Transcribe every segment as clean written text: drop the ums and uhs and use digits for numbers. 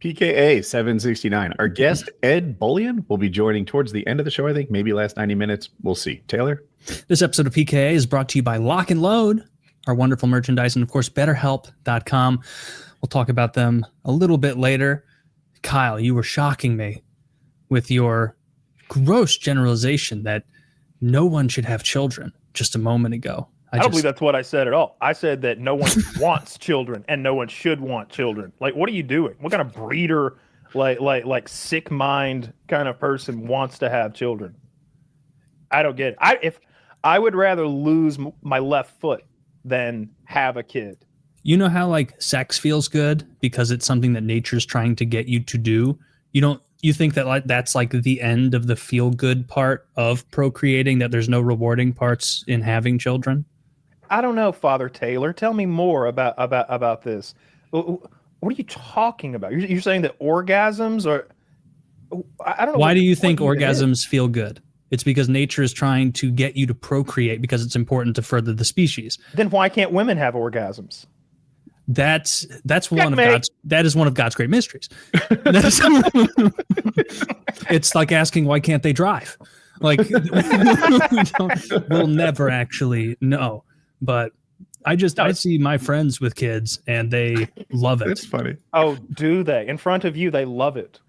PKA 769. Our guest, Ed Bolian, will be joining towards the end of the show, I think. Maybe last 90 minutes. We'll see. Taylor? This episode of PKA is brought to you by Lock and Load, our wonderful merchandise, and of course, BetterHelp.com. We'll talk about them a little bit later. Kyle, you were shocking me with your gross generalization that no one should have children just a moment ago. I don't believe that's what I said at all. I said that no one wants children and no one should want children. Like, what are you doing? What kind of breeder, like sick mind kind of person wants to have children? I don't get it. If I would rather lose my left foot than have a kid. You know how like sex feels good because it's something that nature's trying to get you to do. You think that that's like the end of the feel good part of procreating, that there's no rewarding parts in having children? I don't know, Father Taylor. Tell me more about this. What are you talking about? You're saying that orgasms are... I don't know. Why do you think orgasms feel good? It's because nature is trying to get you to procreate because it's important to further the species. Then why can't women have orgasms? That is one of God's great mysteries. It's like asking why can't they drive? Like we'll never actually know. But I see my friends with kids and they love it. It's funny. Oh, do they? In front of you, they love it.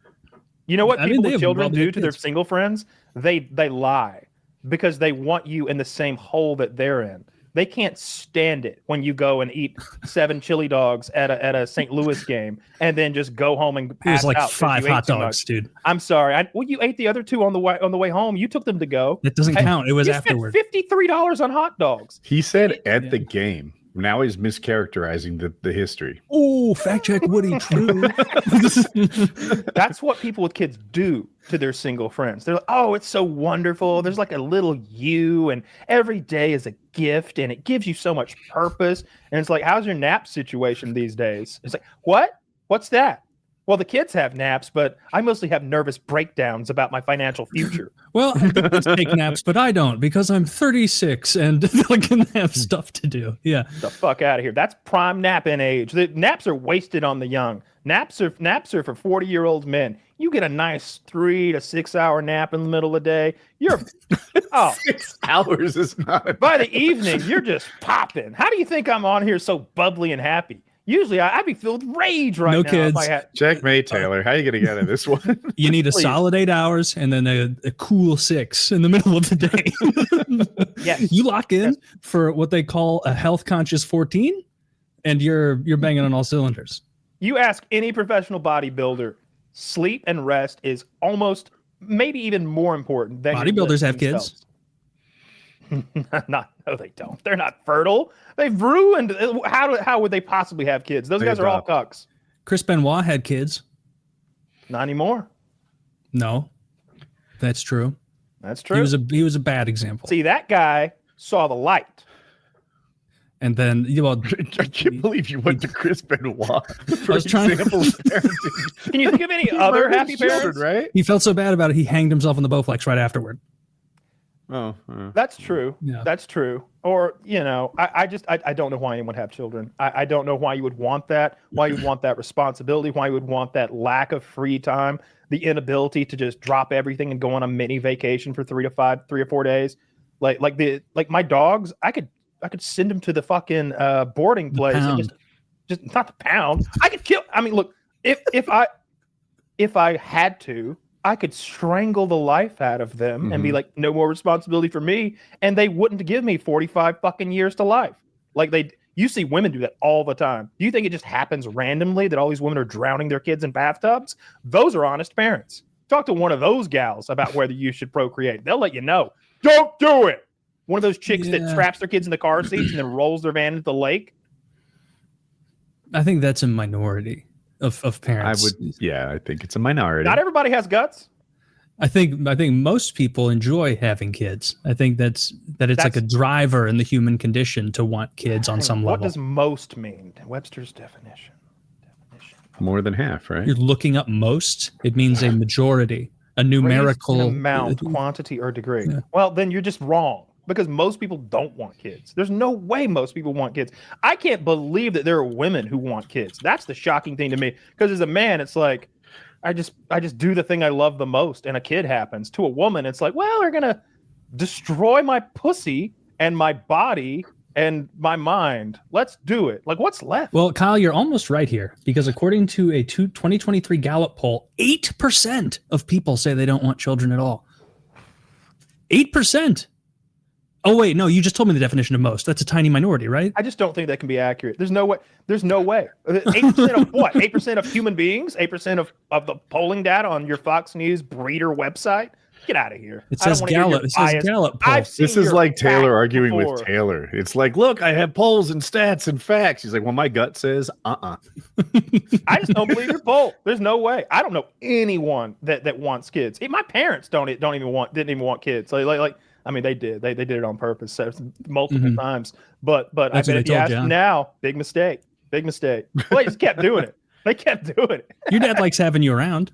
You know what people with children do to their single friends? They lie because they want you in the same hole that they're in. They can't stand it when you go and eat 7 chili dogs at a St. Louis game and then just go home and pass out. It was like 5 hot dogs, dude. I'm sorry. You ate the other 2 on the way home. You took them to go. It doesn't count. It was afterward. $53 on hot dogs. He said at the game. Now he's mischaracterizing the history. Oh, fact check Woody. True. That's what people with kids do to their single friends. They're like, oh, it's so wonderful. There's like a little you, and every day is a gift, and it gives you so much purpose. And it's like, how's your nap situation these days? It's like, what? What's that? Well, the kids have naps, but I mostly have nervous breakdowns about my financial future. Well, the kids take naps, but I don't because I'm 36 and I can have stuff to do. Yeah. The fuck out of here. That's prime napping age. The naps are wasted on the young. Naps are for 40-year-old men. You get a nice 3 to 6 hour nap in the middle of the day. You're 6 hours is not. By the evening, you're just popping. How do you think I'm on here so bubbly and happy? Usually, I'd be filled with rage right now. No kids. Checkmate, Taylor. How are you going to get out of this one? You need a solid 8 hours and then a cool 6 in the middle of the day. Yes. You lock in for what they call a health conscious 14, and you're banging on all cylinders. You ask any professional bodybuilder, sleep and rest is almost, maybe even more important than bodybuilders have kids. No, they don't. They're not fertile. They've ruined. How would they possibly have kids? Those guys are all cucks. Chris Benoit had kids. Not anymore. No, that's true. That's true. He was a bad example. See, that guy saw the light. And then, I can't believe you went to Chris Benoit for I was trying example of parenting. Can you think of any other happy parents? Right? He felt so bad about it, he hanged himself on the Bowflex right afterward. Oh, that's true. Yeah. That's true. Or, I don't know why anyone would have children. I don't know why you would want that, why you would want that responsibility, why you would want that lack of free time, the inability to just drop everything and go on a mini vacation for 3 or 4 days. Like my dogs, I could send them to the fucking boarding place and just not the pound. I could kill. I mean, look, if I had to, I could strangle the life out of them and be like, no more responsibility for me. And they wouldn't give me 45 fucking years to life. Like you see women do that all the time. Do you think it just happens randomly that all these women are drowning their kids in bathtubs? Those are honest parents. Talk to one of those gals about whether you should procreate. They'll let you know. Don't do it. One of those chicks that traps their kids in the car seats and then rolls their van into the lake. I think that's a minority of parents. I think it's a minority. Not everybody has guts. I think most people enjoy having kids. I think that's like a driver in the human condition to want kids on some level. What does most mean? Webster's definition. More than half, right? You're looking up most. It means a majority, a numerical amount, quantity, or degree. Yeah. Well, then you're just wrong. because most people don't want kids. There's no way most people want kids. I can't believe that there are women who want kids. That's the shocking thing to me. Because as a man, it's like, I just do the thing I love the most, and a kid happens. To a woman, it's like, well, they're gonna destroy my pussy and my body and my mind. Let's do it. Like, what's left? Well, Kyle, you're almost right here, because according to a 2023 Gallup poll, 8% of people say they don't want children at all. 8%. Oh, wait, no, you just told me the definition of most. That's a tiny minority, right? I just don't think that can be accurate. There's no way. 8% of what? 8% of human beings? 8% of the polling data on your Fox News breeder website? Get out of here. It says Gallup. It says Gallup poll. This is like Taylor arguing with Taylor. It's like, look, I have polls and stats and facts. He's like, well, my gut says, I just don't believe your poll. There's no way. I don't know anyone that wants kids. My parents didn't even want kids. Like I mean, they did. They did it on purpose multiple times. But I bet if you ask now, big mistake. Big mistake. Well, they just kept doing it. They kept doing it. Your dad likes having you around.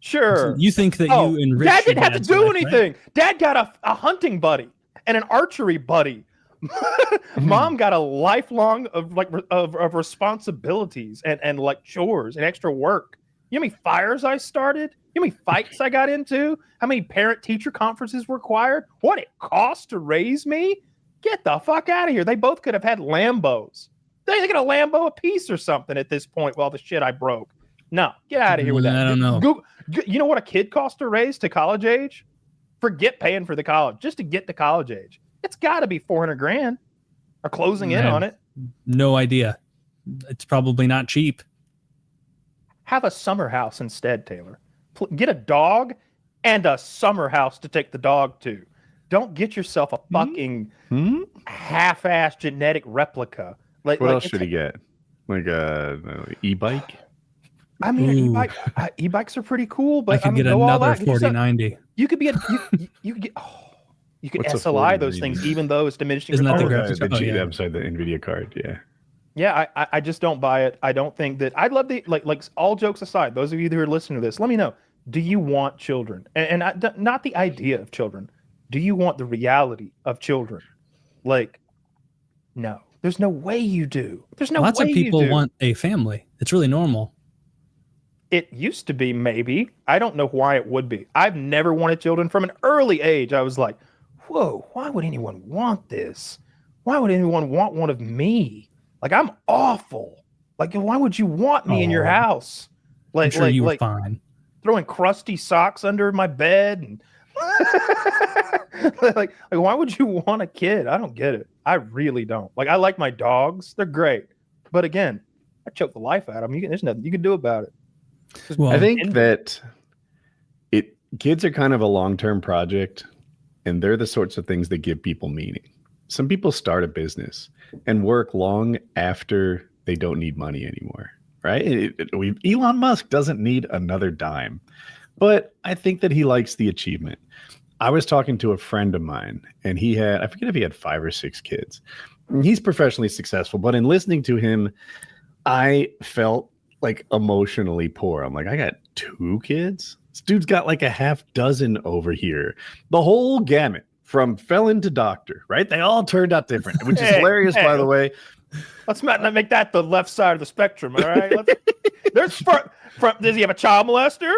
Sure. You think that you enrich Dad didn't have to do life, anything. Right? Dad got a hunting buddy and an archery buddy. Mom got a lifelong of responsibilities and like chores and extra work. You know how many fires I started? You know how many fights I got into? How many parent-teacher conferences were required? What it cost to raise me? Get the fuck out of here. They both could have had Lambos. They get a Lambo apiece or something at this point with all the shit I broke. No, get out of here with that. I don't know. You know what a kid costs to raise to college age? Forget paying for the college. Just to get to college age. It's got to be $400,000 or closing in on it. No idea. It's probably not cheap. Have a summer house instead, Taylor. Get a dog and a summer house to take the dog to. Don't get yourself a fucking half-ass genetic replica. What else should he get? Like a e-bike? I mean, e-bikes are pretty cool, but I could get another 4090. You could be you could get you could SLI those things, even though it's diminishing. Isn't that the graphics? I'm sorry, the NVIDIA card. Yeah. Yeah, I just don't buy it. I don't think that. I'd love the like all jokes aside, those of you who are listening to this, let me know. Do you want children? And not the idea of children. Do you want the reality of children? Like, no. There's no way you do. There's no way you do. Lots of people want a family. It's really normal. It used to be, maybe. I don't know why it would be. I've never wanted children. From an early age, I was like, whoa, why would anyone want this? Why would anyone want one of me? Like, I'm awful. Like, why would you want me in your house? Like, I'm sure you were fine. Throwing crusty socks under my bed. And like, why would you want a kid? I don't get it. I really don't. Like, I like my dogs. They're great. But again, I choke the life out of them. There's nothing you can do about it. Well, I think that kids are kind of a long-term project, and they're the sorts of things that give people meaning. Some people start a business and work long after they don't need money anymore, right? Elon Musk doesn't need another dime, but I think that he likes the achievement. I was talking to a friend of mine, and I forget if he had 5 or 6 kids. He's professionally successful, but in listening to him, I felt like emotionally poor. I'm like, I got 2 kids. This dude's got like a half dozen over here. The whole gamut from felon to doctor, right? They all turned out different, which is hilarious, by the way. Let's not make that the left side of the spectrum, all right? Does he have a child molester?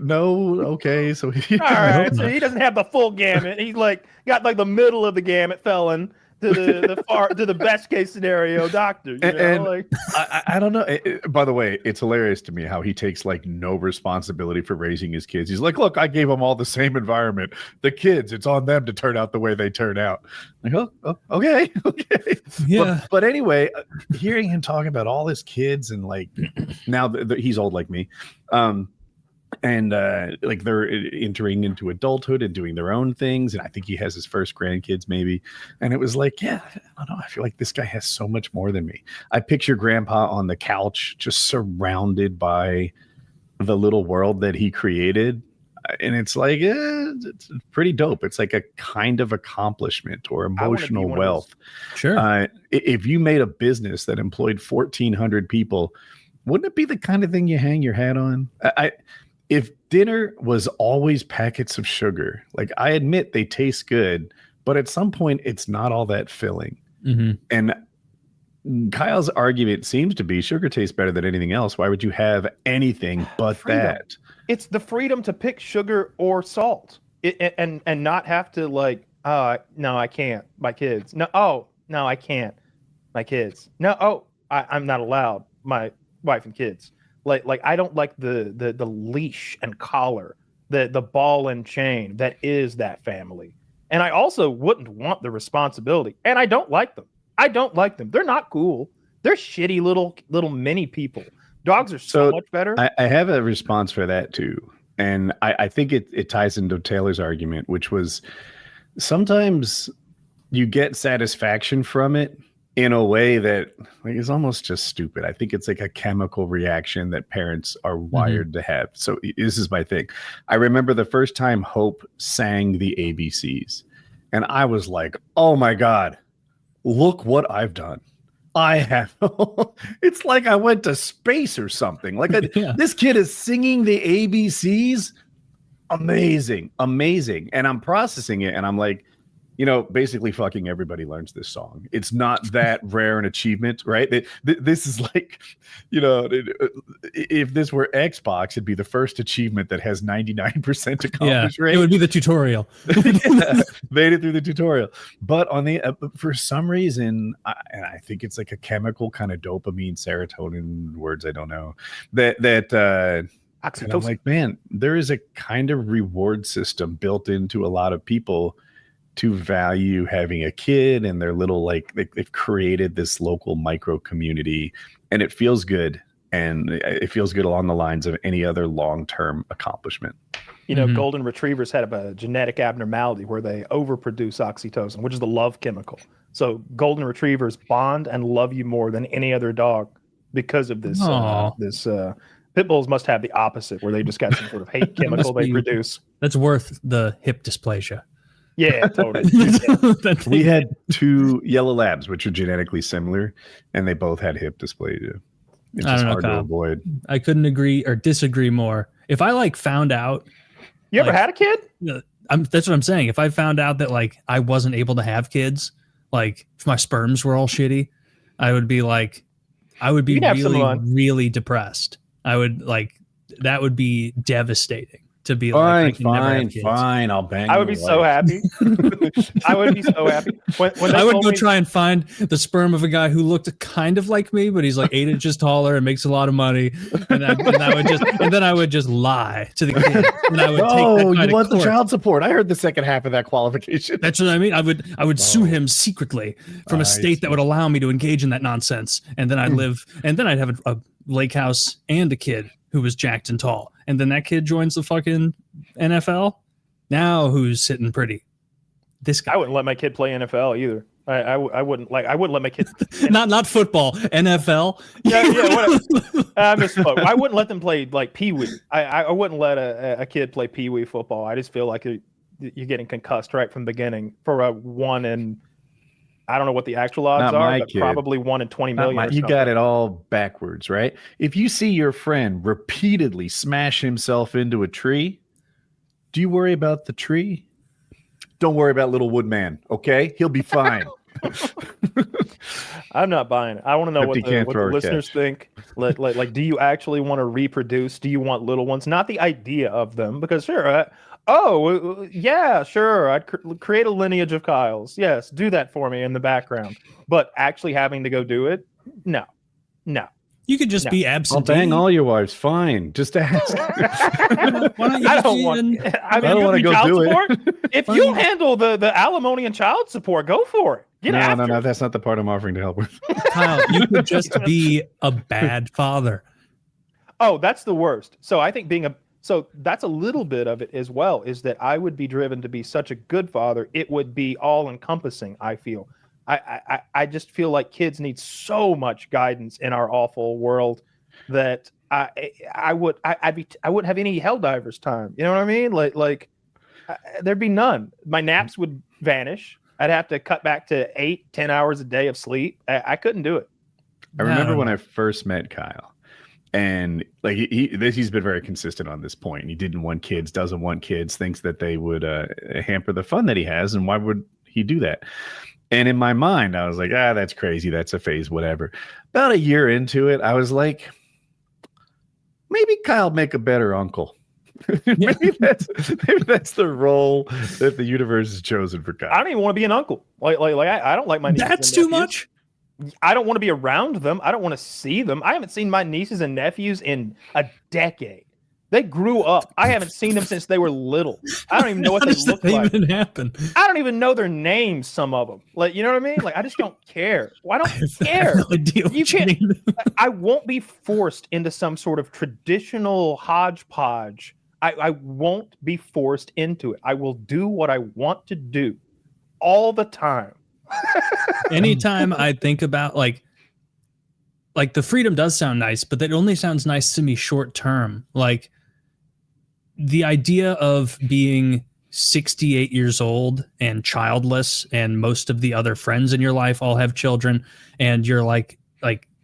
No. Okay. So all right. So he doesn't have the full gamut. He's got the middle of the gamut felon to the best case scenario doctor. I don't know. By the way, it's hilarious to me how he takes no responsibility for raising his kids. He's like, look, I gave them all the same environment. The kids, it's on them to turn out the way they turn out. Like, okay. Yeah. But anyway, hearing him talking about all his kids and now he's old like me. And they're entering into adulthood and doing their own things. And I think he has his first grandkids maybe. And it was like, yeah, I don't know. I feel like this guy has so much more than me. I picture grandpa on the couch, just surrounded by the little world that he created. And it's like, it's pretty dope. It's like a kind of accomplishment or emotional wealth. Sure. If you made a business that employed 1,400 people, wouldn't it be the kind of thing you hang your hat on? If dinner was always packets of sugar, I admit they taste good, but at some point it's not all that filling. Mm-hmm. And Kyle's argument seems to be sugar tastes better than anything else. Why would you have anything but Freedom. that? It's the freedom to pick sugar or salt, and not have to like, no, I can't. My kids. No, no, I can't. My kids. No, I'm not allowed. My wife and kids. Like I don't like the leash and collar, the ball and chain that is that family. And I also wouldn't want the responsibility. And I don't like them. They're not cool. They're shitty little mini people. Dogs are so much better. I have a response for that too. And I think it ties into Taylor's argument, which was sometimes you get satisfaction from it in a way that is almost just stupid. I think it's like a chemical reaction that parents are wired to have. So this is my thing. I remember the first time Hope sang the ABCs, and I was like, oh my God, look what I've done. I have. It's like I went to space or something. Like this kid is singing the ABCs. Amazing. And I'm processing it, and I'm like, basically fucking everybody learns this song. It's not that rare an achievement, right? This is like, if this were Xbox, it'd be the first achievement that has 99% accomplish rate. It would be the tutorial. Made it through the tutorial. But on the for some reason, I think it's like a chemical kind of dopamine, serotonin, words I don't know, that I'm like, man, there is a kind of reward system built into a lot of people to value having a kid, and their little, they've created this local micro community, and it feels good. And it feels good along the lines of any other long-term accomplishment. Golden retrievers have a genetic abnormality where they overproduce oxytocin, which is the love chemical. So golden retrievers bond and love you more than any other dog because of this. Pit bulls must have the opposite, where they just got some sort of hate chemical they produce. That's worth the hip dysplasia. Yeah, totally. We had 2 yellow labs, which are genetically similar, and they both had hip dysplasia. It's just hard to avoid. I couldn't agree or disagree more. If I found out, you ever had a kid? That's what I'm saying. If I found out that I wasn't able to have kids, if my sperms were all shitty, I would be really, really depressed. I would that would be devastating. To be fine, I'll bang. I would be so happy. I would be so happy. When I would go try and find the sperm of a guy who looked kind of like me, but he's 8 inches taller and makes a lot of money, and I would just lie to the kid. And I would take that you want the child support? I heard the second half of that qualification. That's what I mean. I would sue him secretly from a state that would allow me to engage in that nonsense, and then I'd have a lake house and a kid who was jacked and tall. And then that kid joins the fucking NFL. Now who's sitting pretty? This guy. I wouldn't let my kid play NFL either. I wouldn't let my kid not football, NFL. Yeah, whatever. I misspoke. I wouldn't let them play pee-wee. I wouldn't let a kid play pee-wee football. I just feel like you're getting concussed right from the beginning for a 1 in, I don't know what the actual odds are, but probably 1 in 20 million. You got it all backwards, right? If you see your friend repeatedly smash himself into a tree, do you worry about the tree? Don't worry about little woodman, okay? He'll be fine. I'm not buying it. I want to know what the listeners think. Do you actually want to reproduce? Do you want little ones? Not the idea of them, because sure, sure, I'd create a lineage of Kyles. Yes, do that for me in the background. But actually having to go do it, no. You could just be absentee. I'll bang all your wives. Fine, just ask. I don't want to go do it. If you handle the alimony and child support, go for it. No, that's not the part I'm offering to help with. Kyle, you could just be a bad father. Oh, that's the worst. So I think so that's a little bit of it as well, is that I would be driven to be such a good father. It would be all encompassing, I feel. I just feel like kids need so much guidance in our awful world that I wouldn't have any Helldivers time. You know what I mean? There'd be none. My naps would vanish. I'd have to cut back to 8-10 hours a day of sleep. I couldn't do it. I remember when I first met Kyle, and he's been very consistent on this point. He didn't want kids, doesn't want kids, thinks that they would hamper the fun that he has, and why would he do that? And in my mind, I was like, that's crazy. That's a phase, whatever. About a year into it, I was like, maybe Kyle make a better uncle. maybe that's the role that the universe has chosen for Kyle. I don't even want to be an uncle. I don't like my nieces. That's too much. I don't want to be around them. I don't want to see them. I haven't seen my nieces and nephews in a decade. They grew up. I haven't seen them since they were little. I don't even know what they look like. Even happen? I don't even know their names, some of them. Like, you know what I mean? Like, I just don't care. Well, I don't care. I have no idea what you can't. I won't be forced into some sort of traditional hodgepodge. I won't be forced into it. I will do what I want to do all the time. Anytime I think about like the freedom does sound nice, but that only sounds nice to me short term. Like the idea of being 68 years old and childless, and most of the other friends in your life all have children, and you're like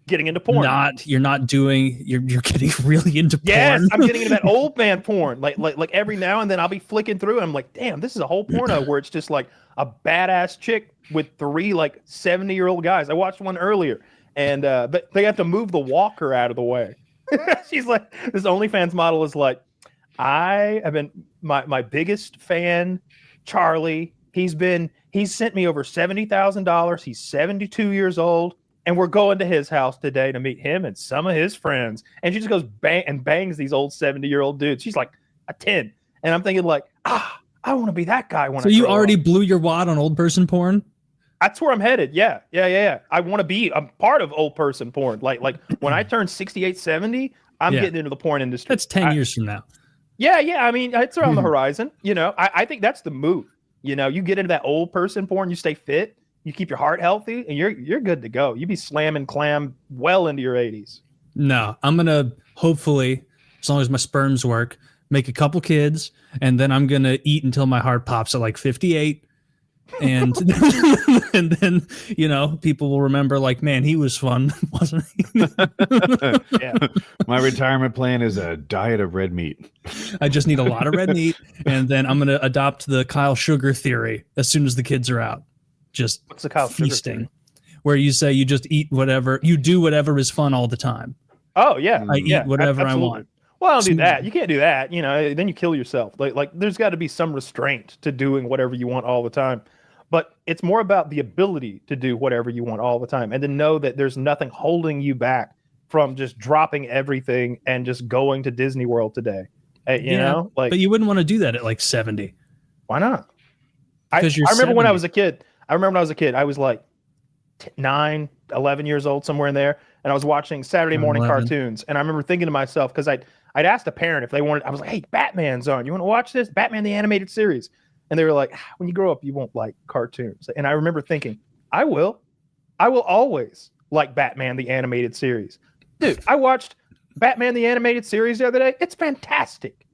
getting into porn. You're getting really into porn. Yes, I'm getting into that old man porn. Like every now and then I'll be flicking through and I'm like, damn, this is a whole porno where it's just like a badass chick with 3 like 70-year-old guys. I watched one earlier, and but they have to move the walker out of the way. She's like, this OnlyFans model is like, I have been my biggest fan, Charlie. He's sent me over $70,000. He's 72 years old. And we're going to his house today to meet him and some of his friends. And she just goes bangs these old 70-year-old dudes. She's like a 10. And I'm thinking like, I want to be that guy. So you already blew your wad on old person porn? That's where I'm headed. Yeah. I want to be a part of old person porn. Like when I turn 68, 70, I'm getting into the porn industry. That's 10 years from now. Yeah. I mean, it's around the horizon. You know, I think that's the move. You know, you get into that old person porn, you stay fit. You keep your heart healthy, and you're good to go. You be slamming clam well into your 80s. No, I'm gonna hopefully, as long as my sperms work, make a couple kids, and then I'm gonna eat until my heart pops at like 58, and and then people will remember like, man, he was fun, wasn't he? Yeah. My retirement plan is a diet of red meat. I just need a lot of red meat, and then I'm gonna adopt the Kyle Sugar theory as soon as the kids are out. Just what's the Kyle feasting, where you say you just eat whatever, you do whatever is fun all the time. Oh yeah, I eat whatever absolutely. I want. Well, I don't do that. You can't do that. You know, then you kill yourself. Like there's got to be some restraint to doing whatever you want all the time. But it's more about the ability to do whatever you want all the time, and to know that there's nothing holding you back from just dropping everything and just going to Disney World today. You know, like, but you wouldn't want to do that at like 70. Why not? I remember 70. when I was a kid. I was like 9, 11 years old, somewhere in there. And I was watching Saturday morning 11. cartoons. And I remember thinking to myself, because I'd asked a parent if they wanted, I was like, hey, Batman's on. You want to watch this? Batman, the animated series. And they were like, when you grow up, you won't like cartoons. And I remember thinking, I will always like Batman, the animated series. Dude, I watched Batman, the animated series the other day. It's fantastic.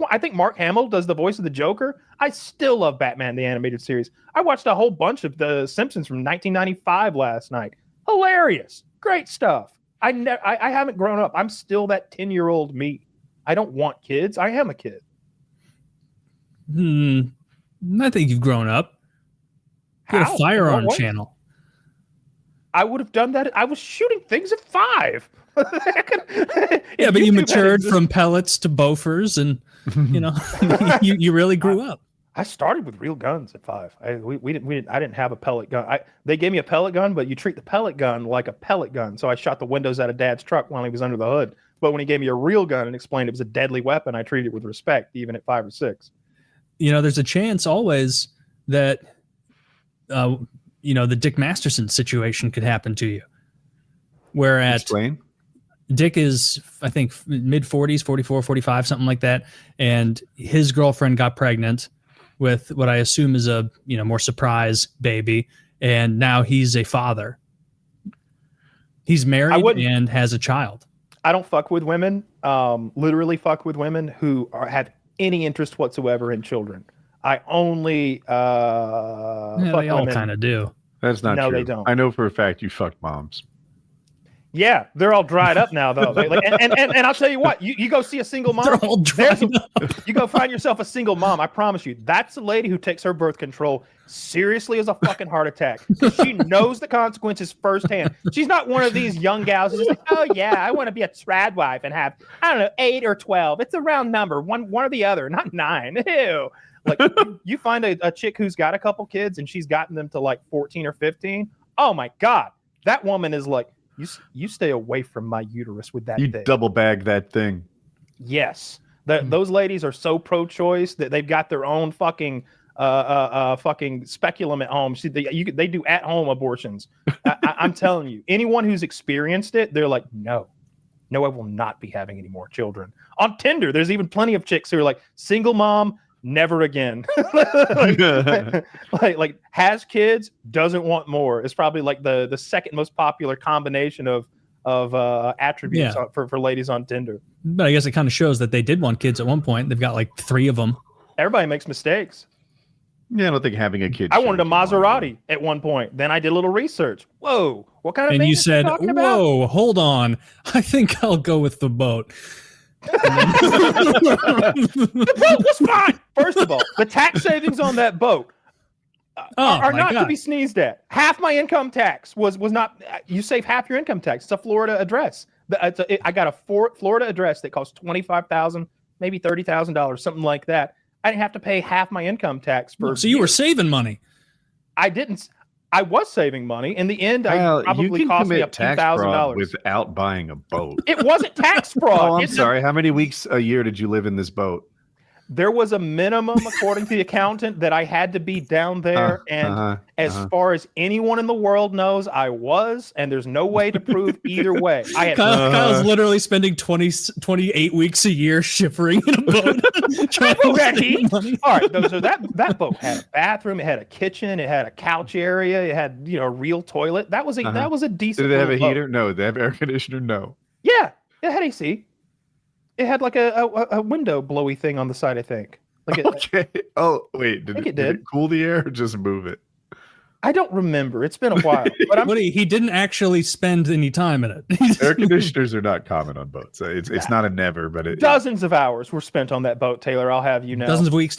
I think Mark Hamill does the voice of the Joker. I still love Batman, the animated series. I watched a whole bunch of The Simpsons from 1995 last night. Hilarious. Great stuff. I haven't grown up. I'm still that 10-year-old me. I don't want kids. I am a kid. I think you've grown up. You got a firearm channel. I would have done that. I was shooting things at 5. Yeah, but you matured from pellets to Bofors, and you really grew up. I started with real guns at 5. I didn't have a pellet gun. They gave me a pellet gun, but you treat the pellet gun like a pellet gun. So I shot the windows out of Dad's truck while he was under the hood. But when he gave me a real gun and explained it was a deadly weapon, I treated it with respect, even at 5 or 6. There's a chance always that the Dick Masterson situation could happen to you. Where Explain. Dick is, I think, mid 40s, 44, 45, something like that. And his girlfriend got pregnant with what I assume is a, more surprise baby. And now he's a father. He's married and has a child. I don't fuck with women, literally fuck with women who have any interest whatsoever in children. I only fuck they all women. kind of do. That's not true. No, they don't. I know for a fact you fuck moms. Yeah, they're all dried up now, though. And I'll tell you what, you go see a single mom. They're all dried You go find yourself a single mom. I promise you, that's a lady who takes her birth control seriously as a fucking heart attack. She knows the consequences firsthand. She's not one of these young gals who's just like, oh yeah, I want to be a trad wife and have, I don't know, 8 or 12. It's a round number, one or the other, not 9. Ew. Like you find a chick who's got a couple kids and she's gotten them to like 14 or 15. Oh my God, that woman is like, you stay away from my uterus with that thing. You double bag that thing. Yes. Those ladies are so pro-choice that they've got their own fucking speculum at home. See, they do at-home abortions. I'm telling you, anyone who's experienced it, they're like, no, I will not be having any more children. On Tinder, there's even plenty of chicks who are like, single mom, never again. like has kids, doesn't want more. It's probably like the second most popular combination of attributes for ladies on Tinder. But I guess it kind of shows that they did want kids at one point. They've got like 3 of them. Everybody makes mistakes. Yeah, I don't think having a kid. I wanted a Maserati at one point. Then I did a little research. Whoa, what kind of? And you said, "Whoa, hold on. I think I'll go with the boat." The boat was fine. First of all, the tax savings on that boat are not to be sneezed at. Half my income tax was not. You save half your income tax. It's a Florida address. I got a Florida address that costs $25,000, maybe $30,000, something like that. I didn't have to pay half my income tax for. So you were saving money. I didn't. I was saving money. In the end, I probably cost me a few $1,000 without buying a boat. It wasn't tax fraud. Oh, I'm sorry. How many weeks a year did you live in this boat? There was a minimum, according to the accountant, that I had to be down there. As far as anyone in the world knows, I was, and there's no way to prove either way. Kyle's literally spending 28 weeks a year shivering in a boat. All right, so that boat had a bathroom, it had a kitchen, it had a couch area, it had a real toilet. That was a decent. Did it have a boat. heater? No. Did they have air conditioner? No. Yeah, it had AC. It had like a window blowy thing on the side, I think. Okay. Oh, wait. Did it cool the air or just move it? I don't remember. It's been a while. But he didn't actually spend any time in it. Air conditioners are not common on boats. It's not a never, but dozens of hours were spent on that boat, Taylor. I'll have you know. Dozens of weeks.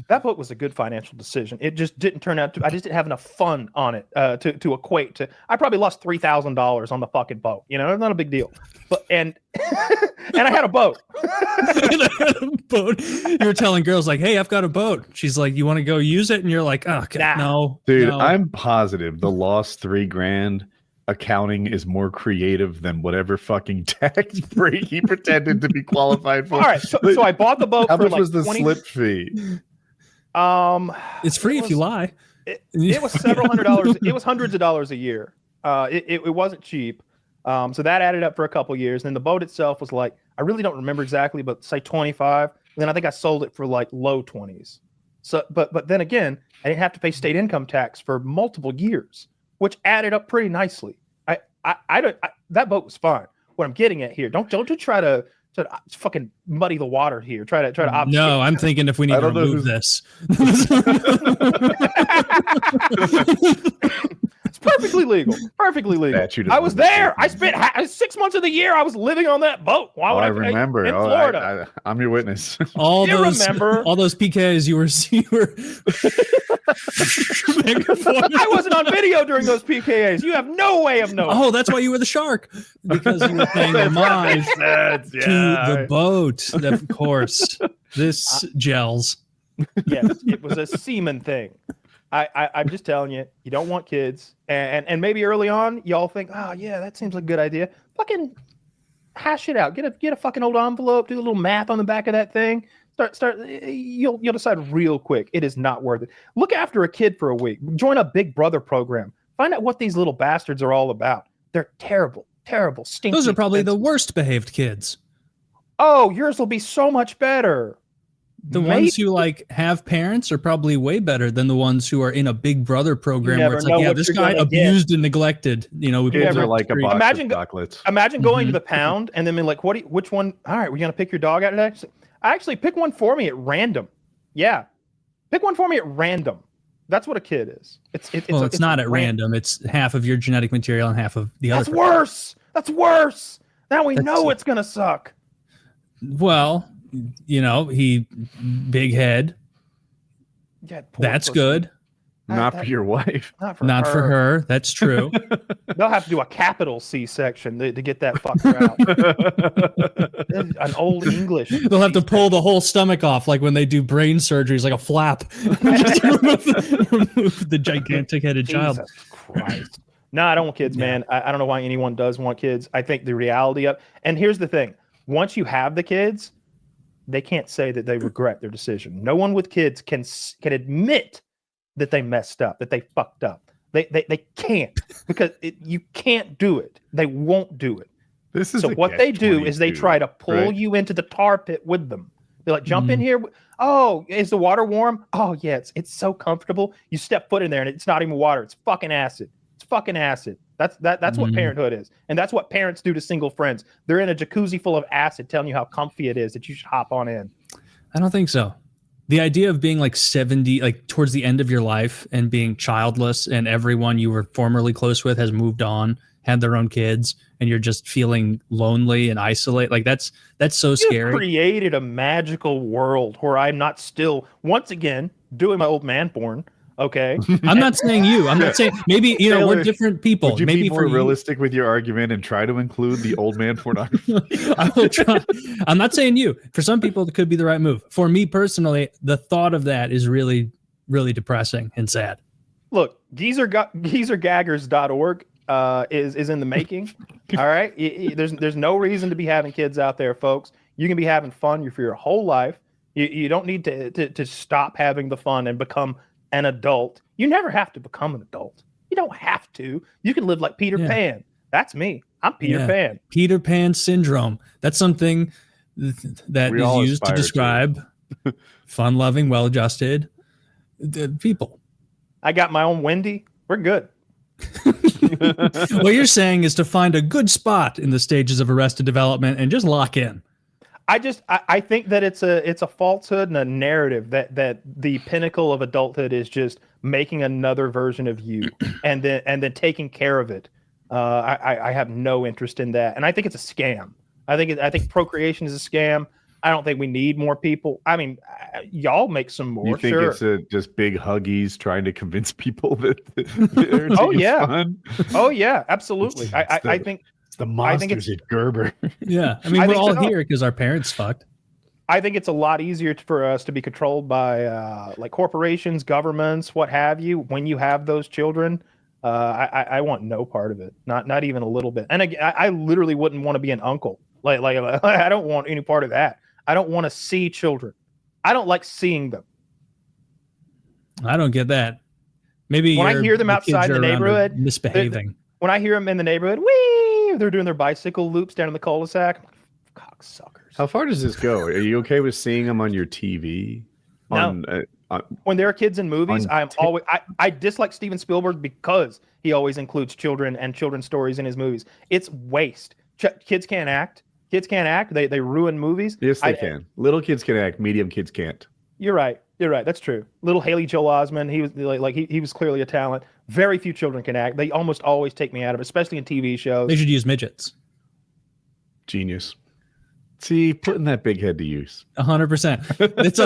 That boat was a good financial decision. It just didn't turn out to. I just didn't have enough fun on it to equate to. I probably lost $3,000 on the fucking boat. It's not a big deal. But and I had a boat. You were telling girls like, "Hey, I've got a boat." She's like, "You want to go use it?" And you're like, "Oh, nah. no, dude." No. I'm positive the lost $3,000 accounting is more creative than whatever fucking tax break he pretended to be qualified for. All right, so I bought the boat. How for much like was the 20... slip fee? It's free if you lie. It was several $100s. It was hundreds of dollars a year. It wasn't cheap. So that added up for a couple years. And then the boat itself was like, I really don't remember exactly, but say 25. And then I think I sold it for like low 20s. So, but then again, I didn't have to pay state income tax for multiple years, which added up pretty nicely. That boat was fine. What I'm getting at here, don't you try to fucking muddy the water here. Try to obfuscate. No, I'm thinking if we need to remove this. It's perfectly legal. I was there. I spent 6 months of the year. I was living on that boat. Why would I remember? In Florida. I'm your witness. All those PKs you were. I wasn't on video during those PKAs. You have no way of knowing. Oh, that's why you were the shark, because you were paying homage to the boat. Of course, this gels. Yes, it was a semen thing. I'm just telling you, you don't want kids, and maybe early on y'all think, oh yeah, that seems like a good idea. Fucking hash it out. Get a fucking old envelope. Do a little math on the back of that thing. Start. You'll decide real quick. It is not worth it. Look after a kid for a week. Join a Big Brother program. Find out what these little bastards are all about. They're terrible, stinky. Those are probably the worst behaved kids. Oh, yours will be so much better. The ones who have parents are probably way better than the ones who are in a Big Brother program where it's like, yeah, this guy abused and neglected. Kids are like a box of chocolates. Imagine going to the pound and then being like, which one? All right, we're gonna pick your dog out today. Actually, pick one for me at random. Yeah, pick one for me at random. That's what a kid is. It's not at random. It's half of your genetic material and half of the other. That's worse. That's worse. Now we know it's gonna suck. Well, he big head. Yeah, That's good. Not for your wife. Not for her. That's true. They'll have to do a capital C-section to get that fucker out. An old English. They'll have to pull the whole stomach off, like when they do brain surgeries, like a flap. Just remove the gigantic headed child. Jesus Christ. No, I don't want kids, man. I don't know why anyone does want kids. I think the reality of, and here's the thing: once you have the kids, they can't say that they regret their decision. No one with kids can admit that they messed up, that they fucked up. They can't, because you can't do it. They won't do it. So what they do is they try to pull you into the tar pit with them. They're like, jump in here. Oh, is the water warm? Oh, yeah, it's so comfortable. You step foot in there and it's not even water. It's fucking acid. It's fucking acid. That's what parenthood is. And that's what parents do to single friends. They're in a jacuzzi full of acid telling you how comfy it is that you should hop on in. I don't think so. The idea of being like 70, like towards the end of your life and being childless and everyone you were formerly close with has moved on, had their own kids, and you're just feeling lonely and isolated. Like that's so scary. You've created a magical world where I'm not still, once again, doing my old man porn. Okay. I'm not saying you. I'm not saying maybe Taylor, we're different people. Would you maybe be more realistic with your argument and try to include the old man pornography? I will try. I'm not saying you. For some people, it could be the right move. For me personally, the thought of that is really, really depressing and sad. Look, geezergaggers.org is in the making. All right. There's no reason to be having kids out there, folks. You can be having fun for your whole life. You don't need to stop having the fun and become an adult. You never have to become an adult. You don't have to. You can live like Peter Pan. That's me. I'm Peter Pan. Peter Pan syndrome. That's something that is used to describe fun-loving, well-adjusted people. I got my own Wendy. We're good. What you're saying is to find a good spot in the stages of Arrested Development and just lock in. I think that it's a falsehood and a narrative that the pinnacle of adulthood is just making another version of you and then taking care of it. I have no interest in that, and I think it's a scam. I think procreation is a scam. I don't think we need more people. I mean, y'all make some more. You think it's just big huggies trying to convince people that fun? Oh yeah, absolutely. I think. The monsters at Gerber. Yeah. I mean, we're all here because our parents fucked. I think it's a lot easier for us to be controlled by like corporations, governments, what have you. When you have those children, I want no part of it. Not even a little bit. And I literally wouldn't want to be an uncle. Like I don't want any part of that. I don't want to see children. I don't like seeing them. I don't get that. Maybe when I hear them outside the neighborhood, misbehaving. When I hear them in the neighborhood, whee, they're doing their bicycle loops down in the cul-de-sac. Cocksuckers. How far does this go? Are you okay with seeing them on your TV? No. When there are kids in movies, I dislike Steven Spielberg because he always includes children and children's stories in his movies. It's waste. Kids can't act. They ruin movies. Yes, they can. Little kids can act. Medium kids can't. You're right. That's true. Little Haley Joel Osment, he was he was clearly a talent. Very few children can act. They almost always take me out of it, especially in TV shows. They should use midgets. Genius. See, putting that big head to use. 100%. It's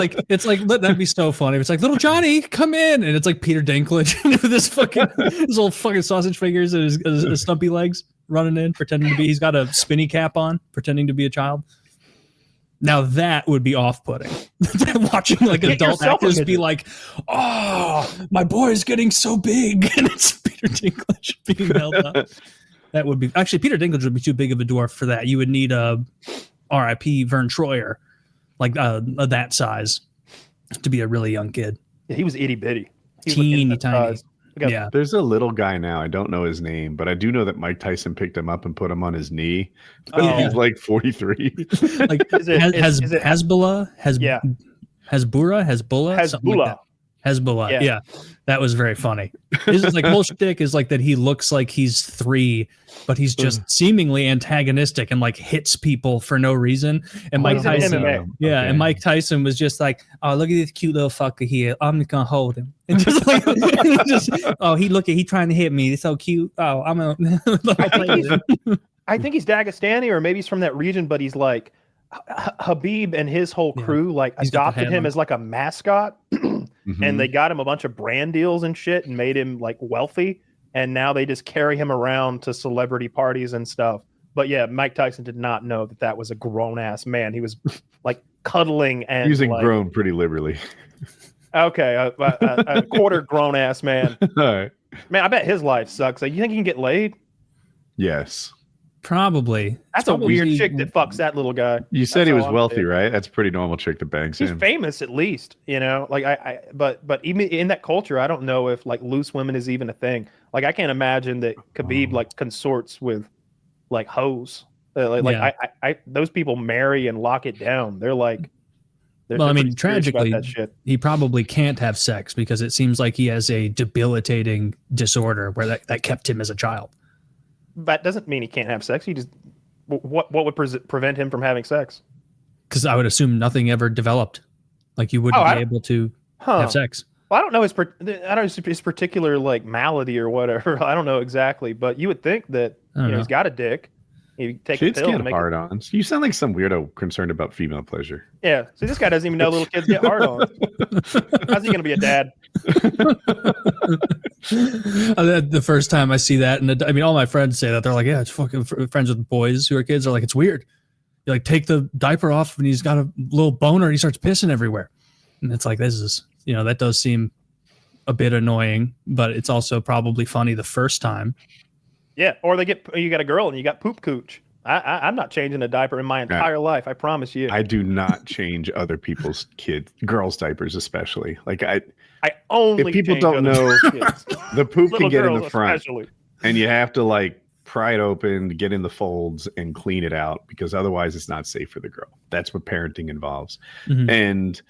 like that'd be so funny. It's like, little Johnny, come in, and it's like Peter Dinklage with his little fucking sausage fingers and his stumpy legs running in, pretending to be. He's got a spinny cap on, pretending to be a child. Now that would be off-putting. Watching like adult actors be like, "Oh, my boy's getting so big," and it's Peter Dinklage being held up. That would be actually Peter Dinklage would be too big of a dwarf for that. You would need a R.I.P. Vern Troyer, like that size, to be a really young kid. Yeah, he was itty bitty, teeny tiny. Yeah, there's a little guy now. I don't know his name, but I do know that Mike Tyson picked him up and put him on his knee. He's like 43. Like Hasbullah, Hasbullah. Yeah, that was very funny. This is like whole shtick is like that he looks like he's 3, but he's just seemingly antagonistic and like hits people for no reason. And Mike Tyson, and Mike Tyson was just like, "Oh, look at this cute little fucker here. I'm just gonna hold him." And just like, he trying to hit me. It's so cute. Oh, I'm gonna. I think he's Dagestani, or maybe he's from that region, but he's like Habib and his whole crew He's adopted him as like a mascot, and they got him a bunch of brand deals and shit and made him like wealthy, and now they just carry him around to celebrity parties and stuff. But yeah, Mike Tyson did not know that was a grown ass man. He was like cuddling and using like, grown pretty liberally. Okay, a quarter grown ass man. All right. Man, I bet his life sucks. Like, you think he can get laid? Yes. Probably. That's a weird chick that fucks that little guy. You said he was wealthy, right? That's a pretty normal chick that bangs He's him. famous, at least, you know. Like but even in that culture, I don't know if like loose women is even a thing. Like, I can't imagine that Khabib like consorts with like hoes. Those people marry and lock it down. They're like, well, I mean, tragically, he probably can't have sex because it seems like he has a debilitating disorder where that kept him as a child. That doesn't mean he can't have sex. He just what would prevent him from having sex? Because I would assume nothing ever developed. Like you wouldn't be able to have sex. Well, I don't know his particular like malady or whatever. I don't know exactly, but you would think that he's got a dick. You take kids a pill get hard-ons. You sound like some weirdo concerned about female pleasure. Yeah. See, this guy doesn't even know little kids get hard-ons. How's he going to be a dad? The first time I see that, and I mean, all my friends say that. They're like, yeah, it's fucking friends with boys who are kids are like, it's weird. You like take the diaper off and he's got a little boner and he starts pissing everywhere. And it's like, this is, that does seem a bit annoying, but it's also probably funny the first time. Yeah, or you got a girl and you got poop cooch. I'm not changing a diaper in my entire life. I promise you. I do not change other people's girls' diapers, especially. Like I only. If people don't know, the poop can get in the front, and you have to like pry it open, get in the folds, and clean it out because otherwise it's not safe for the girl. That's what parenting involves. Mm-hmm. And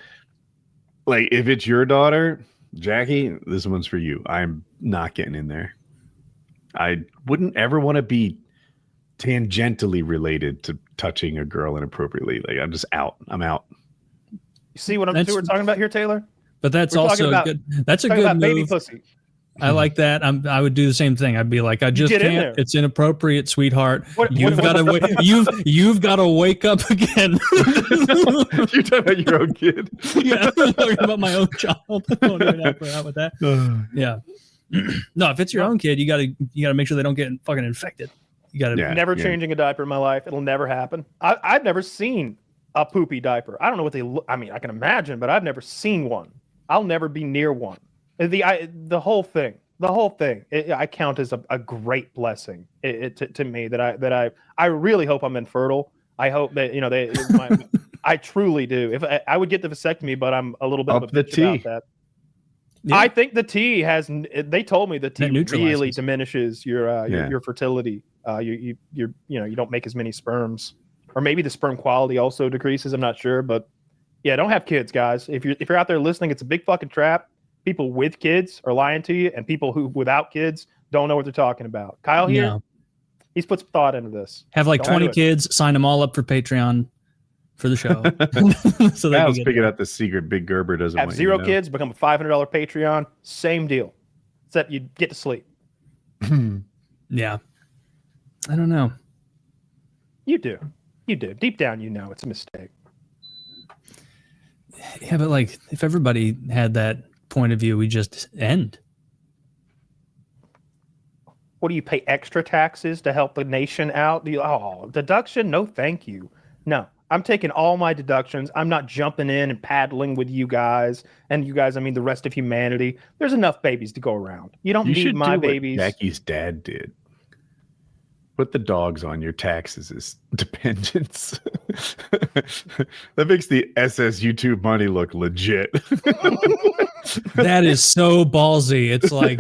like, if it's your daughter, Jackie, this one's for you. I'm not getting in there. I wouldn't ever want to be tangentially related to touching a girl inappropriately. Like, I'm just out. I'm out. You see what we're talking about here, Taylor? But we're also good. That's a good move. Baby pussy. I like that. I would do the same thing. I'd be like, I just can't. It's inappropriate, sweetheart. You've got to wake up again. You're talking about your own kid. Yeah, I'm talking about my own child. Don't even have out with that. Yeah. No, if it's your own kid, you gotta make sure they don't get fucking infected. You gotta never changing a diaper in my life. It'll never happen. I've never seen a poopy diaper. I don't know what they look. I mean, I can imagine, but I've never seen one. I'll never be near one. The whole thing. I count as a great blessing to me that I really hope I'm infertile. I hope that I truly do. If I would get the vasectomy, but I'm a little bit of a bitch about that. Yeah. I think the tea they told me the tea really diminishes your fertility. You don't make as many sperms, or maybe the sperm quality also decreases. I'm not sure, but yeah, don't have kids, guys. If you're out there listening, it's a big fucking trap. People with kids are lying to you, and people who without kids don't know what they're talking about. Kyle here, he's put some thought into this. Have like 20 kids, sign them all up for Patreon for the show. So Kyle's picking out the secret Big Gerber doesn't have want zero kids, become a $500 Patreon, same deal, except you get to sleep. Yeah, I don't know. You do deep down, it's a mistake. Yeah, but like if everybody had that point of view, we just end. What do you pay extra taxes to help the nation out? Deduction? No, thank you. No. I'm taking all my deductions. I'm not jumping in and paddling with you guys. And you guys, I mean the rest of humanity. There's enough babies to go around. You don't need my babies. What Jackie's dad did. Put the dogs on your taxes as dependents. That makes the SS YouTube money look legit. That is so ballsy. It's like,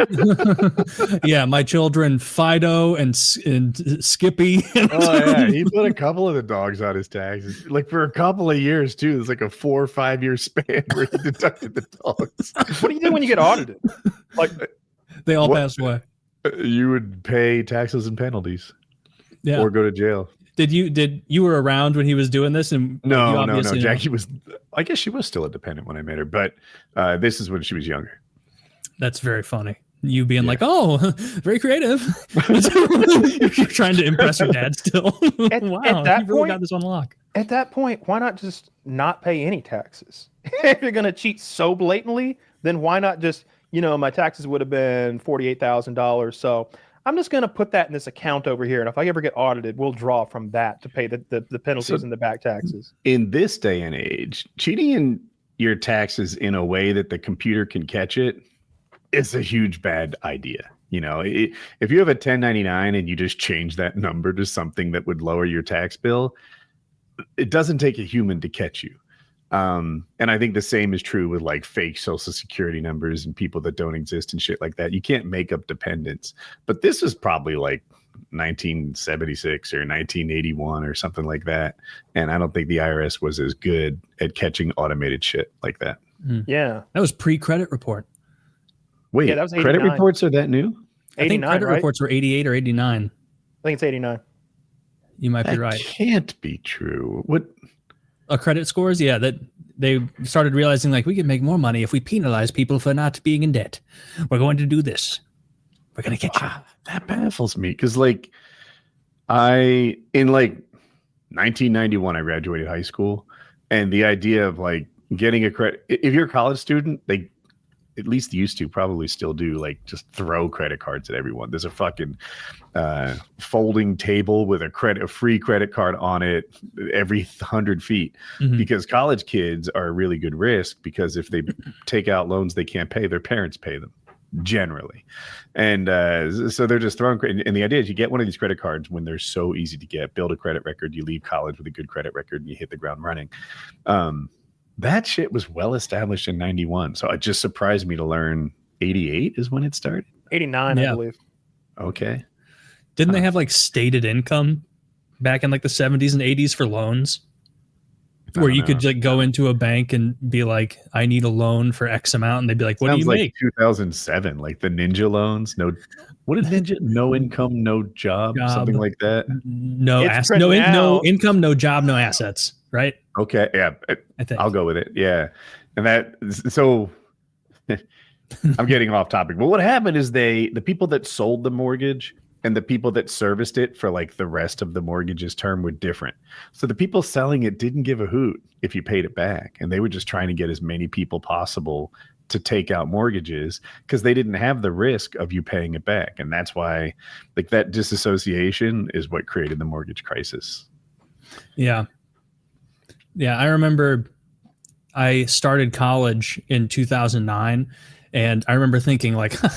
yeah, my children Fido and Skippy. Oh yeah, he put a couple of the dogs on his taxes, like for a couple of years too. It's like a 4 or 5 year span where he deducted the dogs. What do you do when you get audited? Like they all pass away. You would pay taxes and penalties. Yeah. Or go to jail. Did you were around when he was doing this? And no. Jackie was, I guess she was still a dependent when I met her, but this is when she was younger. That's very funny. You being like, oh, very creative. You're trying to impress your dad still. Wow, you really got this on lock. At that point, why not just not pay any taxes? If you're going to cheat so blatantly, then why not just, my taxes would have been $48,000. So I'm just going to put that in this account over here. And if I ever get audited, we'll draw from that to pay the penalties and the back taxes. In this day and age, cheating in your taxes in a way that the computer can catch it is a huge bad idea. If you have a 1099 and you just change that number to something that would lower your tax bill, it doesn't take a human to catch you. And I think the same is true with like fake social security numbers and people that don't exist and shit like that. You can't make up dependents. But this is probably like 1976 or 1981 or something like that. And I don't think the IRS was as good at catching automated shit like that. Yeah. That was pre-credit report. Wait, that was 89. Credit reports are that new? 89, I think credit reports were 88 or 89. I think it's 89. You might be right. That can't be true. What? Credit scores? Yeah, that they started realizing like we can make more money if we penalize people for not being in debt. We're going to do this. We're going to get you. That baffles me because in 1991, I graduated high school, and the idea of like getting a credit, if you're a college student, they at least used to, probably still do, like just throw credit cards at everyone. There's a fucking folding table with a free credit card on it every 100 feet because college kids are a really good risk because if they take out loans they can't pay, their parents pay them generally. And so they're just throwing credit. And the idea is you get one of these credit cards when they're so easy to get, build a credit record, you leave college with a good credit record and you hit the ground running. That shit was well established in 91. So it just surprised me to learn 88 is when it started. 89, I believe. Okay. Didn't they have like stated income back in like the 70s and 80s for loans? Where you could like go into a bank and be like, I need a loan for X amount. And they'd be like, what do you make? 2007, like the ninja loans. What is ninja? No income, no job. Something like that. No income, no job, no assets. Right? Okay. Yeah. I'll go with it. Yeah. And so I'm getting off topic. But what happened is the people that sold the mortgage and the people that serviced it for like the rest of the mortgage's term were different. So the people selling it didn't give a hoot if you paid it back. And they were just trying to get as many people possible to take out mortgages because they didn't have the risk of you paying it back. And that's why like that disassociation is what created the mortgage crisis. Yeah. Yeah, I remember I started college in 2009, and I remember thinking, like, by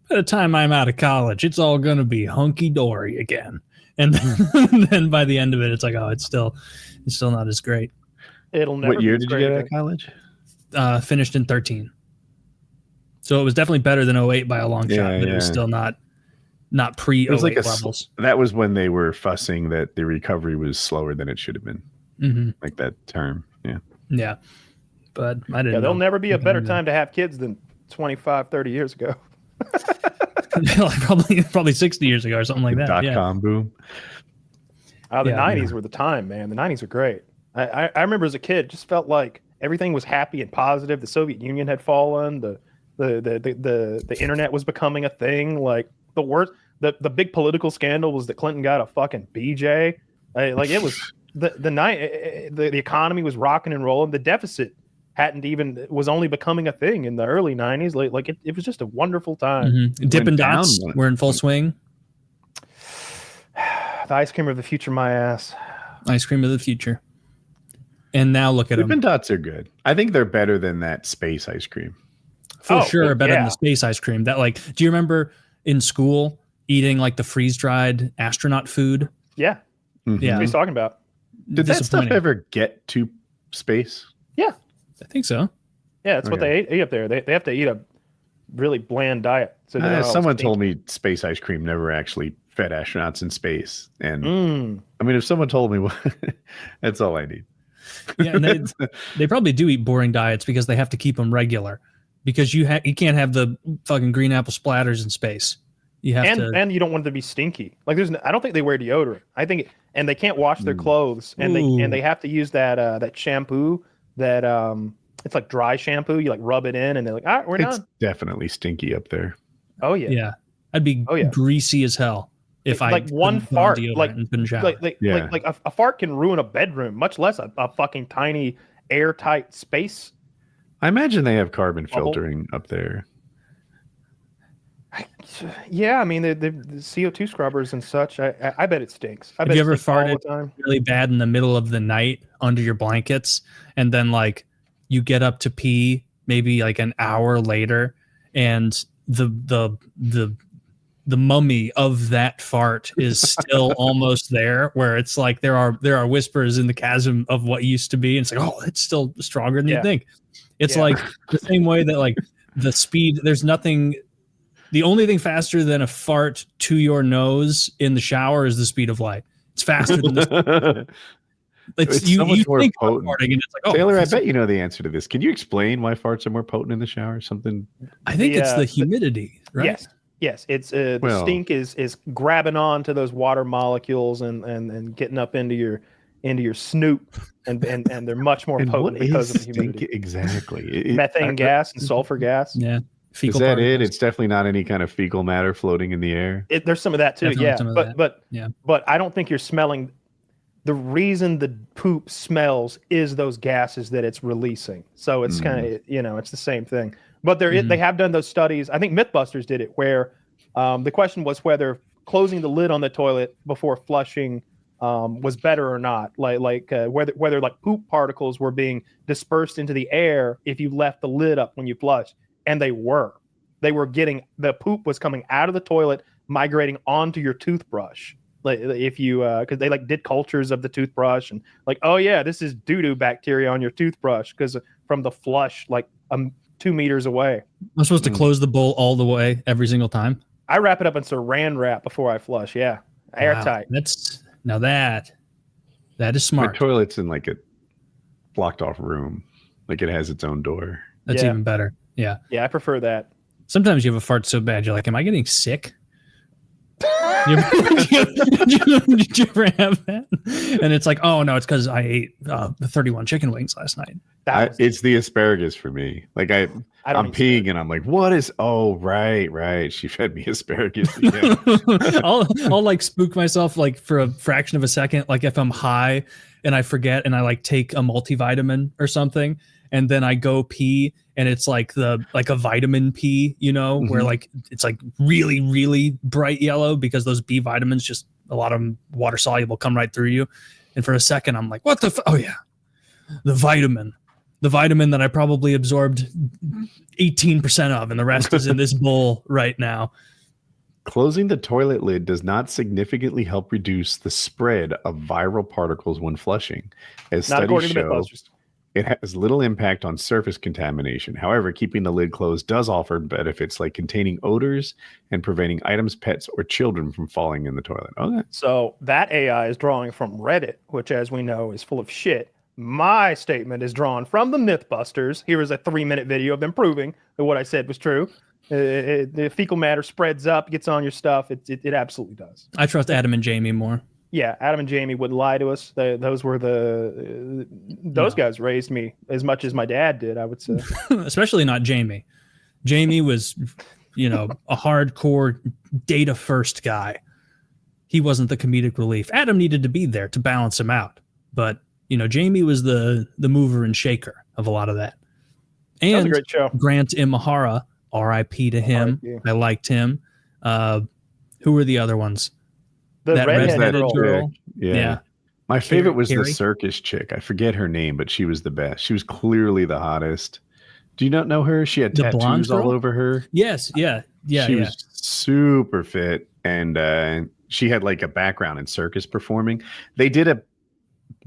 the time I'm out of college, it's all going to be hunky-dory again. And then by the end of it, it's like, oh, it's still not as great. It'll never. What year did you get out of college? Finished in 13. So it was definitely better than 08 by a long shot, but it was still not pre-08 like levels. That was when they were fussing that the recovery was slower than it should have been. Like that term. Yeah, but I didn't know. There'll never be a better time to have kids than 25 30 years ago. probably 60 years ago or something like that. .com boom. The 90s were the time, man. The 90s were great. I remember as a kid, just felt like everything was happy and positive. The Soviet Union had fallen. The internet was becoming a thing. Like the big political scandal was that Clinton got a fucking BJ. It was the economy was rocking and rolling. The deficit was only becoming a thing in the early 90s. Like it was just a wonderful time. Dippin' Dots were in full swing. The ice cream of the future, my ass. Ice cream of the future. And now look at them. Dippin' Dots are good. I think they're better than that space ice cream. For sure, better than the space ice cream. That do you remember in school eating like the freeze-dried astronaut food? Yeah. Yeah. What he's talking about. Did that stuff ever get to space? Yeah. I think so. Yeah, that's what they eat up there. They have to eat a really bland diet. So someone told me space ice cream never actually fed astronauts in space. And I mean, if someone told me, that's all I need. Yeah, and they probably do eat boring diets because they have to keep them regular. Because you can't have the fucking green apple splatters in space. You have and you don't want it to be stinky. Like I don't think they wear deodorant. I think and they can't wash their clothes, and they have to use that shampoo that it's like dry shampoo. You like rub it in, and they're like, all right, we're done. It's definitely stinky up there. Oh yeah. Yeah. I'd be greasy as hell if I like one fart, like a fart can ruin a bedroom, much less a fucking tiny airtight space. I imagine they have carbon filtering up there. Yeah, I mean the CO2 scrubbers and such. I bet it stinks. Have you ever farted really bad in the middle of the night under your blankets, and then like you get up to pee maybe like an hour later, and the mummy of that fart is still almost there, where it's like there are whispers in the chasm of what used to be, and it's like, oh, it's still stronger than you think. It's like the same way that like the speed, there's nothing. The only thing faster than a fart to your nose in the shower is the speed of light. It's faster than the it's you, so much you more think potent. farting, and it's like, oh, Taylor, I bet you know the answer to this. Can you explain why farts are more potent in the shower? Something? I think it's the humidity, right? Yes. It's the stink is grabbing on to those water molecules and getting up into your snoot, and they're much more potent because of the humidity. Exactly. Methane gas and sulfur gas. Yeah. Fecal is that particles. It's definitely not any kind of fecal matter floating in the air. There's some of that too, but I don't think you're smelling. The reason the poop smells is those gases that it's releasing. So it's kind of, it's the same thing. But they have done those studies. I think Mythbusters did it, where the question was whether closing the lid on the toilet before flushing was better or not. Whether like poop particles were being dispersed into the air if you left the lid up when you flushed. And they were getting, the poop was coming out of the toilet, migrating onto your toothbrush. Like if you, because they like did cultures of the toothbrush and like, oh yeah, this is doo-doo bacteria on your toothbrush because from the flush like 2 meters away. I'm supposed to close the bowl all the way every single time. I wrap it up in Saran wrap before I flush. Yeah, airtight. That is smart. My toilet's in like a blocked off room, like it has its own door. That's even better. Yeah. Yeah, I prefer that. Sometimes you have a fart so bad, you're like, am I getting sick? Did you ever have that? And it's like, oh, no, it's because I ate 31 chicken wings last night. It's the asparagus for me. Like I'm peeing and I'm like, what is, oh, right. She fed me asparagus. I'll like spook myself like for a fraction of a second. Like if I'm high and I forget and I like take a multivitamin or something, and then I go pee and it's like a vitamin pee, where like it's like really, really bright yellow because those B vitamins, just a lot of them water soluble, come right through you. And for a second, I'm like, what the? Oh yeah, the vitamin that I probably absorbed 18% of, and the rest is in this bowl right now. Closing the toilet lid does not significantly help reduce the spread of viral particles when flushing, as studies show. It has little impact on surface contamination. However, keeping the lid closed does offer benefits like containing odors and preventing items, pets, or children from falling in the toilet. Okay. So that AI is drawing from Reddit, which, as we know, is full of shit. My statement is drawn from the Mythbusters. Here is a 3-minute video of them proving that what I said was true. The fecal matter spreads up, gets on your stuff. It absolutely does. I trust Adam and Jamie more. Yeah, Adam and Jamie wouldn't lie to us. Those guys raised me as much as my dad did, I would say. Especially not Jamie. Jamie was, a hardcore data first guy. He wasn't the comedic relief. Adam needed to be there to balance him out. But, Jamie was the mover and shaker of a lot of that. And that was a great show. Grant Imahara, R.I.P. to him. I liked him. Who were the other ones? The redheaded girl. Yeah. My favorite was the circus chick. I forget her name, but she was the best. She was clearly the hottest. Do you not know her? She had tattoos all over her. Yes. Yeah. She was super fit, and she had like a background in circus performing. They did a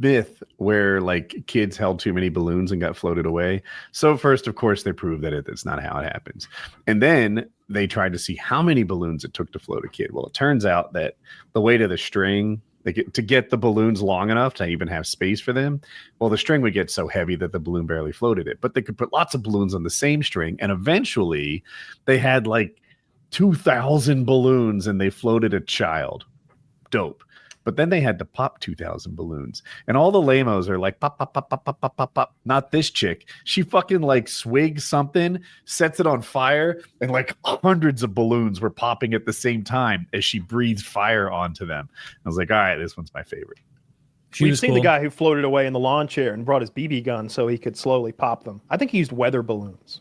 myth where like kids held too many balloons and got floated away. So first, of course, they proved that that's not how it happens. And then they tried to see how many balloons it took to float a kid. Well, it turns out that the weight of the string, to get the balloons long enough to even have space for them, well, the string would get so heavy that the balloon barely floated it. But they could put lots of balloons on the same string, and eventually they had like 2,000 balloons and they floated a child. Dope. But then they had to pop 2,000 balloons. And all the lamos are like, pop, pop, pop, pop, pop, pop, pop, pop. Not this chick. She fucking like swigs something, sets it on fire, and like hundreds of balloons were popping at the same time as she breathed fire onto them. I was like, all right, this one's my favorite. We've seen the guy who floated away in the lawn chair and brought his BB gun so he could slowly pop them. I think he used weather balloons.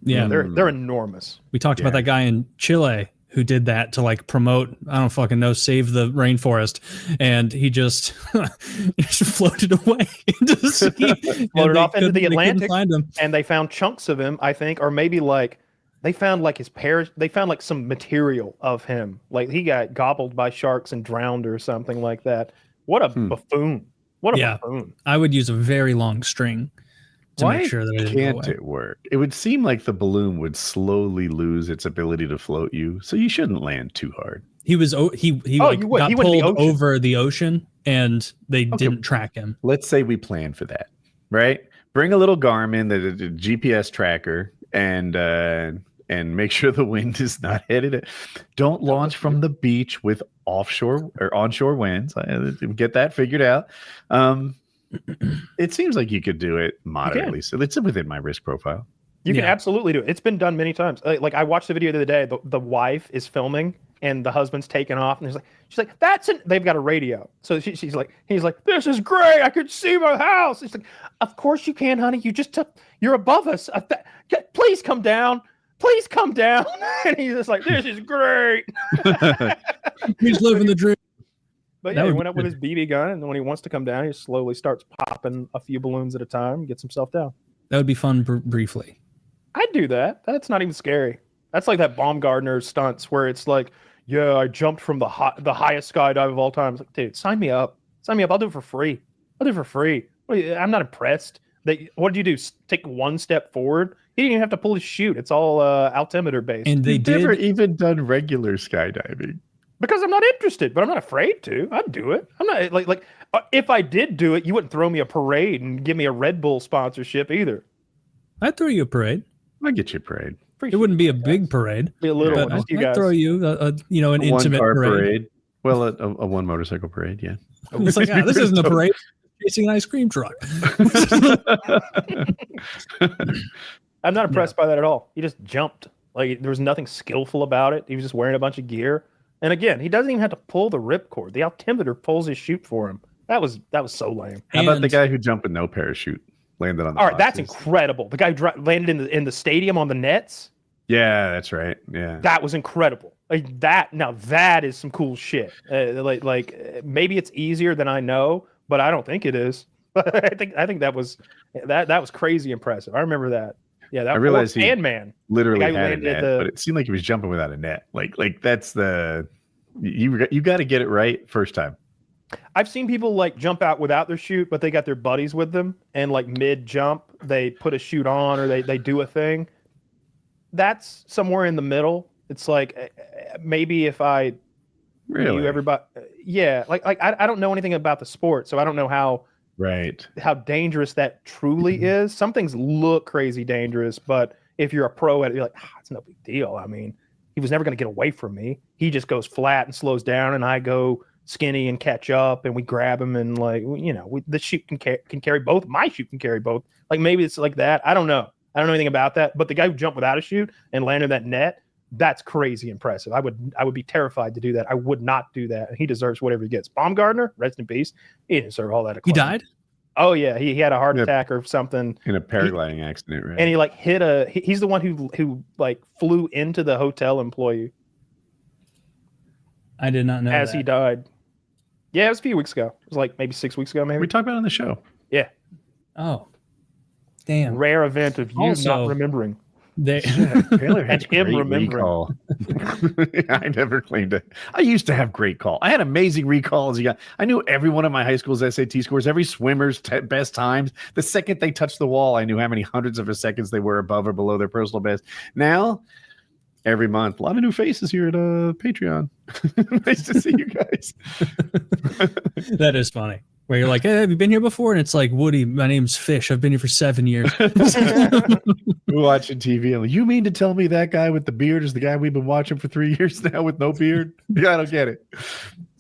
Yeah, they're enormous. We talked about that guy in Chile who did that to like promote, I don't fucking know, save the rainforest, and he just floated away into the sea, floated off into the Atlantic, and they found chunks of him, I think, or maybe like they found like his they found like some material of him, like he got gobbled by sharks and drowned or something like that. What a buffoon! What a buffoon! I would use a very long string to make sure that it can't it work? It would seem like the balloon would slowly lose its ability to float you, so you shouldn't land too hard. He was got pulled over the ocean, and they didn't track him. Let's say we plan for that, right? Bring a little Garmin, the GPS tracker, and make sure the wind is not headed. Don't launch from the beach with offshore or onshore winds. Get that figured out. It seems like you could do it moderately, so it's within my risk profile. You can absolutely do it. It's been done many times. Like I watched the video the other day. The wife is filming, and the husband's taking off, and she's like, they've got a radio. So he's like, this is great. I could see my house. She's like, of course you can, honey. You're above us. Please come down. Please come down. And he's just like, this is great. He's living the dream. But yeah, he went up with his BB gun, and when he wants to come down, he slowly starts popping a few balloons at a time and gets himself down. That would be fun briefly. I'd do that. That's not even scary. That's like that Baumgartner stunts where it's like, yeah, I jumped from the highest skydive of all time. It's like, dude, sign me up. Sign me up. I'll do it for free. I'm not impressed. What did you do? Take one step forward? He didn't even have to pull his chute. It's all altimeter based. And You've never even done regular skydiving. Because I'm not interested, but I'm not afraid to. I'd do it. I'm not like if I did do it, you wouldn't throw me a parade and give me a Red Bull sponsorship either. I'd throw you a parade. I'd get you a parade. It wouldn't be a big parade. Be a little one. I'd throw you an intimate parade. Well, a one motorcycle parade, yeah. It's like, this isn't a parade. Chasing an ice cream truck. I'm not impressed by that at all. He just jumped. Like there was nothing skillful about it. He was just wearing a bunch of gear. And again, he doesn't even have to pull the ripcord. The altimeter pulls his chute for him. That was so lame. How about the guy who jumped with no parachute, landed on the all right, that's incredible. The guy who landed in the stadium on the nets. Yeah, that's right. Yeah, that was incredible. Like that. Now that is some cool shit. Like maybe it's easier than I know, but I don't think it is. I think that was crazy impressive. I remember that. Yeah, that I realized he man literally had a net, but it seemed like he was jumping without a net. Like that's you got to get it right first time. I've seen people like jump out without their chute, but they got their buddies with them, and like mid jump they put a chute on or they do a thing. That's somewhere in the middle. It's like maybe if I knew everybody, like I don't know anything about the sport, so I don't know how dangerous that truly is. Some things look crazy dangerous, but if you're a pro at it, you're like, it's no big deal. I mean, he was never going to get away from me. He just goes flat and slows down, and I go skinny and catch up, and we grab him, and like, the chute can carry both. My chute can carry both. Like maybe it's like that. I don't know. I don't know anything about that. But the guy who jumped without a chute and landed that net, that's crazy impressive. I would be terrified to do that. I would not do that. He deserves whatever he gets. Baumgartner, rest in peace. He didn't deserve all that. He died? Oh yeah, he had a heart attack or something in a paragliding accident, right? And he like hit he's the one who like flew into the hotel employee. I did not know as he died. Yeah, it was a few weeks ago. It was like maybe 6 weeks ago, maybe. We talked about it on the show. Yeah. Oh, damn! Rare event of you not remembering. Taylor had him remembering. I never claimed it. I used to have great call. I had amazing recalls. I knew every one of my high school's SAT scores, every swimmer's best times. The second they touched the wall, I knew how many hundreds of seconds they were above or below their personal best. Now, every month, a lot of new faces here at Patreon. Nice to see you guys. That is funny. Where you're like, hey, have you been here before? And it's like, Woody, my name's Fish. I've been here for 7 years. We're watching TV. I'm like, you mean to tell me that guy with the beard is the guy we've been watching for 3 years now with no beard? Yeah, I don't get it.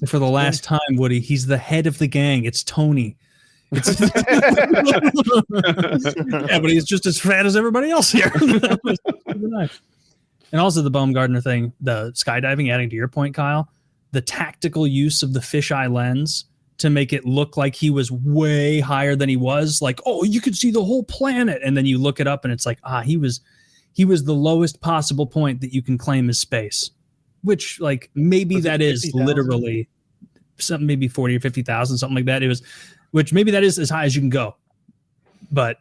For the last time, Woody, he's the head of the gang. It's Tony. Yeah, but he's just as fat as everybody else here. And also the Baumgartner thing, the skydiving, adding to your point, Kyle, the tactical use of the fisheye lens to make it look like he was way higher than he was. Like, oh, you could see the whole planet. And then you look it up and it's like, he was the lowest possible point that you can claim as space, which like maybe that is 50,000? Literally something, maybe 40 or 50,000, something like that. It was, which maybe that is as high as you can go. But,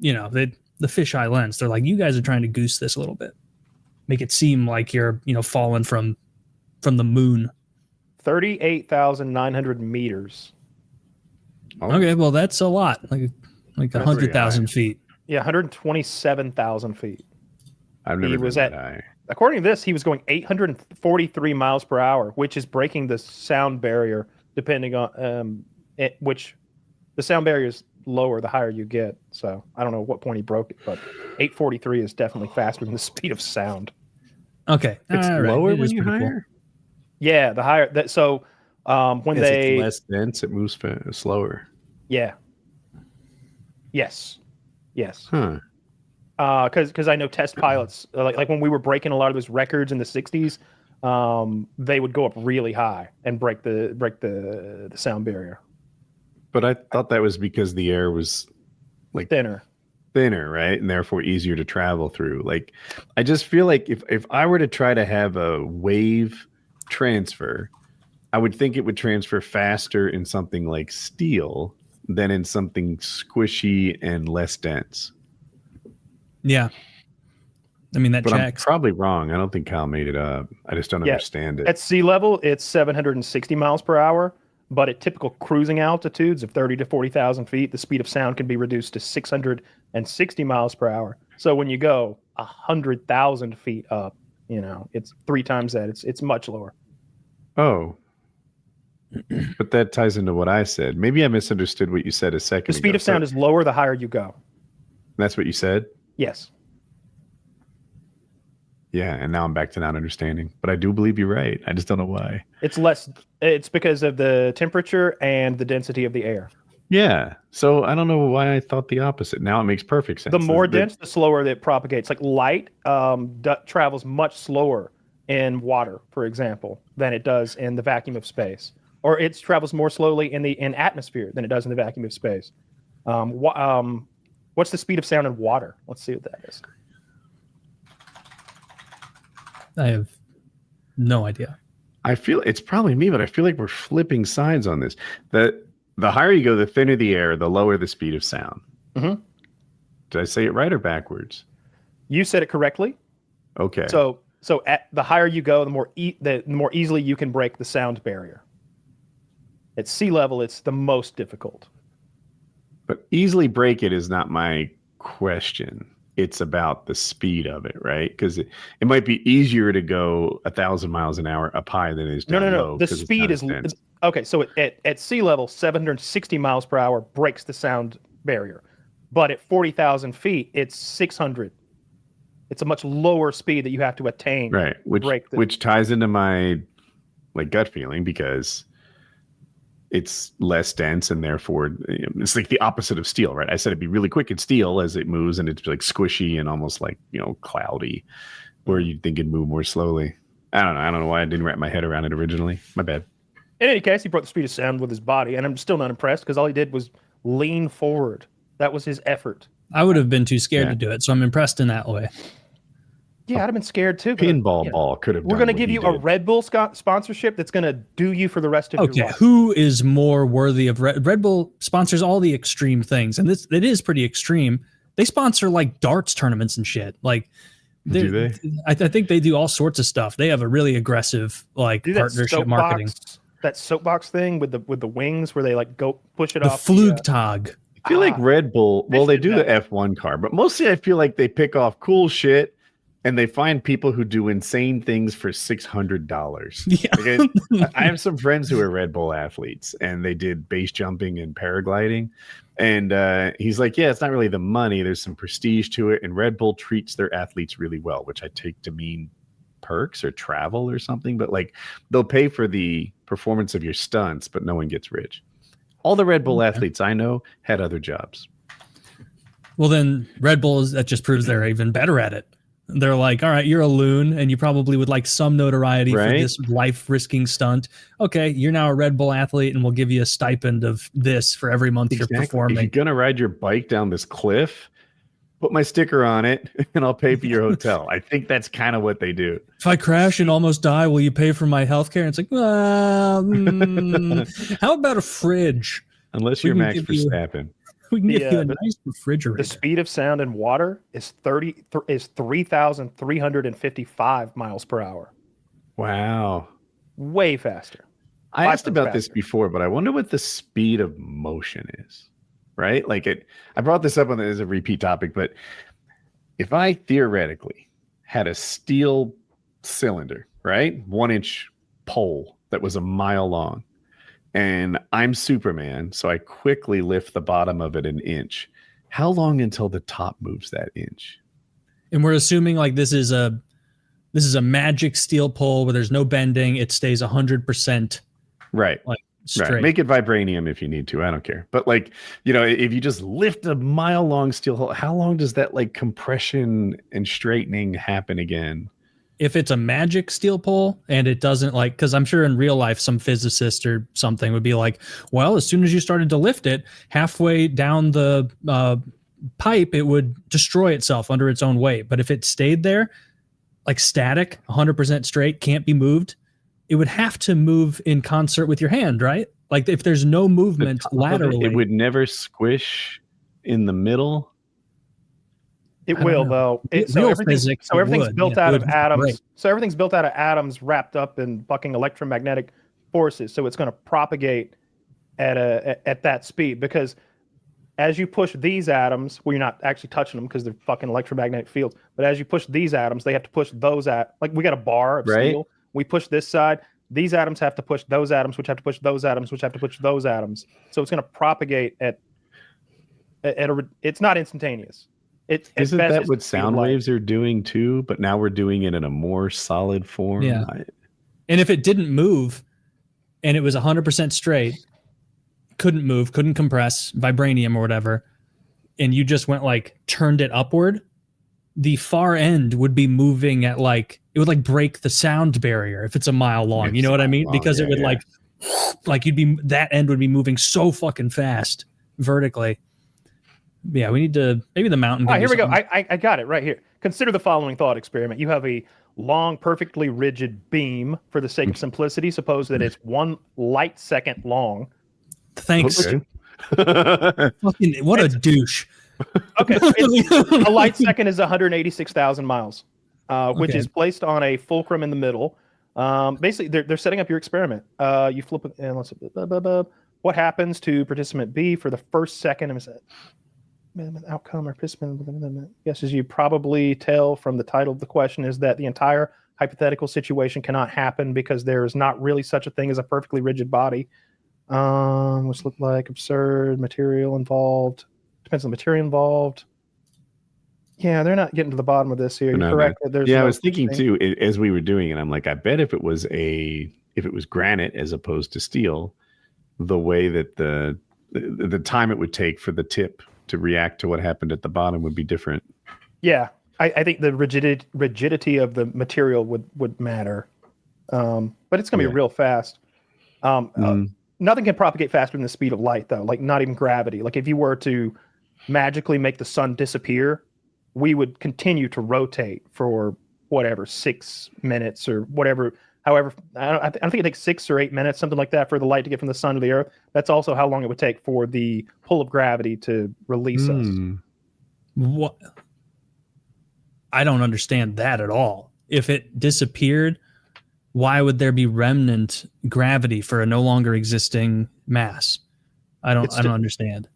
the fisheye lens, they're like, you guys are trying to goose this a little bit. Make it seem like you're, falling from the moon. 38,900 meters. Oh. Okay, well, that's a lot. Like 100,000 feet. Yeah, 127,000 feet. I've never been that high. According to this, he was going 843 miles per hour, which is breaking the sound barrier, depending on which the sound barrier is lower the higher you get. So I don't know what point he broke it, but 843 is definitely faster than the speed of sound. Okay. It's lower when you're higher? Cool. Yeah, the higher that. So when it's less dense, it moves slower. Yeah. Yes. Huh. Because I know test pilots, like when we were breaking a lot of those records in the 60s, they would go up really high and break the sound barrier. But I thought that was because the air was like thinner, right? And therefore easier to travel through. Like, I just feel like if I were to try to have a wave transfer, I would think it would transfer faster in something like steel than in something squishy and less dense. Yeah. I mean, that checks. I'm probably wrong. I don't think Kyle made it up. I just don't understand it. At sea level, it's 760 miles per hour, but at typical cruising altitudes of 30 to 40,000 feet, the speed of sound can be reduced to 660 miles per hour. So when you go 100,000 feet up, it's 3 times that. It's much lower. Oh. But that ties into what I said. Maybe I misunderstood what you said a second ago. The speed of sound is lower the higher you go. That's what you said? Yes. Yeah, and now I'm back to not understanding. But I do believe you're right. I just don't know why. It's because of the temperature and the density of the air. Yeah. So I don't know why I thought the opposite. Now it makes perfect sense. The more dense, the slower it propagates. Like light travels much slower in water, for example, than it does in the vacuum of space. Or it travels more slowly in atmosphere than it does in the vacuum of space. What's the speed of sound in water? Let's see what that is. I have no idea. I feel it's probably me, but I feel like we're flipping sides on this. The higher you go, the thinner the air, the lower the speed of sound. Mm-hmm. Did I say it right or backwards? You said it correctly. Okay. So at the higher you go, the more easily you can break the sound barrier. At sea level, it's the most difficult. But easily break it is not my question. It's about the speed of it, right? Because it might be easier to go 1,000 miles an hour up high than it is down low. No. The speed is okay. So at sea level, 760 miles per hour breaks the sound barrier, but at 40,000 feet, it's 600. It's a much lower speed that you have to attain. Right, which ties into my gut feeling because it's less dense and therefore it's like the opposite of steel, right? I said it'd be really quick in steel as it moves and it's like squishy and almost like, cloudy, where you'd think it'd move more slowly. I don't know why I didn't wrap my head around it originally. My bad. In any case, he brought the speed of sound with his body, and I'm still not impressed because all he did was lean forward. That was his effort. I would have been too scared to do it, so I'm impressed in that way. Yeah, I'd have been scared too. Pinball ball could have. We're going to give you a Red Bull sponsorship that's going to do you for the rest of your life. Who is more worthy of Red Bull? Sponsors all the extreme things, and it is pretty extreme. They sponsor like darts tournaments and shit. Like, do they? I think they do all sorts of stuff. They have a really aggressive partnership marketing. That soapbox thing with the wings where they go push it off. The Flugtag. I feel like Red Bull. Well, they do the F1 car, but mostly I feel like they pick off cool shit. And they find people who do insane things for $600. Yeah. I have some friends who are Red Bull athletes, and they did base jumping and paragliding. And he's like, yeah, it's not really the money. There's some prestige to it. And Red Bull treats their athletes really well, which I take to mean perks or travel or something. But they'll pay for the performance of your stunts, but no one gets rich. All the Red Bull athletes I know had other jobs. Well, then Red Bull that just proves they're even better at it. They're like, all right, you're a loon and you probably would like some notoriety for this life-risking stunt. Okay, you're now a Red Bull athlete and we'll give you a stipend of this for every month you're performing. If you're going to ride your bike down this cliff, put my sticker on it and I'll pay for your hotel. I think that's kind of what they do. If I crash and almost die, will you pay for my health care? It's like, how about a fridge? Unless you're Max Verstappen. We can give you a nice refrigerator. The speed of sound in water is 3,355 miles per hour. Wow. Way faster. I asked about this before, but I wonder what the speed of motion is, right? Like I brought this up as a repeat topic, but if I theoretically had a steel cylinder, right? 1-inch pole that was a mile long, and I'm Superman, so I quickly lift the bottom of it an inch. How long until the top moves that inch? And we're assuming like this is a magic steel pole where there's no bending. It stays 100%. Right. Like straight. Right. Make it vibranium if you need to. I don't care. But like, if you just lift a mile long steel hole, how long does that like compression and straightening happen again? If it's a magic steel pole and it doesn't like, because I'm sure in real life, some physicist or something would be like, well, as soon as you started to lift it, halfway down the pipe, it would destroy itself under its own weight. But if it stayed there, like static, 100% straight, can't be moved, it would have to move in concert with your hand, right? Like if there's no movement laterally. It would never squish in the middle. It will though. Everything's built out of atoms. So everything's built out of atoms wrapped up in fucking electromagnetic forces. So it's going to propagate at that speed because as you push these atoms, well, you're not actually touching them because they're fucking electromagnetic fields. But as you push these atoms, they have to push those like we got a bar of steel. We push this side. These atoms have to push those atoms, which have to push those atoms, which have to push those atoms. So it's going to propagate it's not instantaneous. Isn't that what sound waves are doing too? But now we're doing it in a more solid form. Yeah. And if it didn't move and it was 100% straight, couldn't move, couldn't compress, vibranium or whatever, and you just went like turned it upward, the far end would be moving at like, it would like break the sound barrier if it's a mile long. You know what I mean? Because it would like that end would be moving so fucking fast vertically. Yeah, we need to, maybe the mountain. Here we go. I got it right here. Consider the following thought experiment. You have a long, perfectly rigid beam for the sake of simplicity. Suppose that it's 1 light second long. Thanks. Okay. Fucking, what a douche. Okay. A light second is 186,000 miles, which is placed on a fulcrum in the middle. Basically, they're setting up your experiment. You flip it, and let's see, what happens to participant B for the first second of outcome or participant? Yes, as you probably tell from the title of the question, is that the entire hypothetical situation cannot happen because there is not really such a thing as a perfectly rigid body. Which look like absurd material involved. Depends on the material involved. Yeah, they're not getting to the bottom of this here. You're correct. I was thinking too, as we were doing it, I'm like, I bet if it was granite as opposed to steel, the way that the time it would take for the tip to react to what happened at the bottom would be different. Yeah, I think the rigidity of the material would matter, but it's going to be real fast. Nothing can propagate faster than the speed of light, though. Like not even gravity. Like if you were to magically make the sun disappear, we would continue to rotate for whatever 6 minutes or whatever. However, I think it takes 6 or 8 minutes, something like that, for the light to get from the sun to the earth. That's also how long it would take for the pull of gravity to release us. What? I don't understand that at all. If it disappeared, why would there be remnant gravity for a no longer existing mass? I don't understand.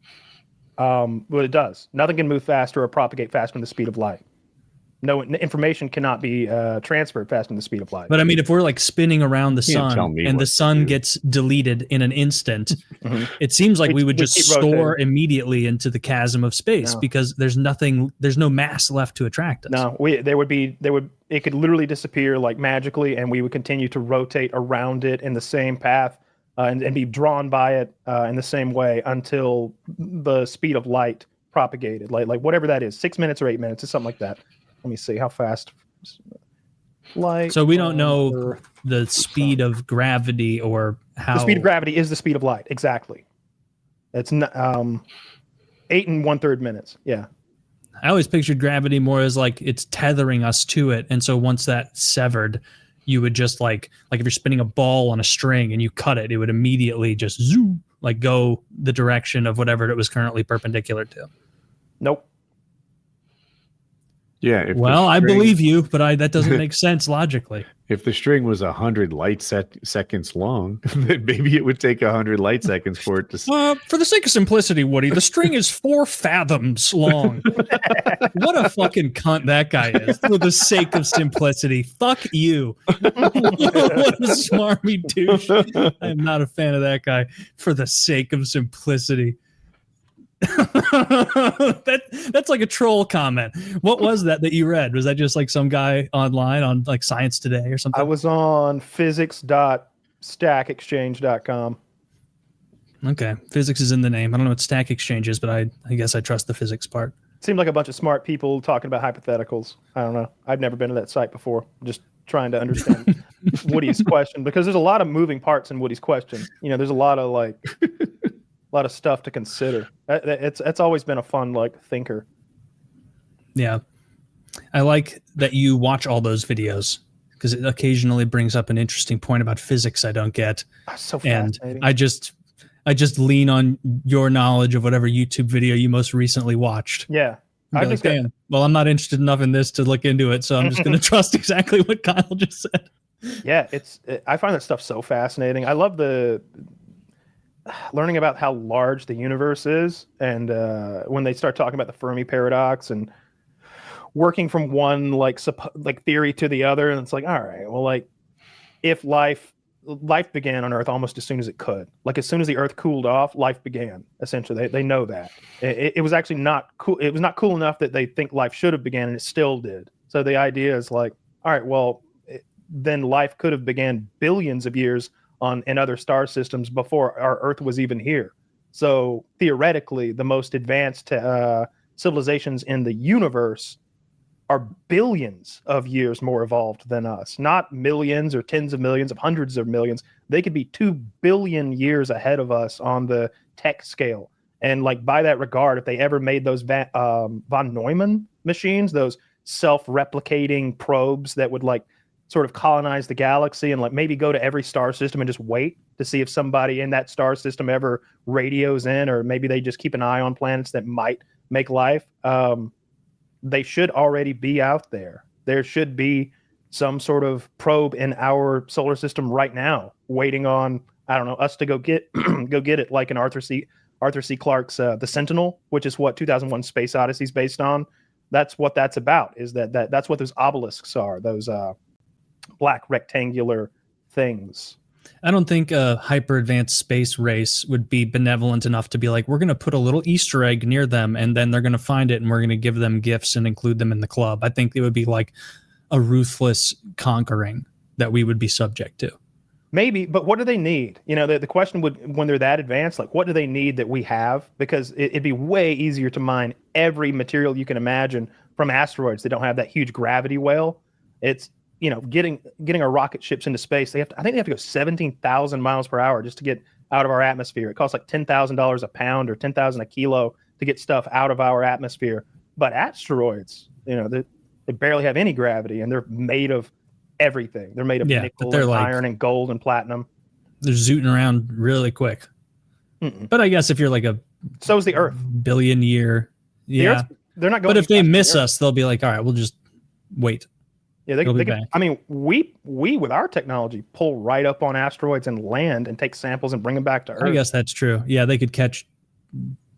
But it does. Nothing can move faster or propagate faster than the speed of light. No information cannot be transferred faster than the speed of light. But I mean, if we're like spinning around the Can't tell sun me and what the to sun do. gets deleted in an instant, Mhm. it seems like we would just keep soar rotating. immediately into the chasm of space No. because there's no mass left to attract us. No, it could literally disappear like magically, and we would continue to rotate around it in the same path and be drawn by it in the same way until the speed of light propagated, like whatever that is, 6 minutes or 8 minutes, or something like that. Let me see how fast light. So we don't know Earth. the speed of gravity or how. The speed of gravity is the speed of light, exactly. It's 8 1/3 minutes. Yeah. I always pictured gravity more as like it's tethering us to it, and so once that's severed, you would just like if you're spinning a ball on a string and you cut it, it would immediately just zoom, like go the direction of whatever it was currently perpendicular to. Nope. Yeah. Well, I believe you, but that doesn't make sense logically. If the string was 100 light seconds long, then maybe it would take 100 light seconds for it to. For the sake of simplicity, Woody, the string is 4 fathoms long. What a fucking cunt that guy is. For the sake of simplicity, fuck you. What a smarmy douche. I am not a fan of that guy. For the sake of simplicity. That's like a troll comment. What was that you read? Was that just like some guy online on like Science Today or something? I was on physics.stackexchange.com. Okay, physics is in the name. I don't know what Stack Exchange is, but I guess I trust the physics part. Seemed like a bunch of smart people talking about hypotheticals. I don't know. I've never been to that site before. Just trying to understand Woody's question, because there's a lot of moving parts in Woody's question. There's a lot of stuff to consider. It's always been a fun thinker. Yeah, I like that you watch all those videos because it occasionally brings up an interesting point about physics I don't get. That's so And fascinating. I just lean on your knowledge of whatever YouTube video you most recently watched. Yeah. I'm I'm not interested enough in this to look into it, so I'm just going to trust exactly what Kyle just said. Yeah, I find that stuff so fascinating. I love learning about how large the universe is, and when they start talking about the Fermi Paradox and working from one theory to the other, and it's like, all right, well, if life began on Earth almost as soon as it could, as soon as the Earth cooled off, life began. Essentially, they know that it was actually not cool. It was not cool enough that they think life should have began, and it still did. So the idea is all right, well, then life could have began billions of years in other star systems before our Earth was even here. So theoretically, the most advanced civilizations in the universe are billions of years more evolved than us, not millions or tens of millions of hundreds of millions. They could be 2 billion years ahead of us on the tech scale. And by that regard, if they ever made those von Neumann machines, those self-replicating probes that would sort of colonize the galaxy and maybe go to every star system and just wait to see if somebody in that star system ever radios in, or maybe they just keep an eye on planets that might make life. They should already be out there. There should be some sort of probe in our solar system right now, waiting on, I don't know, us to go get it, like in Arthur C. Clarke's The Sentinel, which is what 2001 Space Odyssey is based on. That's what that's about. Is that's what those obelisks are? Those black rectangular things. I don't think a hyper advanced space race would be benevolent enough to be like, we're going to put a little Easter egg near them and then they're going to find it and we're going to give them gifts and include them in the club. I think it would be like a ruthless conquering that we would be subject to. Maybe, but what do they need? The question would, when they're that advanced, what do they need that we have? Because it'd be way easier to mine every material you can imagine from asteroids that don't have that huge gravity well. It's, getting our rocket ships into space. I think they have to go 17,000 miles per hour just to get out of our atmosphere. It costs $10,000 a pound or 10,000 a kilo to get stuff out of our atmosphere. But asteroids, they barely have any gravity, and they're made of everything. They're made of nickel and iron and gold and platinum. They're zooting around really quick. Mm-mm. But I guess if you're so is the Earth. Billion year. Yeah. They're not going. But if they miss us, they'll be like, all right, we'll just wait. Yeah, they can, I mean, we with our technology pull right up on asteroids and land and take samples and bring them back to Earth. I guess that's true. Yeah, they could catch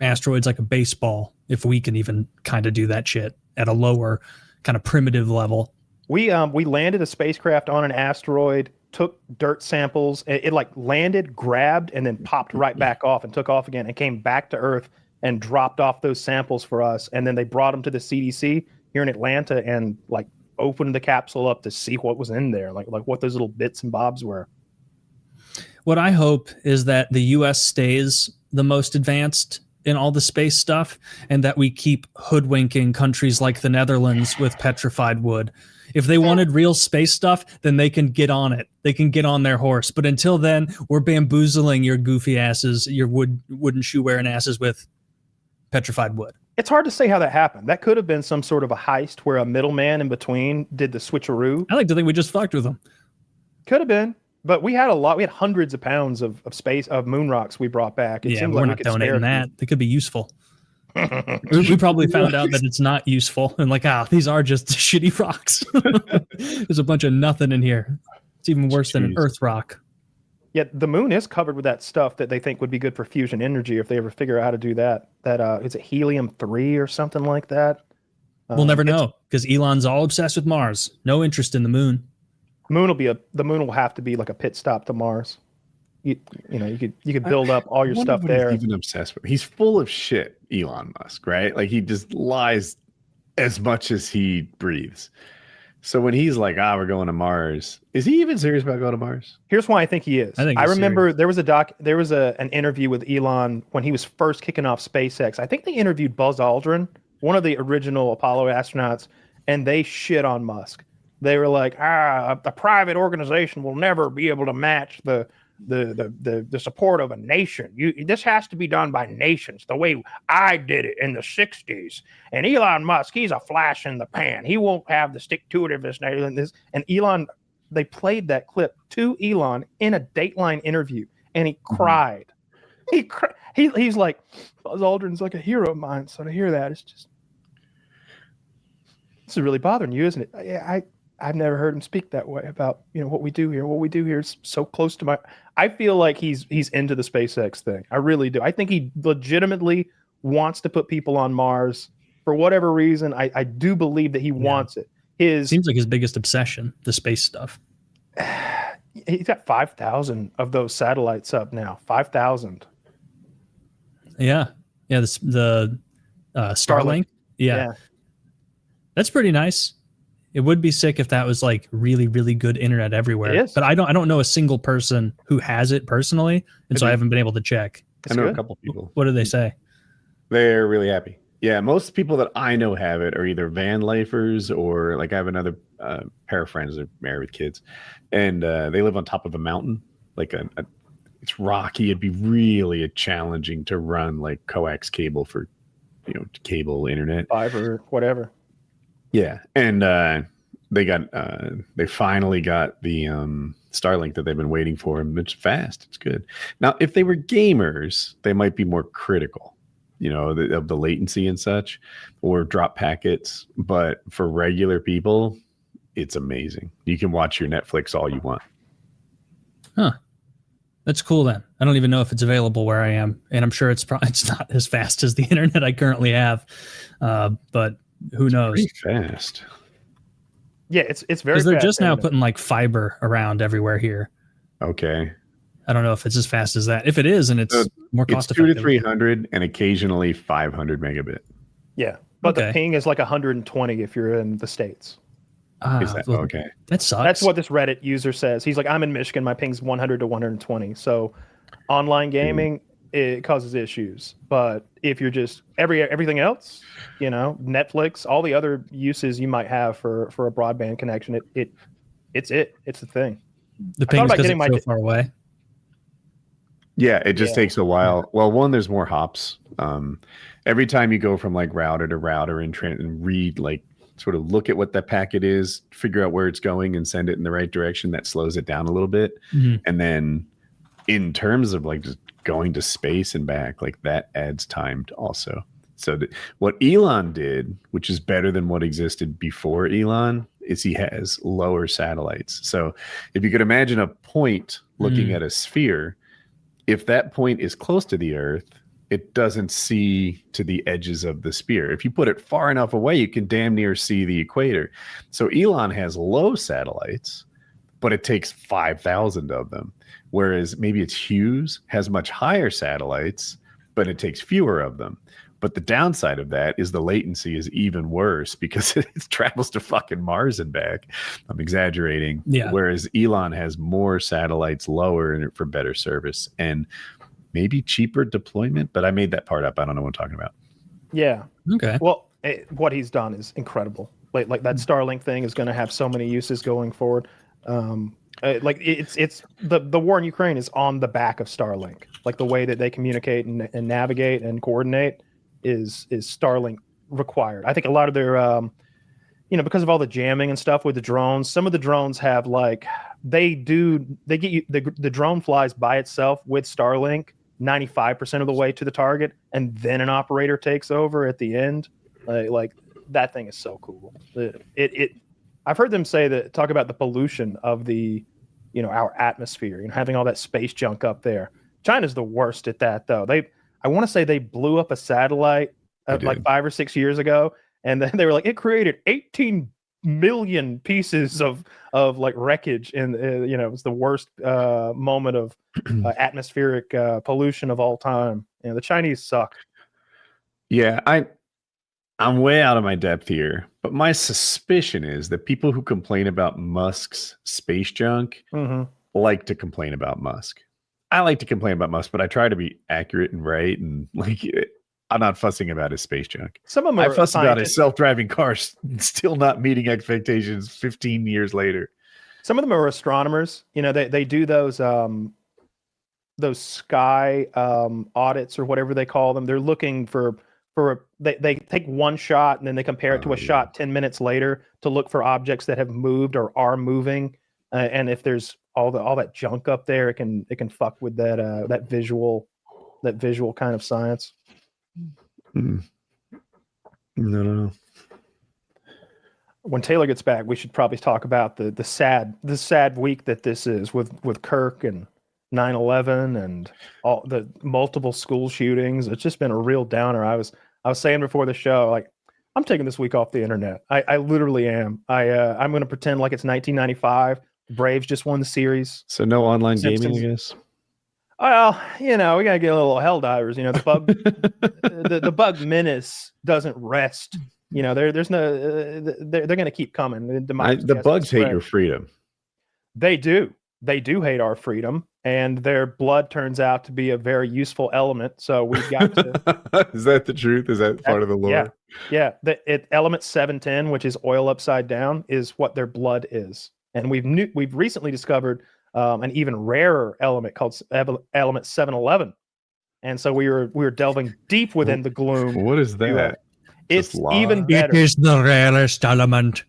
asteroids like a baseball if we can even kind of do that shit at a lower kind of primitive level. We landed a spacecraft on an asteroid, took dirt samples. It like landed, grabbed, and then popped right back off and took off again and came back to Earth and dropped off those samples for us. And then they brought them to the CDC here in Atlanta and like opened the capsule up to see what was in there, like what those little bits and bobs were. What I hope is that the U.S. stays the most advanced in all the space stuff, and that we keep hoodwinking countries like the Netherlands with petrified wood. If they wanted real space stuff, then they can get on it. They can get on their horse. But until then, we're bamboozling your goofy asses, your wooden shoe wearing asses with petrified wood. It's hard to say how that happened. That could have been some sort of a heist where a middleman in between did the switcheroo. I like to think we just fucked with them. Could have been. But we had a lot. We had hundreds of pounds of moon rocks we brought back. It seems like we're not donating that. They could be useful. We probably found out that it's not useful and like, these are just shitty rocks. There's a bunch of nothing in here. It's even worse than an Earth rock. Yeah, the moon is covered with that stuff that they think would be good for fusion energy if they ever figure out how to do that. Is it helium-3 or something like that? We'll never know because Elon's all obsessed with Mars. No interest in the moon. The moon will have to be like a pit stop to Mars. You could build up all your stuff there. He's even obsessed with. He's full of shit, Elon Musk, right? Like he just lies as much as he breathes. So when he's like, we're going to Mars, is he even serious about going to Mars? Here's why I think he is. I remember there was an interview with Elon when he was first kicking off SpaceX. I think they interviewed Buzz Aldrin, one of the original Apollo astronauts, and they shit on Musk. They were like, a private organization will never be able to match the support of a nation. This has to be done by nations, the way I did it in the 60s. And Elon Musk, he's a flash in the pan. He won't have the stick-to-itiveness. And Elon, they played that clip to Elon in a Dateline interview, and he cried. He's like, Buzz Aldrin's like a hero of mine. So to hear that, it's just, this is really bothering you, isn't it? I've never heard him speak that way about, what we do here. What we do here is so close to I feel like he's into the SpaceX thing. I really do. I think he legitimately wants to put people on Mars for whatever reason. I do believe that he wants it. Seems like his biggest obsession, the space stuff. He's got 5,000 of those satellites up now. 5,000. Yeah. Yeah. The Starlink. Yeah. That's pretty nice. It would be sick if that was like really, really good internet everywhere. It is. But I don't know a single person who has it personally, and so I haven't been able to check. I know a couple people. What do they say? They're really happy. Yeah, most people that I know have it are either van lifers or like I have another pair of friends that are married with kids, and they live on top of a mountain. Like it's rocky. It'd be really challenging to run like coax cable for, cable internet, fiber, whatever. Yeah, and they finally got the Starlink that they've been waiting for, and it's fast. It's good. Now, if they were gamers, they might be more critical, of the latency and such, or drop packets. But for regular people, it's amazing. You can watch your Netflix all you want. Huh. That's cool then. I don't even know if it's available where I am, and I'm sure it's not as fast as the internet I currently have, but who knows? Pretty fast. Yeah, it's very fast. Because they're just now putting like fiber around everywhere here. Okay. I don't know if it's as fast as that. If it is, and it's more cost effective. It's 200 to 300 and occasionally 500 megabit. Yeah, but the ping is like 120 if you're in the States. Okay? That sucks. That's what this Reddit user says. He's like, I'm in Michigan. My ping's 100 to 120. So online gaming, it causes issues. But if you're just everything else, Netflix, all the other uses you might have for a broadband connection, it's the thing. The ping is because it's so far away. Yeah, it just takes a while. Well, one, there's more hops. Every time you go from like router to router and read, like sort of look at what that packet is, figure out where it's going and send it in the right direction, that slows it down a little bit. Mm-hmm. And then in terms of like just going to space and back, like that adds time also. So what Elon did, which is better than what existed before Elon, is he has lower satellites. So if you could imagine a point looking at a sphere, if that point is close to the Earth, it doesn't see to the edges of the sphere. If you put it far enough away, you can damn near see the equator. So Elon has low satellites, but it takes 5,000 of them. Whereas maybe it's Hughes has much higher satellites, but it takes fewer of them. But the downside of that is the latency is even worse because it travels to fucking Mars and back. I'm exaggerating. Yeah. Whereas Elon has more satellites lower for better service and maybe cheaper deployment. But I made that part up. I don't know what I'm talking about. Yeah. Okay. Well, what he's done is incredible. Like that Starlink thing is going to have so many uses going forward. Like it's the war in Ukraine is on the back of Starlink. Like the way that they communicate and navigate and coordinate is Starlink required. I think a lot of their because of all the jamming and stuff with the drones, some of the drones have like they get you the drone flies by itself with Starlink 95% of the way to the target, and then an operator takes over at the end. Like that thing is so cool. I've heard them talk about the pollution of our atmosphere, having all that space junk up there. China's the worst at that, though. I want to say they blew up a satellite like 5 or 6 years ago, and then they were like, it created 18 million pieces of like wreckage, and it was the worst moment of atmospheric pollution of all time. The Chinese suck. Yeah, I'm way out of my depth here, but my suspicion is that people who complain about Musk's space junk like to complain about Musk. I like to complain about Musk, but I try to be accurate and right, and I'm not fussing about his space junk. Some of them I fuss about his self-driving cars still not meeting expectations 15 years later. Some of them are astronomers. They do those sky audits or whatever they call them. They're looking for they take one shot and then they compare it to a shot 10 minutes later to look for objects that have moved or are moving. And if there's all that junk up there, it can fuck with that visual kind of science. No. When Taylor gets back, we should probably talk about the sad week that this is with Kirk and 9/11 and all the multiple school shootings. It's just been a real downer. I was saying before the show, like, I'm taking this week off the internet. I literally am. I'm going to pretend like it's 1995. Braves just won the series. So no online Simpsons. gaming, I guess. Well, we gotta get a little Helldivers. The bug menace doesn't rest. There's no. They're going to keep coming. The bugs hate your freedom. They do. They do hate our freedom, and their blood turns out to be a very useful element. So we've got to. Is that the truth? Is that part of the lore? Yeah. Element 710, which is oil upside down, is what their blood is. And we've recently discovered an even rarer element called element 711. And so we were delving deep within the gloom. What is that? It's even better. It is the rarest element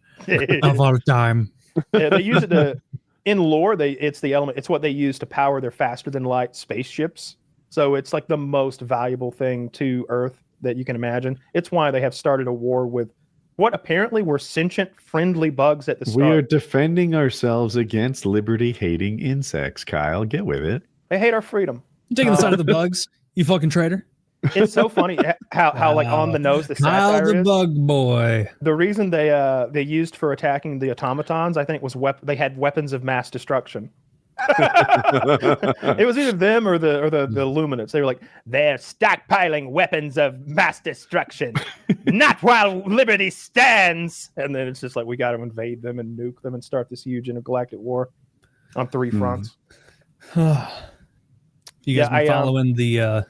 of all time. They use it in lore. It's the element. It's what they use to power their faster than light spaceships. So it's like the most valuable thing to Earth that you can imagine. It's why they have started a war with what apparently were sentient, friendly bugs at the start. We are defending ourselves against liberty-hating insects, Kyle. Get with it. They hate our freedom. You taking the side of the bugs, you fucking traitor? It's so funny how like on the nose the Kyle satire the is. bug boy. The reason they used for attacking the automatons, I think, was they had weapons of mass destruction. It was either them or the Illuminates. They were like, they're stockpiling weapons of mass destruction, not while liberty stands. And then it's just like, we got to invade them and nuke them and start this huge intergalactic war on 3 fronts. You guys been following the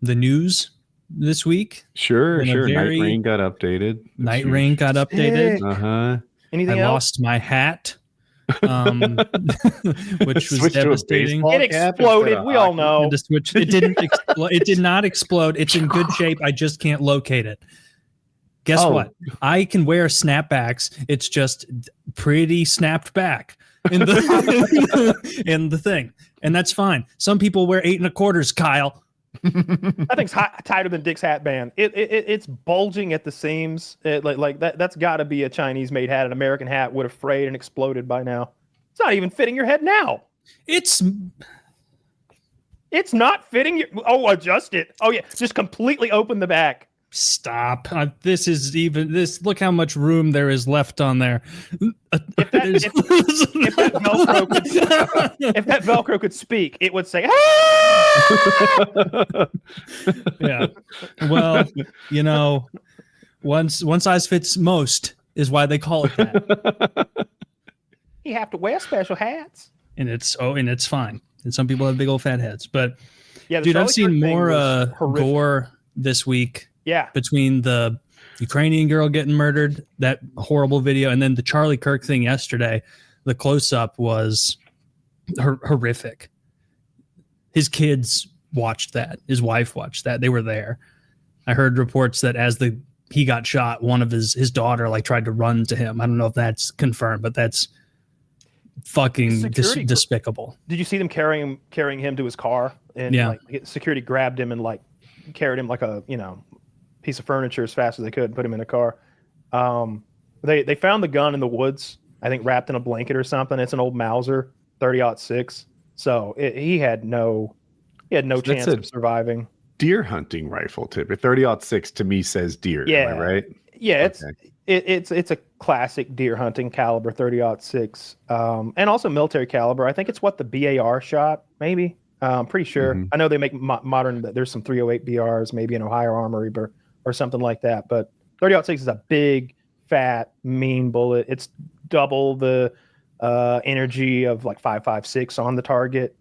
news this week? Sure. Night Rain got updated. Night Rain got updated. Anything I else? lost my hat. Which was devastating. It exploded. We all know. It didn't explode. It did not explode. It's in good shape. I just can't locate it. Guess what? I can wear snapbacks. It's just pretty snapped back in the thing, and that's fine. Some people wear 8 1/4s, Kyle. That thing's tighter than Dick's hat band. It's bulging at the seams. Like that. That's got to be a Chinese-made hat. An American hat would have frayed and exploded by now. It's not even fitting your head now. It's It's not fitting you. Oh, adjust it. Oh yeah, just completely open the back. Stop. This is even this. Look how much room there is left on there. If that Velcro could speak, it would say, ah! Yeah. Well, one size fits most is why they call it that. You have to wear special hats. And it's fine. And some people have big old fat heads. But yeah, dude, I've seen more gore this week. Yeah. Between the Ukrainian girl getting murdered, that horrible video, and then the Charlie Kirk thing yesterday, the close-up was horrific. His kids watched that. His wife watched that. They were there. I heard reports that as he got shot, one of his daughter tried to run to him. I don't know if that's confirmed, but that's fucking despicable. Did you see them carrying him to his car? And security grabbed him and carried him like a piece of furniture as fast as they could, put him in a car. They found the gun in the woods, I think wrapped in a blanket or something. It's an old Mauser 30-06. So he had no chance of surviving. Deer hunting rifle tip. A 30-06 to me says deer. Yeah. Am I right? Yeah, it's a classic deer hunting caliber 30-06. And also military caliber. I think it's what the BAR shot, maybe. I'm pretty sure. Mm-hmm. I know they make modern. There's some 308 BRs, maybe in Ohio Armory, or something like that. But 30-06 is a big, fat, mean bullet. It's double the energy of 5.56 on the target.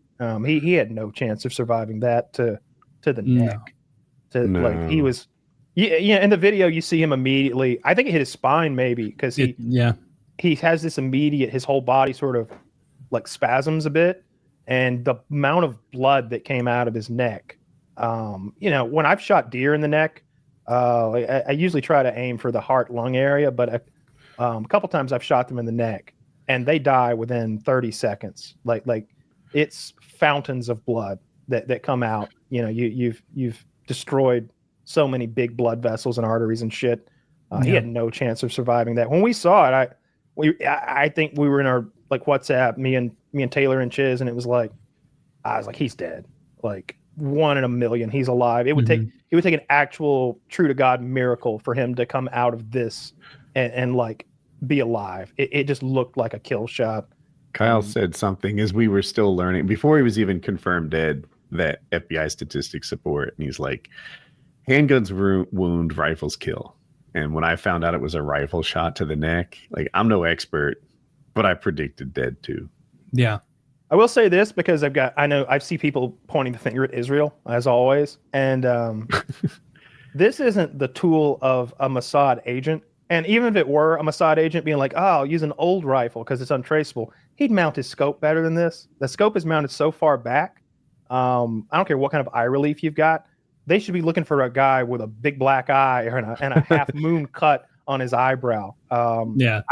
He had no chance of surviving that to the neck. He was. Yeah. In the video, you see him immediately. I think it hit his spine, maybe, because he has this immediate. His whole body sort of spasms a bit. And the amount of blood that came out of his neck, when I've shot deer in the neck, I usually try to aim for the heart-lung area, but a couple times I've shot them in the neck, and they die within 30 seconds. It's fountains of blood that come out. You've destroyed so many big blood vessels and arteries and shit. He had no chance of surviving that. When we saw it, I think we were in our WhatsApp, me and Taylor and Chiz, and it was I was like, he's dead. 1 in a million, he's alive. It would take an actual true to God miracle for him to come out of this and be alive. It just looked like a kill shot. Kyle said something as we were still learning before he was even confirmed dead that FBI statistics support, and he's like, handguns wound, rifles kill. And when I found out it was a rifle shot to the neck, I'm no expert, but I predicted dead too. Yeah. I will say this because I see people pointing the finger at Israel as always. And this isn't the tool of a Mossad agent. And even if it were a Mossad agent being I'll use an old rifle because it's untraceable, he'd mount his scope better than this. The scope is mounted so far back. I don't care what kind of eye relief you've got. They should be looking for a guy with a big black eye and a half moon cut on his eyebrow. I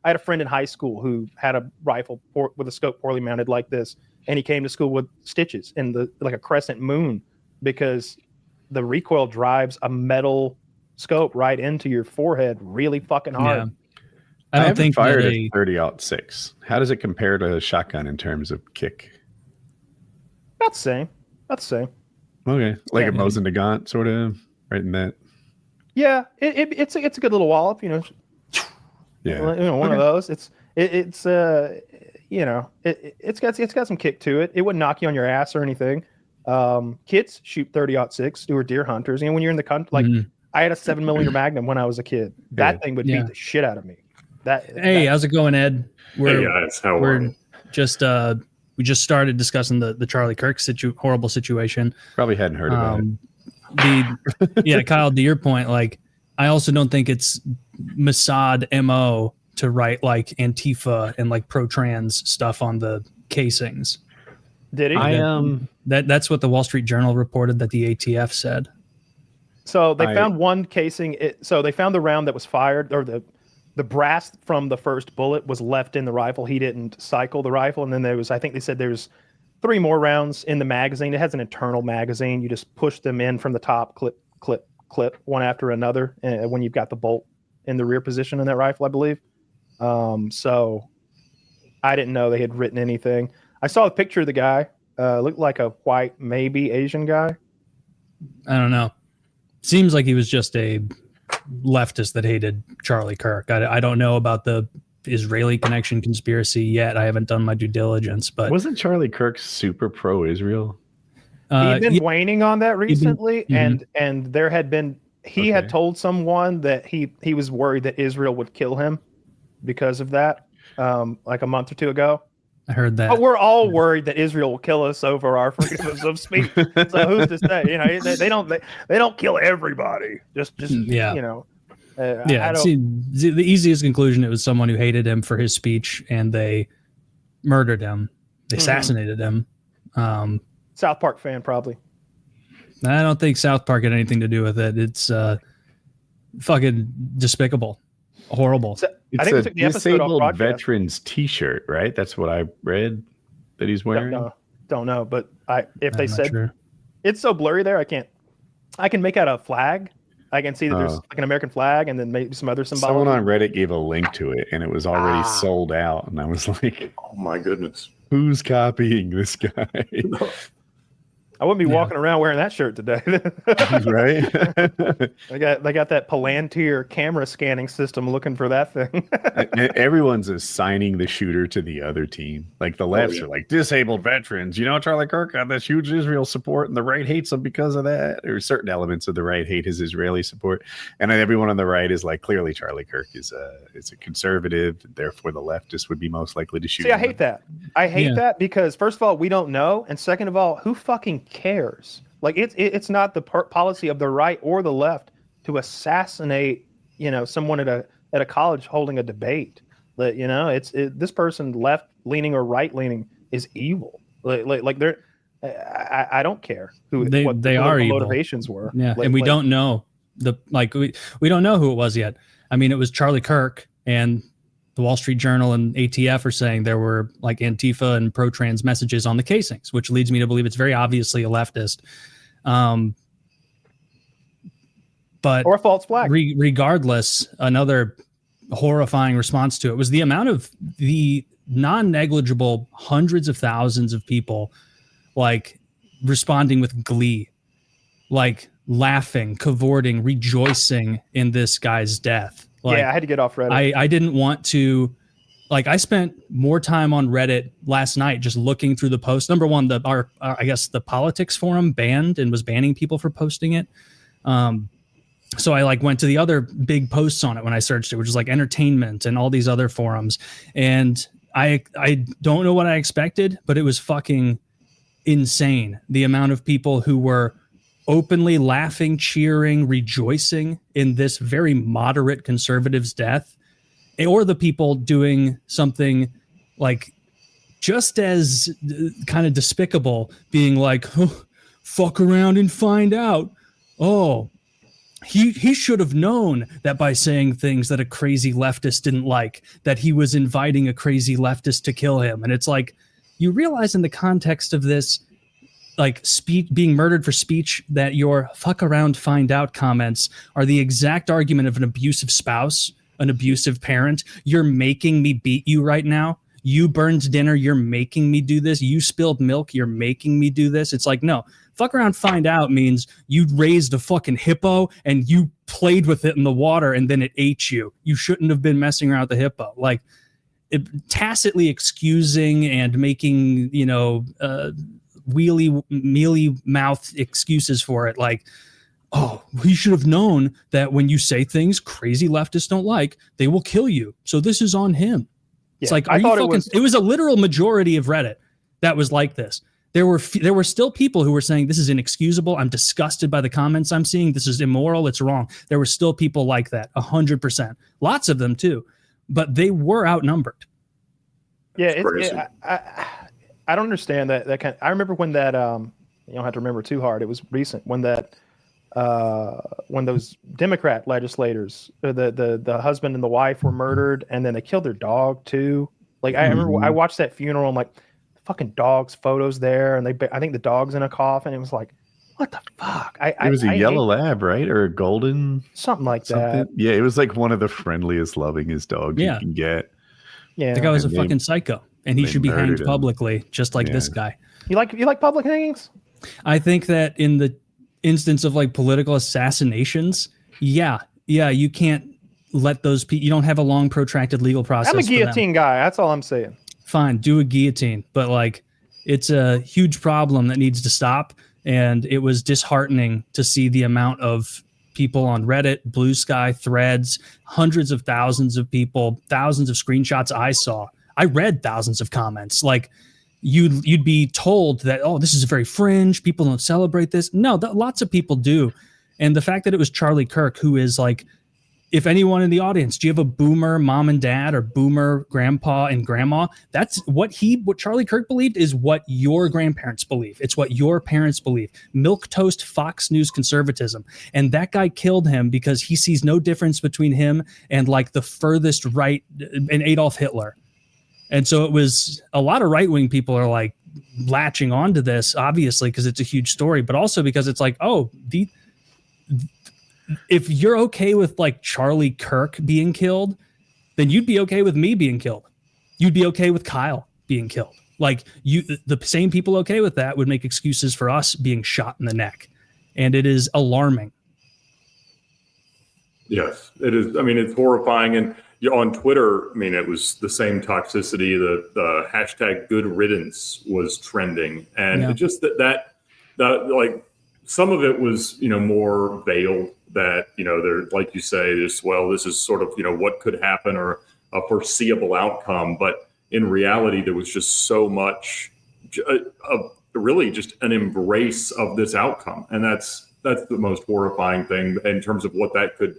had a friend in high school who had a rifle with a scope poorly mounted like this, and he came to school with stitches in a crescent moon because the recoil drives a metal scope right into your forehead really fucking hard. Yeah. I don't think fired a 30-06. How does it compare to a shotgun in terms of kick? About the same. Okay, a Mosin Nagant sort of, right in that. Yeah, it's a good little wallop, Yeah, one of those. It's got some kick to it. It wouldn't knock you on your ass or anything. Kids shoot 30-06 who are deer hunters. And when you're in the country, I had a 7mm Magnum when I was a kid. That thing would beat the shit out of me. How's it going, Ed? Hey guys, how are you? We just started discussing the Charlie Kirk horrible situation. Probably hadn't heard about it. Kyle, to your point, I also don't think it's Mossad MO to write Antifa and pro-trans stuff on the casings. Did he? That's what the Wall Street Journal reported that the ATF said. So they found one casing. So they found the round that was fired, or the brass from the first bullet was left in the rifle. He didn't cycle the rifle, and then I think they said there's 3 more rounds in the magazine. It has an internal magazine. You just push them in from the top, clip one after another when you've got the bolt in the rear position in that rifle, I believe. So I didn't know they had written anything. I saw a picture of the guy. Looked like a white, maybe Asian guy. I don't know. Seems like he was just a leftist that hated Charlie Kirk. I don't know about the Israeli connection conspiracy yet. I haven't done my due diligence, but wasn't Charlie Kirk super pro-Israel? He'd been waning on that recently, and there had been had told someone that he was worried that Israel would kill him because of that, like a month or two ago. I heard that. But we're all worried that Israel will kill us over our freedoms of speech. So who's to say? You know, they don't kill everybody. Just yeah. You know. See, the easiest conclusion, it was someone who hated him for his speech, and they murdered him. They assassinated him. South Park fan, probably. I don't think South Park had anything to do with it. It's fucking despicable, horrible. I think a disabled veterans T-shirt, right? That's what I read that he's wearing. Don't know, but if they said sure. It's so blurry there, I can make out a flag. I can see that there's like an American flag and then maybe some other symbology. Someone on Reddit gave a link to it and it was already sold out. And I was like, oh my goodness. Who's copying this guy? I wouldn't be walking around wearing that shirt today. Right? They got that Palantir camera scanning system looking for that thing. Everyone's assigning the shooter to the other team. Like the lefts are like disabled veterans. You know, Charlie Kirk got this huge Israel support and the right hates him because of that. Or certain elements of the right hate his Israeli support. And then everyone on the right is like, clearly Charlie Kirk is a conservative. Therefore, the leftists would be most likely to shoot him. I hate that. I hate that because first of all, we don't know. And second of all, who fucking cares? Like it's not the policy of the right or the left to assassinate, you know, someone at a college holding a debate. That, you know, this person left leaning or right leaning is evil. Like they're I don't care what the motivations were. Yeah, and we don't know we don't know who it was yet. I mean, it was Charlie Kirk, and the Wall Street Journal and ATF are saying there were like Antifa and pro-trans messages on the casings, which leads me to believe it's very obviously a leftist. But or a false flag. Regardless, another horrifying response to it was the amount of the non-negligible hundreds of thousands of people like responding with glee, like laughing, cavorting, rejoicing in this guy's death. Like, I had to get off Reddit. I didn't want to, like, I spent more time on Reddit last night just looking through the posts. Number one, I guess the politics forum banned and was banning people for posting it. So I like went to the other big posts on it when I searched it, which is like entertainment and all these other forums. And I don't know what I expected, but it was fucking insane. The amount of people who were openly laughing, cheering, rejoicing in this very moderate conservative's death, or the people doing something like just as kind of despicable, being like, oh, fuck around and find out. Oh, he should have known that by saying things that a crazy leftist didn't like, that he was inviting a crazy leftist to kill him. And it's like, you realize in the context of this, like being murdered for speech, that your fuck around find out comments are the exact argument of an abusive spouse, an abusive parent. You're making me beat you right now. You burned dinner. You're making me do this. You spilled milk. You're making me do this. It's like, no, fuck around find out means you raised a fucking hippo and you played with it in the water and then it ate you. You shouldn't have been messing around with the hippo. Like tacitly excusing and making, you know, mealy mouth excuses for it, like, oh, he should have known that when you say things crazy leftists don't like, they will kill you. So this is on him. It's like, it was a literal majority of Reddit that was like this. There were still people who were saying this is inexcusable. I'm disgusted by the comments I'm seeing. This is immoral. It's wrong. There were still people like that, 100%. Lots of them too, but they were outnumbered. Yeah, I don't understand that kind. I remember when that you don't have to remember too hard. It was recent when those Democrat legislators, the husband and the wife were murdered, and then they killed their dog too. Like I remember, I watched that funeral. And like, the fucking dog's photos there, and I think the dog's in a coffin. It was like, what the fuck? It was a yellow lab, right, or a golden, something like that. Yeah, it was like one of the friendliest, lovingest dogs you can get. Yeah, the guy was a fucking psycho. and he should be hanged him publicly, just like this guy. You like public hangings? I think that in the instance of like political assassinations, you can't let those people. You don't have a long, protracted legal process. I'm a guillotine guy. That's all I'm saying. Fine, do a guillotine, but like it's a huge problem that needs to stop. And it was disheartening to see the amount of people on Reddit, Blue Sky, Threads, hundreds of thousands of people, thousands of screenshots I saw. I read thousands of comments. Like you'd be told that, oh, this is very fringe. People don't celebrate this. No, lots of people do. And the fact that it was Charlie Kirk, who is like, if anyone in the audience, do you have a boomer mom and dad or boomer grandpa and grandma? That's what Charlie Kirk believed is what your grandparents believe. It's what your parents believe. Milquetoast Fox News conservatism. And that guy killed him because he sees no difference between him and like the furthest right and Adolf Hitler. And so it was a lot of right-wing people are like latching onto this, obviously, because it's a huge story, but also because it's like, oh, if you're okay with like Charlie Kirk being killed, then you'd be okay with me being killed. You'd be okay with Kyle being killed. Like the same people okay with that would make excuses for us being shot in the neck. And it is alarming. Yes, it is. I mean, it's horrifying. And on Twitter, I mean, it was the same toxicity. The hashtag good riddance was trending. And it just that like some of it was, more veiled. That, they're like you say, this is sort of, what could happen or a foreseeable outcome. But in reality, there was just so much of really just an embrace of this outcome. And that's the most horrifying thing in terms of what that could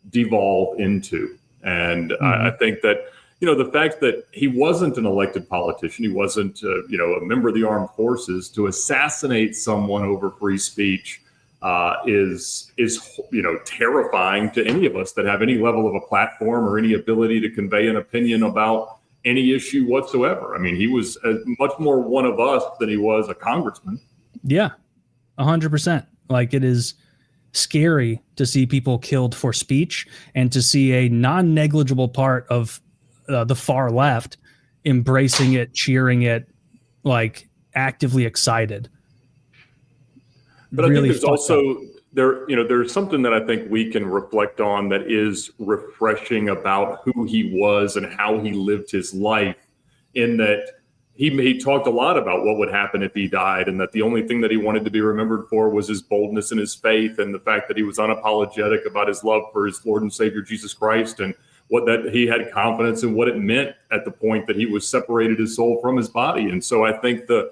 devolve into. And I think that, the fact that he wasn't an elected politician, he wasn't, a member of the armed forces, to assassinate someone over free speech is terrifying to any of us that have any level of a platform or any ability to convey an opinion about any issue whatsoever. I mean, he was much more one of us than he was a congressman. Yeah, 100%. Like it is scary to see people killed for speech and to see a non-negligible part of the far left embracing it, cheering it, like actively excited. But really I think there's also there's something that I think we can reflect on that is refreshing about who he was and how he lived his life, in that he talked a lot about what would happen if he died, and that the only thing that he wanted to be remembered for was his boldness and his faith, and the fact that he was unapologetic about his love for his Lord and Savior Jesus Christ, and that he had confidence in what it meant at the point that he was separated his soul from his body. And so I think the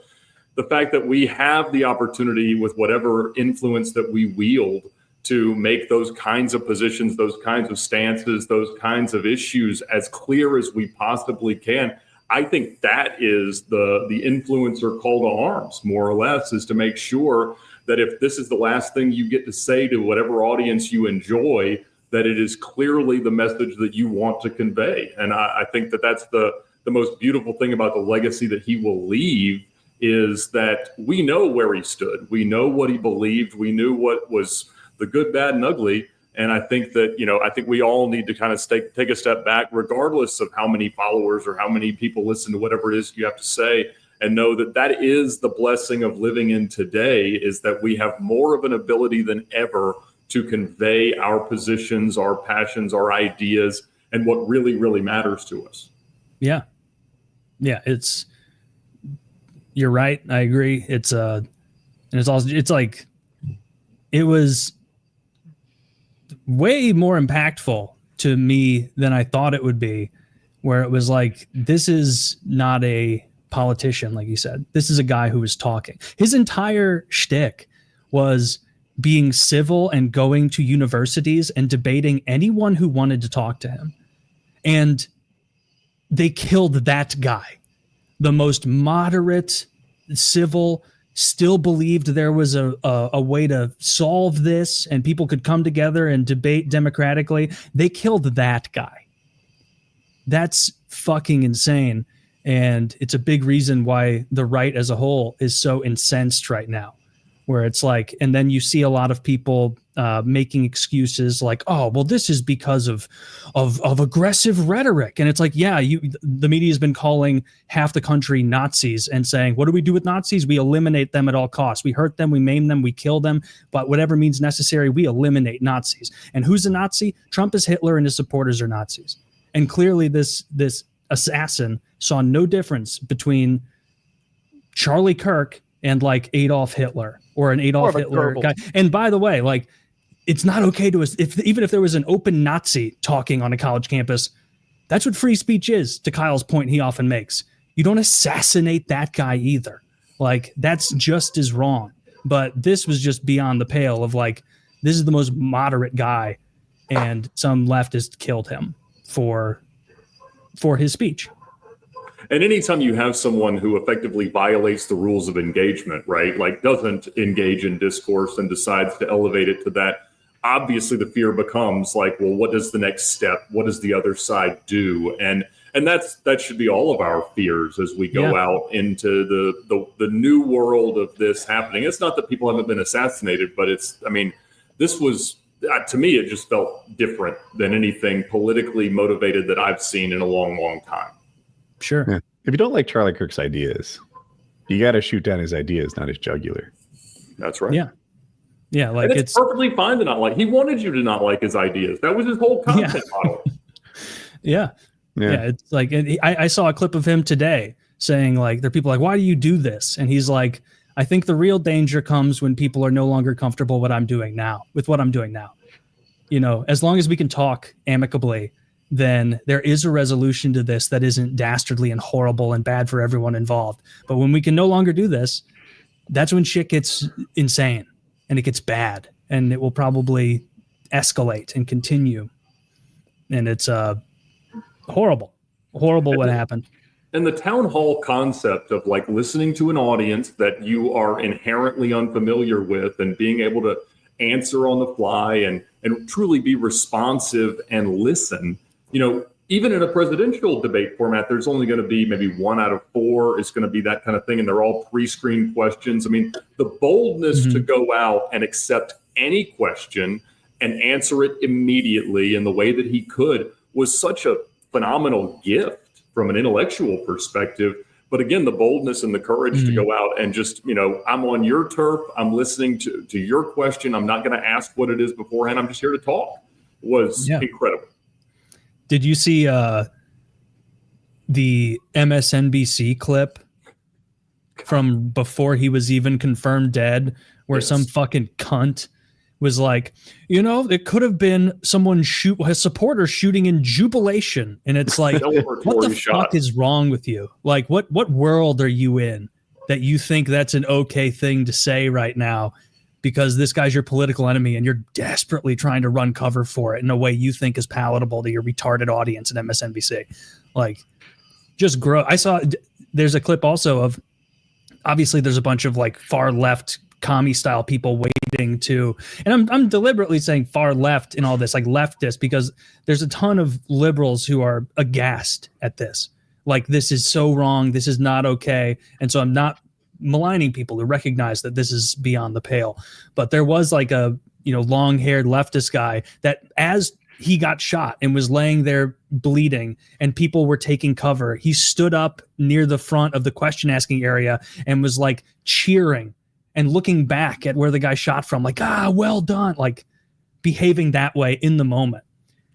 fact that we have the opportunity with whatever influence that we wield to make those kinds of positions, those kinds of stances, those kinds of issues as clear as we possibly can, I think that is the influencer call to arms, more or less, is to make sure that if this is the last thing you get to say to whatever audience you enjoy, that it is clearly the message that you want to convey. And I think that that's the most beautiful thing about the legacy that he will leave, is that we know where he stood. We know what he believed. We knew what was the good, bad, and ugly. And I think that, I think we all need to kind of take a step back, regardless of how many followers or how many people listen to whatever it is you have to say, and know that that is the blessing of living in today, is that we have more of an ability than ever to convey our positions, our passions, our ideas, and what really, really matters to us. Yeah. Yeah. You're right. I agree. It was way more impactful to me than I thought it would be, where it was like, this is not a politician, like you said. This is a guy who was talking. His entire shtick was being civil and going to universities and debating anyone who wanted to talk to him. And they killed that guy. The most moderate, civil, still believed there was a way to solve this and people could come together and debate democratically. They killed that guy. That's fucking insane. And it's a big reason why the right as a whole is so incensed right now, where it's like, and then you see a lot of people making excuses like, oh, well, this is because of aggressive rhetoric. And it's like, yeah, the media has been calling half the country Nazis and saying, what do we do with Nazis? We eliminate them at all costs. We hurt them, we maim them, we kill them, but whatever means necessary, we eliminate Nazis. And who's a Nazi? Trump is Hitler and his supporters are Nazis. And clearly this assassin saw no difference between Charlie Kirk and like Adolf Hitler or an Adolf Hitler guy. And by the way, like, it's not okay to us even if there was an open Nazi talking on a college campus. That's what free speech is, to Kyle's point he often makes. You don't assassinate that guy either. Like, that's just as wrong. But this was just beyond the pale of like, this is the most moderate guy, and some leftist killed him for his speech. And anytime you have someone who effectively violates the rules of engagement, right, like doesn't engage in discourse and decides to elevate it to that, obviously the fear becomes like, well, what is the next step? What does the other side do? And that should be all of our fears as we go out into the new world of this happening. It's not that people haven't been assassinated, but this was, to me, it just felt different than anything politically motivated that I've seen in a long, long time. Sure. Yeah. If you don't like Charlie Kirk's ideas, you got to shoot down his ideas, not his jugular. That's right. Yeah. Yeah. Like, and it's perfectly fine to not like. He wanted you to not like his ideas. That was his whole content model. Yeah. It's like, I saw a clip of him today saying like, there are people like, why do you do this? And he's like, I think the real danger comes when people are no longer comfortable with what I'm doing now. You know, as long as we can talk amicably, then there is a resolution to this that isn't dastardly and horrible and bad for everyone involved. But when we can no longer do this, that's when shit gets insane and it gets bad, and it will probably escalate and continue. And it's horrible what happened. And the town hall concept of like listening to an audience that you are inherently unfamiliar with and being able to answer on the fly and truly be responsive and listen. You know, even in a presidential debate format, there's only going to be maybe 1 out of 4 is going to be that kind of thing. And they're all pre-screened questions. I mean, the boldness to go out and accept any question and answer it immediately in the way that he could was such a phenomenal gift from an intellectual perspective. But again, the boldness and the courage to go out and just, you know, I'm on your turf. I'm listening to your question. I'm not going to ask what it is beforehand. I'm just here to talk. Was incredible. Did you see the MSNBC clip from before he was even confirmed dead, where some fucking cunt was like, you know, it could have been someone his supporter shooting in jubilation. And it's like, what the fuck is wrong with you? Like, what world are you in that you think that's an okay thing to say right now? Because this guy's your political enemy and you're desperately trying to run cover for it in a way you think is palatable to your retarded audience at MSNBC. Like, just grow. I saw there's a clip also of, obviously there's a bunch of like far left commie style people waiting to, and I'm deliberately saying far left in all this, like leftist, because there's a ton of liberals who are aghast at this. Like, this is so wrong. This is not okay. And so I'm not maligning people who recognize that this is beyond the pale. But there was like a, you know, long-haired leftist guy that as he got shot and was laying there bleeding and people were taking cover, he stood up near the front of the question asking area and was like cheering and looking back at where the guy shot from, like, well done, like behaving that way in the moment.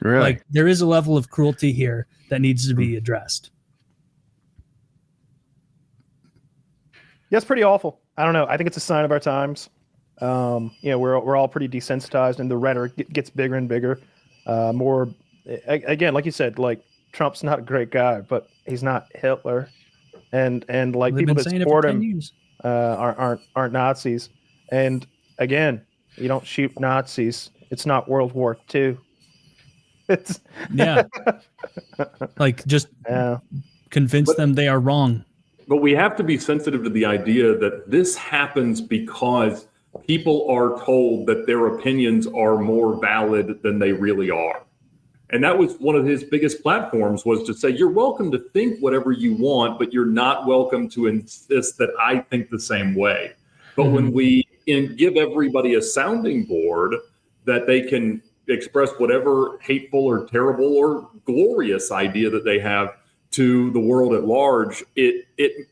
Really? Like, there is a level of cruelty here that needs to be addressed. Yeah, it's pretty awful. I don't know. I think it's a sign of our times. You know, we're all pretty desensitized, and the rhetoric gets bigger and bigger. More, again, like you said, like Trump's not a great guy, but he's not Hitler, and like people that support him aren't Nazis. And again, you don't shoot Nazis. It's not World War II. It's like just convince them they are wrong. But we have to be sensitive to the idea that this happens because people are told that their opinions are more valid than they really are. And that was one of his biggest platforms, was to say, you're welcome to think whatever you want, but you're not welcome to insist that I think the same way. But when we give everybody a sounding board, that they can express whatever hateful or terrible or glorious idea that they have to the world at large.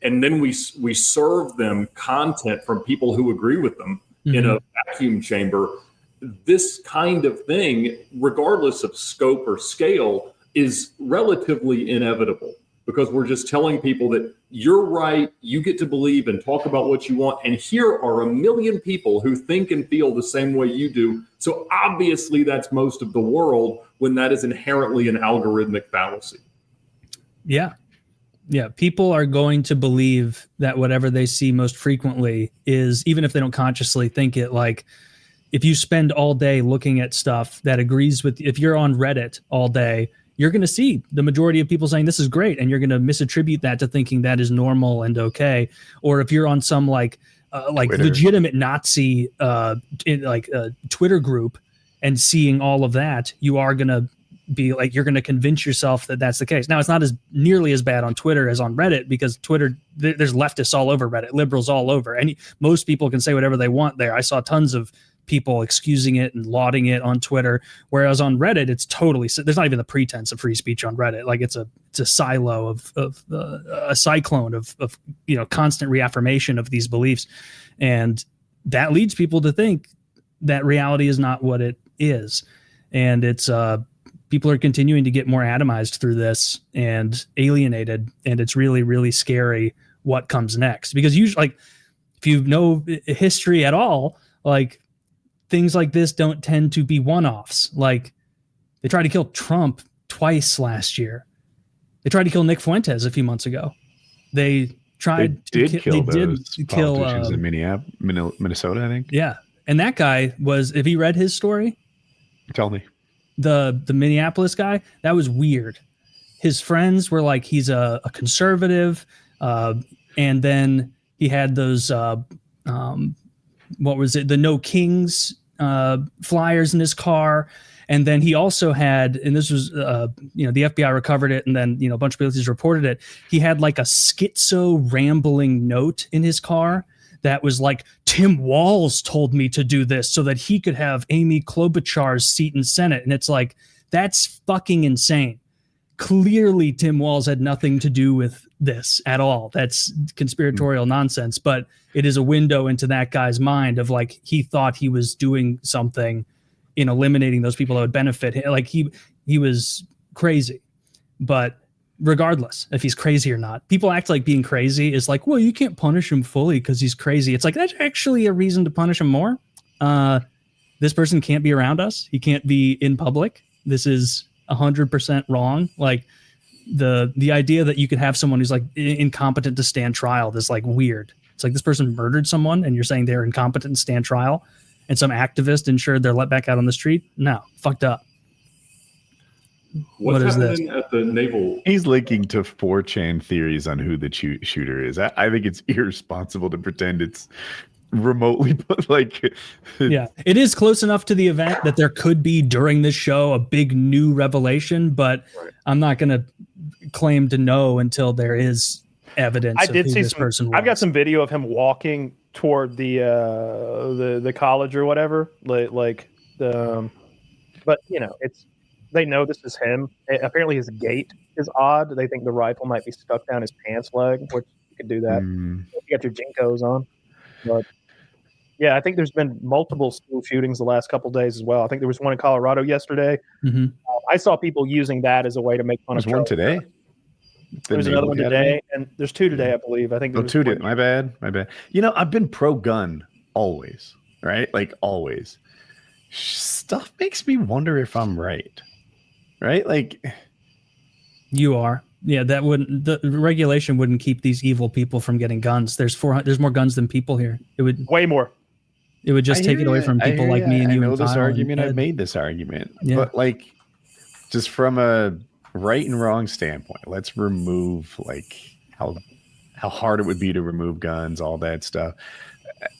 And then we serve them content from people who agree with them in a vacuum chamber. This kind of thing, regardless of scope or scale, is relatively inevitable, because we're just telling people that you're right, you get to believe and talk about what you want, and here are a million people who think and feel the same way you do. So obviously that's most of the world, when that is inherently an algorithmic fallacy. Yeah. Yeah. People are going to believe that whatever they see most frequently is, even if they don't consciously think it, like if you spend all day looking at stuff that agrees with, if you're on Reddit all day, you're going to see the majority of people saying this is great, and you're going to misattribute that to thinking that is normal and okay. Or if you're on some like Twitter, legitimate Nazi Twitter group and seeing all of that, you are going to be like, you're going to convince yourself that that's the case. Now, it's not as nearly as bad on Twitter as on Reddit, because Twitter, there's leftists all over Reddit, liberals all over, and most people can say whatever they want there. I saw tons of people excusing it and lauding it on Twitter, whereas on Reddit, it's totally, there's not even the pretense of free speech on Reddit. Like it's a silo of a cyclone of constant reaffirmation of these beliefs, and that leads people to think that reality is not what it is, and it's people are continuing to get more atomized through this and alienated, and it's really, really scary what comes next, because usually, like, if you know history at all, like, things like this don't tend to be one-offs. Like, they tried to kill Trump twice last year. They tried to kill Nick Fuentes a few months ago. They did kill politicians in Minnesota, I think. Yeah, and that guy was, if he read his story, tell me, the Minneapolis guy, that was weird. His friends were like, he's a conservative, and then he had those what was it? The No Kings flyers in his car. And then he also had, and this was, the FBI recovered it, and then, a bunch of places reported it. He had like a schizo rambling note in his car that was like, Tim Walz told me to do this so that he could have Amy Klobuchar's seat in Senate. And it's like, that's fucking insane. Clearly, Tim Walz had nothing to do with this at all. That's conspiratorial nonsense, but it is a window into that guy's mind of like, he thought he was doing something in eliminating those people that would benefit him. Like he was crazy. But regardless if he's crazy or not, people act like being crazy is like, well, you can't punish him fully because he's crazy. It's like, that's actually a reason to punish him more. This person can't be around us. He can't be in public. This is 100% wrong. Like the idea that you could have someone who's like incompetent to stand trial is like weird. It's like, this person murdered someone and you're saying they're incompetent to stand trial, and some activist ensured they're let back out on the street. No, fucked up. What's happening at the naval? He's linking to 4chan theories on who the shooter is. I think it's irresponsible to pretend it's remotely, but like, yeah, it is close enough to the event that there could be during this show a big new revelation, but right. I'm not going to claim to know until there is evidence. I did see this person was. I've got some video of him walking toward the college or whatever, but it's, they know this is him. Apparently his gait is odd. They think the rifle might be stuck down his pants leg, which you could do that. You got your Jinkos on. But yeah, I think there's been multiple school shootings the last couple of days as well. I think there was one in Colorado yesterday. Mm-hmm. I saw people using that as a way to make fun of Charlie. There's one today. There's another one today, and there's two today, I believe. I think there's two today. My bad. I've been pro-gun always, right? Like always. Stuff makes me wonder if I'm right. Right? Like, you are. Yeah, the regulation wouldn't keep these evil people from getting guns. There's more guns than people here. It would way more. It would just take it away from people like me and you. I know this argument. I've made this argument, but like, just from a right and wrong standpoint, let's remove like how hard it would be to remove guns, all that stuff.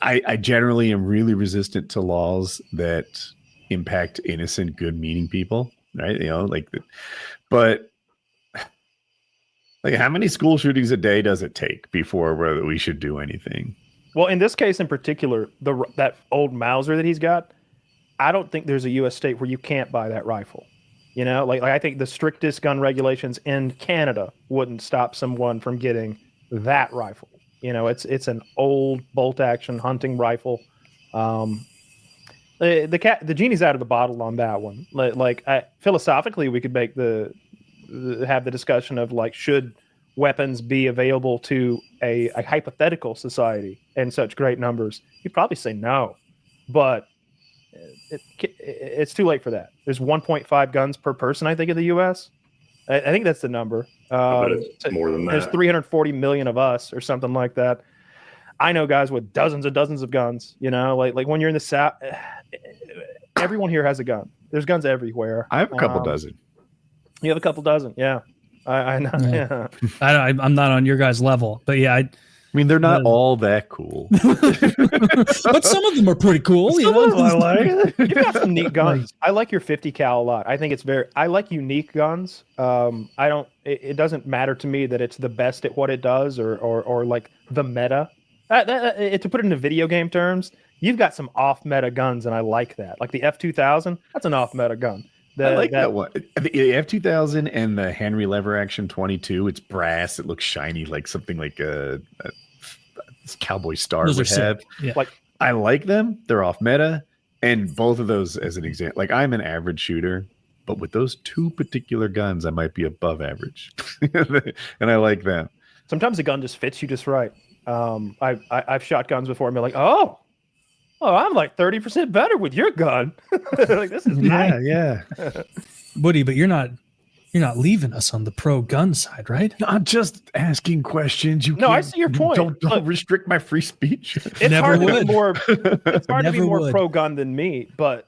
I generally am really resistant to laws that impact innocent, good-meaning people. Right, but like, how many school shootings a day does it take before we should do anything? Well, in this case in particular, that old Mauser that he's got, I don't think there's a U.S. state where you can't buy that rifle. You know, like I think the strictest gun regulations in Canada wouldn't stop someone from getting that rifle. You know, it's an old bolt action hunting rifle. The genie's out of the bottle on that one. Philosophically, we could make have the discussion of like, should weapons be available to a hypothetical society in such great numbers? You'd probably say no, but it's too late for that. There's 1.5 guns per person, I think, in the U.S. I think that's the number. It's more than that. There's 340 million of us, or something like that. I know guys with dozens and dozens of guns. You know, like when you're in the South, everyone here has a gun. There's guns everywhere. I have a couple dozen. You have a couple dozen, yeah. I know. Yeah. I'm not on your guys' level, but yeah, I mean, they're not all that cool, but some of them are pretty cool. You know, I like. You've got some neat guns. I like your 50 cal a lot. I think it's I like unique guns. It doesn't matter to me that it's the best at what it does or like the meta. To put it into video game terms, you've got some off meta guns, and I like that. Like the F2000, that's an off meta gun. I like that one. The F2000 and the Henry lever action 22. It's brass. It looks shiny, like something like a Cowboy Star would have. Yeah. Like, I like them. They're off meta, and both of those, as an example, like I'm an average shooter, but with those two particular guns, I might be above average, and I like them. Sometimes the gun just fits you just right. I've shot guns before and been like, oh, I'm like 30% better with your gun. Like, this is nice. Yeah. Woody, but you're not leaving us on the pro gun side, right? I'm just asking questions. I see your point. Don't restrict my free speech. It's hard to be more pro gun than me, but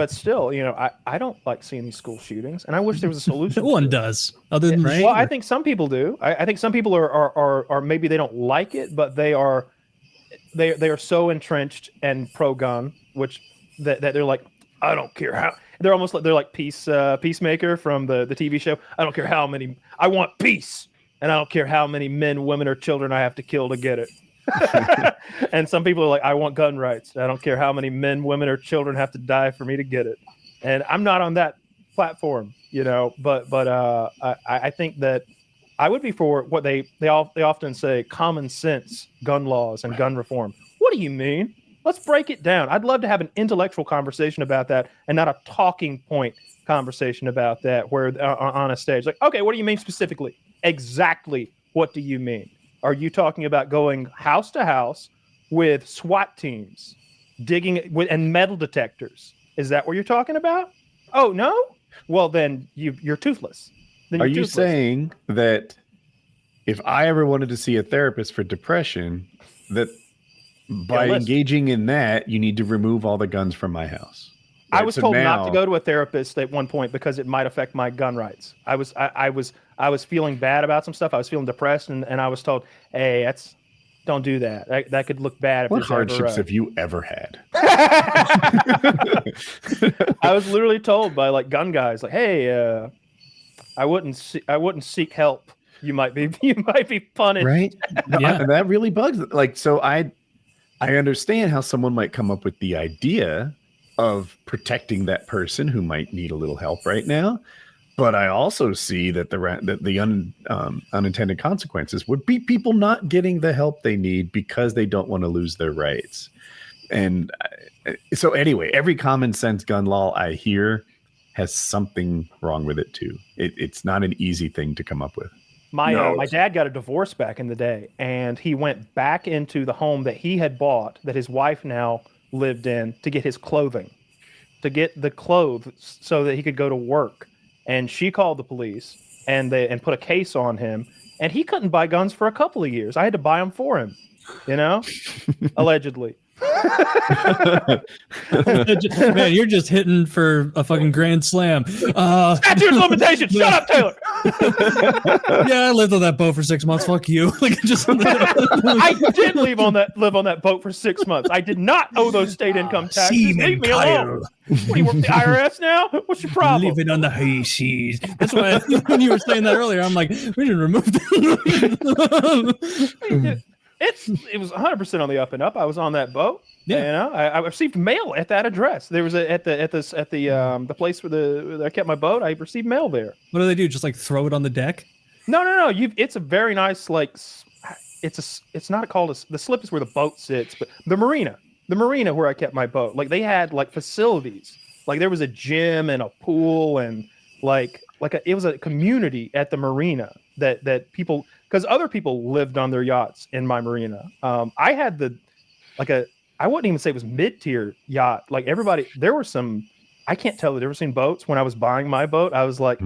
still, you know, I don't like seeing these school shootings, and I wish there was a solution. No one does, other than well, I think some people do. I think some people are maybe they don't like it, but they are so entrenched and pro gun, which that they're like, I don't care how. They're almost like Peacemaker from the TV show. I don't care how many. I want peace, and I don't care how many men, women, or children I have to kill to get it. And some people are like, I want gun rights. I don't care how many men, women, or children have to die for me to get it. And I'm not on that platform, you know. But I think that I would be for what they often say, common sense gun laws and gun reform. What do you mean? Let's break it down. I'd love to have an intellectual conversation about that, and not a talking point conversation about that, where on a stage, like, okay, what do you mean specifically? Exactly what do you mean? Are you talking about going house to house with SWAT teams, digging and metal detectors? Is that what you're talking about? Oh, no? Well, then you're toothless. Are you saying that if I ever wanted to see a therapist for depression, that by engaging in that, you need to remove all the guns from my house? Right? I was told not to go to a therapist at one point because it might affect my gun rights. I was feeling bad about some stuff. I was feeling depressed, and I was told, hey, don't do that. That could look bad. What hardships have you ever had? I was literally told by like gun guys, like, hey, I wouldn't seek help. You might be punished. Right? Yeah, that really bugs. Like, so I understand how someone might come up with the idea of protecting that person who might need a little help right now, but I also see that the unintended consequences would be people not getting the help they need because they don't want to lose their rights. And so anyway, every common sense gun law I hear has something wrong with it too. It's not an easy thing to come up with. My dad got a divorce back in the day, and he went back into the home that he had bought, that his wife now lived in, to get his clothing, to get the clothes so that he could go to work. And she called the police and put a case on him, and he couldn't buy guns for a couple of years. I had to buy them for him, you know, allegedly. Man, you're just hitting for a fucking grand slam. Statute of limitations. Shut up, Taylor. Yeah, I lived on that boat for 6 months. Fuck you. I did live on that boat for 6 months. I did not owe those state income taxes. Leave me alone. What do you work for the IRS now? What's your problem? Living on the high seas. That's why when you were saying that earlier, I'm like, we should remove that. It was 100% on the up and up. I was on that boat. Yeah. You know, I received mail at that address. There was at the place where I kept my boat. I received mail there. What do they do? Just like throw it on the deck? No. It's a very nice it's not called the slip is where the boat sits, but the marina where I kept my boat. Like they had like facilities. Like there was a gym and a pool and it was a community at the marina that people, because other people lived on their yachts in my marina. I had I wouldn't even say it was mid-tier yacht. Like everybody, there were some, I can't tell the difference in boats. When I was buying my boat, I was like,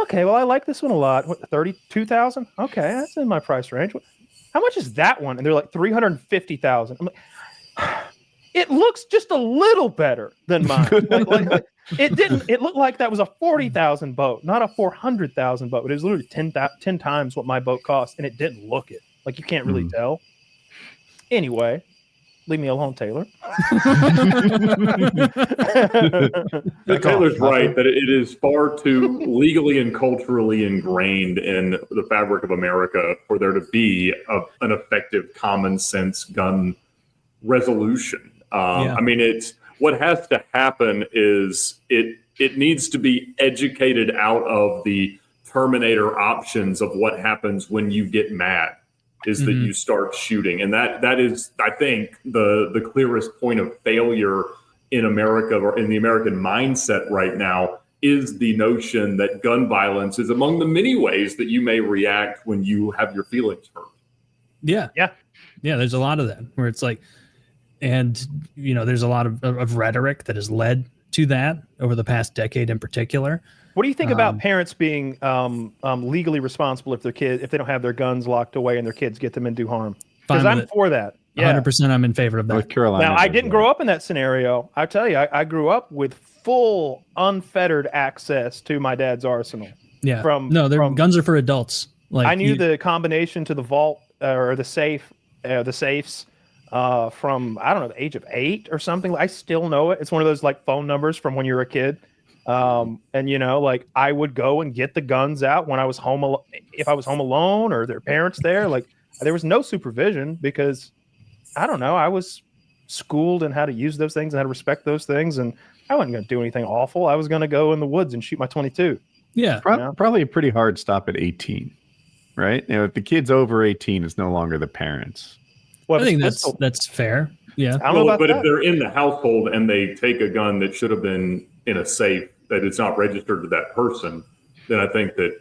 okay, well, I like this one a lot. What, 32,000? Okay, that's in my price range. How much is that one? And they're like 350,000. I'm like, it looks just a little better than mine. It looked like that was a 40,000 boat, not a 400,000 boat. It was literally 10 times what my boat cost, and it didn't look it. Like you can't really tell. Anyway, leave me alone, Taylor. Taylor's right that it is far too legally and culturally ingrained in the fabric of America for there to be an effective common sense gun resolution. I mean, it's what has to happen is it needs to be educated out of the Terminator options of what happens when you get mad. Is that you start shooting. And that is, I think, the clearest point of failure in America or in the American mindset right now is the notion that gun violence is among the many ways that you may react when you have your feelings hurt. Yeah. There's a lot of that where it's like, and there's a lot of rhetoric that has led to that over the past decade in particular. What do you think about parents being legally responsible if they don't have their guns locked away and their kids get them and do harm? Because I'm for that. Yeah, 100%. I'm in favor of that. North Carolina. Now I didn't grow up in that scenario. I tell you, I grew up with full unfettered access to my dad's arsenal. Yeah. Guns are for adults. Like I knew the combination to the vault or the safe, the safes from I don't know the age of 8 or something. I still know it. It's one of those like phone numbers from when you were a kid. And like I would go and get the guns out when I was home. If I was home alone or their parents there, like there was no supervision because I don't know. I was schooled in how to use those things and how to respect those things. And I wasn't going to do anything awful. I was going to go in the woods and shoot my 22. Yeah. Probably a pretty hard stop at 18, right? If the kid's over 18, it's no longer the parents. Well, I think that's fair. Yeah. I don't know about but that. if they're in the household and they take a gun that should have been in a safe, that it's not registered to that person, then I think that,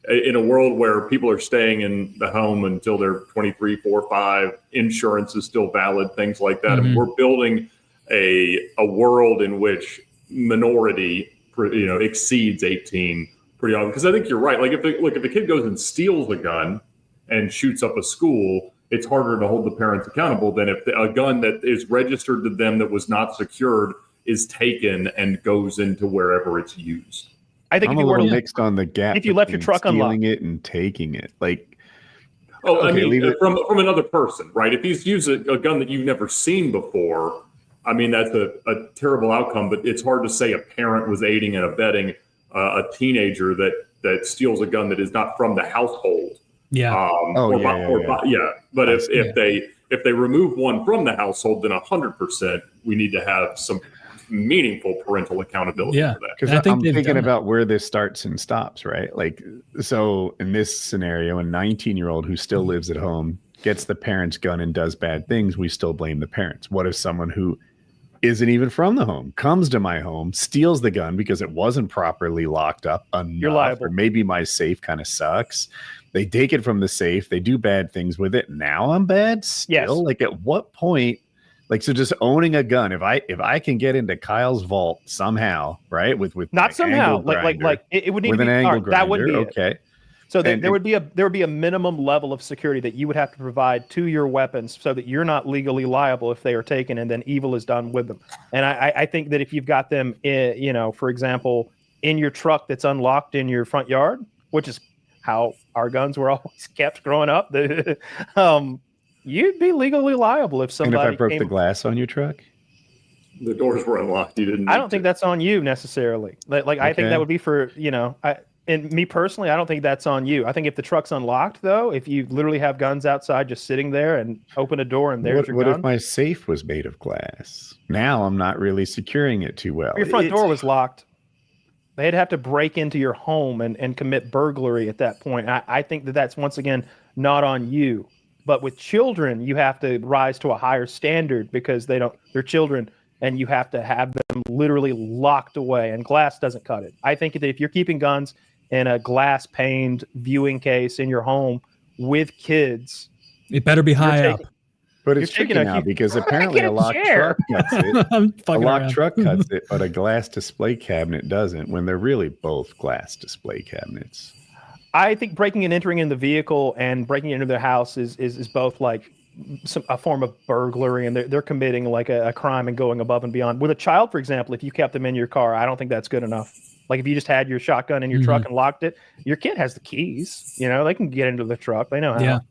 in a world where people are staying in the home until they're 23, 4, 5, insurance is still valid, things like that. And we're building a world in which minority, exceeds 18 pretty often. Because I think you're right. Like if a kid goes and steals a gun and shoots up a school, it's harder to hold the parents accountable than if a gun that is registered to them that was not secured is taken and goes into wherever it's used. I think I'm if you a were little mixed on the gap. if you left your truck unlocked, stealing it and taking it, like. I mean, from another person, right? If he's used a gun that you've never seen before, I mean, that's a terrible outcome. But it's hard to say a parent was aiding and abetting a teenager that steals a gun that is not from the household. Yeah. But if they remove one from the household, then 100% we need to have some meaningful parental accountability for that. Because I'm thinking about where this starts and stops, right? Like, so in this scenario, a 19-year-old who still lives at home gets the parent's gun and does bad things, we still blame the parents. What if someone who isn't even from the home comes to my home, steals the gun because it wasn't properly locked up enough, you're liable. or maybe my safe kind of sucks. They take it from the safe. They do bad things with it. Now I'm bad still. Yes. Like at what point? Like, so just owning a gun, if I can get into Kyle's vault somehow, right? With not somehow, like it would need with to be an angle grinder. That would be okay. So there would be a minimum level of security that you would have to provide to your weapons so that you're not legally liable if they are taken and then evil is done with them. And I think that if you've got them, for example, in your truck that's unlocked in your front yard, which is how our guns were always kept growing up, you'd be legally liable if somebody. And if I broke the glass on your truck, the doors were unlocked. You didn't. I don't think that's on you necessarily. I think that would be for And me personally, I don't think that's on you. I think if the truck's unlocked, though, if you literally have guns outside just sitting there and open a door and there's your gun. What if my safe was made of glass? Now I'm not really securing it too well. Your front door was locked. They'd have to break into your home and commit burglary at that point. I think that's, once again, not on you. But with children, you have to rise to a higher standard because they're children, and you have to have them literally locked away, and glass doesn't cut it. I think that if you're keeping guns in a glass-paned viewing case in your home with kids, it better be high up. But it's tricky now because apparently a locked truck cuts it. A locked truck cuts it, but a glass display cabinet doesn't, when they're really both glass display cabinets. I think breaking and entering in the vehicle and breaking into their house is both like a form of burglary, and they're committing like a crime and going above and beyond. With a child, for example, if you kept them in your car, I don't think that's good enough. Like if you just had your shotgun in your truck and locked it, your kid has the keys. You know, they can get into the truck. They know how.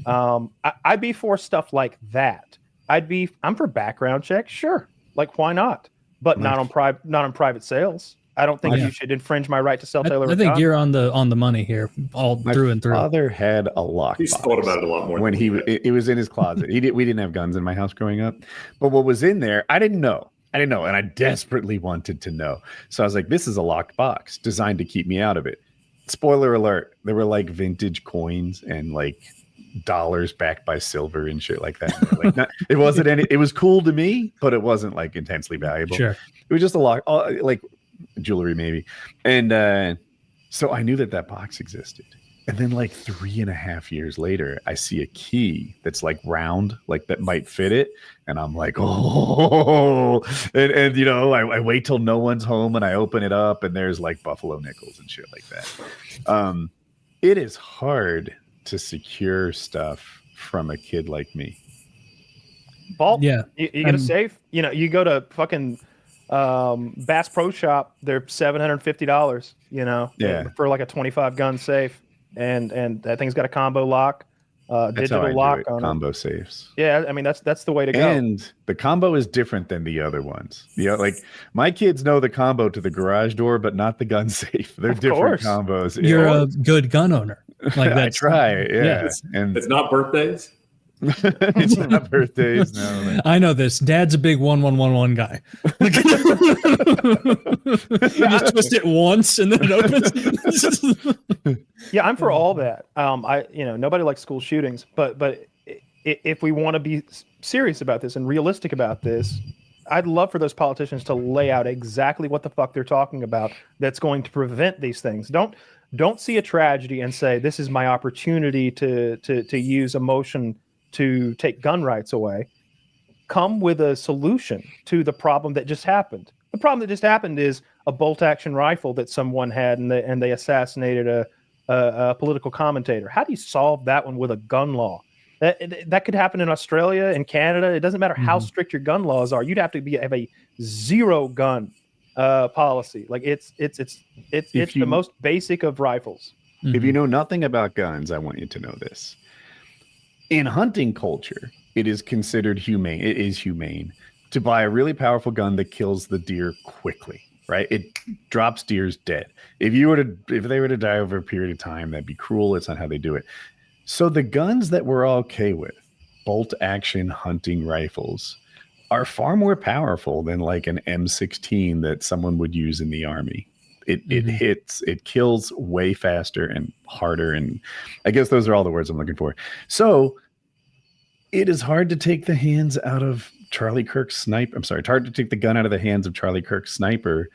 Yeah. I'd be for stuff like that. I'm for background checks, sure. Like why not? But not on private sales. I don't think you should infringe my right to sell Taylor. I think you're on the money here, all through and through. My father had a lockbox. He's thought about it a lot more. When it was in his closet. We didn't have guns in my house growing up, but what was in there, I didn't know, and I desperately wanted to know. So I was like, "This is a locked box designed to keep me out of it." Spoiler alert: there were like vintage coins and like dollars backed by silver and shit like that. Like it wasn't any. It was cool to me, but it wasn't like intensely valuable. Sure, it was just a lock, like jewelry maybe, and so I knew that box existed. And then like 3.5 years later, I see a key that's like round, like that might fit it. And I'm like, oh, and you know, I wait till no one's home and I open it up and there's like buffalo nickels and shit like that. It is hard to secure stuff from a kid like me. Vault, you get a safe. You know, you go to fucking Bass Pro Shop, they're $750. You know, for like a 25 gun safe. And that thing's got a combo lock, digital lock on combo safes. Yeah, I mean that's the way to go. And the combo is different than the other ones. Like my kids know the combo to the garage door, but not the gun safe. They're different combos. You're a good gun owner. Like I try. Yeah. And it's not birthdays. It's not birthdays. No. I know this. Dad's a big 1111 guy. You just twist it once and then it opens. Yeah, I'm for all that. Nobody likes school shootings, but if we want to be serious about this and realistic about this, I'd love for those politicians to lay out exactly what the fuck they're talking about that's going to prevent these things. Don't see a tragedy and say this is my opportunity to use emotion to take gun rights away. Come with a solution to the problem that just happened. The problem that just happened is a bolt-action rifle that someone had, and they assassinated a political commentator. How do you solve that one with a gun law? That could happen in Australia and Canada. It doesn't matter how strict your gun laws are. You'd have to have a zero gun policy. Like it's the most basic of rifles. If you know nothing about guns, I want you to know this. In hunting culture, it is considered humane. It is humane to buy a really powerful gun that kills the deer quickly, right? It drops deers dead. If they were to die over a period of time, that'd be cruel. It's not how they do it. So the guns that we're okay with, bolt action hunting rifles, are far more powerful than like an M16 that someone would use in the army. It kills way faster and harder. And I guess those are all the words I'm looking for. So it is hard to take the hands out of Charlie Kirk's sniper. I'm sorry. It's hard to take the gun out of the hands of Charlie Kirk's sniper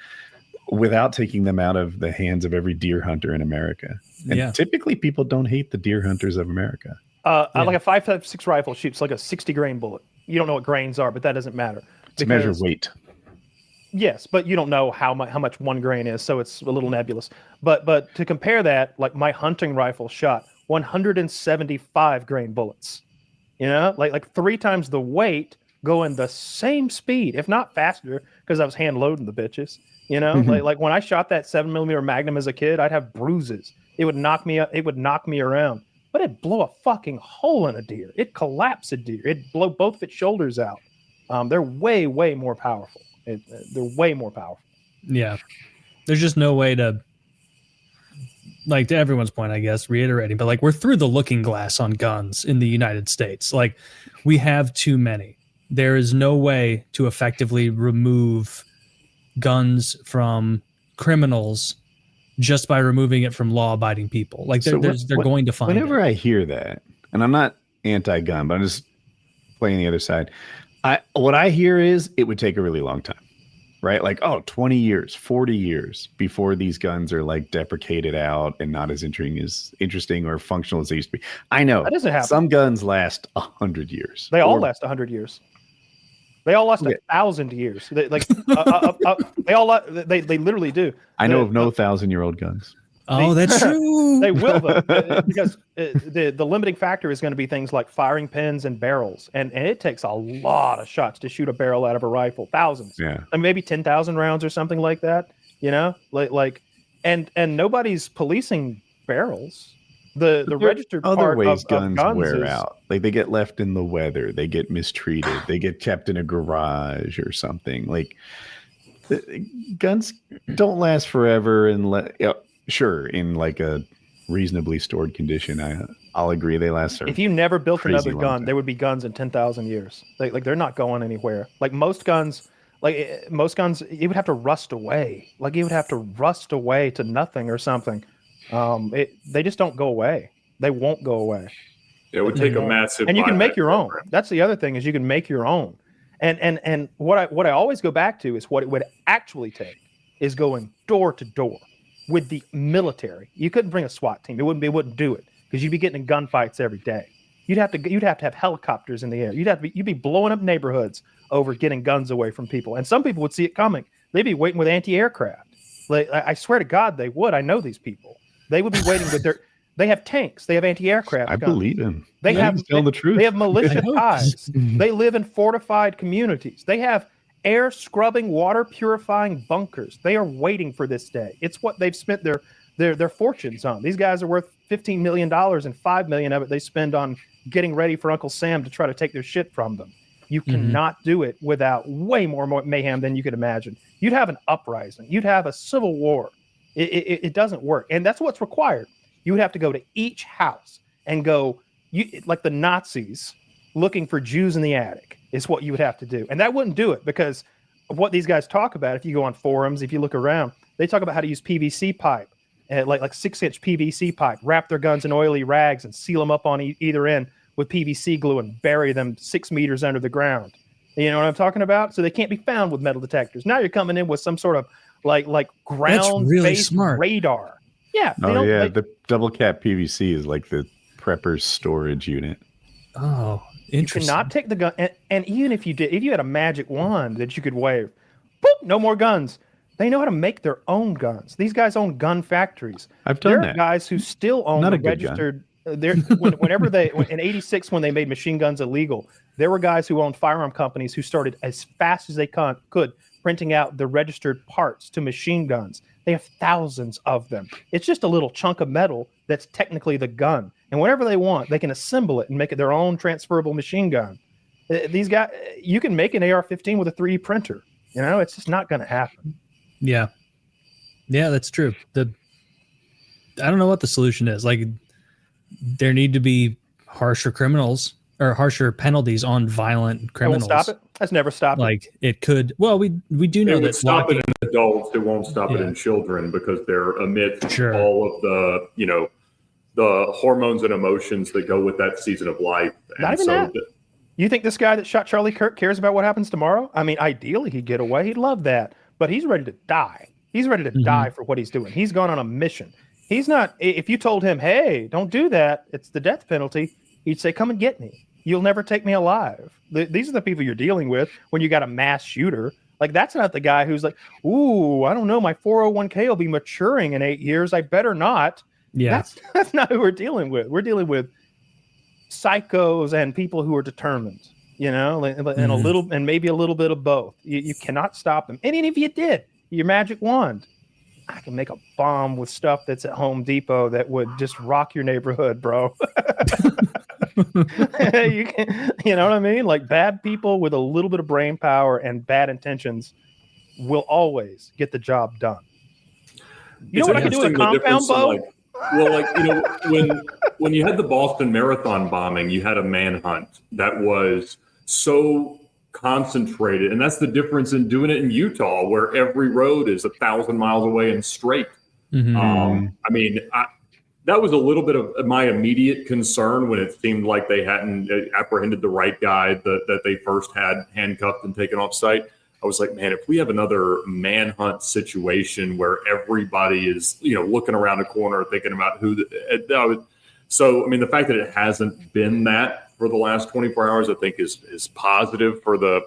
without taking them out of the hands of every deer hunter in America. And typically people don't hate the deer hunters of America. Like a 5.56 rifle shoots like a 60 grain bullet. You don't know what grains are, but that doesn't matter. To measure weight. Yes, but you don't know how much 1 grain is, so it's a little nebulous. But to compare that, like my hunting rifle shot 175 grain bullets. You know, like 3 times the weight, going the same speed, if not faster, because I was hand loading the bitches. You know, like when I shot that 7mm Magnum as a kid, I'd have bruises. It would knock me up. It would knock me around. But it'd blow a fucking hole in a deer. It'd collapse a deer. It'd blow both of its shoulders out. They're way, way more powerful. They're way more powerful. Yeah. There's just no way to like to everyone's point, I guess, reiterating, but like we're through the looking glass on guns in the United States. Like we have too many. There is no way to effectively remove guns from criminals just by removing it from law-abiding people. Like they're going to find whenever it. I hear that, and I'm not anti-gun, but I'm just playing the other side. What I hear is it would take a really long time, right? Like, 20 years, 40 years before these guns are like deprecated out and not as interesting or functional as they used to be. I know that doesn't happen. Some guns last 100 years. They all last 100 years. They all last 1,000 years. They literally do. I know of no 1,000-year-old guns. Oh, that's true. They will, though, because the limiting factor is going to be things like firing pins and barrels, and it takes a lot of shots to shoot a barrel out of a rifle, thousands, and maybe 10,000 rounds or something like that. You know, and nobody's policing barrels. The registered other part ways of guns wear is, out. Like they get left in the weather, they get mistreated, they get kept in a garage or something. Like guns don't last forever, and sure, in like a reasonably stored condition, I'll agree they last. If you never built another gun, there would be guns in 10,000 years. Like they're not going anywhere. Like most guns, it would have to rust away. Like it would have to rust away to nothing or something. They just don't go away. They won't go away. It would take a massive. And you can make your own. That's the other thing, is you can make your own. And what I always go back to is what it would actually take is going door to door with the military. You couldn't bring a SWAT team. It wouldn't do it, because you'd be getting in gunfights every day. You'd have to have helicopters in the air. You'd be blowing up neighborhoods over getting guns away from people. And some people would see it coming. They'd be waiting with anti-aircraft. Like I swear to God, they would. I know these people. They would be waiting with they have tanks. They have anti-aircraft guns. I believe him. They have tell the truth. They have militia ties. They live in fortified communities. They have air scrubbing, water purifying bunkers. They are waiting for this day. It's what they've spent their fortunes on. These guys are worth $15 million, and $5 million of it they spend on getting ready for Uncle Sam to try to take their shit from them. You cannot do it without way more mayhem than you could imagine. You'd have an uprising. You'd have a civil war. It doesn't work. And that's what's required. You would have to go to each house and go, like the Nazis looking for Jews in the attic is what you would have to do. And that wouldn't do it, because of what these guys talk about. If you go on forums, if you look around, they talk about how to use PVC pipe, like 6-inch PVC pipe, wrap their guns in oily rags and seal them up on either end with PVC glue and bury them 6 meters under the ground. You know what I'm talking about? So they can't be found with metal detectors. Now you're coming in with some sort of like ground-based radar. Yeah. The double cap PVC is like the prepper's storage unit. Oh, interesting. You cannot take the gun, and even if you had a magic wand that you could wave, boop, no more guns. They know how to make their own guns. These guys own gun factories. I've done that. There are guys who still own the registered. Whenever they in '86, when they made machine guns illegal, there were guys who owned firearm companies who started as fast as they could printing out the registered parts to machine guns. They have thousands of them. It's just a little chunk of metal that's technically the gun. And whenever they want, they can assemble it and make it their own transferable machine gun. These guys, you can make an AR-15 with a 3D printer. You know, it's just not going to happen. Yeah. Yeah, that's true. I don't know what the solution is. Like, there need to be harsher criminals or harsher penalties on violent criminals. It won't stop it. That's never stopped. Like it could. Well, we do know that stop it in adults. It won't stop it in children, because they're amidst all of the the hormones and emotions that go with that season of life. Not even that. You think this guy that shot Charlie Kirk cares about what happens tomorrow? I mean, ideally he'd get away. He'd love that, but he's ready to die. He's ready to die for what he's doing. He's gone on a mission. He's not. If you told him, "Hey, don't do that. It's the death penalty," he'd say, "Come and get me. You'll never take me alive." These are the people you're dealing with when you got a mass shooter. Like, that's not the guy who's like, "Ooh, I don't know. My 401k will be maturing in 8 years. I better not." Yeah, that's not who we're dealing with. We're dealing with psychos and people who are determined. You know, and maybe a little bit of both. You cannot stop them. And even if you did, your magic wand, I can make a bomb with stuff that's at Home Depot that would just rock your neighborhood, bro. You know what I mean? Like, bad people with a little bit of brain power and bad intentions will always get the job done. You know what I can do with a compound bow? Well, like, when you had the Boston Marathon bombing, you had a manhunt that was so concentrated, and that's the difference in doing it in Utah, where every road is 1,000 miles away and straight. That was a little bit of my immediate concern when it seemed like they hadn't apprehended the right guy that they first had handcuffed and taken off site. I was like, man, if we have another manhunt situation where everybody is, looking around a corner thinking about so, the fact that it hasn't been that for the last 24 hours, I think is positive for the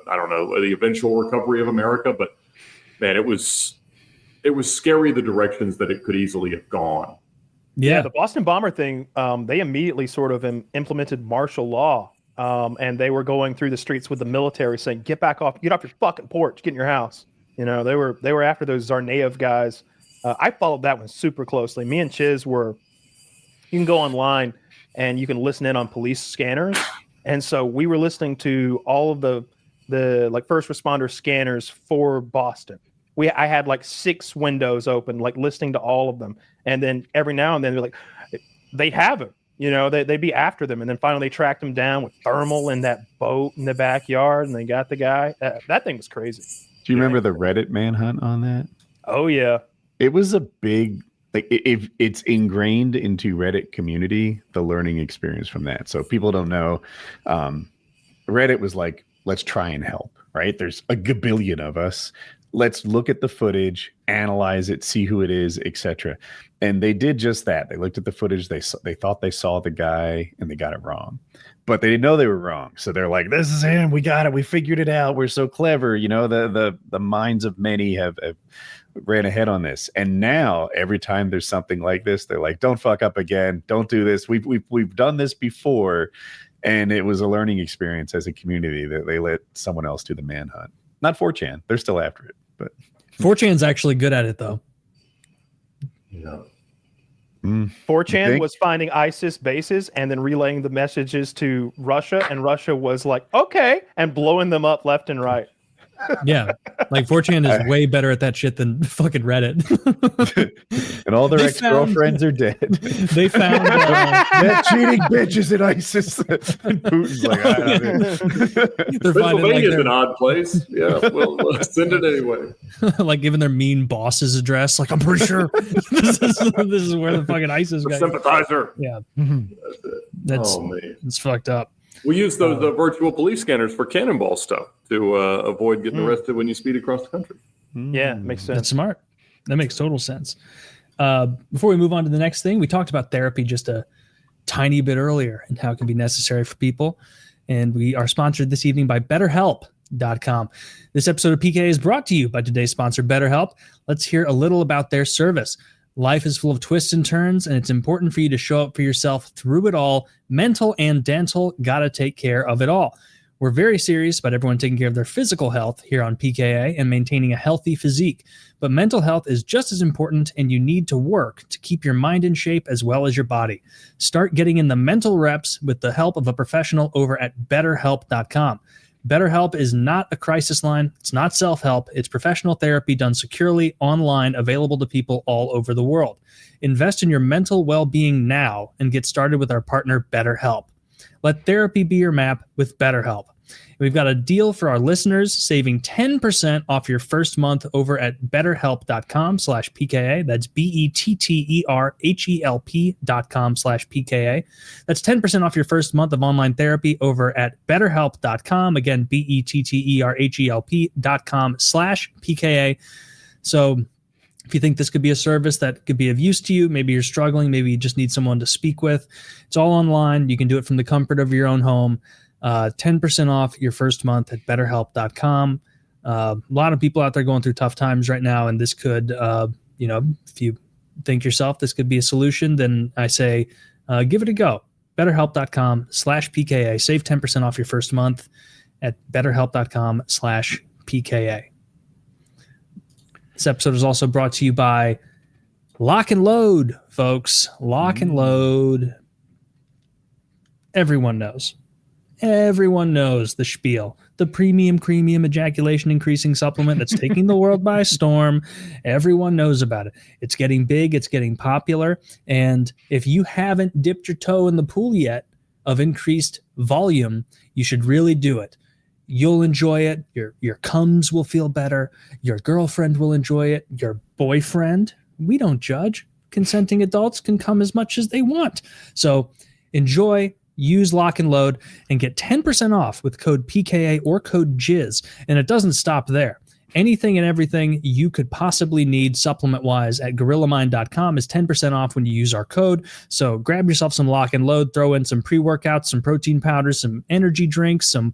eventual recovery of America. But man, it was scary, the directions that it could easily have gone. Yeah, the Boston bomber thing, they immediately sort of implemented martial law. And they were going through the streets with the military saying, get off your fucking porch, get in your house. They were after those Tsarnaev guys. I followed that one super closely. Me and Chiz you can go online and you can listen in on police scanners. And so we were listening to all of the like first responder scanners for Boston. I had like 6 windows open, like listening to all of them. And then every now and then they're like, they have him. They'd be after them. And then finally they tracked him down with thermal in that boat in the backyard. And they got the guy. That thing was crazy. Do you remember the Reddit manhunt on that? Oh, yeah. It was a big, if it's ingrained into Reddit community, the learning experience from that. So people don't know. Reddit was like, let's try and help, right? There's a gabillion of us. Let's look at the footage, analyze it, see who it is, etc. And they did just that. They looked at the footage. They thought they saw the guy, and they got it wrong. But they didn't know they were wrong. So they're like, "This is him. We got it. We figured it out. We're so clever." The minds of many have ran ahead on this. And now every time there's something like this, they're like, "Don't fuck up again. Don't do this. We've done this before." And it was a learning experience as a community that they let someone else do the manhunt. Not 4chan. They're still after it. But 4chan's actually good at it, though. Yeah. 4chan was finding ISIS bases and then relaying the messages to Russia, and Russia was like, okay, and blowing them up left and right. Yeah, like 4chan is way better at that shit than fucking Reddit. And all their ex-girlfriends are dead. They found that cheating bitch is in ISIS. And Putin's like, Pennsylvania's an odd place. Yeah, we'll send it anyway. Like giving their mean boss's address. Like, I'm pretty sure this is where the fucking ISIS guy. Sympathizer. Yeah, that's it's fucked up. We use those virtual police scanners for cannonball stuff to avoid getting arrested when you speed across the country. Yeah, makes sense. That's smart. That makes total sense. Before we move on to the next thing, we talked about therapy just a tiny bit earlier and how it can be necessary for people. And we are sponsored this evening by BetterHelp.com. This episode of PKA is brought to you by today's sponsor, BetterHelp. Let's hear a little about their service. Life is full of twists and turns, and it's important for you to show up for yourself through it all. Mental and dental, gotta take care of it all. We're very serious about everyone taking care of their physical health here on PKA and maintaining a healthy physique. But mental health is just as important, and you need to work to keep your mind in shape as well as your body. Start getting in the mental reps with the help of a professional over at BetterHelp.com. BetterHelp is not a crisis line. It's not self-help. It's professional therapy done securely online, available to people all over the world. Invest in your mental well-being now and get started with our partner, BetterHelp. Let therapy be your map with BetterHelp. We've got a deal for our listeners, saving 10% off your first month over at betterhelp.com/PKA. That's BetterHelp.com/PKA. That's 10% off your first month of online therapy over at betterhelp.com. Again, BetterHelp.com/PKA. So if you think this could be a service that could be of use to you, maybe you're struggling, maybe you just need someone to speak with, it's all online. You can do it from the comfort of your own home. 10% off your first month at betterhelp.com. A lot of people out there going through tough times right now, and this could, if you think yourself this could be a solution, then I say give it a go. betterhelp.com/PKA. Save 10% off your first month at betterhelp.com/PKA. This episode is also brought to you by Lock and Load, folks. Lock and Load. Everyone knows. Everyone knows the spiel, the premium ejaculation increasing supplement that's taking the world by storm. Everyone knows about it. It's getting big. It's getting popular. And if you haven't dipped your toe in the pool yet of increased volume, you should really do it. You'll enjoy it. Your cums will feel better. Your girlfriend will enjoy it. Your boyfriend, we don't judge. Consenting adults can come as much as they want. So enjoy. Use Lock and Load and get 10% off with code PKA or code JIZ. And it doesn't stop there. Anything and everything you could possibly need supplement-wise at GorillaMind.com is 10% off when you use our code. So grab yourself some Lock and Load, throw in some pre-workouts, some protein powders, some energy drinks, some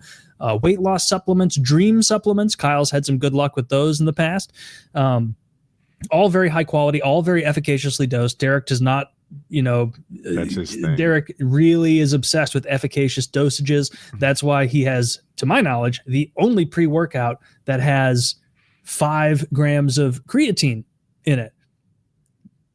weight loss supplements, dream supplements. Kyle's had some good luck with those in the past. All very high quality, all very efficaciously dosed. Derek does not, that's his thing. Derek really is obsessed with efficacious dosages. That's why he has, to my knowledge, the only pre-workout that has 5 grams of creatine in it.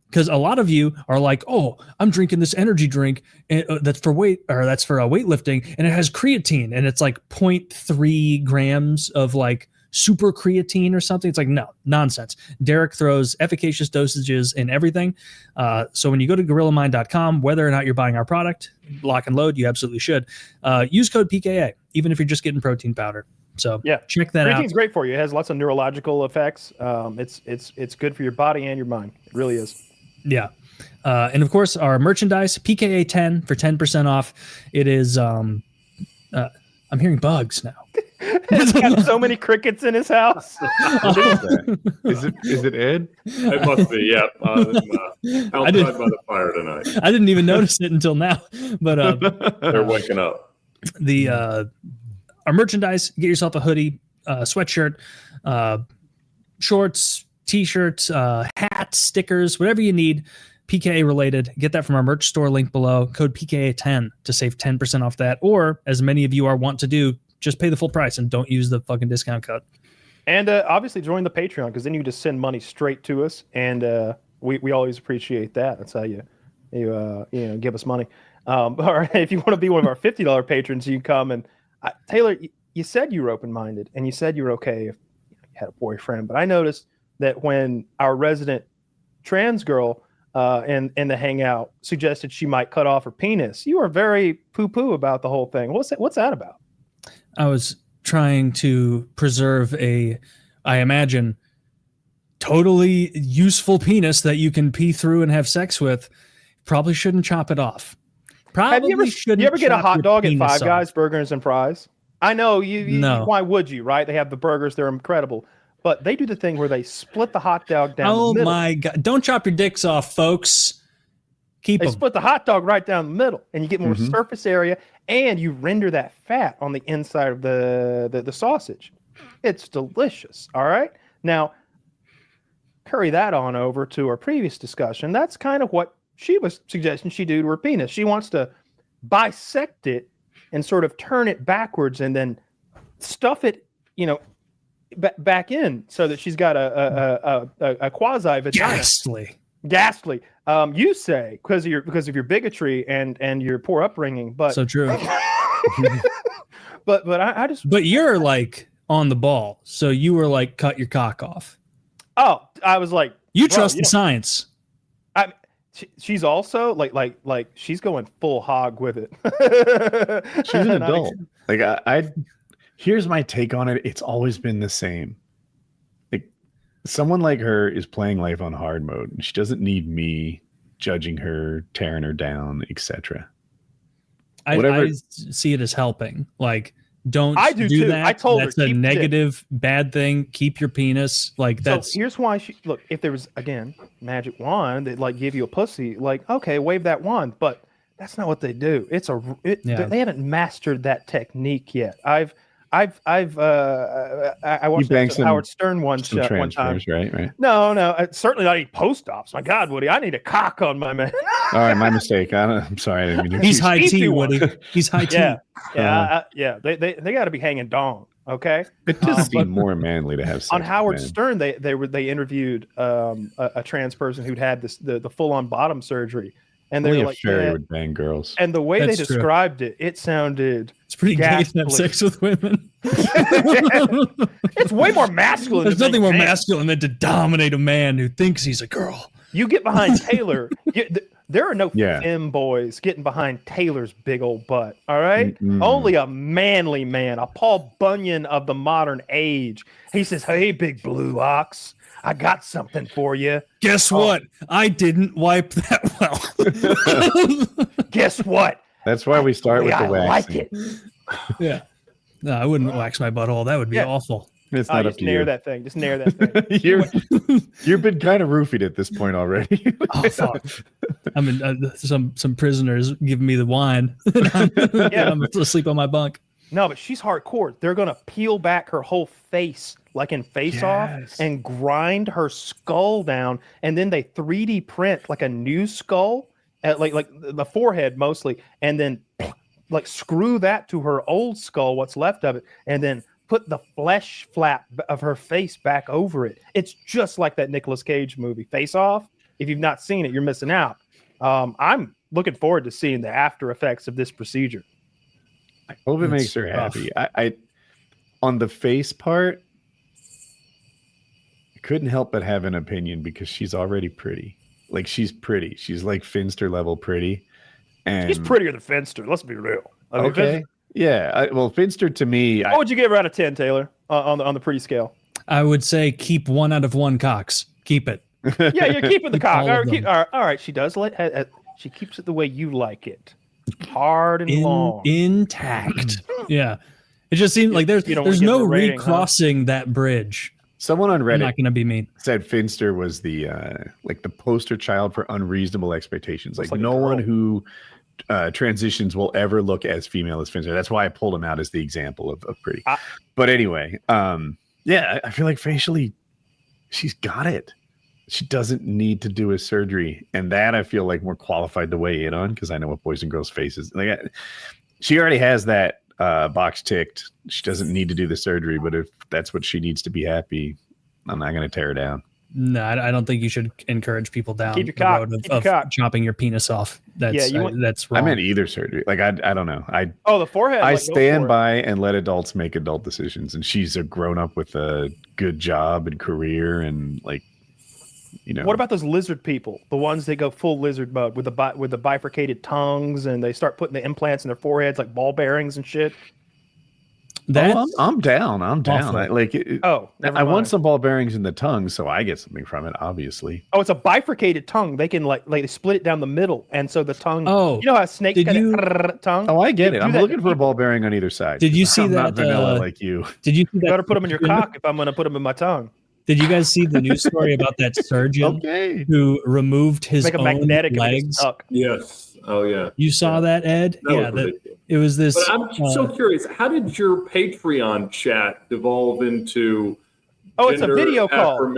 Because a lot of you are like, oh, I'm drinking this energy drink that's for weightlifting, and it has creatine, and it's like 0.3 grams of like super creatine or something. It's like, no, nonsense. Derek throws efficacious dosages in everything. So when you go to GorillaMind.com, whether or not you're buying our product, Lock and Load, you absolutely should. Use code PKA, even if you're just getting protein powder. So yeah, check that out. Creatine's great for you. It has lots of neurological effects. It's good for your body and your mind. It really is. Yeah. And of course, our merchandise, PKA 10 for 10% off. It is, I'm hearing bugs now. He's got so many crickets in his house. Is it Ed? It must be, yeah. Outside by the fire tonight. I didn't even notice it until now. But they're waking up. Our merchandise, get yourself a hoodie, sweatshirt, shorts, t-shirts, hats, stickers, whatever you need, PKA related. Get that from our merch store link below. Code PKA10 to save 10% off that. Or, as many of you want to do, just pay the full price and don't use the fucking discount code. And obviously join the Patreon, because then you just send money straight to us, and we always appreciate that. That's how you give us money. Or if you want to be one of our $50 patrons, you come and Taylor, you said you were open-minded, and you said you were okay if you had a boyfriend, but I noticed that when our resident trans girl in the hangout suggested she might cut off her penis, you were very poo-poo about the whole thing. What's that about? I was trying to preserve I imagine, totally useful penis that you can pee through and have sex with. Probably shouldn't chop it off. Have you ever get a hot dog at Five Guys Burgers and Fries? I know no. Why would you, right? They have the burgers, they're incredible. But they do the thing where they split the hot dog down the middle. Oh my God. Don't chop your dicks off, folks. They split the hot dog right down the middle, and you get more surface area, and you render that fat on the inside of the sausage. It's delicious. All right. Now, carry that on over to our previous discussion. That's kind of what she was suggesting she do to her penis. She wants to bisect it and sort of turn it backwards and then stuff it, back in, so that she's got a quasi vagina. Ghastly. You say because of your bigotry and your poor upbringing, but so true. but I just. But you're like on the ball, so you were like, cut your cock off. Oh, I was like, you trust the science. She's also like she's going full hog with it. She's an adult. Here's my take on it. It's always been the same. Like, someone like her is playing life on hard mode, and she doesn't need me judging her, tearing her down, etc. I see it as helping. Like, don't I do too. that. I told that's her, a negative, bad thing. Keep your penis. Like, that's. So here's why look, if there was, again, magic wand that like give you a pussy, like, okay, wave that wand, but that's not what they do. They haven't mastered that technique yet. I watched Howard Stern one time. Right. No, certainly not any post-ops. My God, Woody, I need a cock on my man. All right, my mistake. I'm sorry. I didn't mean to. He's high tea, Woody. He's high tea. Yeah. They got to be hanging dong. Okay. It does seem more manly to have sex. On Howard Stern, they interviewed a trans person who'd had the full-on bottom surgery, And they're like, fairy would bang girls. And the way That's they true. described it, it sounded It's pretty gay to have ghastly. sex with women. It's way more masculine. There's than nothing more being masculine than to dominate a man who thinks he's a girl. You get behind Taylor. There are no Yeah. femboys getting behind Taylor's big old butt. All right? Mm-mm. Only a manly man, a Paul Bunyan of the modern age. He says, "Hey, big blue ox, I got something for you. Guess what? I didn't wipe that well. Guess what? That's why we start with the I like waxing. it." Yeah. No, I wouldn't wax my butthole. That would be Yeah. awful. It's Oh, not up just to nair you. that thing. Just nair that thing. You've been kind of roofied at this point already. Oh, fuck. I mean, some prisoners giving me the wine. Yeah. I'm asleep on my bunk. No, but she's hardcore. They're gonna peel back her whole face, like in Face Off, Yes. and grind her skull down, and then they 3D print like a new skull, like the forehead mostly, and then like screw that to her old skull, what's left of it, and then put the flesh flap of her face back over it. It's just like that Nicolas Cage movie, Face Off. If you've not seen it, you're missing out. I'm looking forward to seeing the after effects of this procedure. I hope it It's makes her rough. happy. I on the face part, I couldn't help but have an opinion because she's already pretty. Like she's pretty. She's like Finster level pretty. And He's prettier than Finster. Let's be real. I mean, Okay. Yeah. Well, Finster to me, What would you give her out of 10, Taylor, on the pretty scale? I would say keep 1 out of 1 cocks. Keep it. Yeah, you're keeping the cock. All All of right, them. all right, she does. She keeps it the way you like it, hard and long. Intact. Yeah. It just seems like there's You don't wanna give no her a rating, huh? recrossing that bridge. someone on I'm Reddit not going to be mean. said Finster was the like the poster child for unreasonable expectations. Looks Like, like a no one girl. who transitions will ever look as female as Finster. That's why I pulled him out as the example of pretty. But anyway, yeah, I feel like facially, she's got it. She doesn't need to do a surgery, and that I feel like more qualified to weigh in on because I know what boys and girls' faces. Like, she already has that box ticked. She doesn't need to do the surgery, but if that's what she needs to be happy, I'm not going to tear her down. No, I don't think you should encourage people down Keep your the cock. road Keep your of cock. chopping your penis off. That's Yeah, that's I wrong. meant either surgery. Like, I don't know. The forehead. I like, go stand for it. by and let adults make adult decisions. And she's a grown up with a good job and career, and like, you know. What about those lizard people? The ones that go full lizard mode with the bifurcated tongues, and they start putting the implants in their foreheads like ball bearings and shit. I'm down. I'm down. Awful. Never I want mind. some ball bearings in the tongue, so I get something from it. Obviously, Oh, it's a bifurcated tongue. They can like they split it down the middle, and so the tongue. Oh, you know how snakes did got you- a tongue? oh, I get They it. do I'm that to looking for a people. ball bearing on either side. Did you see I'm not that, vanilla like you? Did you see You that? better put them in your cock if I'm going to put them in my tongue. Did you guys see the news story about that surgeon Okay. who removed his Make a own magnetic legs? tuck. Yes. Oh, yeah. You saw that, Ed? That Yeah, was ridiculous. it was this. But I'm so curious. How did your Patreon chat devolve into? Oh, it's a gender video call.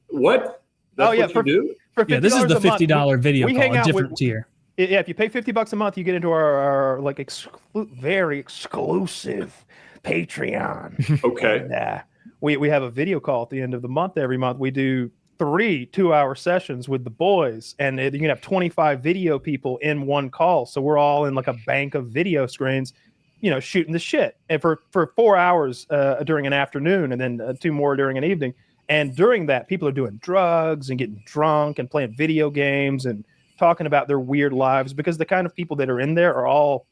What? That's Oh, yeah, what you do? For Yeah, this is the $50 a month, $50 video we call, hang a out different with- tier. Yeah, if you pay $50 a month, you get into our like very exclusive Patreon. Okay. And, we have a video call at the end of the month. Every month we do 3 2-hour sessions with the boys, and you can have 25 video people in one call. So we're all in like a bank of video screens, you know, shooting the shit, and for 4 hours during an afternoon, and then 2 more during an evening. And during that, people are doing drugs and getting drunk and playing video games and talking about their weird lives, because the kind of people that are in there are all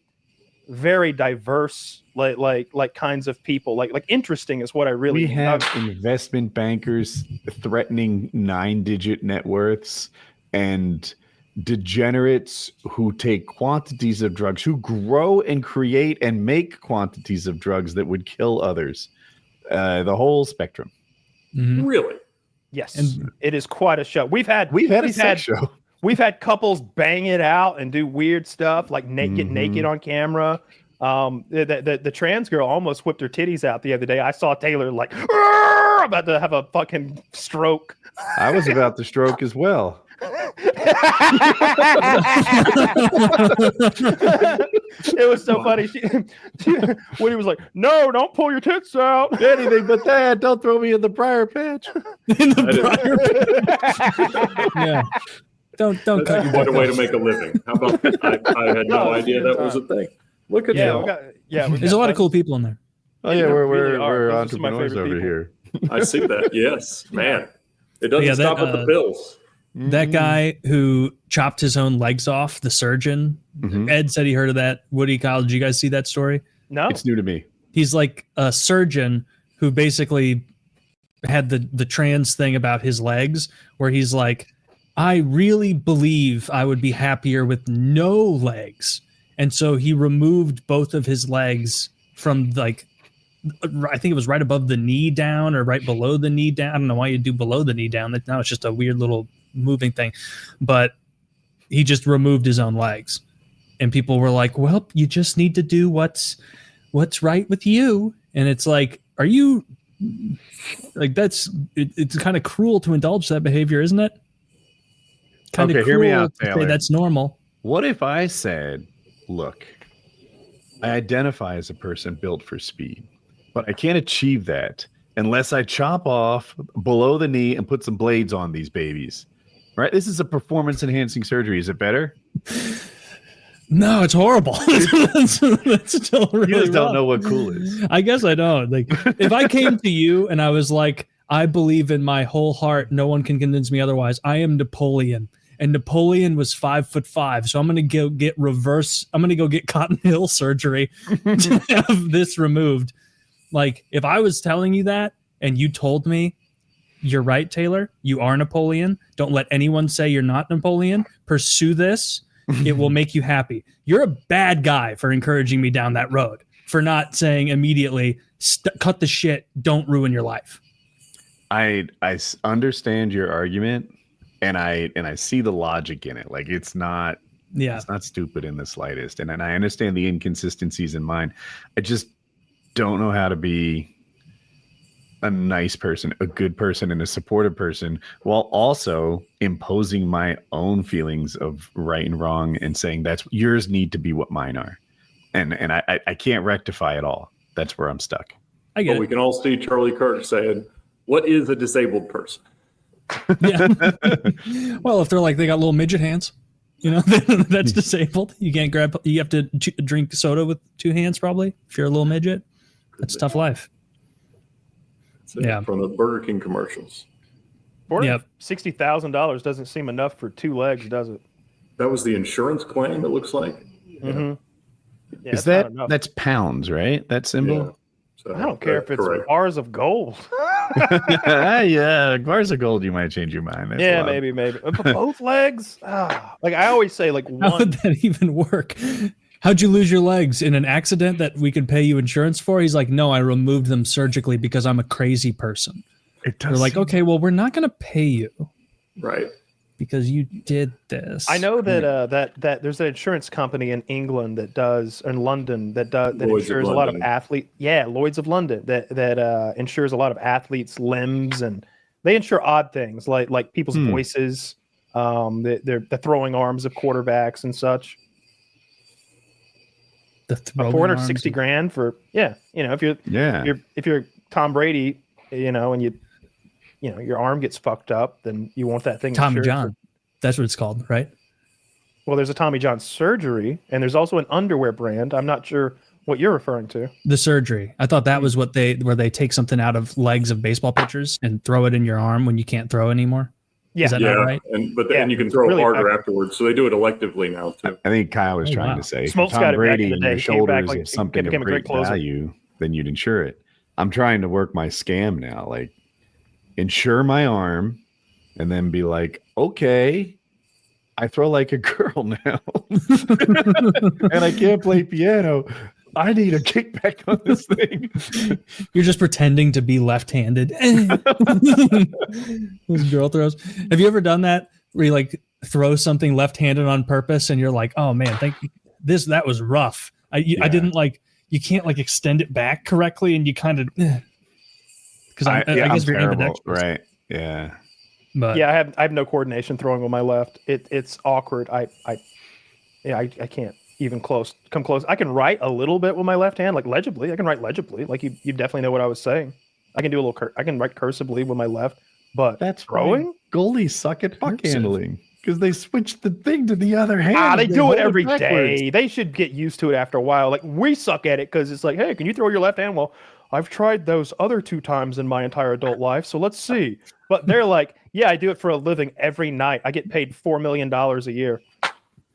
very diverse, like kinds of people. Like interesting is what I really We mean. have investment bankers threatening 9-digit net worths and degenerates who take quantities of drugs, who grow and create and make quantities of drugs that would kill others. The whole spectrum. Mhm. Really? Yes, And- it is quite a show. We've had a sex show. We've had couples bang it out and do weird stuff, like get Mhm. naked on camera. The trans girl almost whipped her titties out the other day. I saw Taylor like "Arr!" about to have a fucking stroke. I was about to stroke as well. It was so funny. When he was like, "No, don't pull your tits out." Anything but that. Don't throw me in the briar patch. In the briar pit. Yeah. Don't cut your What a dick way off. to make a living. How about that? I had no idea that was a thing. Look at that. There's a lot of cool people in there. Oh yeah, There we're really are. we're Those are some of my entrepreneurs favorite over people. here. I see that. Yes, man. It doesn't stop at the pills. That guy who chopped his own legs off, the surgeon. Ed said he heard of that. Woody, Kyle, did you guys see that story? No, It's new to me. He's like a surgeon who basically had the trans thing about his legs, where he's like, I really believe I would be happier with no legs. And so he removed both of his legs from like, I think it was right above the knee down or right below the knee down. I don't know why you do below the knee down. Now it's just a weird little moving thing. But he just removed his own legs. And people were like, well, you just need to do what's right with you. And it's like, are you like, it's kind of cruel to indulge that behavior, isn't it? Kind of Okay, hear me out, to say Taylor. that's normal. What if I said, look, I identify as a person built for speed, but I can't achieve that unless I chop off below the knee and put some blades on these babies. Right? This is a performance enhancing surgery. Is it better? No, it's horrible. That's still really You just don't rough. know what cool is. I guess I don't. Like, if I came to you and I was like, I believe in my whole heart, no one can convince me otherwise. I am Napoleon, and Napoleon was 5'5", so I'm gonna go get I'm gonna go get Cotton Hill surgery to have this removed. Like, if I was telling you that and you told me, you're right, Taylor, you are Napoleon. Don't let anyone say you're not Napoleon. Pursue this. It will make you happy. You're a bad guy for encouraging me down that road, for not saying immediately, cut the shit, don't ruin your life. I understand your argument, and I see the logic in it. Like, it's not stupid in the slightest. And I understand the inconsistencies in mine. I just don't know how to be a nice person, a good person, and a supportive person, while also imposing my own feelings of right and wrong and saying that's yours need to be what mine are. And I can't rectify it all. That's where I'm stuck. I get But it. we can all see Charlie Kirk saying, what is a disabled person? Yeah. Well, if they're like, they got little midget hands, that's disabled. You can't you have to drink soda with two hands probably if you're a little midget. That's a tough life. Yeah. From the Burger King commercials. $60,000 doesn't seem enough for two legs, does it? That was the insurance claim, it looks like. Mm-hmm. Yeah, Is that's pounds, right? That symbol? Yeah. So, I don't care if it's correct. bars of gold. Yeah, bars of gold, you might change your mind. That's Yeah, a lot. maybe. But both legs? Like I always say, like How would one. that even work? How'd you lose your legs? In an accident that we could pay you insurance for? He's like, no, I removed them surgically because I'm a crazy person. It does They're like, seem- okay, well, we're not going to pay you Right. because you did this. I know that that there's an insurance company in England in London that Lloyd's of insures a lot of London. athletes. Yeah, Lloyd's of London that insures a lot of athletes' limbs, and they insure odd things like people's voices, the throwing arms of quarterbacks and such. The throwing 460 arms. grand for if you're Tom Brady, and your arm gets fucked up, then you want that thing Tommy insured John. That's what it's called, right? Well, there's a Tommy John surgery, and there's also an underwear brand. I'm not sure what you're referring to. The surgery. I thought that was where they take something out of legs of baseball pitchers and throw it in your arm when you can't throw anymore. Yeah. Is that Yeah, not right? but then you can throw really harder effective. afterwards. So they do it electively now too. I think Kyle was Oh, trying wow. to say, if Smoltz Tom got it back Brady in the and day. your Came back shoulders like is something became of a great great closer. value, then you'd insure it. I'm trying to work my scam now, like insure my arm, and then be like, okay, I throw like a girl now, and I can't play piano. I need a kickback on this thing. You're just pretending to be left-handed. Those girl throws. Have you ever done that where you like throw something left-handed on purpose and you're like, oh man, thank you. That was rough. I didn't like, you can't like extend it back correctly and you kind of, because I guess I'm you're terrible, ambidextrous. right? Yeah. But Yeah, I have no coordination throwing with my left. It's awkward. I can't even come close. I can write a little bit with my left hand, like legibly. I can write legibly, like you definitely know what I was saying. I can do a little. I can write cursively with my left, but That's throwing. Goalies suck at puck Cursive. handling. Because they switched the thing to the other hand. They do hold it every backwards. day. They should get used to it after a while. Like, we suck at it because it's like, hey, can you throw your left hand? Well, I've tried those other 2 times in my entire adult life, so let's see. But they're like, yeah, I do it for a living every night. I get paid $4 million a year.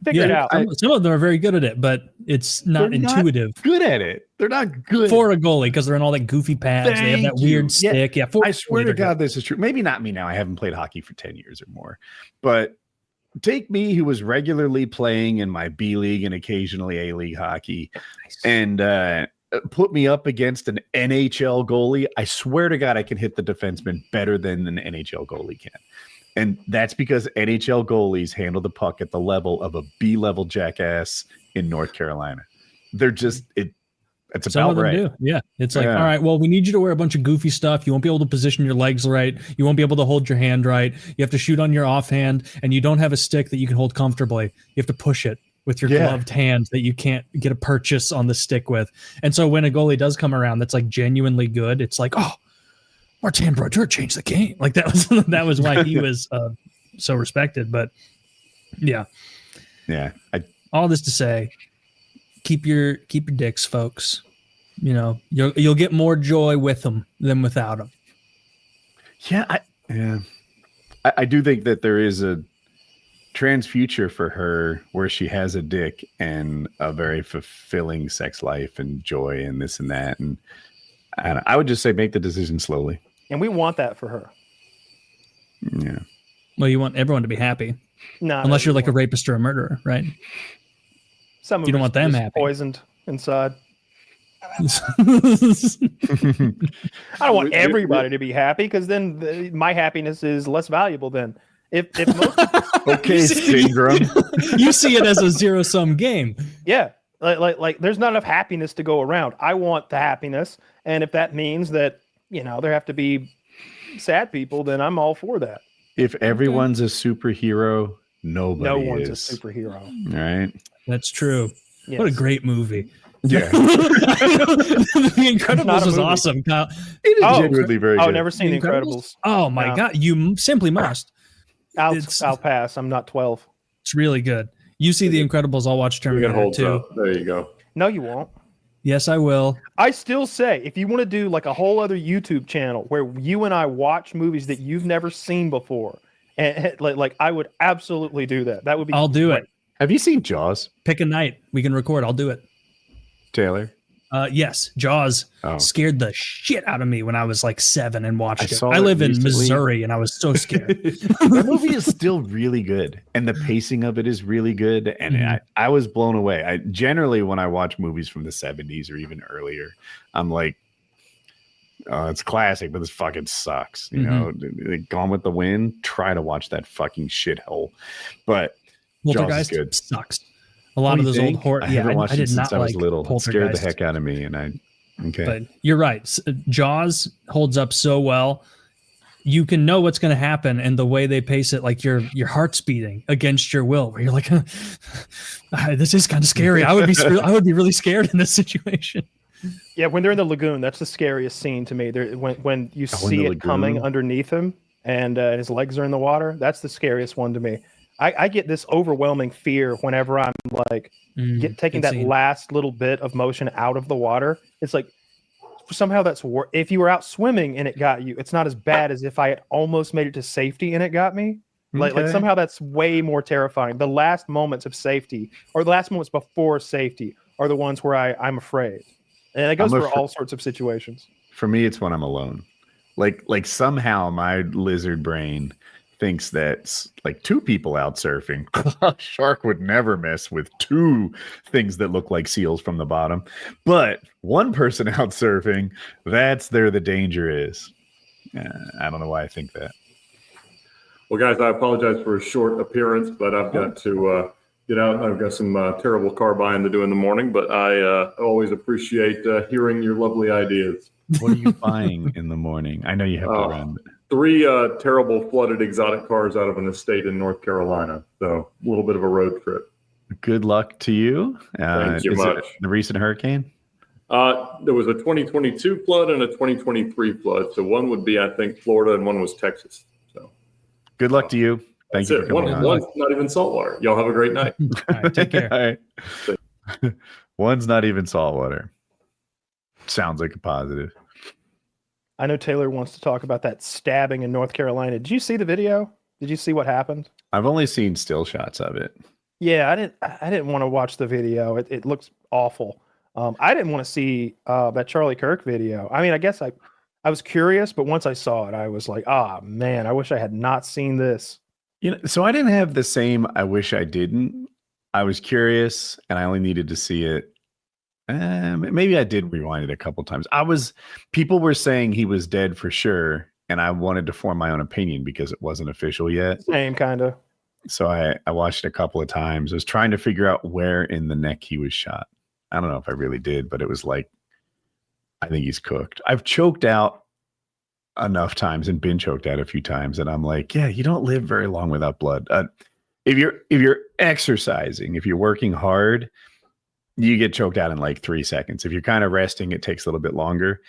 Figure it out. Some of them are very good at it, but it's not intuitive. Good at it. They're not good for a goalie because they're in all that goofy pads. They have that weird stick. Yeah, I swear to God, this is true. Maybe not me now. I haven't played hockey for 10 years or more. But take me, who was regularly playing in my B League and occasionally A League hockey, and put me up against an NHL goalie. I swear to God, I can hit the defenseman better than an NHL goalie can. And that's because NHL goalies handle the puck at the level of a B-level jackass in North Carolina. They're just it's Some about of them right. do. Yeah. It's like, all right, well, we need you to wear a bunch of goofy stuff. You won't be able to position your legs right. You won't be able to hold your hand right. You have to shoot on your offhand, and you don't have a stick that you can hold comfortably. You have to push it with your gloved hand that you can't get a purchase on the stick with. And so when a goalie does come around that's like genuinely good, it's like, oh, Martin Brodeur changed the game. Like that was why he was so respected. But yeah. All this to say, keep your dicks, folks. You know, you'll get more joy with them than without them. I do think that there is a trans future for her where she has a dick and a very fulfilling sex life and joy and this and that. And I would just say make the decision slowly. And we want that for her. Yeah. Well, you want everyone to be happy. No, unless you're like a rapist or a murderer, right? Some of you don't want them happy. Poisoned inside. I don't want everybody to be happy because then my happiness is less valuable. Then if most syndrome. You see it as a zero-sum game. Yeah, like there's not enough happiness to go around. I want the happiness, and if that means that there have to be sad people, then I'm all for that. If everyone's a superhero, no one's a superhero. All right, that's true. Yes. What a great movie. Yeah. The Incredibles is awesome, Kyle. It is genuinely very good. I've never seen The Incredibles. Oh my God. You simply must. I'll pass. I'm not 12. It's really good. You see The Incredibles, I'll watch Terminator 2. There you go. No, you won't. Yes, I will. I still say, if you want to do like a whole other YouTube channel where you and I watch movies that you've never seen before, and like I would absolutely do that. That would be. I'll do it. Have you seen Jaws? Pick a night. We can record. I'll do it. Taylor? Yes. Jaws scared the shit out of me when I was like 7 and watched it. I live in Missouri and I was so scared. The movie is still really good. And the pacing of it is really good. And I was blown away. I generally, when I watch movies from the 70s or even earlier, I'm like, it's classic, but this fucking sucks. You know, Gone with the Wind, try to watch that fucking shithole. But Jaws is good. Sucks. A lot of those old horror. I haven't watched it since I was like little. It scared the heck out of me, and But you're right. Jaws holds up so well. You can know what's going to happen, and the way they pace it, like your heart's beating against your will, where you're like, "This is kind of scary." I would be really scared in this situation. Yeah, when they're in the lagoon, that's the scariest scene to me. When you see it coming underneath him, and his legs are in the water, that's the scariest one to me. I get this overwhelming fear whenever I'm like taking that last little bit of motion out of the water. It's like somehow that's if you were out swimming and it got you, it's not as bad as if I had almost made it to safety and it got me. Like somehow that's way more terrifying. The last moments of safety or the last moments before safety are the ones where I'm afraid. And it goes for all sorts of situations. For me, it's when I'm alone. Like somehow my lizard brain thinks that like 2 people out surfing, a shark would never mess with 2 things that look like seals from the bottom. But 1 person out surfing, that's where the danger is. I don't know why I think that. Well, guys, I apologize for a short appearance, but I've got to get out. I've got some terrible car buying to do in the morning, but I always appreciate hearing your lovely ideas. What are you buying in the morning? I know you have to run. 3 terrible flooded exotic cars out of an estate in North Carolina. So a little bit of a road trip. Good luck to you. Thank you much. The recent hurricane? There was a 2022 flood and a 2023 flood. So one would be, I think, Florida and one was Texas. So good luck to you. Thank you for coming on. One's not even saltwater. Y'all have a great night. All right, take care. All right. One's not even saltwater. Sounds like a positive. I know Taylor wants to talk about that stabbing in North Carolina. Did you see the video? Did you see what happened? I've only seen still shots of it. Yeah, I didn't want to watch the video. It looks awful. I didn't want to see that Charlie Kirk video. I mean, I guess I was curious, but once I saw it, I was like, man, I wish I had not seen this. So I didn't have the same I wish I didn't. I was curious and I only needed to see it. Maybe I did rewind it a couple times. People were saying he was dead for sure, and I wanted to form my own opinion because it wasn't official yet. Same kind of. So I watched it a couple of times. I was trying to figure out where in the neck he was shot. I don't know if I really did, but it was like, I think he's cooked. I've choked out enough times and been choked out a few times, and I'm like, yeah, you don't live very long without blood. If you're exercising, if you're working hard, you get choked out in like 3 seconds. If you're kind of resting, it takes a little bit longer.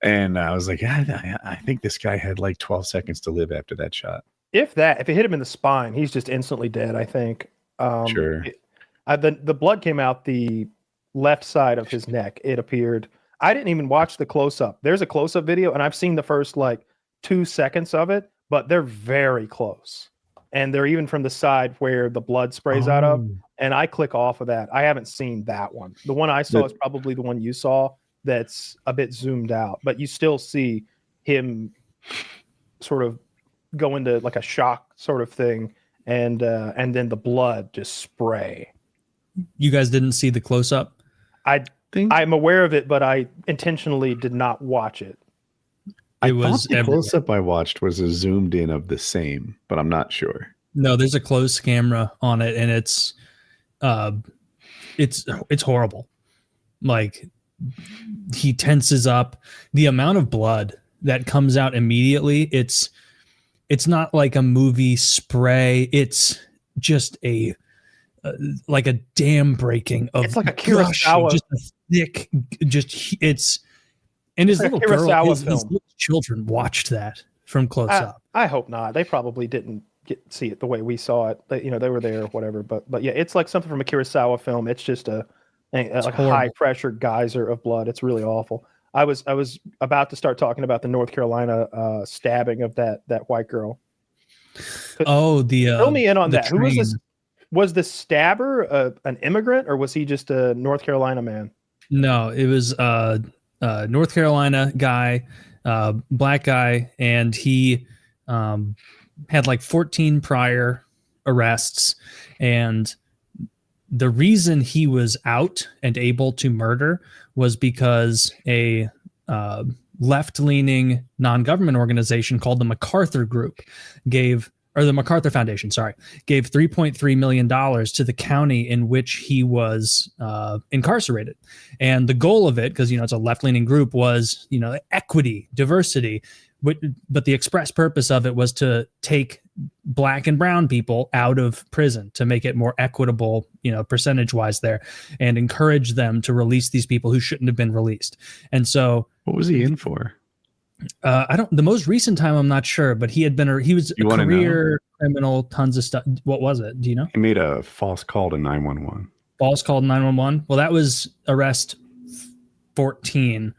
And I was like, I think this guy had like 12 seconds to live after that shot. If it hit him in the spine, he's just instantly dead, I think. Sure. The blood came out the left side of his neck, it appeared. I didn't even watch the close-up. There's a close-up video, and I've seen the first like 2 seconds of it, but they're very close. And they're even from the side where the blood sprays out of. And I click off of that. I haven't seen that one. The one I saw is probably the one you saw that's a bit zoomed out, but you still see him sort of go into like a shock sort of thing, and then the blood just spray. You guys didn't see the close-up? I'm aware of it, but I intentionally did not watch it. I thought the close-up I watched was a zoomed in of the same, but I'm not sure. No, there's a close camera on it, and it's horrible. Like, he tenses up. The amount of blood that comes out immediately, it's not like a movie spray. It's just like a dam breaking of. It's like a Kurosawa, just a thick. And his little girl, his little children watched that from close up. I hope not. They probably didn't see it the way we saw it. They were there or whatever. But yeah, it's like something from a Kurosawa film. It's just a high pressure geyser of blood. It's really awful. I was about to start talking about the North Carolina stabbing of that white girl. Oh, fill me in on that. Train. Who was this? Was the stabber an immigrant, or was he just a North Carolina man? No, it was North Carolina guy, black guy, and he had like 14 prior arrests. And the reason he was out and able to murder was because a left-leaning non-government organization called the MacArthur Group the MacArthur Foundation, gave $3.3 million to the county in which he was incarcerated. And the goal of it, because, it's a left-leaning group, was, equity, diversity. But the express purpose of it was to take black and brown people out of prison to make it more equitable, percentage-wise there, and encourage them to release these people who shouldn't have been released. And so... What was he in for? The most recent time, I'm not sure, but he was a career criminal, tons of stuff. What was it? Do you know? He made a false call to 911. False call to 911. Well, that was arrest 14,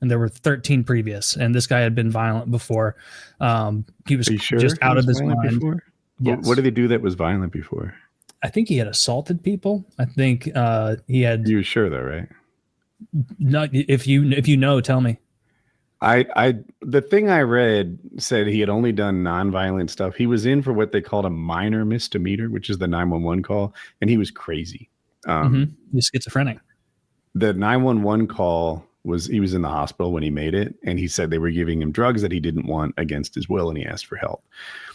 and there were 13 previous. And this guy had been violent before. He was just out of his mind. Yes. What did he do that was violent before? I think he had assaulted people. I think he had. You were sure though, right? No, if you know, tell me. The thing I read said he had only done nonviolent stuff. He was in for what they called a minor misdemeanor, which is the 911 call, and he was crazy. He's schizophrenic. The 911 call he was in the hospital when he made it, and he said they were giving him drugs that he didn't want against his will, and he asked for help.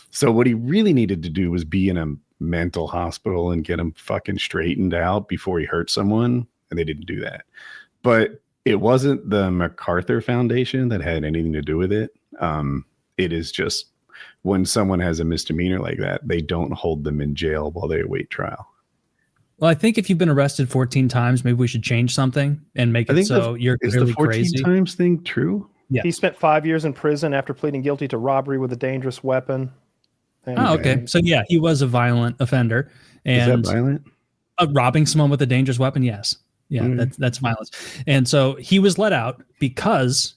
So what he really needed to do was be in a mental hospital and get him fucking straightened out before he hurt someone, and they didn't do that. But it wasn't the MacArthur Foundation that had anything to do with it. It is just when someone has a misdemeanor like that, they don't hold them in jail while they await trial. Well, I think if you've been arrested 14 times, maybe we should change something and make it so you're clearly crazy. Is the 14 times thing true? Yeah. He spent 5 years in prison after pleading guilty to robbery with a dangerous weapon. Oh, okay. So yeah, he was a violent offender. And is that violent? Robbing someone with a dangerous weapon, yes. Yeah, that's violence. And so he was let out because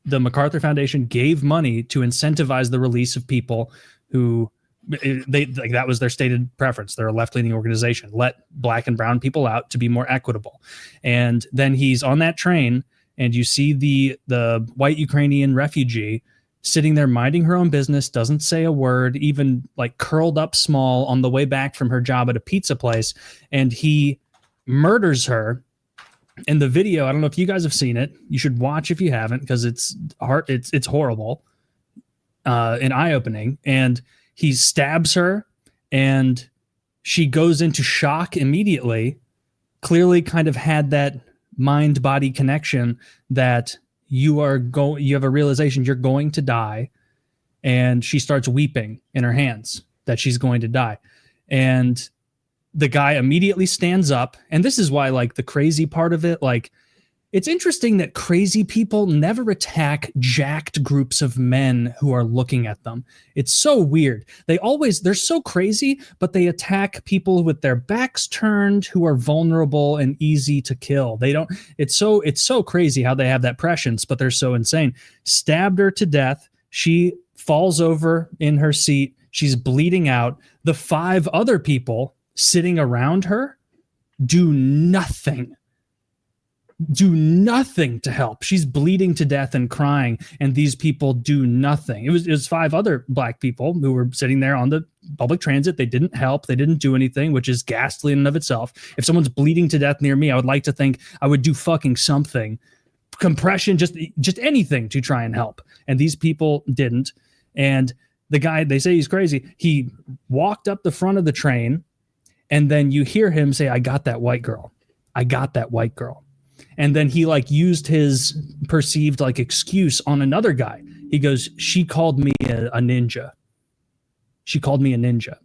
the MacArthur Foundation gave money to incentivize the release of people who that was their stated preference. They're a left-leaning organization. Let black and brown people out to be more equitable. And then he's on that train, and you see the white Ukrainian refugee sitting there minding her own business, doesn't say a word, even like curled up small on the way back from her job at a pizza place, and he murders her. In the video, I don't know if you guys have seen it. You should watch if you haven't, because it's horrible and eye-opening. And he stabs her, and she goes into shock immediately. Clearly, kind of had that mind-body connection that you have a realization you're going to die, and she starts weeping in her hands that she's going to die. And the guy immediately stands up. And this is why, like, the crazy part of it, like, it's interesting that crazy people never attack jacked groups of men who are looking at them. It's so weird. They're so crazy, but they attack people with their backs turned who are vulnerable and easy to kill. It's so crazy how they have that prescience, but they're so insane. Stabbed her to death. She falls over in her seat. She's bleeding out. The 5 other people sitting around her do nothing to help. She's bleeding to death and crying, and these people do nothing. It was 5 other black people who were sitting there on the public transit. They didn't help. They didn't do anything, which is ghastly in and of itself. If someone's bleeding to death near me, I would like to think I would do fucking something, compression, just anything to try and help. And these people didn't. And the guy, they say he's crazy. He walked up the front of the train, and then you hear him say, "I got that white girl. I got that white girl." And then he like used his perceived like excuse on another guy. He goes, "She called me a ninja. She called me a ninja."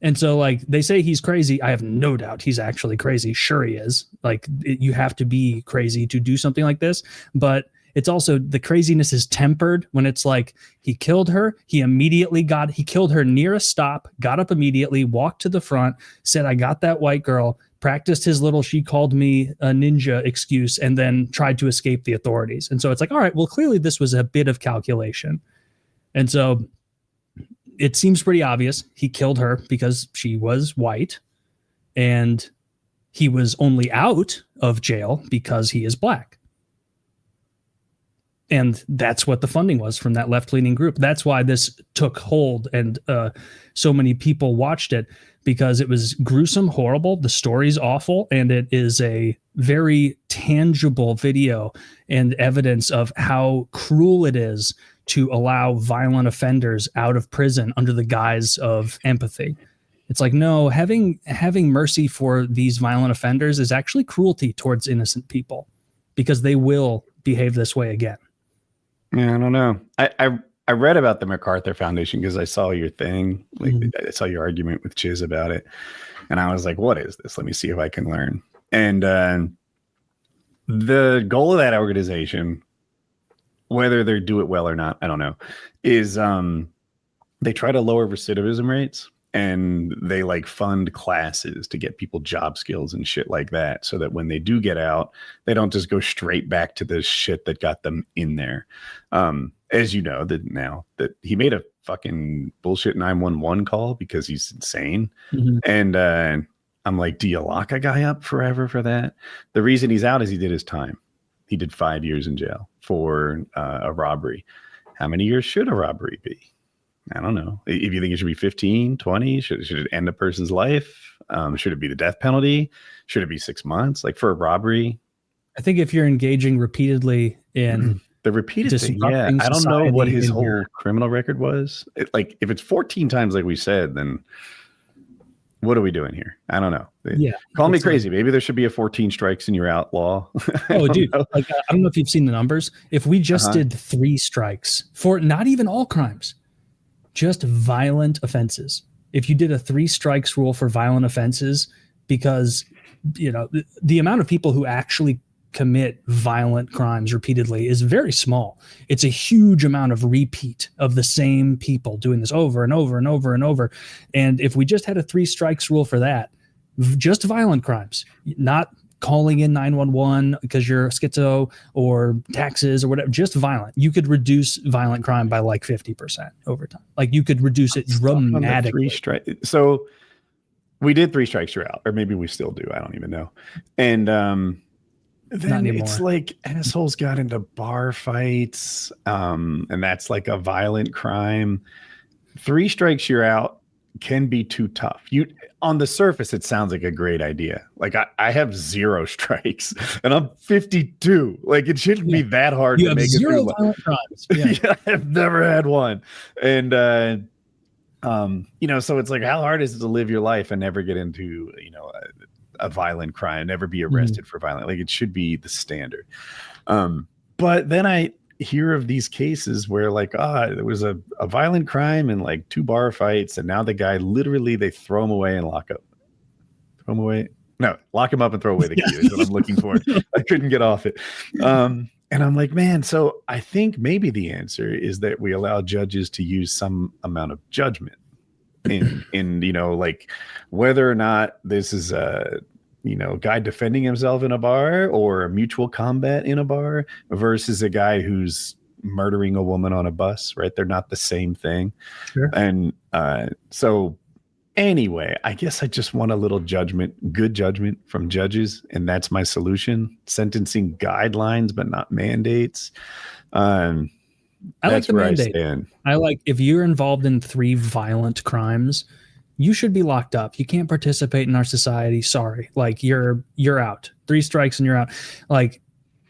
And so like they say he's crazy. I have no doubt he's actually crazy. Sure he is. Like you have to be crazy to do something like this. But it's also the craziness is tempered when it's like he killed her. He killed her near a stop, got up immediately, walked to the front, said, "I got that white girl," practiced his little "she called me a ninja" excuse, and then tried to escape the authorities. And so it's like, all right, well, clearly this was a bit of calculation. And so it seems pretty obvious he killed her because she was white, and he was only out of jail because he is black. And that's what the funding was from that left-leaning group. That's why this took hold, and so many people watched it, because it was gruesome, horrible. The story's awful, and it is a very tangible video and evidence of how cruel it is to allow violent offenders out of prison under the guise of empathy. It's like, no, having mercy for these violent offenders is actually cruelty towards innocent people, because they will behave this way again. Yeah, I don't know. I read about the MacArthur Foundation because I saw your thing. Like I saw your argument with Chiz about it. And I was like, what is this? Let me see if I can learn. And the goal of that organization, whether they do it well or not, I don't know, is they try to lower recidivism rates, and they like fund classes to get people job skills and shit like that, so that when they do get out, they don't just go straight back to the shit that got them in there. As you know, that now that he made a fucking bullshit 911 call because he's insane. And I'm like, do you lock a guy up forever for that? The reason he's out is he did his time. He did 5 years in jail for a robbery. How many years should a robbery be? I don't know. If you think it should be 15, 20, should it end a person's life? Should it be the death penalty? Should it be 6 months? Like for a robbery? I think if you're engaging repeatedly in the repeated thing, yeah. I don't know what his whole criminal record was. Like if it's 14 times, like we said, then what are we doing here? I don't know. Yeah, call me crazy. Maybe there should be a 14 strikes and you're outlaw. Oh, dude! Like I don't know if you've seen the numbers. If we just did 3 strikes for not even all crimes, just violent offenses. If you did a 3 strikes rule for violent offenses, because the amount of people who actually commit violent crimes repeatedly is very small. It's a huge amount of repeat of the same people doing this over and over and over and over. And if we just had a 3 strikes rule for that, just violent crimes, not calling in 911 because you're schizo or taxes or whatever, just violent. You could reduce violent crime by like 50% over time. Like you could reduce it dramatically. So we did 3 strikes you're out, or maybe we still do. I don't even know. And then it's like assholes got into bar fights, and that's like a violent crime. 3 strikes you're out can be too tough. On the surface, it sounds like a great idea. Like I have 0 strikes and I'm 52. Like it shouldn't be that hard to make 0 violent crimes. Yeah. I've never had one. And so it's like, how hard is it to live your life and never get into, a violent crime, never be arrested for violent, like it should be the standard. But then I hear of these cases where like, there was a violent crime and like 2 bar fights, and now the guy literally they throw him away and lock up. Lock him up and throw away the key is what I'm looking for. I couldn't get off it. And I'm like, man, so I think maybe the answer is that we allow judges to use some amount of judgment in like whether or not this is a guy defending himself in a bar or a mutual combat in a bar versus a guy who's murdering a woman on a bus, right? They're not the same thing. Sure. And so anyway, I guess I just want a little good judgment from judges, and that's my solution. Sentencing guidelines, but not mandates. I like the mandate. I like if you're involved in 3 violent crimes, you should be locked up. You can't participate in our society. Sorry. Like you're out. 3 strikes and you're out. Like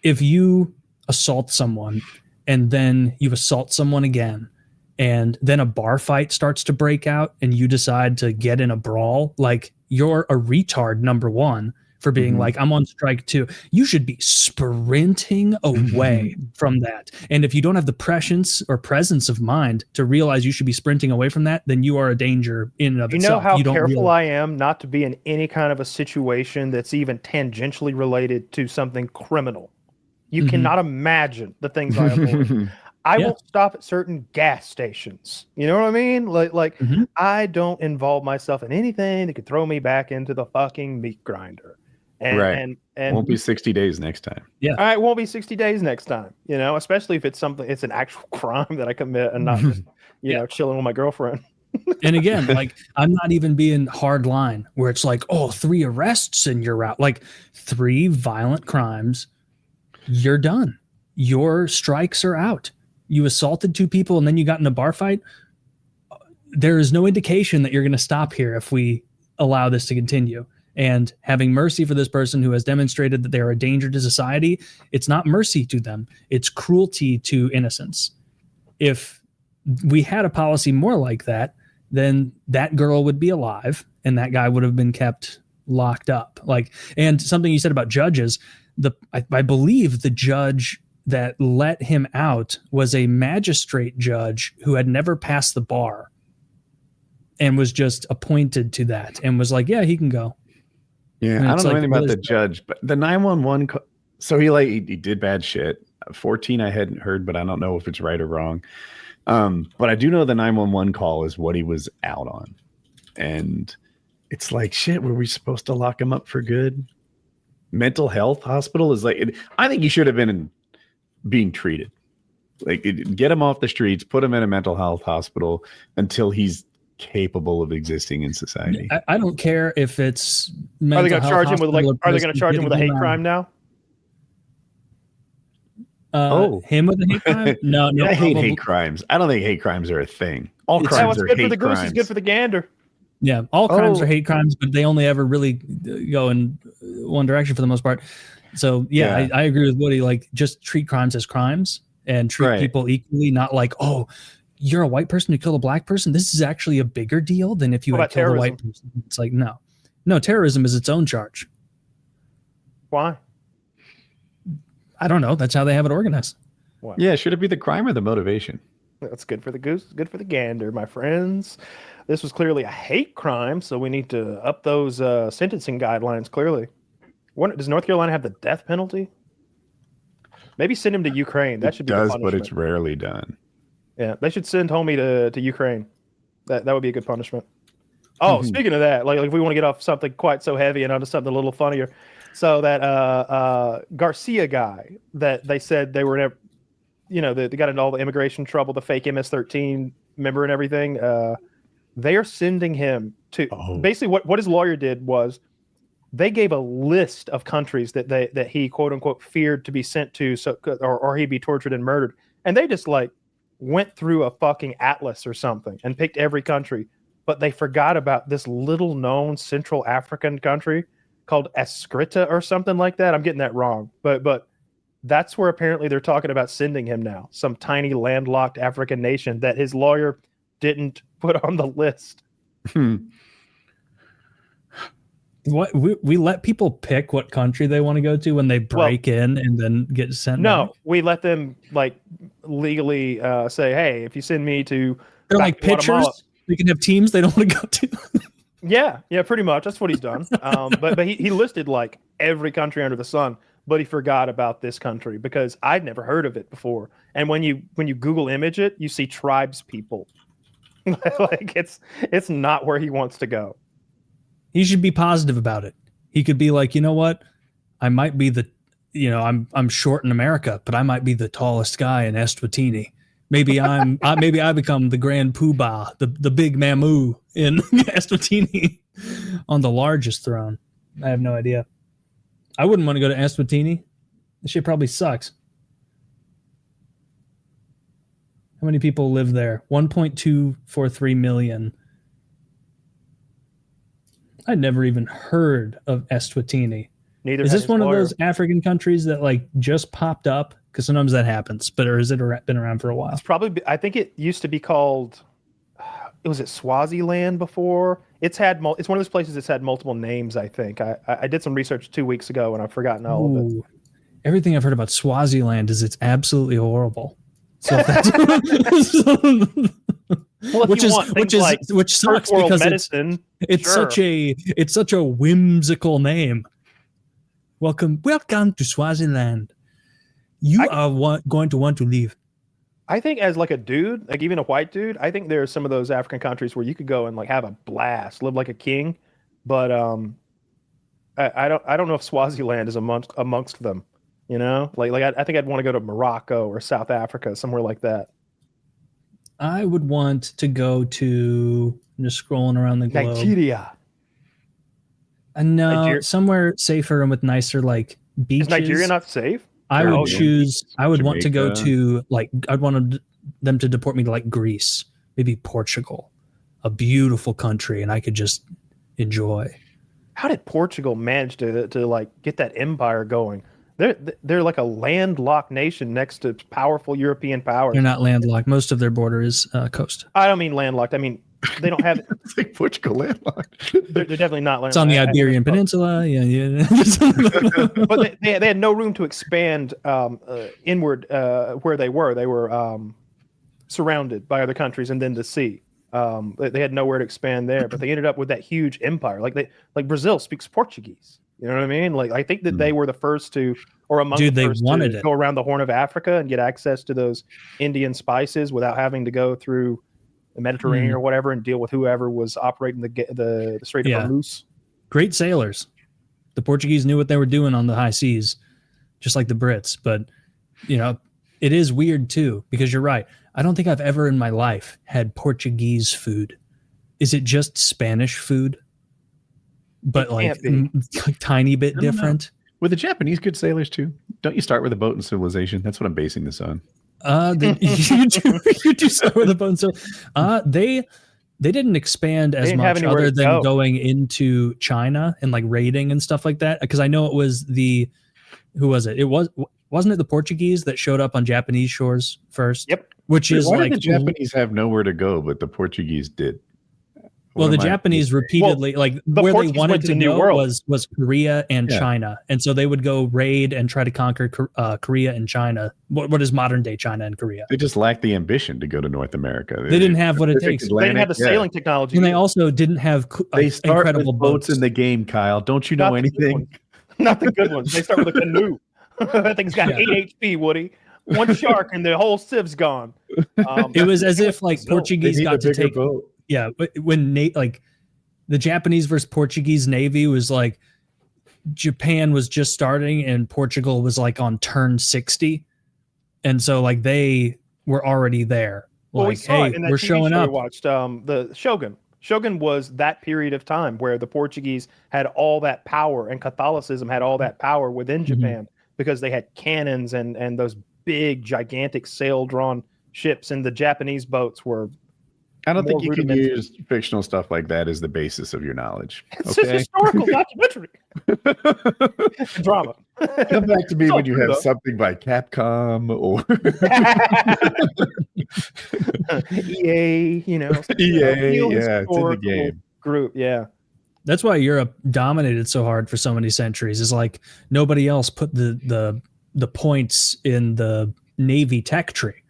if you assault someone and then you assault someone again, and then a bar fight starts to break out and you decide to get in a brawl, like you're a retard, number one, for being like, I'm on strike 2. You should be sprinting away from that. And if you don't have the prescience or presence of mind to realize you should be sprinting away from that, then you are a danger in and of itself. You know how careful I am not to be in any kind of a situation that's even tangentially related to something criminal. You cannot imagine the things I avoid. I won't stop at certain gas stations. You know what I mean? Like I don't involve myself in anything that could throw me back into the fucking meat grinder. And won't be 60 days next time. Yeah. All right, won't be 60 days next time. Especially if it's an actual crime that I commit and not just, chilling with my girlfriend. And again, like I'm not even being hard line where it's like, 3 arrests and you're out. Like 3 violent crimes, you're done. Your strikes are out. You assaulted 2 people and then you got in a bar fight. There is no indication that you're going to stop here if we allow this to continue. And having mercy for this person who has demonstrated that they are a danger to society, it's not mercy to them. It's cruelty to innocence. If we had a policy more like that, then that girl would be alive and that guy would have been kept locked up. And something you said about judges, I believe the judge that let him out was a magistrate judge who had never passed the bar and was just appointed to that and was like, yeah, he can go. Yeah, I don't know anything about the judge, but the 911. So he did bad shit. 14, I hadn't heard, but I don't know if it's right or wrong. But I do know the 911 call is what he was out on, and it's like shit. Were we supposed to lock him up for good? Mental health hospital is like. I think he should have been being treated. Get him off the streets, put him in a mental health hospital until he's capable of existing in society. I don't care if it's are they going to charge him with a hate crime now? Him with a hate crime? No. I hate hate crimes. I don't think hate crimes are a thing. All crimes are hate crimes. What's good for the goose is good for the gander. Yeah, all crimes are hate crimes, but they only ever really go in one direction for the most part. So I agree with Woody. Like, just treat crimes as crimes and treat people equally. Not like, you're a white person who killed a black person. This is actually a bigger deal than if you had killed a white person. It's like, no, terrorism is its own charge. Why? I don't know. That's how they have it organized. What? Yeah. Should it be the crime or the motivation? That's good for the goose, good for the gander, my friends. This was clearly a hate crime, so we need to up those sentencing guidelines. Clearly, does North Carolina have the death penalty? Maybe send him to Ukraine. That should be the punishment. But it's rarely done. Yeah, they should send homie to Ukraine. That would be a good punishment. Oh, speaking of that, like if we want to get off something quite so heavy and onto something a little funnier, so that Garcia guy that they said they were never, they got into all the immigration trouble, the fake MS-13 member and everything. They are sending him to basically what his lawyer did was they gave a list of countries that he quote unquote feared to be sent to, or he'd be tortured and murdered, and they just like went through a fucking atlas or something and picked every country. But they forgot about this little known Central African country called Escrita or something like that. I'm getting that wrong. But that's where apparently they're talking about sending him now. Some tiny landlocked African nation that his lawyer didn't put on the list. What we let people pick what country they want to go to when they break in and then get sent? No, back? we let them like legally say, hey, if you send me to they're like pitchers. They can have teams they don't want to go to. Yeah, pretty much. That's what he's done. But he listed like every country under the sun, but he forgot about this country because I'd never heard of it before. And when you Google image it, you see tribes people. Like it's not where he wants to go. He should be positive about it. He could be like, you know what? I might be I'm short in America, but I might be the tallest guy in Eswatini. Maybe I become the grand poobah, the big mamu in Eswatini on the largest throne. I have no idea. I wouldn't want to go to Eswatini. This shit probably sucks. How many people live there? 1.243 million. I'd never even heard of Eswatini. Neither is this one lawyer. of those African countries that like just popped up? Because sometimes that happens, or has it been around for a while? It's probably. I think it used to be called. Was it Swaziland before? It's one of those places that's had multiple names. I think I did some research 2 weeks ago and I've forgotten all of it. Everything I've heard about Swaziland is it's absolutely horrible. So that's which sucks because medicine, it's such a whimsical name. Welcome to Swaziland. You are going to want to leave. I think as like a dude, like even a white dude, I think there are some of those African countries where you could go and like have a blast, live like a king. But I don't know if Swaziland is amongst them. I think I'd want to go to Morocco or South Africa, somewhere like that. I would want to go to, I'm just scrolling around the globe. Nigeria. No, somewhere safer and with nicer like beaches. Is Nigeria not safe? I would want to go to I'd want them to deport me to like Greece, maybe Portugal, a beautiful country, and I could just enjoy. How did Portugal manage to like get that empire going? They're like a landlocked nation next to powerful European powers. They're not landlocked. Most of their border is coast. I don't mean landlocked. I mean they don't have. It's like Portugal landlocked. They're definitely not landlocked. It's on the Iberian Peninsula. Yeah. But they had no room to expand inward where they were. They were surrounded by other countries and then the sea. They had nowhere to expand there, but they ended up with that huge empire. Like Brazil speaks Portuguese. You know what I mean? Like I think that they were the first to, or among the first to go around the Horn of Africa and get access to those Indian spices without having to go through the Mediterranean or whatever and deal with whoever was operating the Strait of Hormuz. Great sailors. The Portuguese knew what they were doing on the high seas, just like the Brits. But, it is weird too, because you're right. I don't think I've ever in my life had Portuguese food. Is it just Spanish food? But like a tiny bit different. Were the Japanese good sailors too? Don't you start with a boat and civilization? That's what I'm basing this on. You do start with a boat and civilization. They didn't expand as much other than going into China and like raiding and stuff like that. Because I know it was who was it? Wasn't it the Portuguese that showed up on Japanese shores first? Yep. Why did the Japanese have nowhere to go, but the Portuguese did? Well, the Japanese repeatedly, where they wanted to go was Korea and China. And so they would go raid and try to conquer Korea and China. What is modern day China and Korea? They just lacked the ambition to go to North America. They didn't have what it takes. They didn't have the sailing technology. And they also didn't have incredible boats in the game, Kyle. Don't you know anything? Not the good ones. They start with a canoe. That thing's got 8 HP, Woody. One shark and the whole civ's gone. It was as if like Portuguese got to take. boat. Yeah, when like the Japanese versus Portuguese Navy was like Japan was just starting and Portugal was like on turn 60, and so like they were already there. Well, like, hey, we're showing up. We watched the Shogun. Shogun was that period of time where the Portuguese had all that power and Catholicism had all that power within Japan because they had cannons and those big, gigantic sail-drawn ships, and the Japanese boats were. I don't think you can use fictional stuff like that as the basis of your knowledge. It's just historical documentary. Drama. Come back to me when you have something by Capcom or EA, EA, yeah, it's in the game. Group, yeah. That's why Europe dominated so hard for so many centuries. Is like nobody else put the points in the Navy tech tree.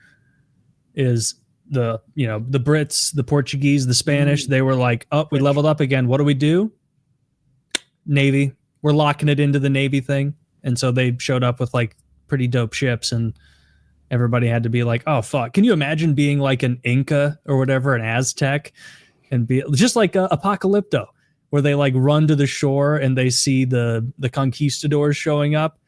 Is the Brits, the Portuguese, the Spanish, they were like, oh, we leveled up again. What do? Navy. We're locking it into the Navy thing. And so they showed up with like pretty dope ships, and everybody had to be like, oh, fuck. Can you imagine being like an Inca or whatever, an Aztec, and be just like Apocalypto, where they like run to the shore and they see the conquistadors showing up?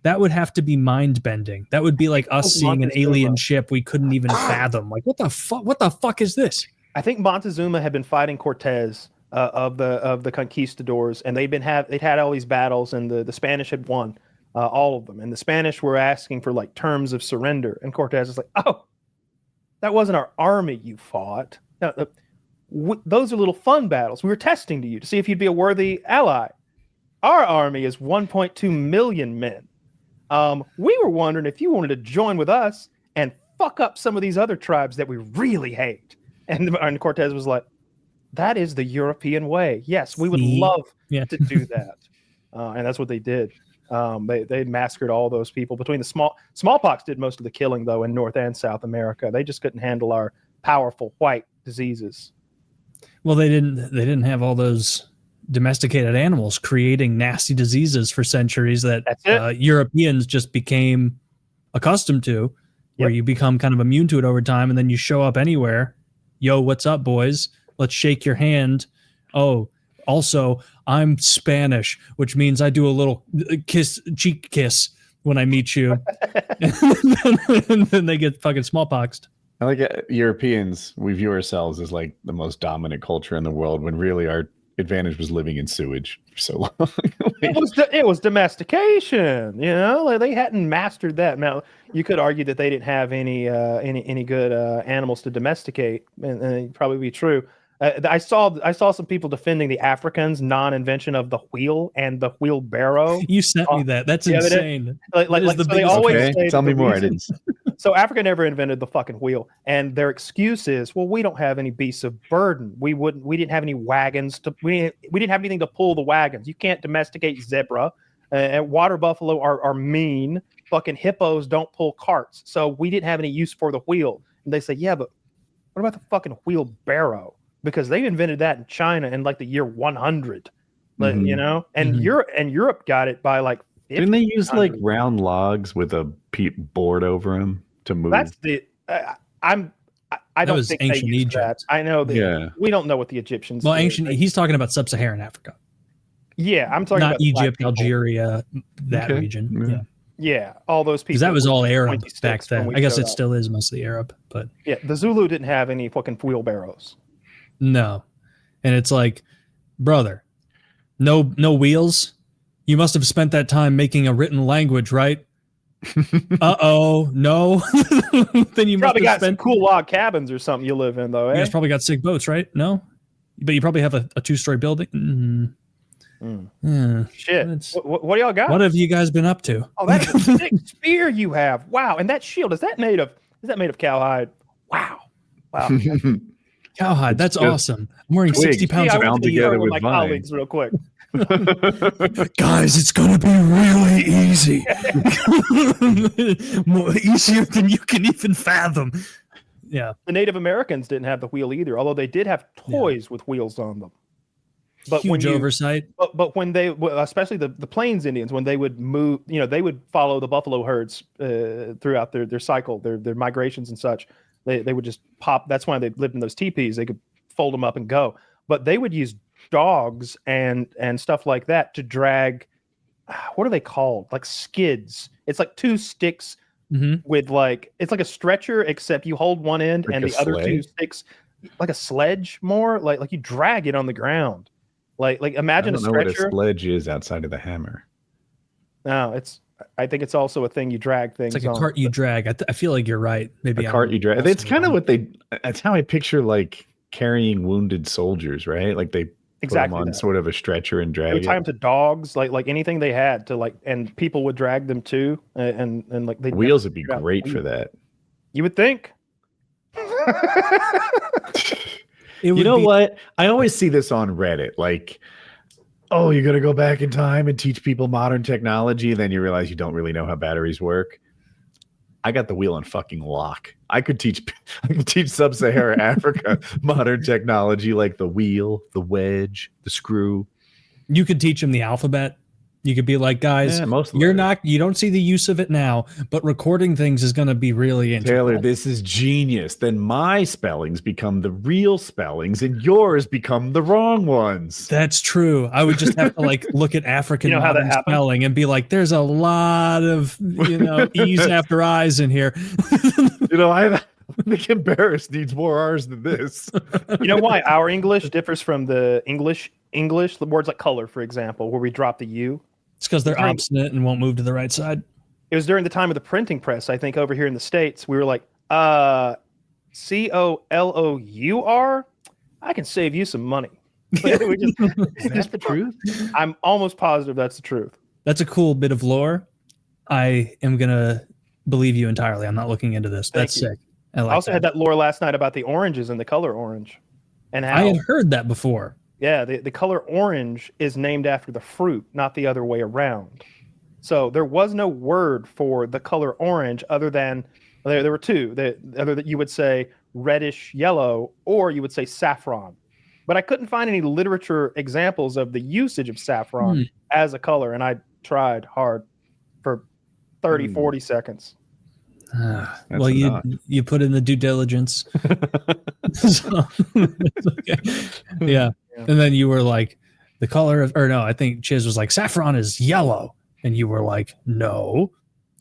That would have to be mind bending. That would be like us seeing an alien ship we couldn't even fathom. Like, what the fuck? What the fuck is this? I think Montezuma had been fighting Cortez of the conquistadors, and they'd had all these battles, and the Spanish had won all of them, and the Spanish were asking for like terms of surrender, and Cortez was like, "Oh, that wasn't our army you fought. No, those are little fun battles. We were testing you to see if you'd be a worthy ally. Our army is 1.2 million men. We were wondering if you wanted to join with us and fuck up some of these other tribes that we really hate." And Cortez was like, that is the European way. Yes, we would love to do that. And that's what they did. They massacred all those people. Between the smallpox did most of the killing, though, in North and South America. They just couldn't handle our powerful white diseases. Well, they didn't have all those domesticated animals creating nasty diseases for centuries that Europeans just became accustomed to, where you become kind of immune to it over time, and then you show up anywhere. Yo, what's up, boys? Let's shake your hand. Oh, also, I'm Spanish, which means I do a little cheek kiss when I meet you. And then they get fucking smallpoxed. I like Europeans, we view ourselves as like the most dominant culture in the world, when really our advantage was living in sewage for so long. It was domestication, like they hadn't mastered that. Now you could argue that they didn't have any good animals to domesticate, and it'd probably be true. I saw some people defending the Africans' non-invention of the wheel and the wheelbarrow. You sent me that. That's insane. They always say tell me more. I didn't. So Africa never invented the fucking wheel, and their excuse is, well, we don't have any beasts of burden. We didn't have any wagons we didn't have anything to pull the wagons. You can't domesticate zebra, and water buffalo are mean. Fucking hippos don't pull carts, so we didn't have any use for the wheel. And they say, yeah, but what about the fucking wheelbarrow? Because they invented that in China in like the year 100, and Europe got it by like. Didn't they use like round logs with a board over them to move? That's the. I don't think ancient they used Egypt. that. I know that we don't know what the Egyptians. Well, did. ancient. He's talking about sub-Saharan Africa. Yeah, I'm talking not about Egypt, Algeria, that region. Yeah, all those people. Because that was all Arab back then. I guess it still is mostly Arab, but yeah, the Zulu didn't have any fucking wheelbarrows. No, and it's like, brother, no wheels. You must have spent that time making a written language, right? No. Then you probably got some cool log cabins or something you live in, though. You guys probably got sick boats, right? No, but you probably have a 2-story building. Shit. What do y'all got? What have you guys been up to? Oh, that's a sick spear you have. Wow, and that shield is that made of cowhide? Wow. Cowhide, that's awesome. I'm wearing 60 pounds of bound together with my vine. colleagues real quick. Guys, it's gonna be really easy. More easier than you can even fathom. Yeah. The Native Americans didn't have the wheel either, although they did have toys with wheels on them. But huge oversight. But when they, especially the Plains Indians, when they would move, they would follow the buffalo herds throughout their cycle, their migrations and such. They would just pop. That's why they lived in those teepees. They could fold them up and go. But they would use dogs and stuff like that to drag. What are they called? Like skids. It's like two sticks with it's like a stretcher, except you hold one end like and the other two sticks, like a sledge more. Like you drag it on the ground. Like imagine I don't know what a sledge is outside of the hammer. No, I think it's also a thing you drag things. It's like a cart you drag. I feel like you're right. Maybe a cart you drag. It's kind of what that's how I picture like carrying wounded soldiers, right? Like they put them on sort of a stretcher and drag. They would tie them to dogs, like anything they had to and people would drag them too, and like wheels would be great for that. You would think. You know what? I always see this on Reddit, like, oh, you're going to go back in time and teach people modern technology, and then you realize you don't really know how batteries work. I got the wheel on fucking lock. I could teach sub-Saharan Africa modern technology like the wheel, the wedge, the screw. You could teach them the alphabet. You could be like, guys, you don't see the use of it now, but recording things is going to be really interesting. Taylor, this is genius. Then my spellings become the real spellings and yours become the wrong ones. That's true. I would just have to look at African modern spelling and be like, there's a lot of, E's after I's in here. I think embarrassed needs more R's than this. You know why our English differs from the English, the words like color, for example, where we drop the U? It's because they're obstinate and won't move to the right side. It was during the time of the printing press, I think, over here in the States. We were like, COLOUR? I can save you some money. Is that the truth? I'm almost positive that's the truth. That's a cool bit of lore. I am going to believe you entirely. I'm not looking into this. That's sick. I also had that lore last night about the oranges and the color orange. And how I had heard that before. Yeah, the color orange is named after the fruit, not the other way around. So there was no word for the color orange other than there were two. Other that you would say reddish yellow or you would say saffron. But I couldn't find any literature examples of the usage of saffron as a color, and I tried hard for 30, 40 seconds. Well, you put in the due diligence. So, okay. Yeah. And then you were like, the color of, or no, I think Chiz was like, saffron is yellow. And you were like, no,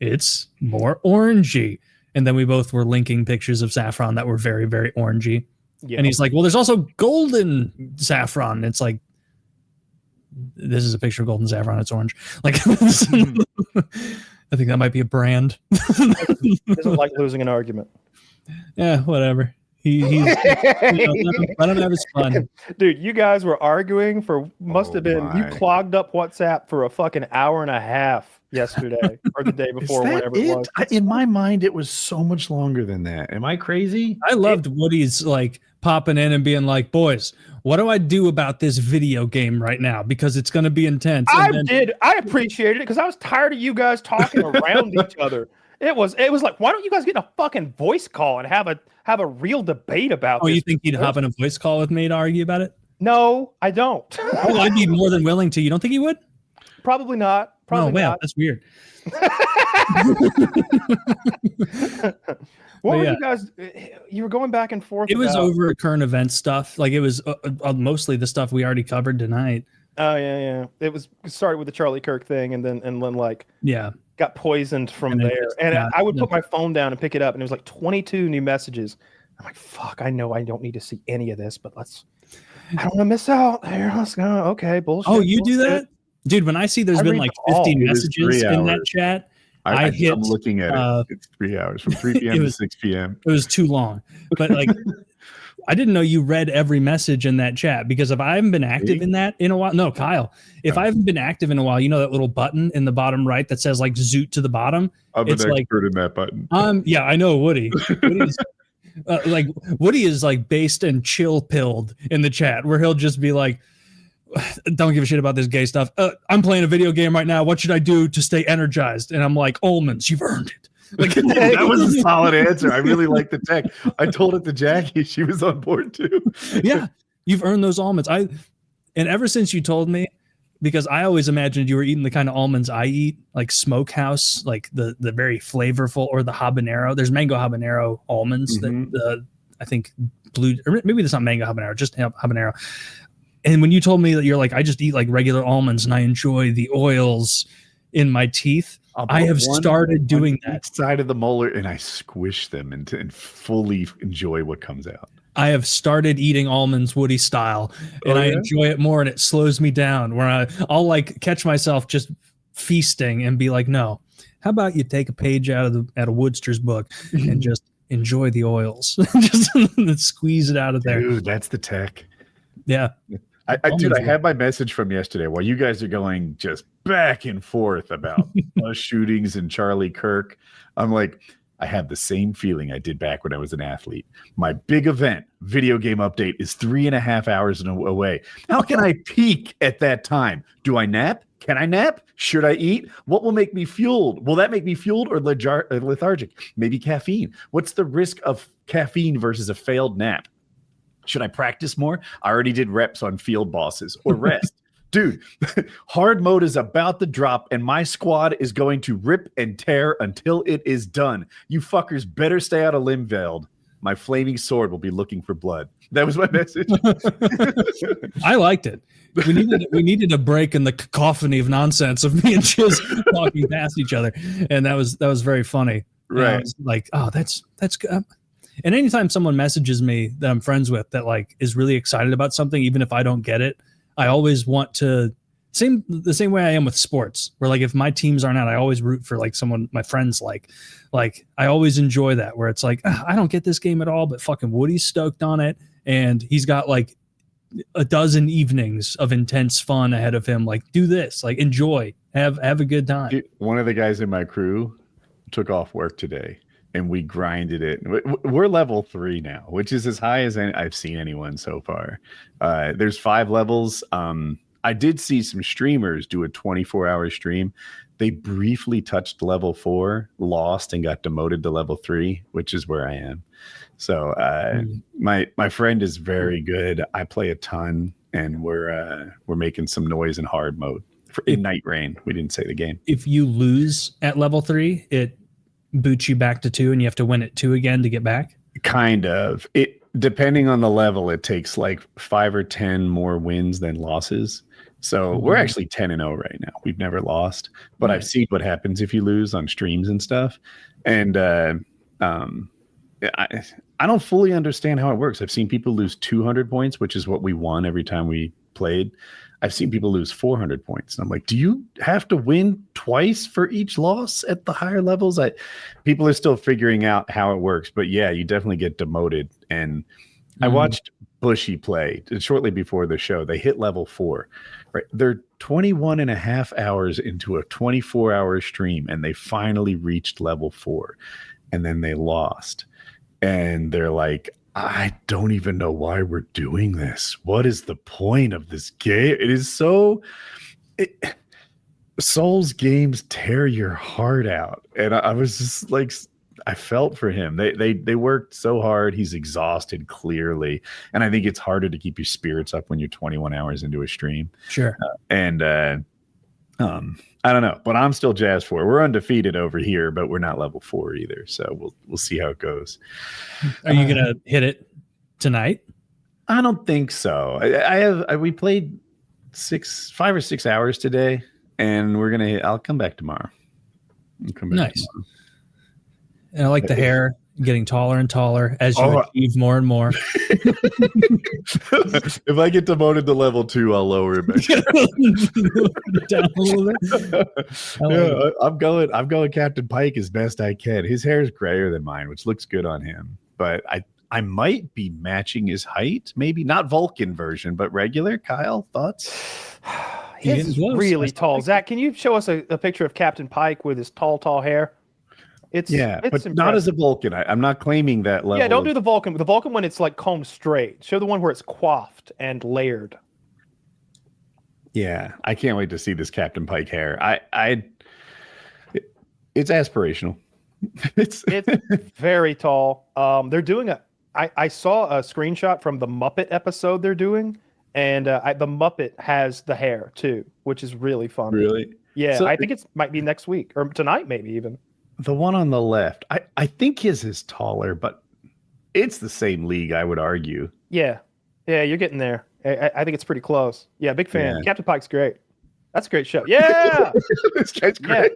it's more orangey. And then we both were linking pictures of saffron that were very, very orangey. Yeah. And he's like, well, there's also golden saffron. And it's like, this is a picture of golden saffron. It's orange. Like, I think that might be a brand. He doesn't like losing an argument. Yeah, whatever. He's let him have his fun. Dude, you guys were arguing for you clogged up WhatsApp for a fucking hour and a half yesterday or the day before, whatever it was. In my mind, it was so much longer than that. Am I crazy? I loved Woody's popping in and being like, boys, what do I do about this video game right now? Because it's going to be intense. I appreciated it because I was tired of you guys talking around each other. It was like, why don't you guys get in a fucking voice call and have a real debate about this? Oh, you think you'd hop in a voice call with me to argue about it? No, I don't. Oh, I'd be more than willing to. You don't think you would? Probably not. Probably not. That's weird. What were you guys? You were going back and forth. It was over current event stuff. Like it was mostly the stuff we already covered tonight. Oh yeah. It started with the Charlie Kirk thing, and then got poisoned from there. And I would put my phone down and pick it up, and it was like 22 new messages. I'm like, fuck, I know I don't need to see any of this, but I don't want to miss out. Here, let's go. Okay, bullshit. Oh, you do that? Dude, when I see there's been like 50 messages in that chat, I'm looking at it. It's 3 hours from 3 p.m. to 6 p.m. It was too long. But I didn't know you read every message in that chat, because if I haven't been active in that in a while, no, Kyle, if I haven't been active in a while, you know that little button in the bottom right that says zoot to the bottom? I'm an expert in that button. Yeah, I know Woody. Woody is based and chill pilled in the chat, where he'll just be like, don't give a shit about this gay stuff. I'm playing a video game right now. What should I do to stay energized? And I'm like, almonds, you've earned it. That was a solid answer. I really like the tech. I told it to Jackie. She was on board too. Yeah, you've earned those almonds. And ever since you told me, because I always imagined you were eating the kind of almonds I eat, like smokehouse, like the very flavorful, or the habanero. There's mango habanero almonds that I think blue, or maybe it's not mango habanero, just habanero. And when you told me that you're like, I just eat like regular almonds and I enjoy the oils in my teeth, I have started doing that. Side of the molar, and I squish them and fully enjoy what comes out. I have started eating almonds Woody style, and I enjoy it more, and it slows me down, where I'll like catch myself just feasting and be like, no, how about you take a page out of Woodster's book and just enjoy the oils, just squeeze it out of there. Dude, that's the tech. Yeah. Dude, I had my message from yesterday while you guys are going just back and forth about shootings and Charlie Kirk. I'm like, I have the same feeling I did back when I was an athlete. My big event video game update is 3.5 hours away. How can I peak at that time? Do I nap? Can I nap? Should I eat? What will make me fueled? Will that make me fueled or lethargic? Maybe caffeine. What's the risk of caffeine versus a failed nap? Should I practice more? I already did reps on field bosses or rest. Dude, hard mode is about to drop, and my squad is going to rip and tear until it is done. You fuckers better stay out of Limveld. My flaming sword will be looking for blood. That was my message. I liked it. We needed a break in the cacophony of nonsense of me and Chiz talking past each other, and that was very funny. Right? I was like, oh, that's good. And anytime someone messages me that I'm friends with that like is really excited about something, even if I don't get it, I always want to the same way I am with sports, where like if my teams aren't out, I always root for like someone my friends like I always enjoy that, where it's like, I don't get this game at all, but fucking Woody's stoked on it, and he's got like a dozen evenings of intense fun ahead of him. Like, do this, like enjoy, have a good time. One of the guys in my crew took off work today, and we grinded it. We're level 3 now, which is as high as I've seen anyone so far. There's 5 levels. I did see some streamers do a 24-hour stream. They briefly touched level 4, lost, and got demoted to level 3, which is where I am. So my friend is very good. I play a ton, and we're making some noise in hard mode. In Night Rain, we didn't say the game. If you lose at level 3, it boots you back to 2, and you have to win at 2 again to get back. Kind of. It depending on the level, it takes like 5 or 10 more wins than losses. So we're actually 10-0 right now. We've never lost, but I've seen what happens if you lose on streams and stuff. And I don't fully understand how it works. I've seen people lose 200 points, which is what we won every time we played. I've seen people lose 400 points. And I'm like, do you have to win twice for each loss at the higher levels? People are still figuring out how it works, but yeah, you definitely get demoted. And I watched Bushy play shortly before the show. They hit level 4, right? They're 21.5 hours into a 24-hour stream, and they finally reached level 4, and then they lost. And they're like, I don't even know why we're doing this. What is the point of this game? It is so... Souls games tear your heart out. And I was just like... I felt for him. They worked so hard. He's exhausted, clearly. And I think it's harder to keep your spirits up when you're 21 hours into a stream. Sure. I don't know, but I'm still jazzed for it. We're undefeated over here, but we're not level 4 either. So we'll see how it goes. Are you going to hit it tonight? I don't think so. We played 5 or 6 hours today, and I'll come back tomorrow. Nice. Tomorrow. And I like the hair getting taller and taller as you achieve more and more. If I get demoted to level 2, I'll lower it back down a little bit. I'm going Captain Pike as best I can. His hair is grayer than mine, which looks good on him. But I might be matching his height, maybe not Vulcan version, but regular. Kyle, thoughts? He's really tall. Zach, can you show us a picture of Captain Pike with his tall hair? It's but impressive. Not as a Vulcan. I'm not claiming that level. Yeah, don't do the Vulcan. The Vulcan one, it's like combed straight. Show the one where it's coiffed and layered. Yeah, I can't wait to see this Captain Pike hair. It's aspirational. It's very tall. They're doing I saw a screenshot from the Muppet episode they're doing, and the Muppet has the hair too, which is really fun. Really? Yeah, So I think it might be next week or tonight, maybe even. the one on the left, I think his is taller, but it's the same league, I would argue. Yeah, you're getting there. I think it's pretty close. Yeah, big fan. Yeah. Captain Pike's great. That's a great show. Yeah. This guy's great.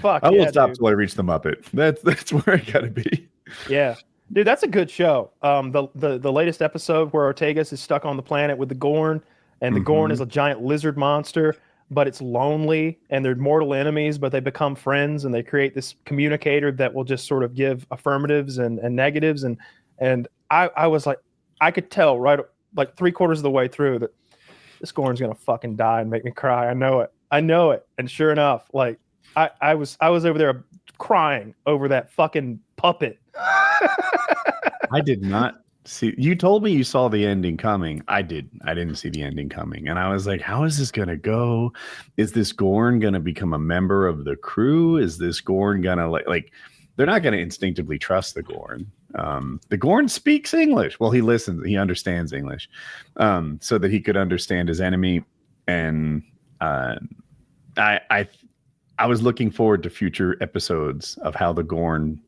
Fuck. I will yeah, stop dude. till I reach the Muppet. That's where I gotta be. Yeah. Dude, that's a good show. The latest episode where Ortegas is stuck on the planet with the Gorn, and the Gorn is a giant lizard monster, but it's lonely, and they're mortal enemies, but they become friends, and they create this communicator that will just sort of give affirmatives and negatives. And I was like, I could tell right like 3/4 of the way through that this Gorn's gonna fucking die and make me cry. I know it. And sure enough, like I was over there crying over that fucking puppet. I did not see. You told me you saw the ending coming. I didn't see the ending coming, and I was like, "How is this gonna go? Is this Gorn gonna become a member of the crew? Is this Gorn gonna like? They're not gonna instinctively trust the Gorn. The Gorn speaks English. Well, he listens. He understands English, so that he could understand his enemy. And I was looking forward to future episodes of how the Gorn.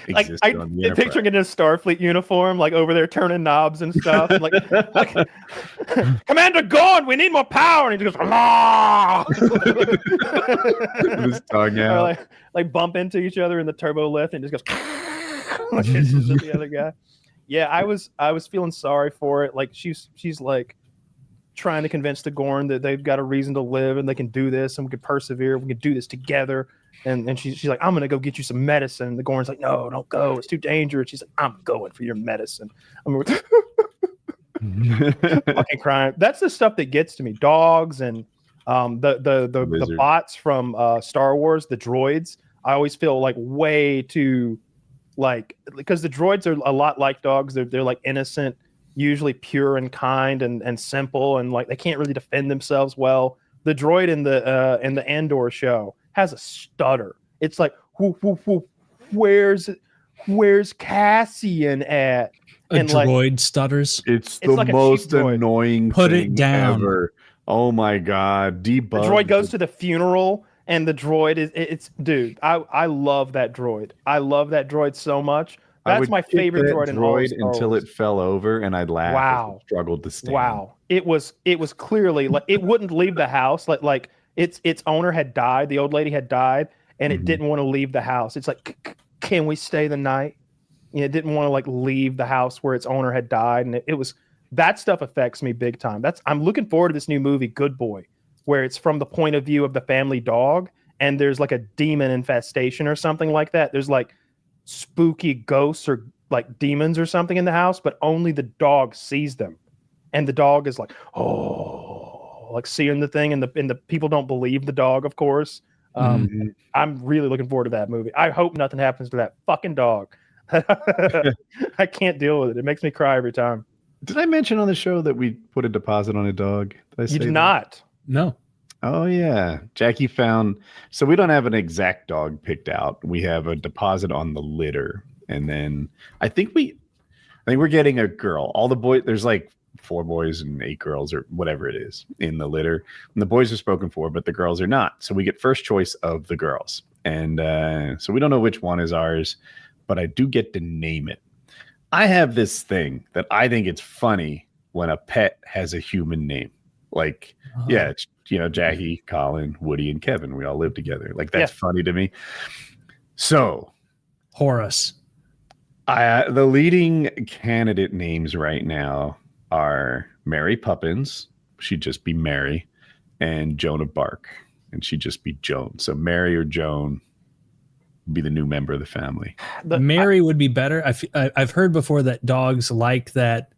Like I'm picturing in his Starfleet uniform, like over there turning knobs and stuff. like Commander Gorn, we need more power, and he just goes, "Ah!" His tongue out. Or like bump into each other in the turbo lift, and just goes like hisses at the other guy. Yeah, I was feeling sorry for it. Like she's like trying to convince the Gorn that they've got a reason to live and they can do this and we can persevere. We can do this together. And she's like, I'm gonna go get you some medicine. And the Gorn's like, no, don't go. It's too dangerous. She's like, I'm going for your medicine. I'm fucking crying. That's the stuff that gets to me. Dogs and the bots from Star Wars, the droids. I always feel like way too like because the droids are a lot like dogs. They're like innocent, usually pure and kind and simple, and like they can't really defend themselves well. The droid in the Andor show has a stutter. It's like, where's Cassian at? And droid stutters. It's the like most annoying Put thing it down. ever. Oh my god. Debug. The droid goes to the funeral and the droid it's dude, I love that droid. I love that droid so much. That's my favorite droid in all of Star Wars. Until it fell over and I'd laugh. Wow. Struggled to stand. Wow. It was clearly like it wouldn't leave the house. Like its owner had died. The old lady had died, and it didn't want to leave the house. It's like, can we stay the night? It didn't want to like leave the house where its owner had died, and it was that stuff affects me big time. I'm looking forward to this new movie, Good Boy, where it's from the point of view of the family dog, and there's like a demon infestation or something like that. There's like spooky ghosts or like demons or something in the house, but only the dog sees them, and the dog is like, oh. Like seeing the thing, and the people don't believe the dog, of course. I'm really looking forward to that movie. I hope nothing happens to that fucking dog. I can't deal with it. It makes me cry every time. Did I mention on the show that we put a deposit on a dog? You did not. No. Oh yeah, Jackie found. So we don't have an exact dog picked out. We have a deposit on the litter, and then I think we're getting a girl. All the boys. There's like 4 boys and 8 girls or whatever it is in the litter, and the boys are spoken for, but the girls are not. So we get first choice of the girls, and so we don't know which one is ours, but I do get to name it. I have this thing that I think it's funny when a pet has a human name. Like, yeah, it's, Jackie, Colin, Woody, and Kevin. We all live together. Like that's funny to me. So Horace. The leading candidate names right now are Mary Poppins, she'd just be Mary, and Joan of Arc, and she'd just be Joan. So Mary or Joan would be the new member of the family. Mary would be better. I've heard before that dogs like that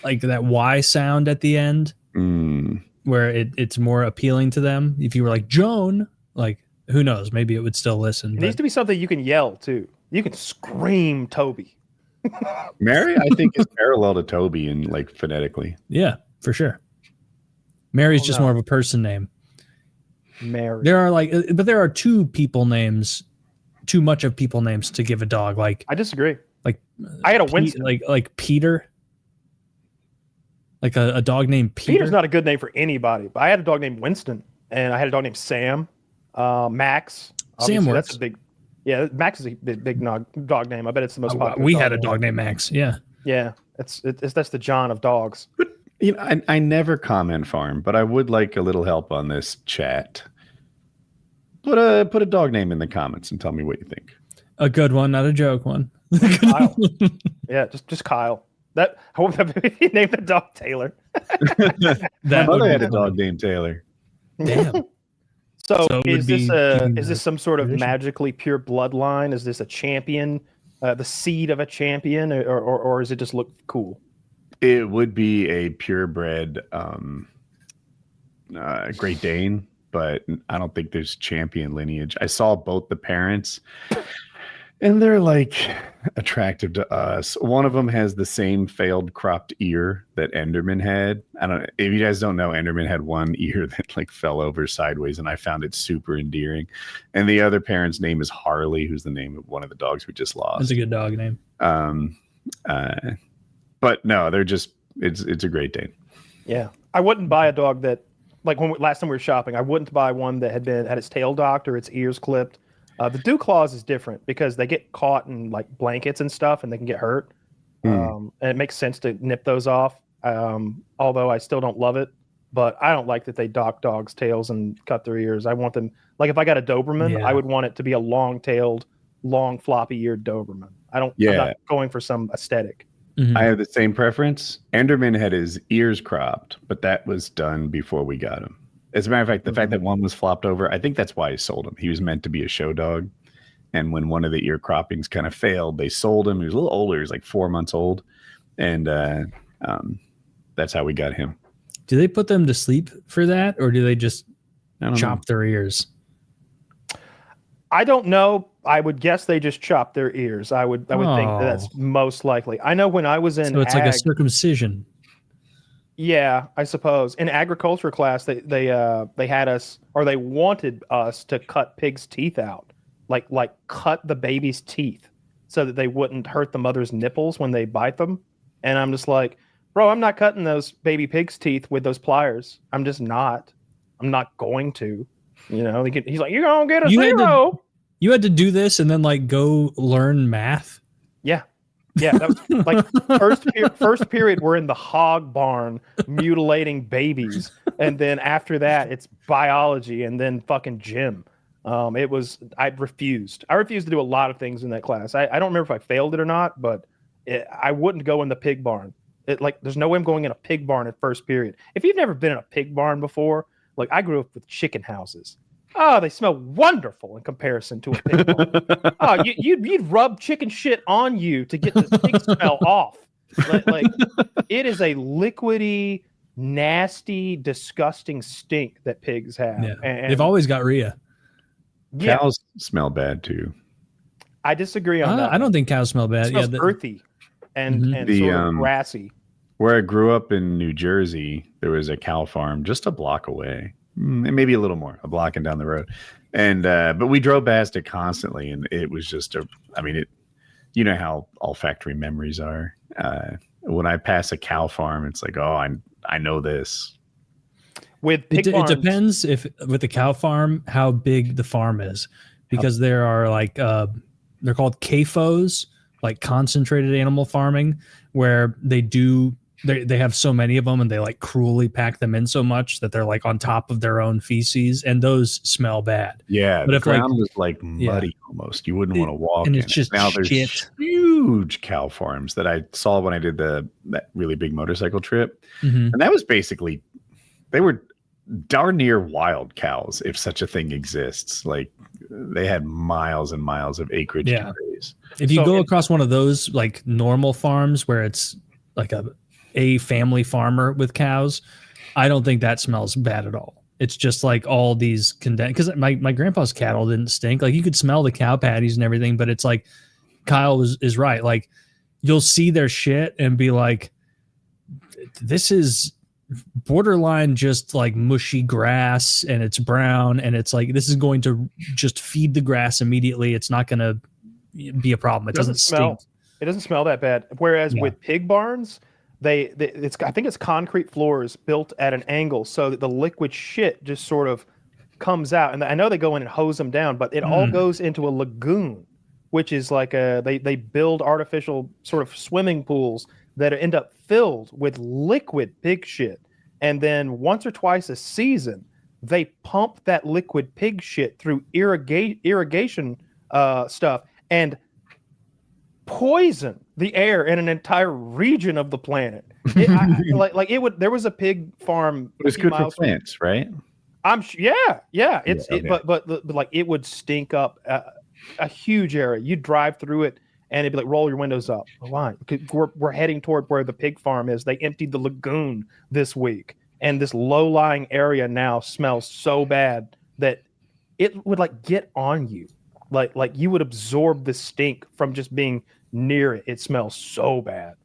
Y sound at the end, where it's more appealing to them. If you were like Joan, like who knows, maybe it would still listen. It needs to be something you can yell too. You can scream Toby. Mary, I think, is parallel to Toby in like phonetically. Yeah, for sure. Mary's just more of a person name. Mary. There are too much of people names to give a dog. Like I disagree. Like I had a Winston. like Peter. Like a dog named Peter? Peter's not a good name for anybody. But I had a dog named Winston, and I had a dog named Sam, Max. Sam works. That's a big. Yeah, Max is a big dog name. I bet it's the most popular. We had a dog named Max. Yeah. Yeah, it's that's the John of dogs. But I never comment farm, but I would like a little help on this chat. Put a dog name in the comments and tell me what you think. A good one, not a joke one. Kyle. Yeah, just Kyle. I hope that you named the dog Taylor. My mother had a dog named Taylor. Damn. So is this some sort of magically pure bloodline? Is this a champion, the seed of a champion, or does it just look cool? It would be a purebred Great Dane, but I don't think there's champion lineage. I saw both the parents, and they're like attractive to us. One of them has the same failed cropped ear that Enderman had. I don't know if you guys don't know, Enderman had one ear that like fell over sideways, and I found it super endearing. And the other parent's name is Harley, who's the name of one of the dogs we just lost. That's a good dog name. But no, they're just it's a Great Dane. Yeah, I wouldn't buy a dog that, like last time we were shopping, I wouldn't buy one that had its tail docked or its ears clipped. The dew claws is different because they get caught in like blankets and stuff, and they can get hurt. And it makes sense to nip those off. Although I still don't love it, but I don't like that they dock dogs' tails and cut their ears. I want them, like if I got a Doberman, I would want it to be a long-tailed, long floppy-eared Doberman. I'm not going for some aesthetic. Mm-hmm. I have the same preference. Enderman had his ears cropped, but that was done before we got him. As a matter of fact, the fact that one was flopped over, I think that's why he sold him. He was meant to be a show dog. And when one of the ear croppings kind of failed, they sold him. He was a little older. He was like 4 months old. And that's how we got him. Do they put them to sleep for that? Or do they just chop their ears? I don't know. I would guess they just chop their ears. I would think that's most likely. I know when I was in like a circumcision. Yeah, I suppose. In agriculture class, they had us, or they wanted us to cut pigs' teeth out, like cut the baby's teeth so that they wouldn't hurt the mother's nipples when they bite them. And I'm just like, bro, I'm not cutting those baby pig's teeth with those pliers. I'm just not. I'm not going to. You know, he's like, you're gonna get a 0. You had to do this and then like go learn math. Yeah, that was like first period. We're in the hog barn mutilating babies, and then after that, it's biology, and then fucking gym. I refused. I refused to do a lot of things in that class. I don't remember if I failed it or not, but I wouldn't go in the pig barn. There's no way I'm going in a pig barn at first period. If you've never been in a pig barn before, like I grew up with chicken houses. Oh, they smell wonderful in comparison to a pig barn. Oh, you'd rub chicken shit on you to get the pig smell off. Like it is a liquidy, nasty, disgusting stink that pigs have. Yeah. And they've always got rhea. Yeah. Cows smell bad too. I disagree on that. I don't think cows smell bad. It smells earthy and sort of grassy. Where I grew up in New Jersey, there was a cow farm just a block away. Maybe a little more, a block and down the road. And but we drove past it constantly, and it was just you know how olfactory memories are. When I pass a cow farm, it's like, oh, I know this. With pig farms, it depends with the cow farm how big the farm is, because there are like they're called CAFOs, like concentrated animal farming, where they have so many of them and they like cruelly pack them in so much that they're like on top of their own feces, and those smell bad. Yeah, but the ground was like muddy almost. You wouldn't want to walk and in it's just now shit. There's huge cow farms that I saw when I did that really big motorcycle trip. And that was basically, they were darn near wild cows, if such a thing exists. Like they had miles and miles of acreage to graze. If you go across one of those like normal farms where it's like a family farmer with cows, I don't think that smells bad at all. It's just like all these condensed, because my grandpa's cattle didn't stink. Like you could smell the cow patties and everything, but it's like Kyle is right. Like you'll see their shit and be like, this is borderline just like mushy grass, and it's brown, and it's like, this is going to just feed the grass immediately. It's not going to be a problem. It doesn't stink. It doesn't smell that bad. Whereas with pig barns, I think it's concrete floors built at an angle so that the liquid shit just sort of comes out. And I know they go in and hose them down, but it all goes into a lagoon, which is like they build artificial sort of swimming pools that end up filled with liquid pig shit. And then once or twice a season, they pump that liquid pig shit through irrigation stuff and poison the air in an entire region of the planet. There was a pig farm. But it's good for plants, right? Yeah. But like it would stink up a huge area. You drive through it and it'd be like, roll your windows up. Why? Because we're heading toward where the pig farm is. They emptied the lagoon this week, and this low-lying area now smells so bad that it would like get on you. Like you would absorb the stink from just being near it. It smells so bad.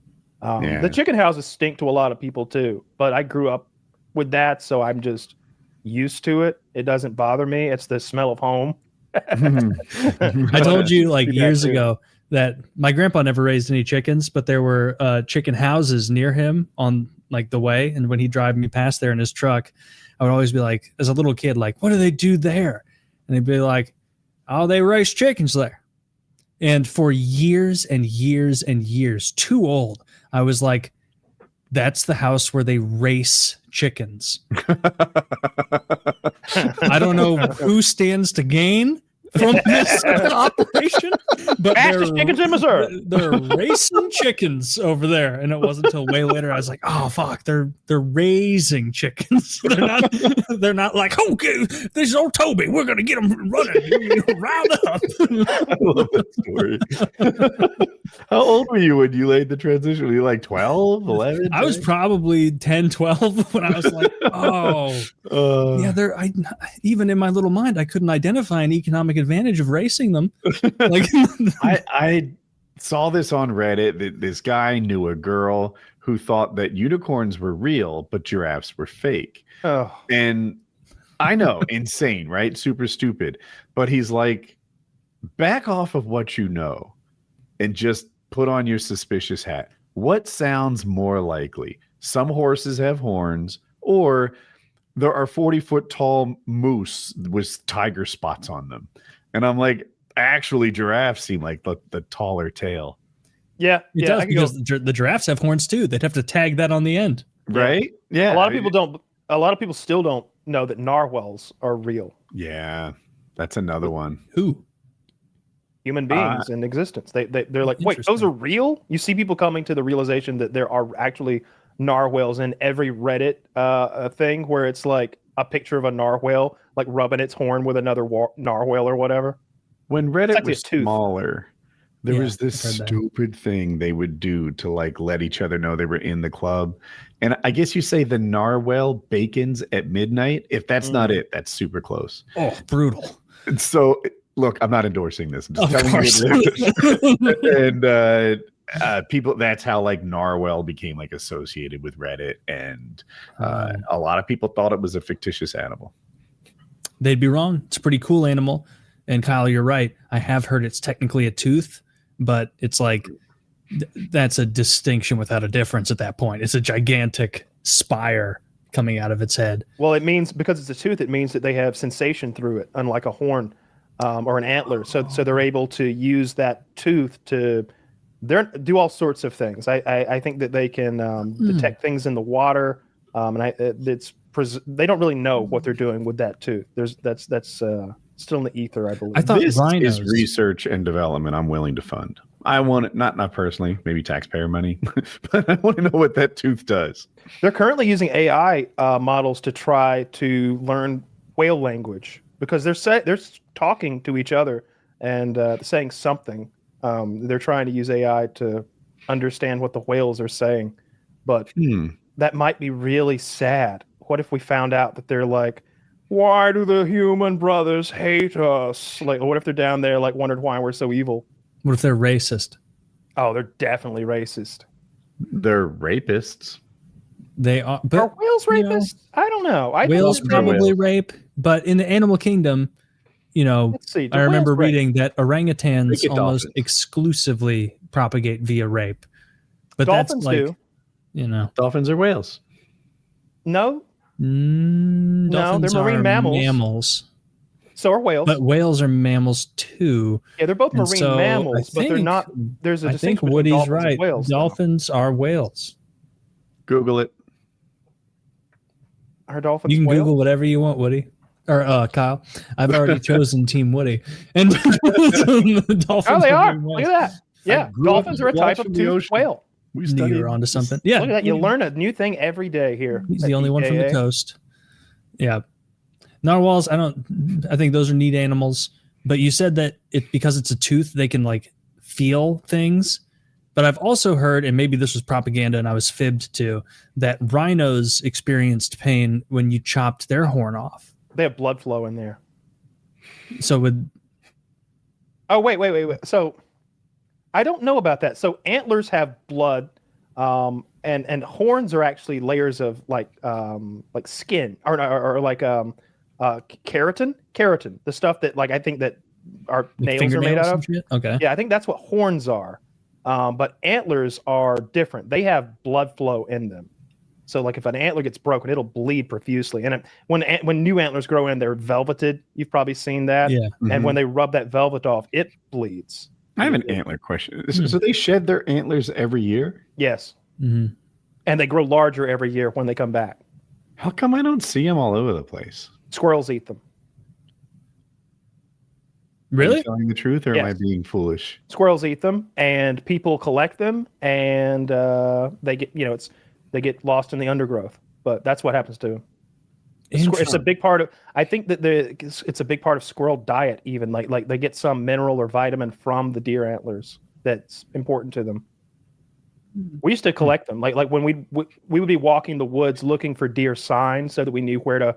The chicken houses stink to a lot of people too, but I grew up with that, so I'm just used to it. It doesn't bother me. It's the smell of home. I told you like years ago that my grandpa never raised any chickens, but there were chicken houses near him on like the way. And when he'd drive me past there in his truck, I would always be like, as a little kid, like, what do they do there? And they'd be like, oh, they raise chickens there. And for years and years and years, too old, I was like, that's the house where they race chickens. I don't know who stands to gain from this operation, but chickens in Missouri. They're racing chickens over there. And it wasn't until way later I was like, oh fuck, they're raising chickens. They're not like, okay, this is old Toby, we're gonna get them running. Round up. I love that story. How old were you when you laid the transition? Were you like 12, 11? I was probably 10, 12 when I was like, yeah, even in my little mind, I couldn't identify an economic advantage of racing them. Like I saw this on Reddit. This guy knew a girl who thought that unicorns were real, but giraffes were fake. Oh. And I know, insane, right? Super stupid. But he's like, back off of what you know and just put on your suspicious hat. What sounds more likely? Some horses have horns, or there are 40-foot tall moose with tiger spots on them. And I'm like, actually, giraffes seem like the taller tail. Yeah, it does, because the giraffes have horns too. They'd have to tag that on the end, right? Yeah. A lot of people don't. A lot of people still don't know that narwhals are real. Yeah, that's another one. Who? Human beings in existence. They're like, wait, those are real? You see people coming to the realization that there are actually narwhals in every Reddit thing where it's like a picture of a narwhal like rubbing its horn with another narwhal or whatever. When Reddit was smaller, there was this stupid thing they would do to like let each other know they were in the club. And I guess you say the narwhal bacons at midnight. If that's not it, that's super close. Oh, brutal. And so look, I'm not endorsing this. I'm just telling you. And people, that's how like narwhal became like associated with Reddit. And a lot of people thought it was a fictitious animal. They'd be wrong. It's a pretty cool animal. And Kyle, you're right. I have heard it's technically a tooth, but it's like that's a distinction without a difference at that point. It's a gigantic spire coming out of its head. Well, it means because it's a tooth, it means that they have sensation through it, unlike a horn or an antler. So they're able to use that tooth to do all sorts of things. I think that they can detect things in the water, they don't really know what they're doing with that tooth. That's still in the ether, I believe. I thought this rhinos. is research and development I'm willing to fund. I want it, not personally, maybe taxpayer money, but I want to know what that tooth does. They're currently using AI models to try to learn whale language because they're talking to each other and saying something. They're trying to use AI to understand what the whales are saying, but that might be really sad. What if we found out that they're like, why do the human brothers hate us? Like, what if they're down there like wondered why we're so evil? What if they're racist? Oh, they're definitely racist. They're rapists. They are. But, are whales rapists? I don't know. Whales probably rape, but in the animal kingdom, let's see, I remember reading that orangutans almost exclusively propagate via rape. But dolphins that's like, do. you know. Dolphins or whales? No, Dolphins they're marine are mammals. So are whales. But whales are mammals too. Yeah, they're both marine mammals, but they're not. There's a distinction between Woody's dolphins and whales. Dolphins are whales. Google it. Are dolphins You can whales? Google whatever you want, Woody. Or Kyle. I've already chosen Team Woody. And the dolphins. Oh, they are. Look at that. Yeah, dolphins are a type of toothed whale. We studied. You're onto something. Yeah. Look at that. You learn a new thing every day here. He's the only one from the coast. Yeah. Narwhals, I think those are neat animals. But you said that because it's a tooth, they can like feel things. But I've also heard, and maybe this was propaganda and I was fibbed to, that rhinos experienced pain when you chopped their horn off. They have blood flow in there. So wait. So I don't know about that. So antlers have blood, and horns are actually layers of like skin or like keratin, the stuff that like I think that our nails are made out of. Okay. Yeah, I think that's what horns are. But antlers are different. They have blood flow in them. So like if an antler gets broken, it'll bleed profusely. And when new antlers grow in, they're velveted. You've probably seen that. Yeah. And when they rub that velvet off, it bleeds. I have an antler question. So they shed their antlers every year? Yes. Mm-hmm. And they grow larger every year when they come back. How come I don't see them all over the place? Squirrels eat them. Really? Are you telling the truth, or am I being foolish? Squirrels eat them, and people collect them, and they get they get lost in the undergrowth. But that's what happens to them. It's a big part of. I think that it's a big part of squirrel diet. Even like they get some mineral or vitamin from the deer antlers that's important to them. We used to collect them. Like when we would be walking the woods looking for deer signs so that we knew where to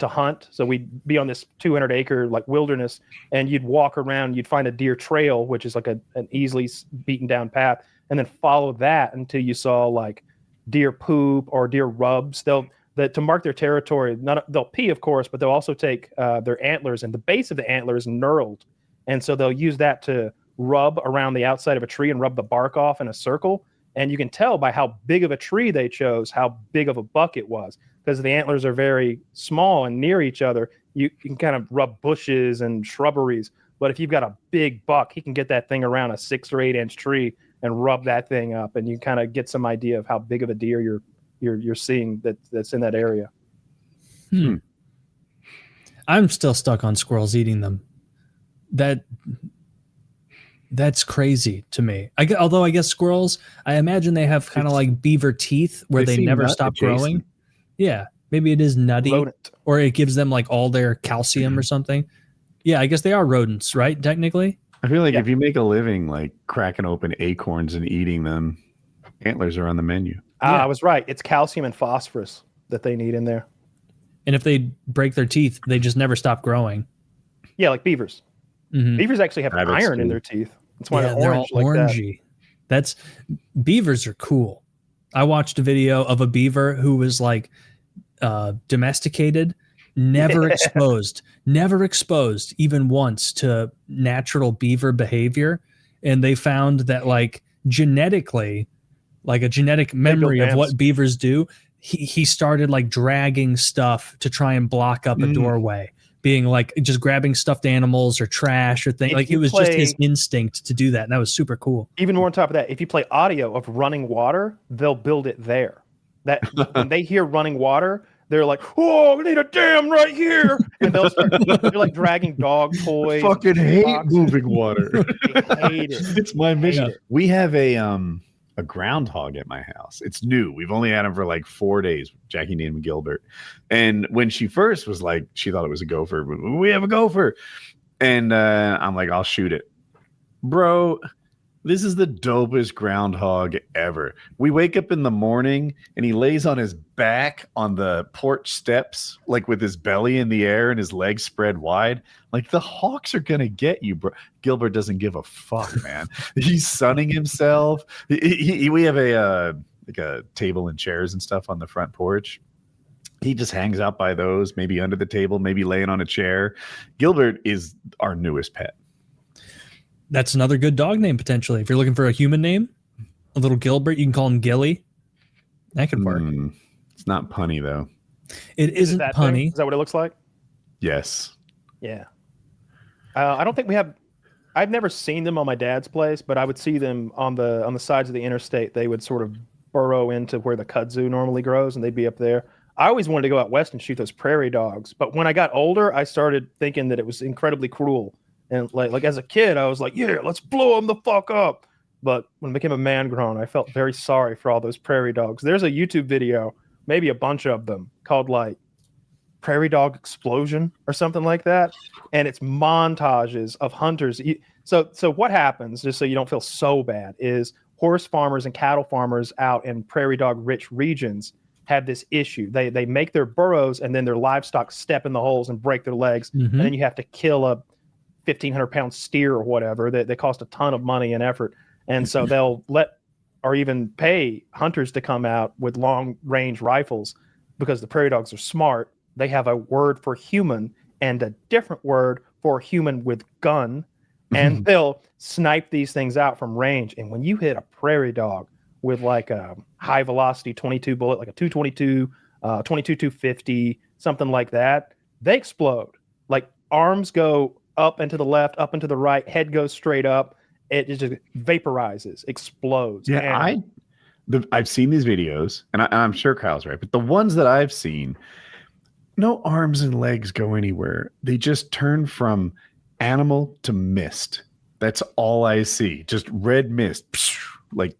hunt. So we'd be on this 200-acre like wilderness, and you'd walk around. You'd find a deer trail, which is like an easily beaten down path, and then follow that until you saw like deer poop or deer rubs. To mark their territory. They'll pee, of course, but they'll also take their antlers, and the base of the antler is knurled, and so they'll use that to rub around the outside of a tree and rub the bark off in a circle. And you can tell by how big of a tree they chose how big of a buck it was, because the antlers are very small and near each other. You can kind of rub bushes and shrubberies, but if you've got a big buck, he can get that thing around a 6 or 8 inch tree and rub that thing up, and you kind of get some idea of how big of a deer you're seeing that's in that area. I'm still stuck on squirrels eating them. That's crazy to me. Although I guess squirrels, I imagine they have kind of like beaver teeth where they never stop growing. Yeah, maybe it is nutty, Rodent. Or it gives them like all their calcium or something. Yeah, I guess they are rodents, right? Technically. I feel like if you make a living like cracking open acorns and eating them, antlers are on the menu. I was right. It's calcium and phosphorus that they need in there. And if they break their teeth, they just never stop growing. Yeah, like beavers. Mm-hmm. Beavers actually have iron in their teeth. That's why they're orange all like orangey. Beavers are cool. I watched a video of a beaver who was like domesticated, never exposed even once to natural beaver behavior. And they found that like genetically, like a genetic memory of what beavers do, he started like dragging stuff to try and block up a doorway, being like just grabbing stuffed animals or trash or things. Like it was just his instinct to do that. And that was super cool. Even more on top of that, if you play audio of running water, they'll build it there. That when they hear running water, they're like, "Oh, we need a dam right here," and they're like dragging dog toys. I fucking hate moving water. I hate it. It's my mission. We have a groundhog at my house. It's new. We've only had him for like 4 days. Jackie named him Gilbert. And when she first was like, she thought it was a gopher. We have a gopher. And I'm like, I'll shoot it. Bro, this is the dopest groundhog ever. We wake up in the morning and he lays on his back on the porch steps, like with his belly in the air and his legs spread wide. Like the hawks are going to get you, bro. Gilbert doesn't give a fuck, man. He's sunning himself. We have a table and chairs and stuff on the front porch. He just hangs out by those, maybe under the table, maybe laying on a chair. Gilbert is our newest pet. That's another good dog name, potentially. If you're looking for a human name, a little Gilbert, you can call him Gilly. That could work. It's not punny though. It isn't that punny. thing? Is that what it looks like? Yes. Yeah. I don't think we have. I've never seen them on my dad's place, but I would see them on the sides of the interstate. They would sort of burrow into where the kudzu normally grows, and they'd be up there. I always wanted to go out west and shoot those prairie dogs, but when I got older, I started thinking that it was incredibly cruel. And like as a kid, I was like, "Yeah, let's blow them the fuck up." But when I became a man grown, I felt very sorry for all those prairie dogs. There's a YouTube video, maybe a bunch of them, called like Prairie Dog Explosion or something like that, and it's montages of hunters. So what happens, just so you don't feel so bad, is horse farmers and cattle farmers out in prairie dog rich regions have this issue. They make their burrows, and then their livestock step in the holes and break their legs, and then you have to kill a 1,500-pound steer or whatever. They cost a ton of money and effort, and so they'll let or even pay hunters to come out with long range rifles because the prairie dogs are smart. They have a word for human and a different word for human with gun, and they'll snipe these things out from range. And when you hit a prairie dog with like a high velocity 22 bullet, like a 222, 250, something like that, they explode. Like arms go up and to the left, up and to the right, head goes straight up. It just vaporizes, explodes. Yeah, I've seen these videos, and I'm sure Kyle's right, but the ones that I've seen, no arms and legs go anywhere. They just turn from animal to mist. That's all I see. Just red mist, like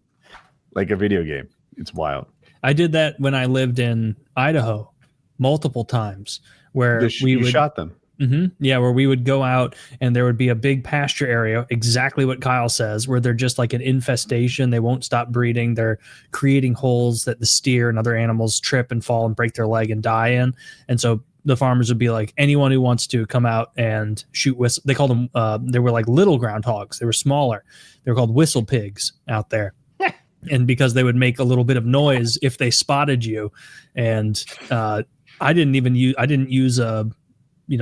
a video game. It's wild. I did that when I lived in Idaho multiple times, where we shot them. Yeah, where we would go out and there would be a big pasture area, exactly what Kyle says, where they're just like an infestation. They won't stop breeding. They're creating holes that the steer and other animals trip and fall and break their leg and die in. And so the farmers would be like, anyone who wants to come out and shoot whistle. They called them, they were like little groundhogs. They were smaller. They were called whistle pigs out there. And because they would make a little bit of noise if they spotted you. And I didn't use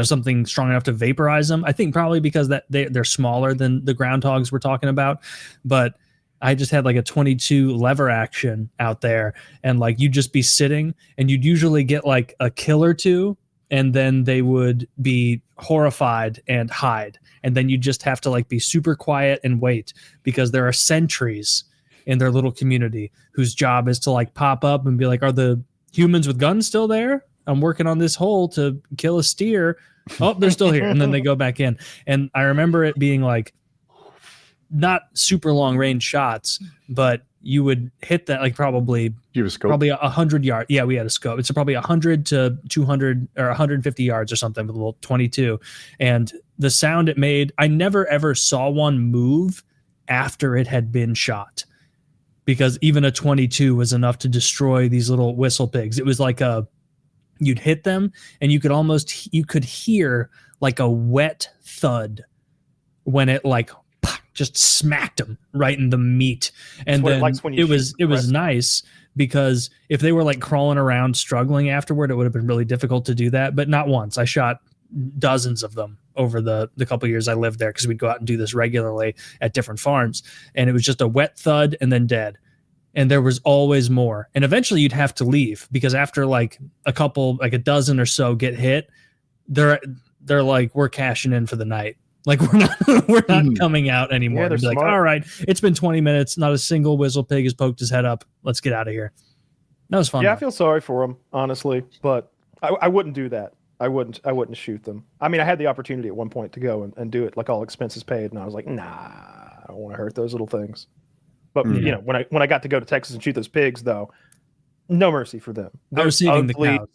something strong enough to vaporize them. I think probably because that they're smaller than the groundhogs we're talking about. But I just had like a 22 lever action out there, and like you'd just be sitting and you'd usually get like a kill or two, and then they would be horrified and hide. And then you just have to like be super quiet and wait, because there are sentries in their little community whose job is to like pop up and be like, are the humans with guns still there? I'm working on this hole to kill a steer. Oh, they're still here. And then they go back in. And I remember it being like not super long range shots, but you would hit that like probably 100 yards. Yeah, we had a scope. It's probably 100 to 200 or 150 yards or something with a little 22. And the sound it made, I never ever saw one move after it had been shot, because even a 22 was enough to destroy these little whistle pigs. It was like you'd hit them and you could hear like a wet thud when it like just smacked them right in the meat. And then it was nice, because if they were like crawling around struggling afterward, it would have been really difficult to do that. But not once. I shot dozens of them over the couple of years I lived there, because we'd go out and do this regularly at different farms, and it was just a wet thud and then dead. And there was always more. And eventually you'd have to leave, because after like a dozen or so get hit, they're like, we're cashing in for the night. Like we're not coming out anymore. Yeah, they're like, all right, it's been 20 minutes. Not a single whistle pig has poked his head up. Let's get out of here. That was fun. Yeah, I feel sorry for them, honestly, but I wouldn't do that. I wouldn't shoot them. I mean, I had the opportunity at one point to go and do it, like all expenses paid, and I was like, nah, I don't want to hurt those little things. But when I got to go to Texas and shoot those pigs, though, no mercy for them. They're receiving the cows.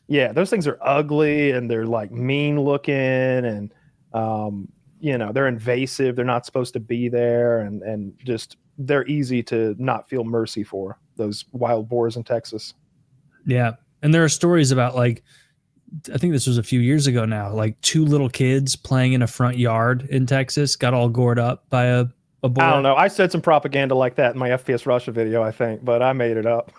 Yeah, those things are ugly and they're like mean looking, and they're invasive. They're not supposed to be there, and just they're easy to not feel mercy for, those wild boars in Texas. Yeah, and there are stories about, like, I think this was a few years ago now, like 2 little kids playing in a front yard in Texas got all gored up by a boar. I don't know. I said some propaganda like that in my FPS Russia video, I think, but I made it up.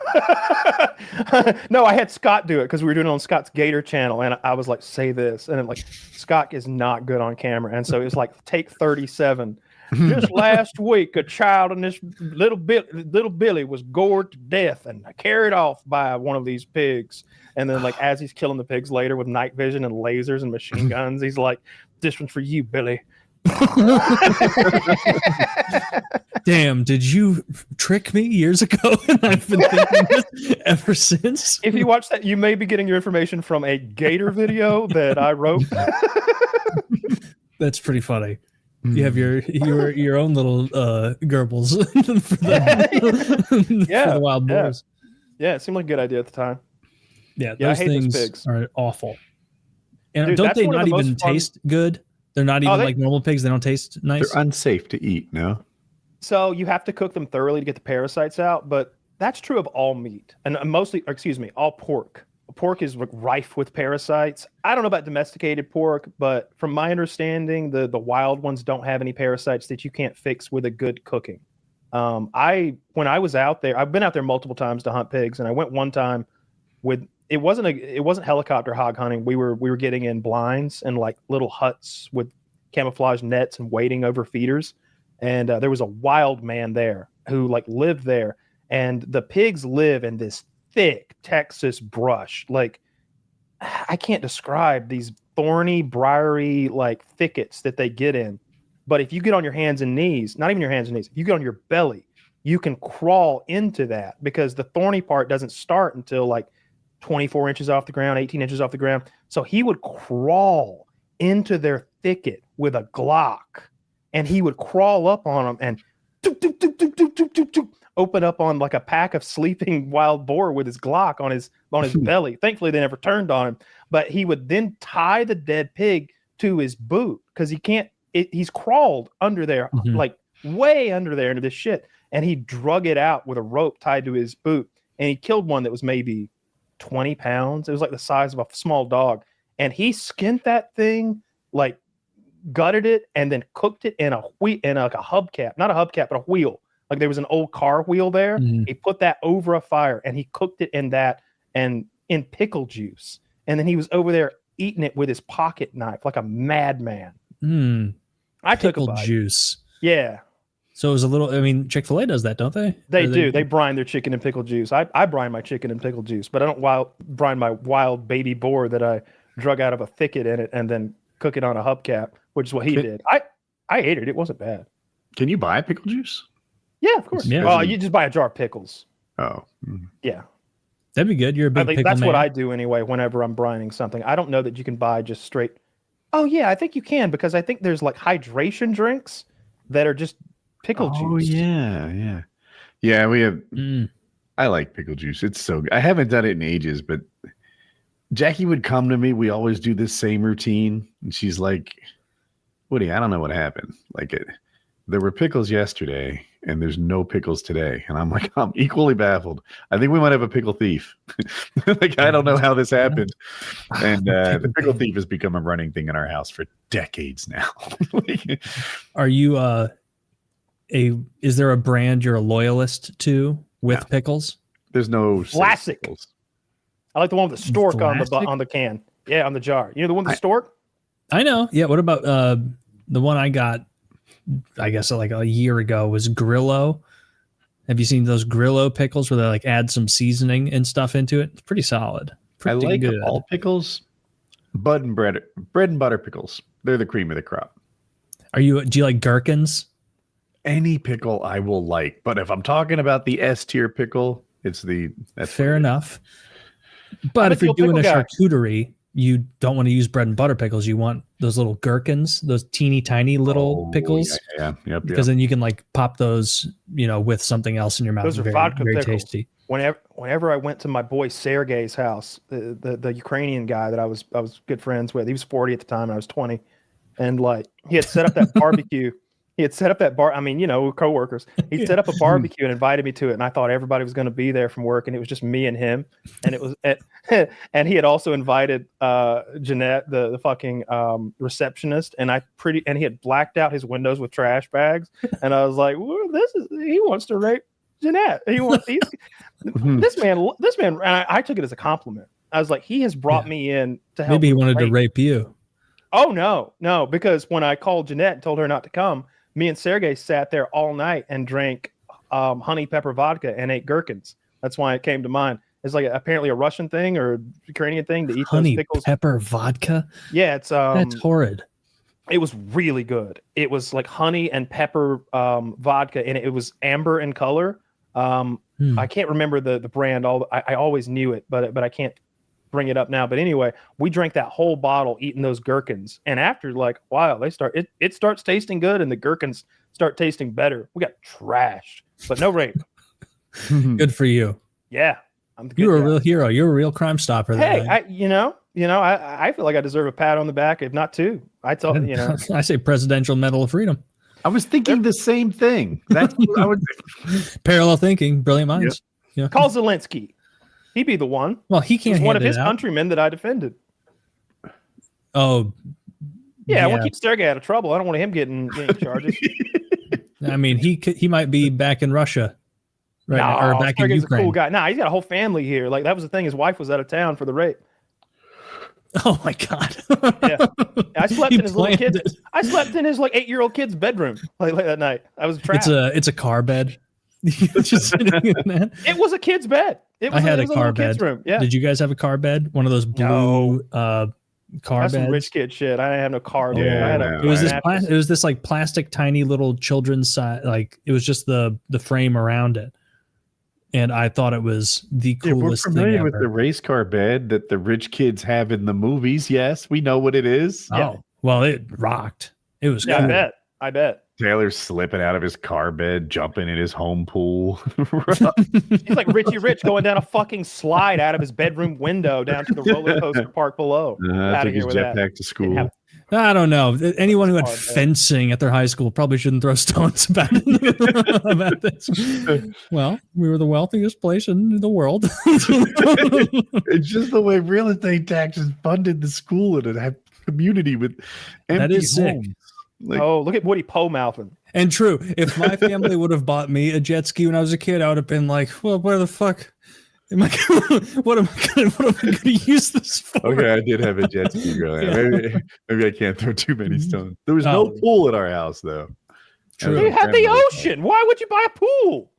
No, I had Scott do it because we were doing it on Scott's Gator channel, and I was like, say this. And then, like, Scott is not good on camera. And so it was like take 37. Just last week, a child in this little Billy was gored to death and carried off by one of these pigs. And then, like, as he's killing the pigs later with night vision and lasers and machine guns, he's like, "This one's for you, Billy." Damn, did you trick me years ago? And I've been thinking this ever since. If you watch that, you may be getting your information from a gator video that I wrote. That's pretty funny. You have your own little Goebbels for the wild boars. Yeah, it seemed like a good idea at the time. Yeah, I those hate those things pigs. are awful. And Dude, don't they one of not the even most fun- taste good? They're not even like normal pigs. They don't taste nice. They're unsafe to eat. No. So you have to cook them thoroughly to get the parasites out, but that's true of all meat and all pork. Pork is rife with parasites. I don't know about domesticated pork, but from my understanding, the wild ones don't have any parasites that you can't fix with a good cooking. When I was out there, I've been out there multiple times to hunt pigs, and I went one time with it wasn't helicopter hog hunting. We were getting in blinds and like little huts with camouflage nets and waiting over feeders. And there was a wild man there who like lived there, and the pigs live in this thick Texas brush. Like, I can't describe these thorny, briary like thickets that they get in. But if you get on your hands and knees, not even your hands and knees, if you get on your belly, you can crawl into that because the thorny part doesn't start until like 24 inches off the ground, 18 inches off the ground. So he would crawl into their thicket with a Glock, and he would crawl up on them and open up on like a pack of sleeping wild boar with his Glock on his belly. Thankfully, they never turned on him. But he would then tie the dead pig to his boot because he can't. He's crawled under there, like way under there into this shit, and he drug it out with a rope tied to his boot, and he killed one that was maybe 20 pounds. It was like the size of a small dog, and he skinned that thing, like gutted it, and then cooked it in like a hubcap, not a hubcap, but a wheel. Like there was an old car wheel there. He put that over a fire, and he cooked it in that and in pickle juice, and then he was over there eating it with his pocket knife like a madman. I took a bite. Juice. Yeah. So it was a little. I mean, Chick-fil-A does that, don't they? They do. They brine their chicken in pickle juice. I brine my chicken in pickle juice, but I don't brine my wild baby boar that I drug out of a thicket in it and then cook it on a hubcap, which is what he did. I ate it. It wasn't bad. Can you buy pickle juice? Yeah, of course. Yeah. Well, you just buy a jar of pickles. Oh. Yeah. That'd be good. You're a big pickle That's man. what I do anyway whenever I'm brining something. I don't know that you can buy just straight. Oh, yeah, I think you can because I think there's like hydration drinks that are just pickle juice. Oh, yeah. Yeah, we have. I like pickle juice. It's so good. I haven't done it in ages, but Jackie would come to me. We always do this same routine. And she's like, Woody, I don't know what happened. Like, there were pickles yesterday, and there's no pickles today. And I'm like, I'm equally baffled. I think we might have a pickle thief. Like, I don't know how this happened. And the pickle thief has become a running thing in our house for decades now. Are you is there a brand you're a loyalist to with pickles? There's no classic. Pickles. I like the one with the stork on the can. Yeah, on the jar. You know the one with the stork? I know. Yeah. What about the one I got? I guess like a year ago was Grillo. Have you seen those Grillo pickles where they like add some seasoning and stuff into it? It's pretty solid. Pretty I like good. All pickles, bread and butter pickles. They're the cream of the crop. Do you like gherkins? Any pickle I will like, but if I'm talking about the S tier pickle, that's fair enough. But if you're doing a charcuterie, you don't want to use bread and butter pickles. You want those little gherkins, those teeny tiny little pickles. Yeah. Because then you can like pop those, with something else in your mouth. Those are very, vodka very pickles. Tasty. Whenever I went to my boy Sergey's house, the Ukrainian guy that I was good friends with, he was 40 at the time and I was 20, and like he had set up that barbecue. He had set up that bar. I mean, we're coworkers. He set up a barbecue and invited me to it, and I thought everybody was going to be there from work, and it was just me and him. And it was, and he had also invited Jeanette, the fucking receptionist, and he had blacked out his windows with trash bags. And I was like, well, he wants to rape Jeanette. He wants this man. And I took it as a compliment. I was like, he has brought me in to help. Maybe he wanted to rape you. Oh no, because when I called Jeanette and told her not to come, Me and Sergey sat there all night and drank honey pepper vodka and ate gherkins. That's why it came to mind. It's like apparently a Russian thing or Ukrainian thing to eat honey those pickles. Pepper vodka. Yeah, it's that's horrid. It was really good. It was like honey and pepper vodka, and it was amber in color. I can't remember the brand. I always knew it, but I can't bring it up now. But anyway, we drank that whole bottle eating those gherkins, and after like a while, it starts tasting good, and the gherkins start tasting better. We got trashed, but no rape. Good for you. Yeah. You were a real hero. You're a real Crime Stopper. Hey, I feel like I deserve a pat on the back, if not two. I say Presidential Medal of Freedom. I was thinking the same thing. That's what I would parallel thinking, brilliant minds. Yep. Yeah. Call Zelensky. He'd be the one. Well, he can't. He's one of his countrymen that I defended. Oh, yeah. I want to keep Sergey out of trouble. I don't want him getting charges. I mean, he might be back in Russia. Right now, or back in Ukraine. A cool guy. Nah, he's got a whole family here. Like that was the thing. His wife was out of town for the rape. Oh my God. Yeah. I slept in his little kid. I slept in his like 8-year-old kid's bedroom like that night. I was trapped. It's a car bed. Just sitting in that. It was a kid's bed. I had a car bed. Room. Yeah. Did you guys have a car bed? One of those blue car beds? Some rich kid shit. I didn't have no car bed. Yeah, it was this like plastic tiny little children's size. Like it was just the frame around it. And I thought it was the coolest thing ever. We're familiar with the race car bed that the rich kids have in the movies. Yes, we know what it is. Oh, well, it rocked. It was cool. I bet. Taylor's slipping out of his car bed, jumping in his home pool. He's like Richie Rich going down a fucking slide out of his bedroom window down to the roller coaster park below. Took his jetpack to school. I don't know. Anyone who had fencing at their high school probably shouldn't throw stones about this. Well, we were the wealthiest place in the world. It's just the way real estate taxes funded the school and it had community with empty that is homes. Sick. Like, look at Woody Poe mouthing. And true, if my family would have bought me a jet ski when I was a kid, I would have been like, well, where the fuck? What am I going to use this for? Okay, I did have a jet ski growing up. Maybe I can't throw too many stones. There was no pool at our house, though. True. You had the ocean. Why would you buy a pool?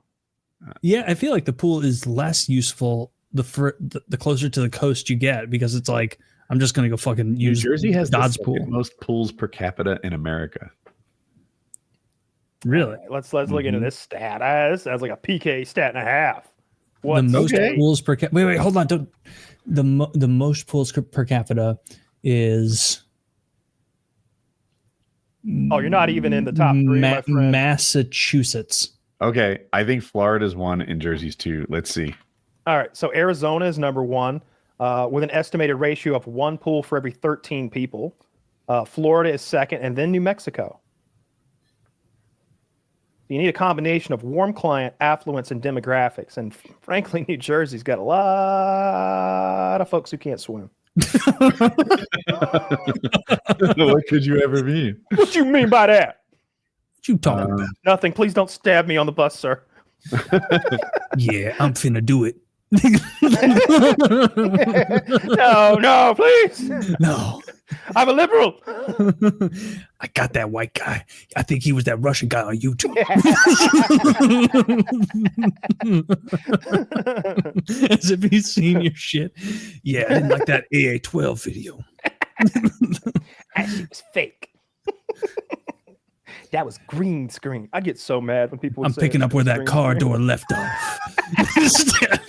Yeah, I feel like the pool is less useful the closer to the coast you get, because it's like, I'm just going to go fucking use New Jersey has Dodd's the pool. Most pools per capita in America. Really? Right, let's look into this stat. This sounds like a PK stat and a half. The most pools per capita. Wait, hold on. The most pools per capita is. Oh, you're not even in the top three, my friend. Massachusetts. Okay, I think Florida's 1 and Jersey's 2. Let's see. All right, so Arizona is number 1 with an estimated ratio of 1 pool for every 13 people. Florida is second, and then New Mexico. You need a combination of warm climate, affluence, and demographics. And frankly, New Jersey's got a lot of folks who can't swim. What could you ever mean? What you mean by that? What you talking about? Nothing. Please don't stab me on the bus, sir. Yeah, I'm finna do it. No, please. No. I'm a liberal. I got that white guy. I think he was that Russian guy on YouTube. As if he's seen your shit. Yeah, I didn't like that AA-12 video. That shit was fake. That was green screen. I get so mad when people. I'm picking up where that car door left off. I swear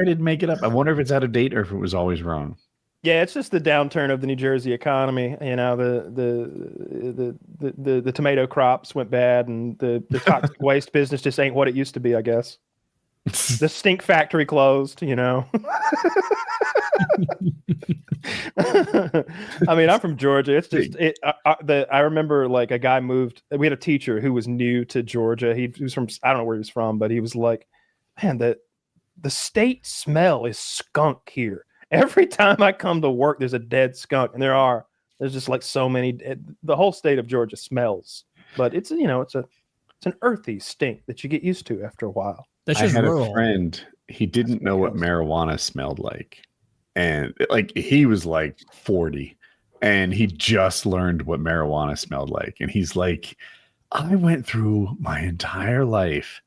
I didn't make it up. I wonder if it's out of date or if it was always wrong. Yeah, it's just the downturn of the New Jersey economy. You know, the tomato crops went bad, and the toxic waste business just ain't what it used to be, I guess. The stink factory closed, you know. I mean, I'm from Georgia. It's just I remember like a guy moved. We had a teacher who was new to Georgia. He was from, I don't know where he was from, but he was like, man, the state smell is skunk here. Every time I come to work, there's a dead skunk, and there's just like so many. The whole state of Georgia smells, but it's an earthy stink that you get used to after a while. That's just rural. A friend. He didn't know what marijuana smelled like, and like he was like 40, and he just learned what marijuana smelled like. And he's like, I went through my entire life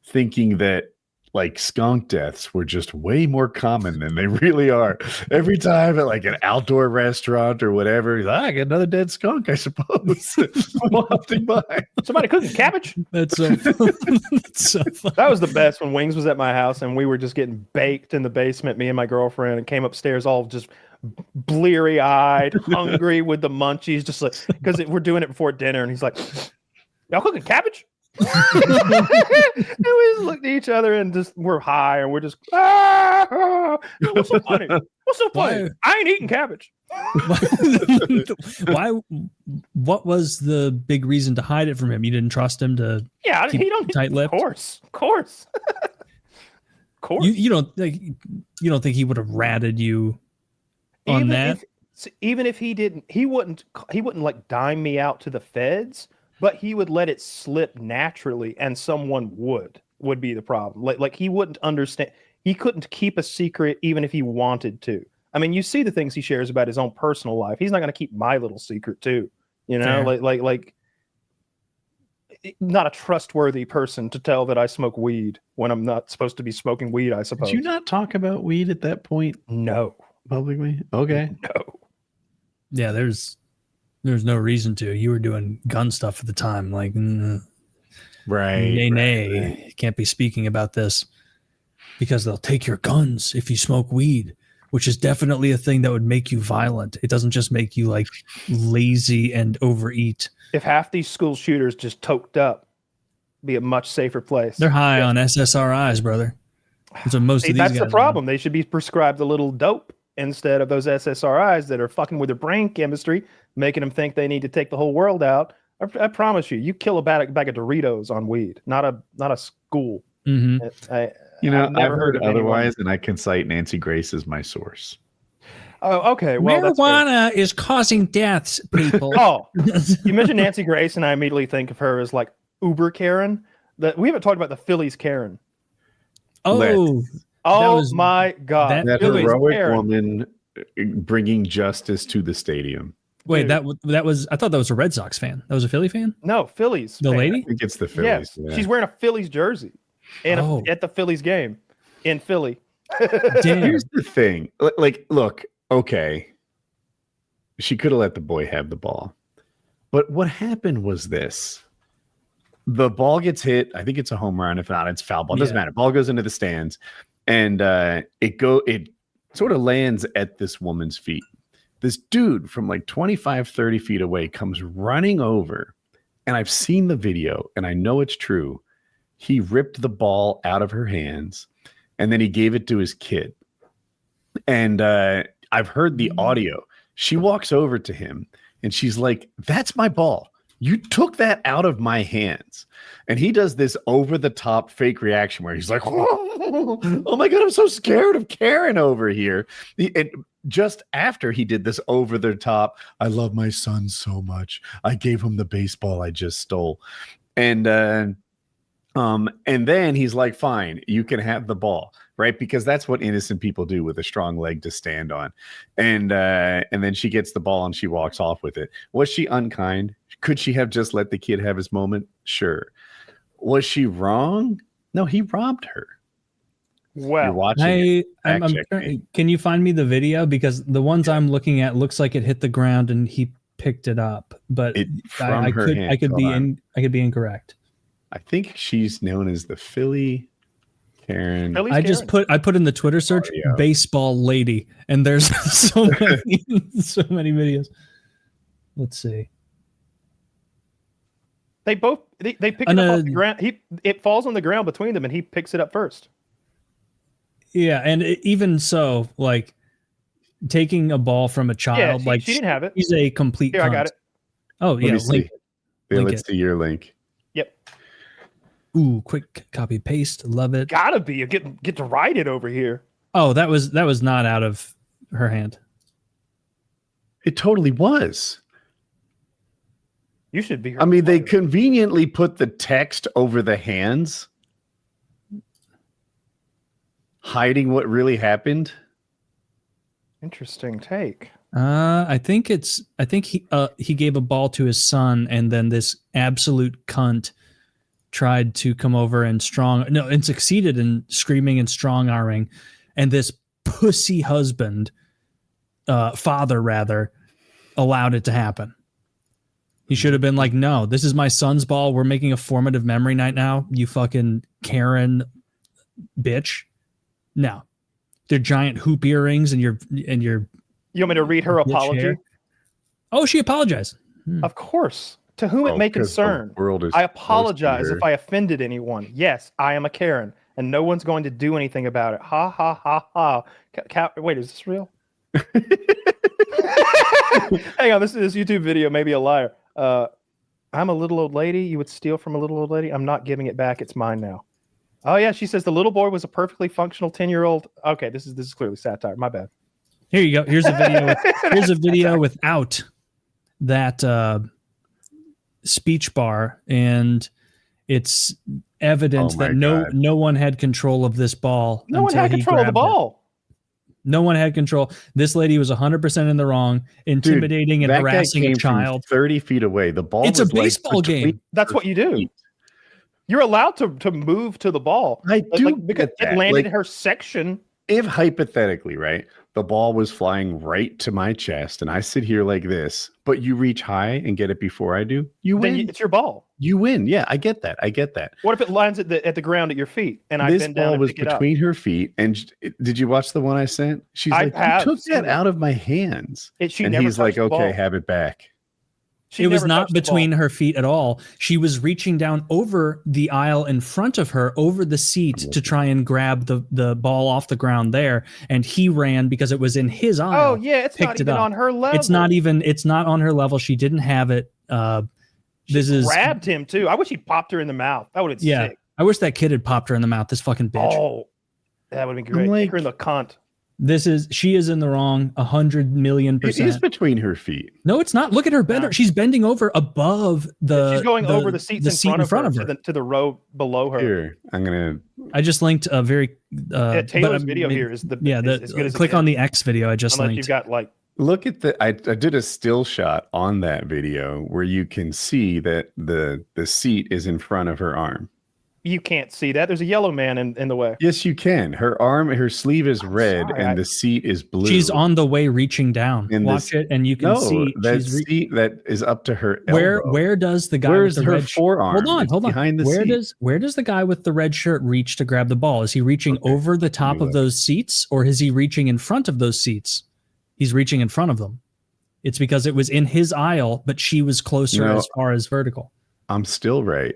thinking that like skunk deaths were just way more common than they really are. Every time at like an outdoor restaurant or whatever, he's like, I get another dead skunk, I suppose. Wafting by. Somebody cooking cabbage? That's so that's so fun. That was the best when Wings was at my house and we were just getting baked in the basement, me and my girlfriend, and came upstairs all just bleary-eyed, hungry with the munchies, just like, because we're doing it before dinner, and he's like, y'all cooking cabbage? And we just looked at each other and just we're high and we're just what's so funny? What's so funny? Why? I ain't eating cabbage. Why? What was the big reason to hide it from him? You didn't trust him to keep He don't tight-lipped? Of course. You don't think he would have ratted you on that? Even if he didn't, he wouldn't like dime me out to the feds. But he would let it slip naturally, and someone would be the problem. Like he wouldn't understand. He couldn't keep a secret even if he wanted to. I mean, you see the things he shares about his own personal life. He's not going to keep my little secret too. You know, like not a trustworthy person to tell that I smoke weed when I'm not supposed to be smoking weed, I suppose. Did you not talk about weed at that point? No. Publicly? Okay. No. Yeah, there's no reason to. You were doing gun stuff at the time. Like, Right. nay, can't be speaking about this because they'll take your guns if you smoke weed, which is definitely a thing that would make you violent. It doesn't just make you like lazy and overeat. If half these school shooters just toked up, it'd be a much safer place. They're high on SSRIs, brother. That's what most of these That's guys the problem. They should be prescribed a little dope instead of those SSRIs that are fucking with their brain chemistry, making them think they need to take the whole world out. I promise you, you kill a bag of Doritos on weed, not a school. Mm-hmm. I've never heard otherwise, and I can cite Nancy Grace as my source. Oh, okay. Well, marijuana is causing deaths, people. Oh, you mentioned Nancy Grace, and I immediately think of her as like Uber Karen. We haven't talked about the Phillies Karen. Oh, my God! That heroic woman bringing justice to the stadium. Wait, that was. I thought that was a Red Sox fan. That was a Philly fan. No, Phillies. The lady. I think it's the Phillies. Yes, yeah. She's wearing a Phillies jersey, and at the Phillies game in Philly. Damn. Here's the thing. Like, look, okay, she could have let the boy have the ball, but what happened was this: the ball gets hit. I think it's a home run. If not, it's foul ball. It doesn't matter. Ball goes into the stands, and it sort of lands at this woman's feet. This dude from like 25, 30 feet away comes running over, and I've seen the video, and I know it's true. He ripped the ball out of her hands, and then he gave it to his kid. And I've heard the audio. She walks over to him, and she's like, "That's my ball. You took that out of my hands." And he does this over-the-top fake reaction where he's like, oh my God, I'm so scared of Karen over here. And just after he did this over-the-top, I love my son so much. I gave him the baseball I just stole. And then he's like, fine, you can have the ball, right? Because that's what innocent people do with a strong leg to stand on. And then she gets the ball and she walks off with it. Was she unkind? Could she have just let the kid have his moment? Sure. Was she wrong? No, he robbed her. Well, you're watching. Can you find me the video? Because the ones I'm looking at looks like it hit the ground and he picked it up, but I could be incorrect. I think she's known as the Philly Karen. I put in the Twitter search baseball lady, and there's so many videos. Let's see. They pick it up off the ground. It falls on the ground between them, and he picks it up first. Yeah, and even so, like taking a ball from a child, she didn't have it. She's a complete. Here, I got it. Oh yeah, let's see your link. Yep. Ooh, quick copy paste. Love it. Gotta be. You get to write it over here. Oh, that was not out of her hand. It totally was. You should be. I mean, they conveniently put the text over the hands, hiding what really happened. Interesting take. I think he gave a ball to his son, and then this absolute cunt tried to come over and succeeded in screaming and strong arming, and this pussy father rather, allowed it to happen. He should have been like, no, this is my son's ball. We're making a formative memory night now. You fucking Karen bitch. No, they're giant hoop earrings and you're. You want me to read her apology? Hair. Oh, she apologized. Of course. To whom it may concern, I apologize if I offended anyone. Yes, I am a Karen, and no one's going to do anything about it. Ha ha ha ha. Wait, is this real? Hang on, this YouTube video may be a liar. I'm a little old lady. You would steal from a little old lady. I'm not giving it back. It's mine now. Oh yeah, she says the little boy was a perfectly functional 10-year-old. Okay, this is clearly satire. My bad. Here you go. Here's a video. Here's a video without that speech bar, and it's evident that no one had control of this ball. No one had control of the ball. No one had control. This lady was 100% in the wrong, intimidating and harassing a child. 30 feet away. The ball. It's a baseball game. That's what you do. You're allowed to move to the ball. I do because it landed in her section. If hypothetically, right, the ball was flying right to my chest, and I sit here like this, but you reach high and get it before I do, you win. Then it's your ball. You win. Yeah, I get that. What if it lands at the ground at your feet, and I bend down and pick it up? This ball was between her feet, and did you watch the one I sent? She's like, you took that out of my hands. And he's like, okay, have it back. It was not between her feet at all. She was reaching down over the aisle in front of her, over the seat, to try and grab the ball off the ground there. And he ran because it was in his aisle. Oh yeah, it's not even on her level. It's not on her level. She didn't have it. She grabbed him too. I wish he popped her in the mouth. That would have been sick. I wish that kid had popped her in the mouth. This fucking bitch. Oh, that would have been great. Kick her in the cunt. She is in the wrong 100,000,000%. It is between her feet. No, it's not. Look at her bender. She's bending over above she's going over the seats in front of her. To the row below her. Here, I just linked a very Taylor's video here is as good as click on the X video I just linked. You've got look at I did a still shot on that video where you can see that the seat is in front of her arm. You can't see that. There's a yellow man in the way. Yes, you can. Her sleeve is red and the seat is blue. She's on the way reaching down. Watch it and you can see that seat that is up to her elbow. Where does the guy Where's with the her red forearm? Hold on. Behind the seat. Where does the guy with the red shirt reach to grab the ball? Is he reaching over the top of those seats, or is he reaching in front of those seats? He's reaching in front of them. It's because it was in his aisle, but she was closer as far as vertical. I'm still right.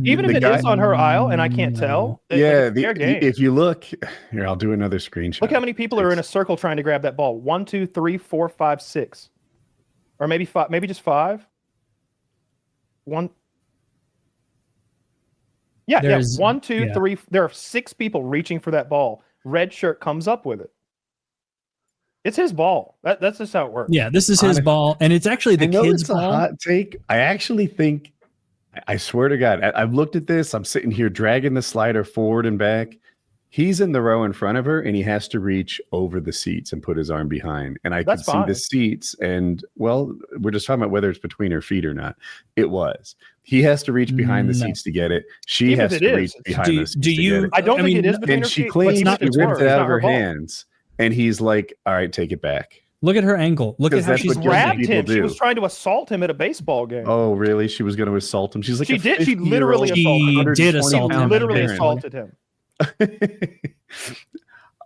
Even if it is on her aisle and I can't tell. If you look here, I'll do another screenshot. Look how many people are in a circle trying to grab that ball. 1, 2, 3, 4, 5, 6, or maybe 5. Maybe just 5. 1. Yeah. 1, 2, 3. There are 6 people reaching for that ball. Red shirt comes up with it. It's his ball. That's just how it works. Yeah, this is his ball, and it's actually the kid's ball. A hot take. I actually think. I swear to God, I've looked at this. I'm sitting here dragging the slider forward and back. He's in the row in front of her, and he has to reach over the seats and put his arm behind. And I could see the seats. And, well, we're just talking about whether it's between her feet or not. It was. He has to reach behind the seats to get it. She has to reach behind the seats to get it. I don't think it is between her feet. And she claims he ripped it out of her hands. And he's like, all right, take it back. Look at her angle. Look at how she's grabbed him. She was trying to assault him at a baseball game. Oh, really? She was going to assault him. She's like, she did. She literally assaulted him.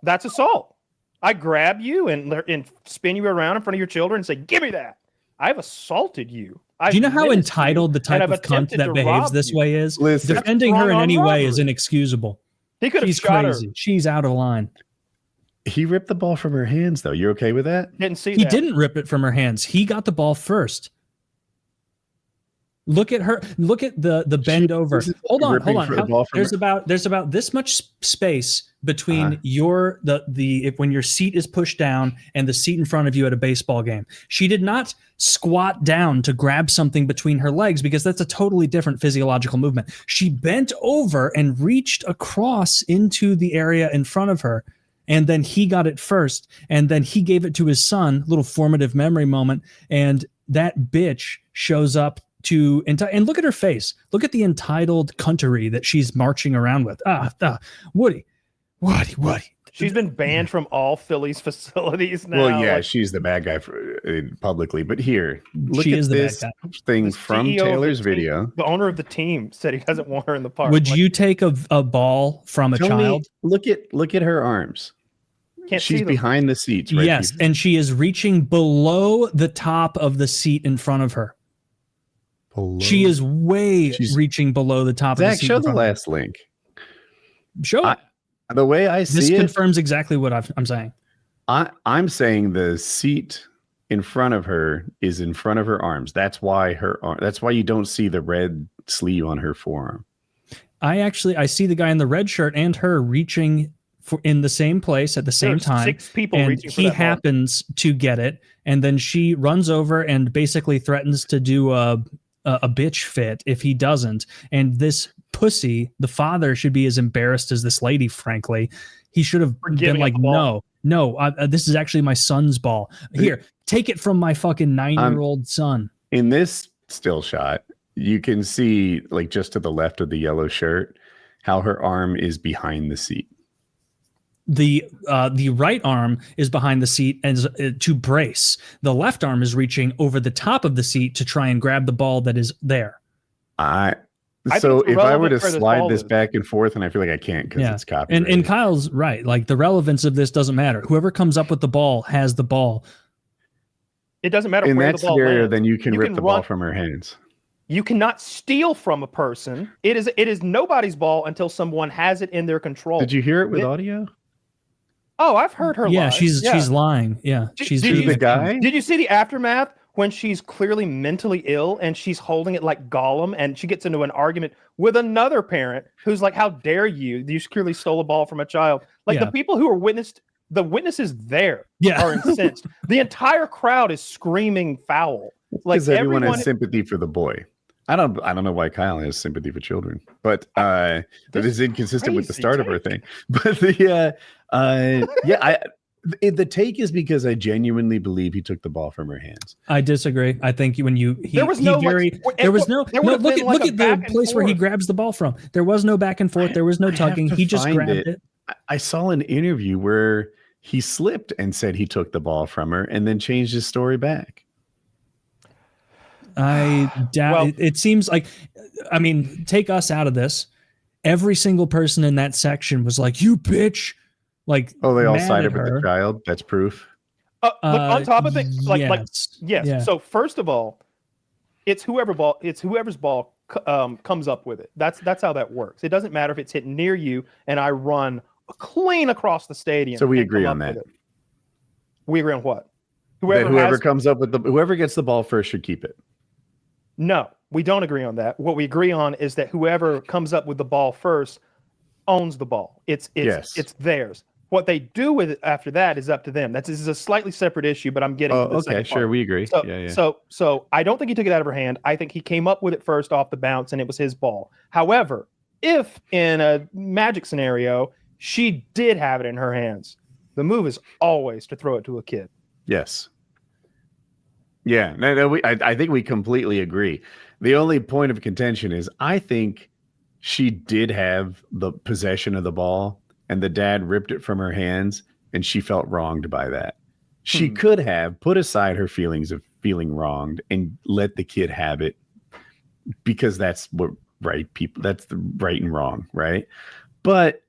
That's assault. I grab you and spin you around in front of your children and say, "Give me that." I've assaulted you. Do you know how entitled the type of cunt that behaves this way is? Listen, defending her in any way is inexcusable. He could have shot her. She's out of line. He ripped the ball from her hands, though. You're okay with that? Didn't see that. He didn't rip it from her hands. He got the ball first. Look at her. Look at the bend over. Hold on. There's about this much space between when your seat is pushed down and the seat in front of you at a baseball game. She did not squat down to grab something between her legs because that's a totally different physiological movement. She bent over and reached across into the area in front of her and then he got it first, and then he gave it to his son, little formative memory moment, and that bitch shows up to and look at her face. Look at the entitled cuntery that she's marching around with. Woody. She's been banned from all Phillies facilities now. Well, yeah, she's the bad guy publicly. But here, look she at is the this bad guy. thing The from CEO of Taylor's the team- video. The owner of the team said he doesn't want her in the park. Would you take a ball from a Tony, child? look at her arms. Can't see She's them. behind the seats. Right? Yes, and she is reaching below the top of the seat in front of her. She is reaching below the top of the Zach, seat. show the last link. Show it. The way I This see it, confirms exactly what I'm saying. I'm saying the seat in front of her is in front of her arms. That's why that's why you don't see the red sleeve on her forearm. I see the guy in the red shirt and her reaching in the same place at the same There's time. 6 people And reaching for he that ball. happens to get it, and then she runs over and basically threatens to do a bitch fit if he doesn't. And this pussy, the father, should be as embarrassed as this lady. Frankly, he should have been giving like, up the ball. no, this is actually my son's ball. Here, take it from my fucking 9-year-old son. In this still shot, you can see, like, just to the left of the yellow shirt, how her arm is behind the seat. The right arm is behind the seat and to brace. The left arm is reaching over the top of the seat to try and grab the ball that is there. So think it's if I were to irrelevant where this slide ball this is. back and forth, and I feel like I can't because it's copyrighted. And Kyle's right. Like, the relevance of this doesn't matter. Whoever comes up with the ball has the ball. It doesn't matter in where that the ball scenario, lands. then you can rip the ball run- from her hands. You cannot steal from a person. It is nobody's ball until someone has it in their control. Did you hear it with audio? Oh, I've heard her. Yeah, lie. she's lying. Yeah, she's did you- The guy? Did you see the aftermath when she's clearly mentally ill and she's holding it like Gollum, and she gets into an argument with another parent who's like, "How dare you? You clearly stole a ball from a child." Like, Yeah. the people who are the witnesses there Yeah. are incensed. The entire crowd is screaming foul. Like, Because everyone has sympathy for the boy. I don't know why Kyle has sympathy for children, but that is inconsistent with the crazy start of her thing. But the the take is because I genuinely believe he took the ball from her hands. I disagree. I think look at there would've been the back and place where he forth. grabs the ball from. There was no back and forth. There was no I have tugging. to He just find grabbed it. it. I saw an interview where he slipped and said he took the ball from her and then changed his story back. I doubt Well- it seems like, I mean, take us out of this. Every single person in that section was like, "You bitch." Like, Oh, they all mad sided at with her. the child. That's proof. Look, on top of it, yes. yes. Yeah. So first of all, it's whoever's ball comes up with it. That's how that works. It doesn't matter if it's hit near you and I run clean across the stadium. So we and agree come on up that. with it. We agree on what? Whoever comes up with whoever gets the ball first should keep it. No, we don't agree on that. What we agree on is that whoever comes up with the ball first owns the ball. It's theirs. What they do with it after that is up to them. This is a slightly separate issue, but I'm getting to the Okay, second sure, part. we agree. So, Yeah. so I don't think he took it out of her hand. I think he came up with it first off the bounce, and it was his ball. However, if in a magic scenario she did have it in her hands, the move is always to throw it to a kid. Yes. Yeah. No, I think we completely agree. The only point of contention is I think she did have the possession of the ball, and the dad ripped it from her hands, and she felt wronged by that. She could have put aside her feelings of feeling wronged and let the kid have it, because that's what that's the right and wrong, right? But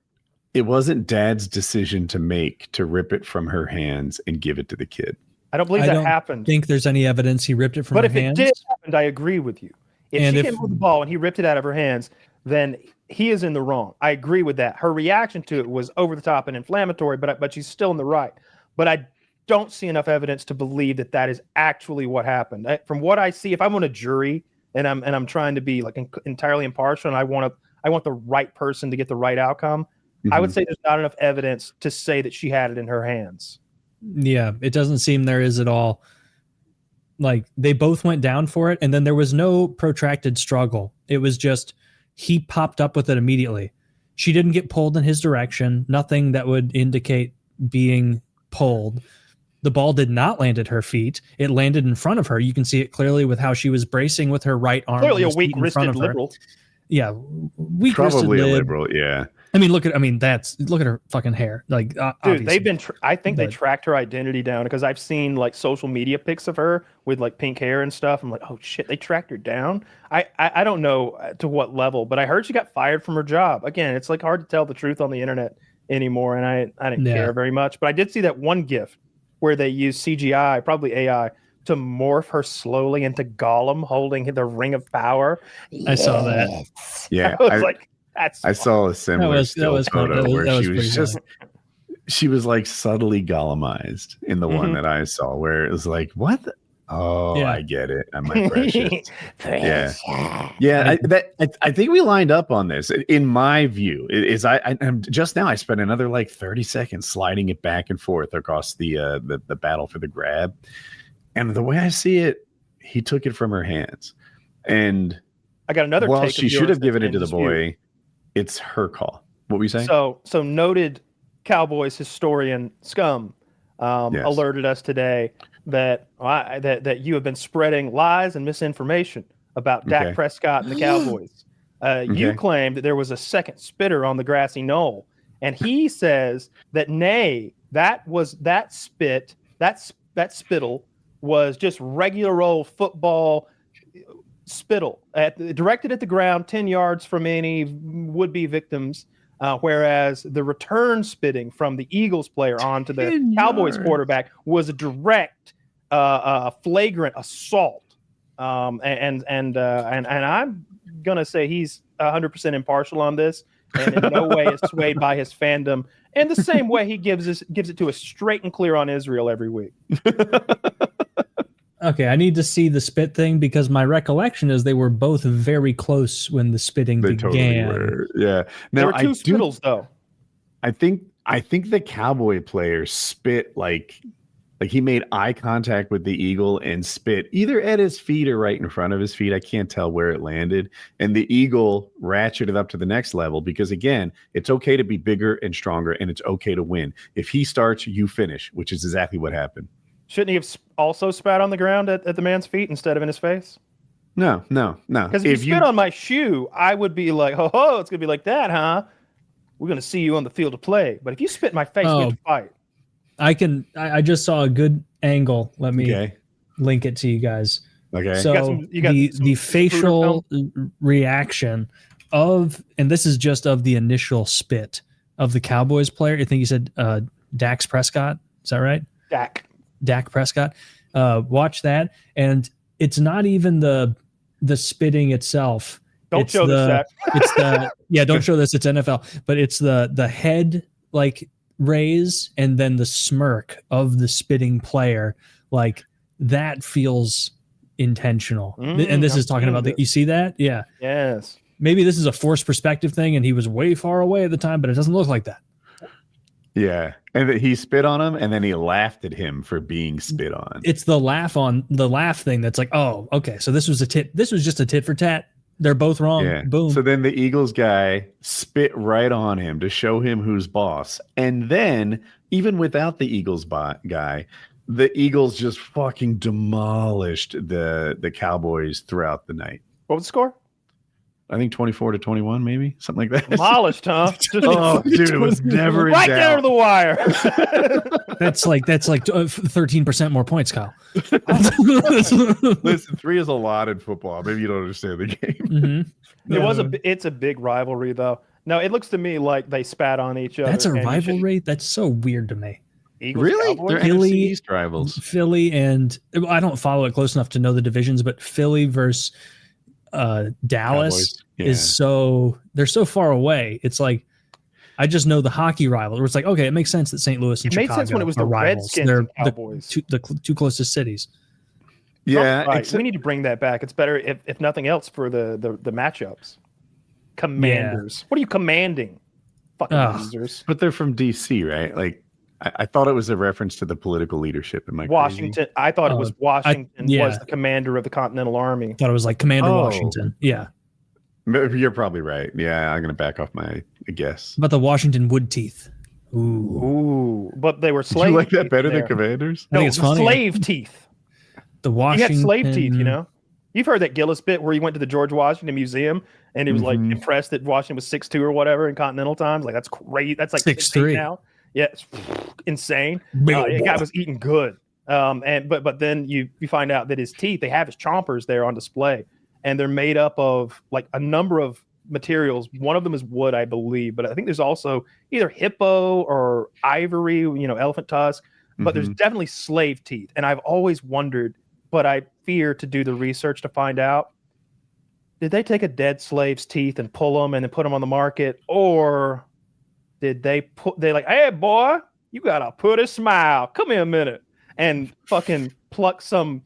it wasn't dad's decision to make to rip it from her hands and give it to the kid. I don't believe that happened. Think there's any evidence he ripped it from But her if hands. it did happen, I agree with you. If she came with the ball and he ripped it out of her hands, then he is in the wrong. I agree with that. Her reaction to it was over the top and inflammatory, but she's still in the right. But I don't see enough evidence to believe that that is actually what happened. From what I see, if I'm on a jury and I'm trying to be like entirely impartial and I want the right person to get the right outcome, I would say there's not enough evidence to say that she had it in her hands. Yeah, it doesn't seem there is at all. Like, they both went down for it, and then there was no protracted struggle. It was just he popped up with it immediately. She didn't get pulled in his direction. Nothing that would indicate being pulled. The ball did not land at her feet. It landed in front of her. You can see it clearly with how she was bracing with her right arm. Clearly a weak-wristed liberal. Yeah, weak-wristed probably a liberal. Yeah. I mean, look at her fucking hair. Like, dude, they've been. I think they tracked her identity down because I've seen like social media pics of her with like pink hair and stuff. I'm like, oh shit, they tracked her down. I don't know to what level, but I heard she got fired from her job. Again, it's like hard to tell the truth on the internet anymore, and I didn't care very much. But I did see that one GIF where they used CGI, probably AI, to morph her slowly into Gollum holding the ring of power. I saw that. Yeah, I was like. I saw a similar photo where she was like subtly Gollumized in the one that I saw, where it was like, what? I get it. I'm my precious. I think we lined up on this. In my view, I'm just now I spent another like 30 seconds sliding it back and forth across the battle for the grab, and the way I see it, he took it from her hands, and I got another. Well, she should have given it to the boy. It's her call. What were you saying? So noted Cowboys historian Scum alerted us today that you have been spreading lies and misinformation about Dak Prescott and the Cowboys. You claimed that there was a second spitter on the grassy knoll, and he says that that spittle was just regular old football spittle directed at the ground 10 yards from any would-be victims, whereas the return spitting from the Eagles player onto the Cowboys quarterback was a direct flagrant assault, and I'm gonna say he's 100% impartial on this and in no way is swayed by his fandom, and the same way he gives it to us straight and clear on Israel every week. Okay, I need to see the spit thing because my recollection is they were both very close when the spitting began. Totally were. Yeah. Now, there were two spittles, though. I think the Cowboy player spit like he made eye contact with the Eagle and spit either at his feet or right in front of his feet. I can't tell where it landed. And the Eagle ratcheted up to the next level because, again, it's okay to be bigger and stronger, and it's okay to win. If he starts, you finish, which is exactly what happened. Shouldn't he have also spat on the ground at the man's feet instead of in his face? No. Because if you spit on my shoe, I would be like, ho, it's going to be like that, huh? We're going to see you on the field of play. But if you spit in my face, we have to fight. I just saw a good angle. Let me link it to you guys. Okay. So the facial reaction of, and this is just of the initial spit of the Cowboys player. I think you said Dak Prescott. Is that right? Dak Prescott. Watch that, and it's not even the spitting itself. Don't show this. It's the don't show this. It's NFL, but it's the head like raise and then the smirk of the spitting player. Like that feels intentional. And this is talking about you see that? Yeah. Yes. Maybe this is a forced perspective thing, and he was way far away at the time, but it doesn't look like that. Yeah, and he spit on him, and then he laughed at him for being spit on. It's the laugh thing that's like, oh, okay, so this was just a tit for tat. They're both wrong. Yeah. Boom. So then the Eagles guy spit right on him to show him who's boss, and then even without the Eagles guy, the Eagles just fucking demolished the Cowboys throughout the night. What was the score? I think 24-21, maybe something like that. Demolished, huh? Oh, dude, it was never right down to the wire. That's like 13% more points, Kyle. Listen, 3 is a lot in football. Maybe you don't understand the game. Mm-hmm. It's a big rivalry, though. No, it looks to me like they spat on each other. That's a rivalry. That's so weird to me. Eagles, really? Cowboys? They're NFC East rivals. Philly and I don't follow it close enough to know the divisions, but Philly versus Dallas is they're so far away. It's like I just know the hockey rival. It's like, okay, it makes sense that St. Louis and Chicago made sense when it was the rivals. Redskins and Cowboys. The two closest cities. Yeah, right. We need to bring that back. It's better if nothing else for the matchups. Commanders. What are you commanding? Fucking losers. But they're from DC, right? Like I thought it was a reference to the political leadership in Washington. Crazy? I thought it was Washington was the commander of the Continental Army. Thought it was like Commander Washington. Yeah. You're probably right. Yeah, I'm going to back off my guess. About the Washington wood teeth. Ooh. But they were Did slave. you like that teeth better in than there. Commanders? I think No, it's the funny. slave teeth. The He Washington. had slave teeth, you know. You've heard that Gillis bit where he went to the George Washington Museum and he was like impressed that Washington was 6'2" or whatever in continental times. Like that's great. That's like 6'3" now. Yeah, it's insane. Big old The boy. guy was eating good. But then you find out that his teeth, they have his chompers there on display, and they're made up of like a number of materials. One of them is wood, I believe, but I think there's also either hippo or ivory, you know, elephant tusk. But there's definitely slave teeth, and I've always wondered, but I fear to do the research to find out. Did they take a dead slave's teeth and pull them and then put them on the market, or did they like, hey boy, you gotta put a smile. Come here a minute, and fucking pluck some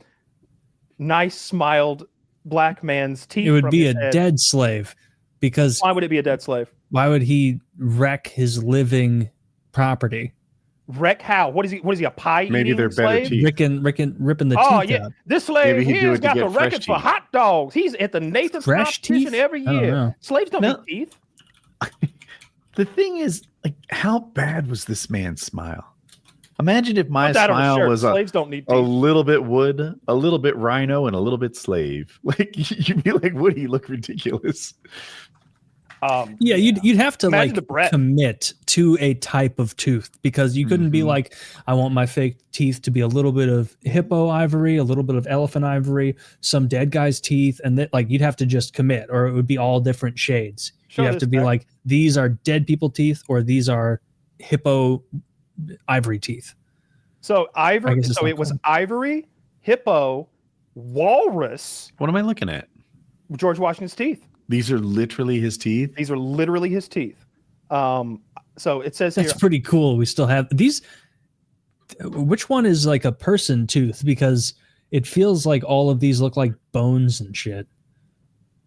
nice smiled black man's teeth? It would from be his a head. dead slave, because Why would it be a dead slave? why would he wreck his living property? Wreck how? What is he? A pie? Maybe eating they're better slave? teeth. Ripping the Oh teeth yeah, out. this slave Maybe he'd do here's it to got get the fresh record for teeth. hot dogs. He's at the Nathan's Fresh competition teeth? every I don't year. know. Slaves don't No. eat teeth. The thing is, like, how bad was this man's smile? Imagine if my Put that on a smile shirt. was Slaves don't need A teeth. little bit wood, a little bit rhino, and a little bit slave. Like you'd be like, Woody, look ridiculous. Yeah, you'd have to Imagine the like breadth. commit to a type of tooth, because you couldn't be like, I want my fake teeth to be a little bit of hippo ivory, a little bit of elephant ivory, some dead guy's teeth, and that, like, you'd have to just commit, or it would be all different shades. Show You have this to be back. like, these are dead people teeth, or these are hippo ivory teeth. So I ivory. guess it's So not it was called. ivory, hippo, walrus. What am I looking at? George Washington's teeth. These are literally his teeth. These are literally his teeth. So it says That's here. pretty cool. We still have these. Which one is like a person tooth? Because it feels like all of these look like bones and shit.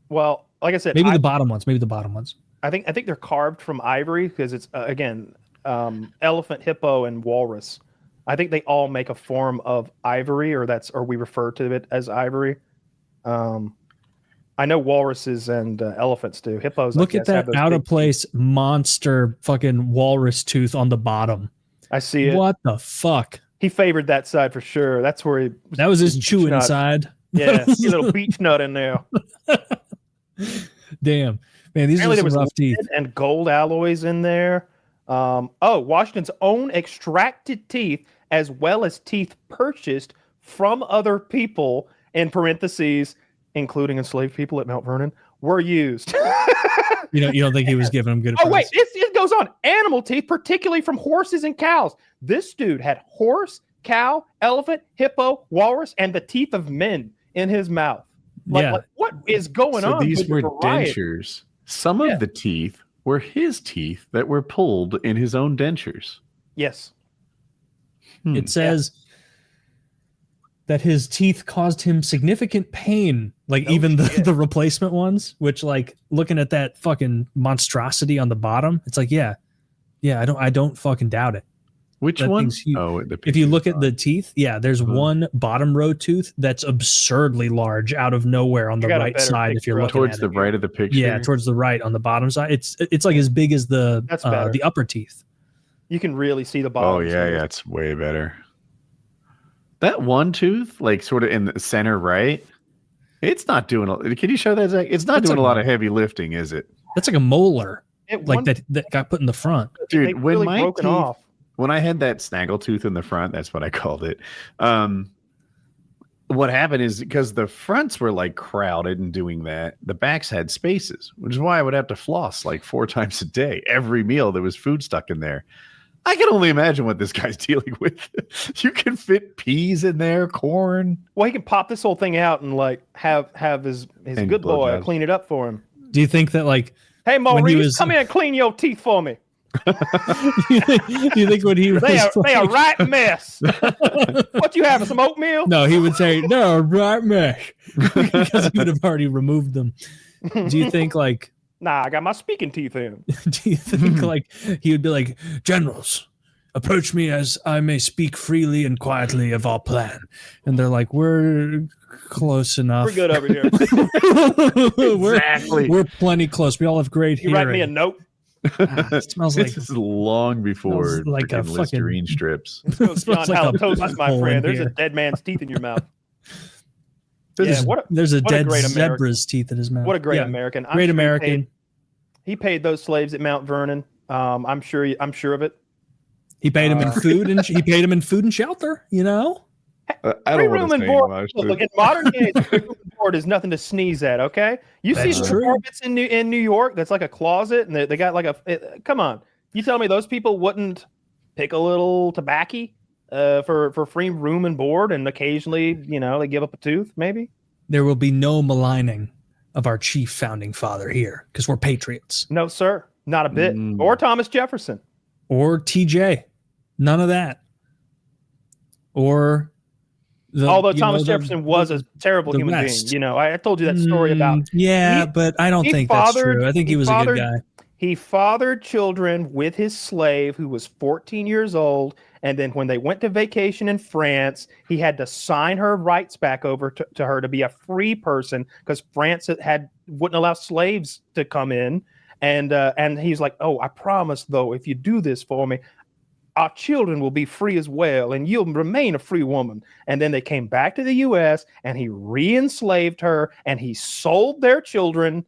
Well, like I said, Maybe the bottom ones. Maybe the bottom ones. I think they're carved from ivory because it's again elephant, hippo, and walrus. I think they all make a form of ivory, or we refer to it as ivory. I know walruses and elephants do. Hippos. Look I at guess, have that those out big of place monster fucking walrus tooth on the bottom. teeth. I see it. What the fuck? He favored that side for sure. That's where he. That was his chewing nut. side. Yeah, a little beech nut in there. Damn, man, these Apparently are there some was rough teeth. lead and gold alloys in there. Washington's own extracted teeth, as well as teeth purchased from other people, in parentheses, including enslaved people at Mount Vernon, were used. You don't think he was giving them good Oh, wait, advice? it goes on. Animal teeth, particularly from horses and cows. This dude had horse, cow, elephant, hippo, walrus, and the teeth of men in his mouth. Yeah. Like, what is going So on? these with the were variety? dentures. Some Yeah. of the teeth were his teeth that were pulled in his own dentures. Yes. It says that his teeth caused him significant pain, like No even shit. the replacement ones, which, like, looking at that fucking monstrosity on the bottom, it's like, yeah, I don't fucking doubt it. Which That one? thing's huge. Oh, the If you picture's look at on. the teeth, there's one bottom row tooth that's absurdly large out of nowhere on the I got a right better side. If you're picture of looking towards at the it. right of the picture. Yeah, towards the right on the bottom side. It's like as big as the That's better. the upper teeth. You can really see the bottom. Oh yeah, it's way better. That one tooth, like sort of in the center right, it's not doing. Can you show that, Zach? It's not That's doing a like- lot of heavy lifting, is it? That's like a molar, It like one- that got put in the front. Dude, they when really my broken teeth- off. When I had that snaggle tooth in the front, that's what I called it. What happened is because the fronts were like crowded and doing that, the backs had spaces, which is why I would have to floss like 4 times a day. Every meal there was food stuck in there. I can only imagine what this guy's dealing with. You can fit peas in there, corn. Well, he can pop this whole thing out and like have his And good boy blowjobs. clean it up for him. Do you think that, like, Hey, When he Maurice, was- come here and clean your teeth for me. do you think when he was They are a like- right mess. What you having? Some oatmeal? No, he would say, no, right mesh. Because he would have already removed them. Do you think, like, Nah, I got my speaking teeth in. do you think, like, he would be like, generals, approach me as I may speak freely and quietly of our plan? And they're like, we're close enough. We're good over here. we're, Exactly. we're plenty close. We all have great You hearing. write me a note. It smells like This is long before like a freaking fucking- Listerine strips. it smells John like a Halitosis, my butthole in friend. There's here. a dead man's teeth in your mouth. There's, Yeah, there's a what a dead great American. zebra's teeth in his mouth. What a great Yeah, American. I'm great sure American. He paid those slaves at Mount Vernon. I'm sure of it. He paid him in food and he paid him in food and shelter. You know, I Free don't room want and to say board. much, Look, but in modern days, free room and board is nothing to sneeze at. Okay, you see That's the true. apartments in New York that's like a closet, and they got like come on, you tell me those people wouldn't pick a little tobacco for free room and board, and occasionally they give up a tooth, maybe. there will be no maligning of our chief founding father here because we're patriots. No, sir, not a bit. Or Thomas Jefferson. Or TJ, none of that. Or Although Thomas Jefferson was a terrible human rest. being. I told you that story about. But I don't think that's true. I think he was a good guy. He fathered children with his slave who was 14 years old. And then when they went to vacation in France, he had to sign her rights back over to her to be a free person because France wouldn't allow slaves to come in. And he's like, oh, I promise, though, if you do this for me, our children will be free as well, and you'll remain a free woman. And then they came back to the U.S., and he re-enslaved her, and he sold their children.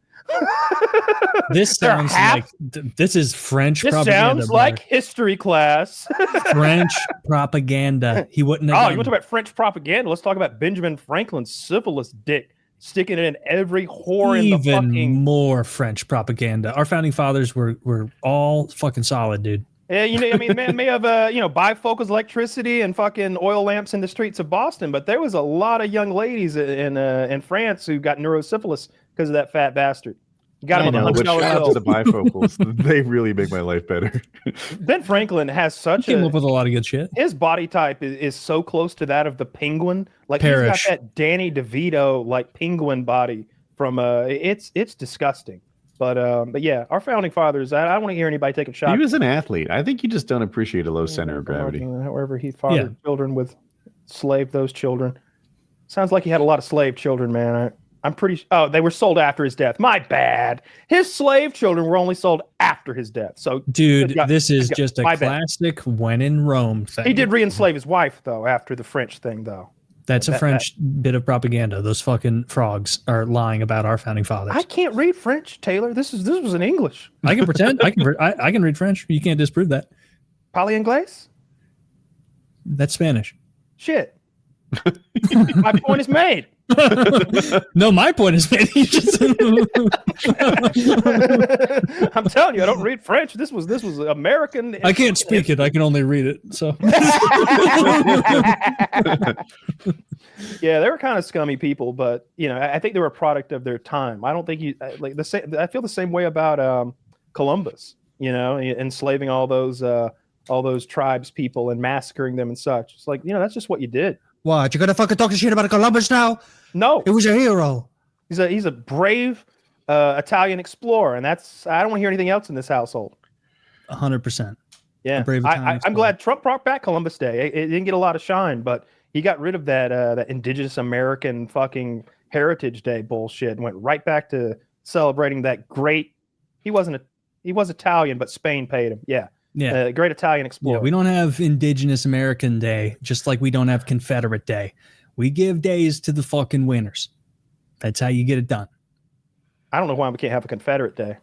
This sounds like this is French This propaganda. sounds like history class. French propaganda. He wouldn't have. Oh, you want to talk about French propaganda? Let's talk about Benjamin Franklin's syphilis dick, sticking it in every whore in the fucking. Even more French propaganda. Our founding fathers were all fucking solid, dude. Yeah, man may have bifocals, electricity, and fucking oil lamps in the streets of Boston, but there was a lot of young ladies in France who got neurosyphilis because of that fat bastard. You got him on but $100 shout out to bill. the bifocals. They really make my life better. Ben Franklin has such He came up with a lot of good shit. his body type is so close to that of the penguin. Like Perish. he's got that Danny DeVito like penguin body from it's disgusting. But yeah, our founding fathers. I don't want to hear anybody taking shots. He was an athlete. I think you just don't appreciate a low center of gravity. However, he fathered children with slaved those children. Sounds like he had a lot of slave children, man. I'm pretty. Oh, they were sold after his death. My bad. His slave children were only sold after his death. So, Dude, this is just a My bad. classic when in Rome thing. He did re-enslave his wife though after the French thing though. That's a French bit of propaganda. Those fucking frogs are lying about our founding fathers. I can't read French, Taylor. This was in English. I can pretend. I can read French. You can't disprove that. Parlez anglais? That's Spanish. Shit. My point is made. No, my point is made. I'm telling you, I don't read French. This was American. I can't speak it. I can only read it. So yeah, they were kind of scummy people, but I think they were a product of their time. I don't think you like the same. I feel the same way about Columbus. Enslaving all those tribes people and massacring them and such. It's like that's just what you did. what? You gonna fucking talk shit about Columbus now? No, It was a hero. he's a brave Italian explorer, and I don't want to hear anything else in this household. 100%. Yeah, brave Italian I'm explorer. glad Trump brought back Columbus Day. It didn't get a lot of shine, but he got rid of that indigenous American fucking Heritage Day bullshit and went right back to celebrating that great. He was Italian, but Spain paid him. Yeah. Yeah. Great Italian explorer. Yeah, we don't have Indigenous American Day, just like we don't have Confederate Day. We give days to the fucking winners. That's how you get it done. I don't know why we can't have a Confederate Day.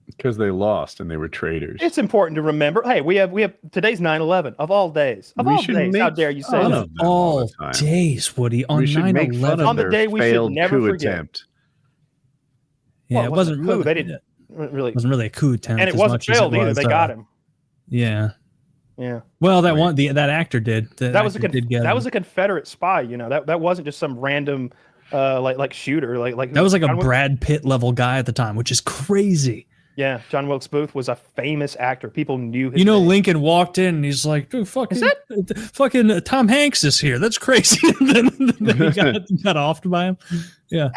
Because they lost and they were traitors. It's important to remember. Hey, we have today's 9/11 of all days. Of We all should days, how make dare you say fun that? of them all All the time. days, Woody, on We should make fun 9/11. of On the their day we should failed never coup forget. attempt. Yeah, Well, it wasn't a coup. really. They didn't really, It wasn't really a coup attempt, and it as wasn't much as failed it either. was, They got him. Yeah. Yeah, Well, that actor did. that was actor did get him. a Confederate spy. That wasn't just some random like shooter. Like That was like a John Brad Pitt level guy at the time, which is crazy. Yeah, John Wilkes Booth was a famous actor. People knew his You know, name. Lincoln walked in and he's like, "Dude, fucking Tom Hanks is here. That's crazy." And then he got offed by him. Yeah.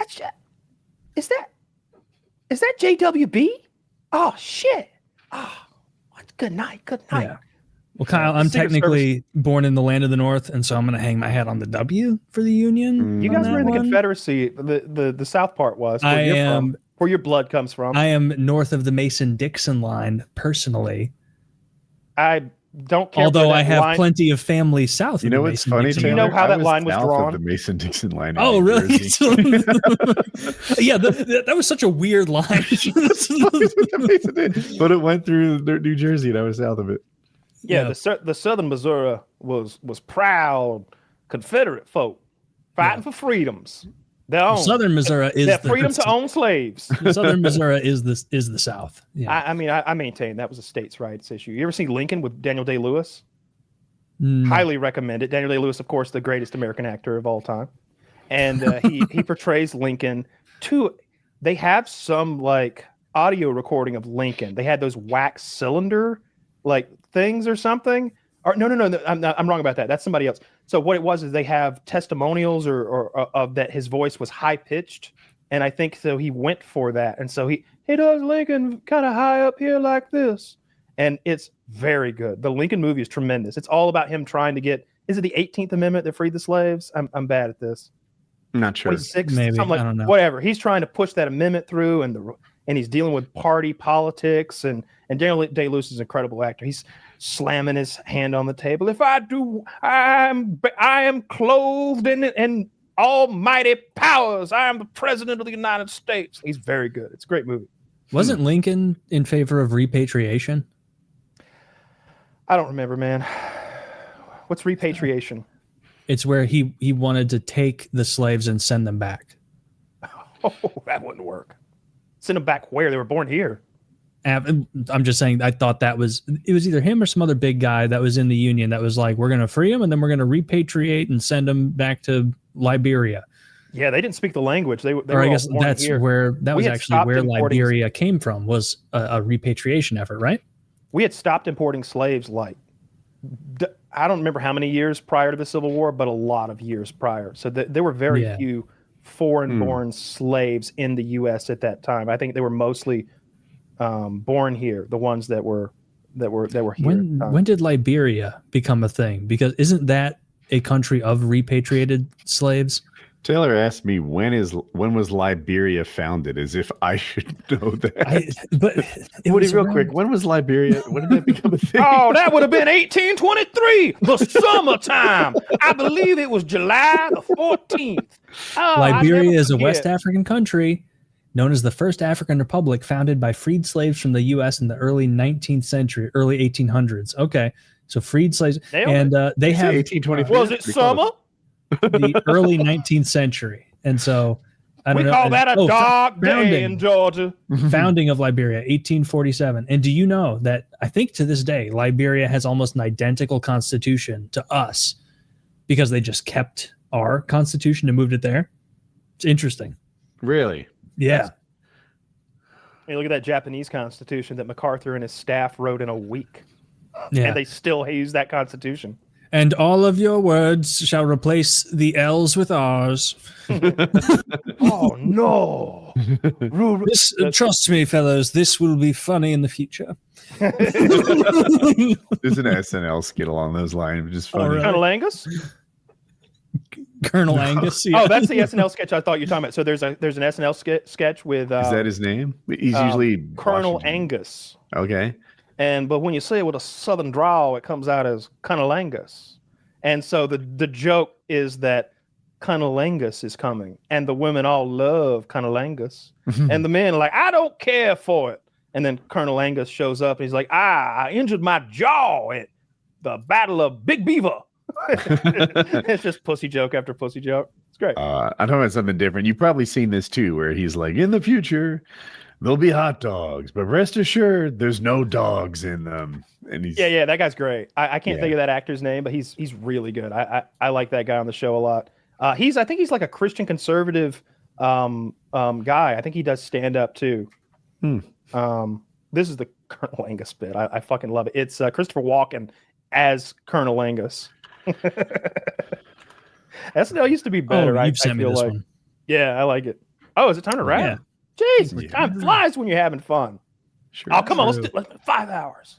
Is that JWB? Oh shit! Oh, good night. Good night. Yeah. Well, Kyle, I'm Secret technically born in the land of the North, and so I'm going to hang my hat on the W for the Union. You on guys that were in the one. Confederacy. The South part was. I where you're am. from. where your blood comes from. I am north of the Mason-Dixon line personally. I don't care. Although I have plenty of family south. You know what's funny? Do you know how that line was drawn? The Mason-Dixon line. Oh, really? Yeah, that was such a weird line. But it went through New Jersey, and I was south of it. Yeah, the Southern Missouri was proud Confederate folk fighting for freedoms. Southern Missouri is their freedom to own slaves. Southern Missouri is the South. Yeah. I mean, I maintain that was a states' rights issue. You ever see Lincoln with Daniel Day-Lewis? Highly recommend it. Daniel Day-Lewis, of course, the greatest American actor of all time, and he portrays Lincoln. They have some like audio recording of Lincoln. They had those wax cylinder like things or something. Or no, I'm wrong about that. That's somebody else. So what it was is they have testimonials or of that his voice was high pitched, and I think so he went for that, and so he does Lincoln kind of high up here like this, and it's very good. The Lincoln movie is tremendous. It's all about him trying to get. Is it the 18th Amendment that freed the slaves? I'm bad at this. I'm not sure. 26th, maybe like, I don't know. Whatever. He's trying to push that amendment through, and he's dealing with party politics, and Daniel Day-Lewis is an incredible actor. He's slamming his hand on the table. If I do, I am clothed in almighty powers. I am the president of the United States. He's very good. It's a great movie. Wasn't Lincoln in favor of repatriation? I don't remember, man. What's repatriation? It's where he wanted to take the slaves and send them back. Oh, that wouldn't work. Send them back where? They were born here. I'm just saying, I thought it was either him or some other big guy that was in the Union that was like, we're going to free them and then we're going to repatriate and send them back to Liberia. Yeah, they didn't speak the language. They or I guess that's here. where that was actually where Liberia came from, was a repatriation effort, right? We had stopped importing slaves like, I don't remember how many years prior to the Civil War, but a lot of years prior. So there were very few foreign-born slaves in the U.S. at that time. I think they were mostly born here, the ones that were here. When did Liberia become a thing? Because isn't that a country of repatriated slaves? Taylor asked me when was Liberia founded, as if I should know that. Woody, real quick, when was Liberia? When did that become a thing? Oh, that would have been 1823, the summertime. I believe it was July the 14th. Oh, Liberia is a West African country known as the first African republic, founded by freed slaves from the U.S. in the early 19th century, early 1800s. Okay, so freed slaves, and they have 1824. Was it summer? The early 19th century, and so I don't know. We call that a dark day in Georgia. Founding of Liberia, 1847. And do you know that I think to this day, Liberia has almost an identical constitution to us because they just kept our constitution and moved it there? It's interesting. Really? Yeah. Hey, look at that Japanese constitution that MacArthur and his staff wrote in a week. Yeah. And they still use that constitution. And all of your words shall replace the L's with R's. Oh, no. Trust me, fellows, this will be funny in the future. There's an SNL skit along those lines. Just funny. Right. Colonel Angus? Colonel Angus. Yeah. Oh, that's the SNL sketch I thought you were talking about. So there's an SNL sketch with... Is that his name? He's usually... Colonel Washington. Angus. Okay. But when you say it with a southern drawl, it comes out as cunnilingus. And so the joke is that cunnilingus is coming, and the women all love cunnilingus, and the men are like, I don't care for it. And then Colonel Angus shows up, and he's like, I injured my jaw at the Battle of Big Beaver. It's just pussy joke after pussy joke. It's great. I'm talking about something different. You've probably seen this too, where he's like, in the future, there'll be hot dogs, but rest assured, there's no dogs in them. And he's that guy's great. I can't think of that actor's name, but he's really good. I like that guy on the show a lot. I think he's like a Christian conservative guy. I think he does stand up too. This is the Colonel Angus bit. I fucking love it. It's Christopher Walken as Colonel Angus. SNL used to be better. You've sent me this one. Yeah, I like it. Oh, is it time to wrap? Yeah. Jeez, time flies when you're having fun. Sure. Oh, come on, let's do 5 hours.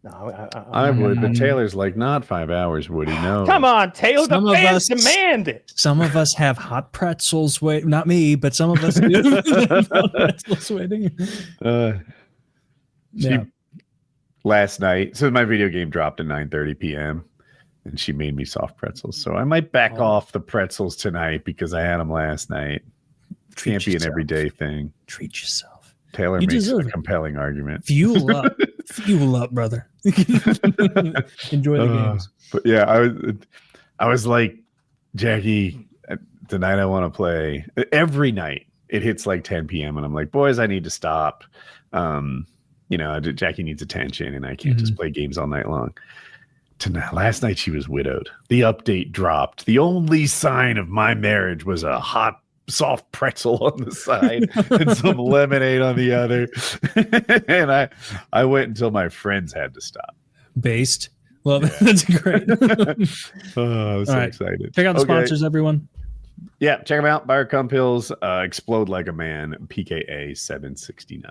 No, I would, but Taylor's like, not 5 hours, Woody. No. Come on, Taylor. Some The of fans us- demand it. Some of us have hot pretzels. Wait, not me, but some of us do. Hot pretzels waiting. Yeah. Last night, so my video game dropped at 9:30 p.m. and she made me soft pretzels. So I might back off the pretzels tonight because I had them last night. Can't be an everyday thing. Treat yourself. Taylor You makes a deserve it. compelling argument. Fuel up. Fuel up, brother. Enjoy the games. But yeah, I was like, Jackie, tonight I want to play. Every night it hits like 10 p.m. and I'm like, boys, I need to stop. Jackie needs attention and I can't just play games all night long. Tonight, last night she was widowed. The update dropped. The only sign of my marriage was a hot, soft pretzel on the side and some lemonade on the other. And I went until my friends had to stop. Based. Well, that's great. Oh, I was so excited. Check out the sponsors, everyone. Yeah, check them out. Buyer Cum Pills, Explode Like a Man, PKA 769.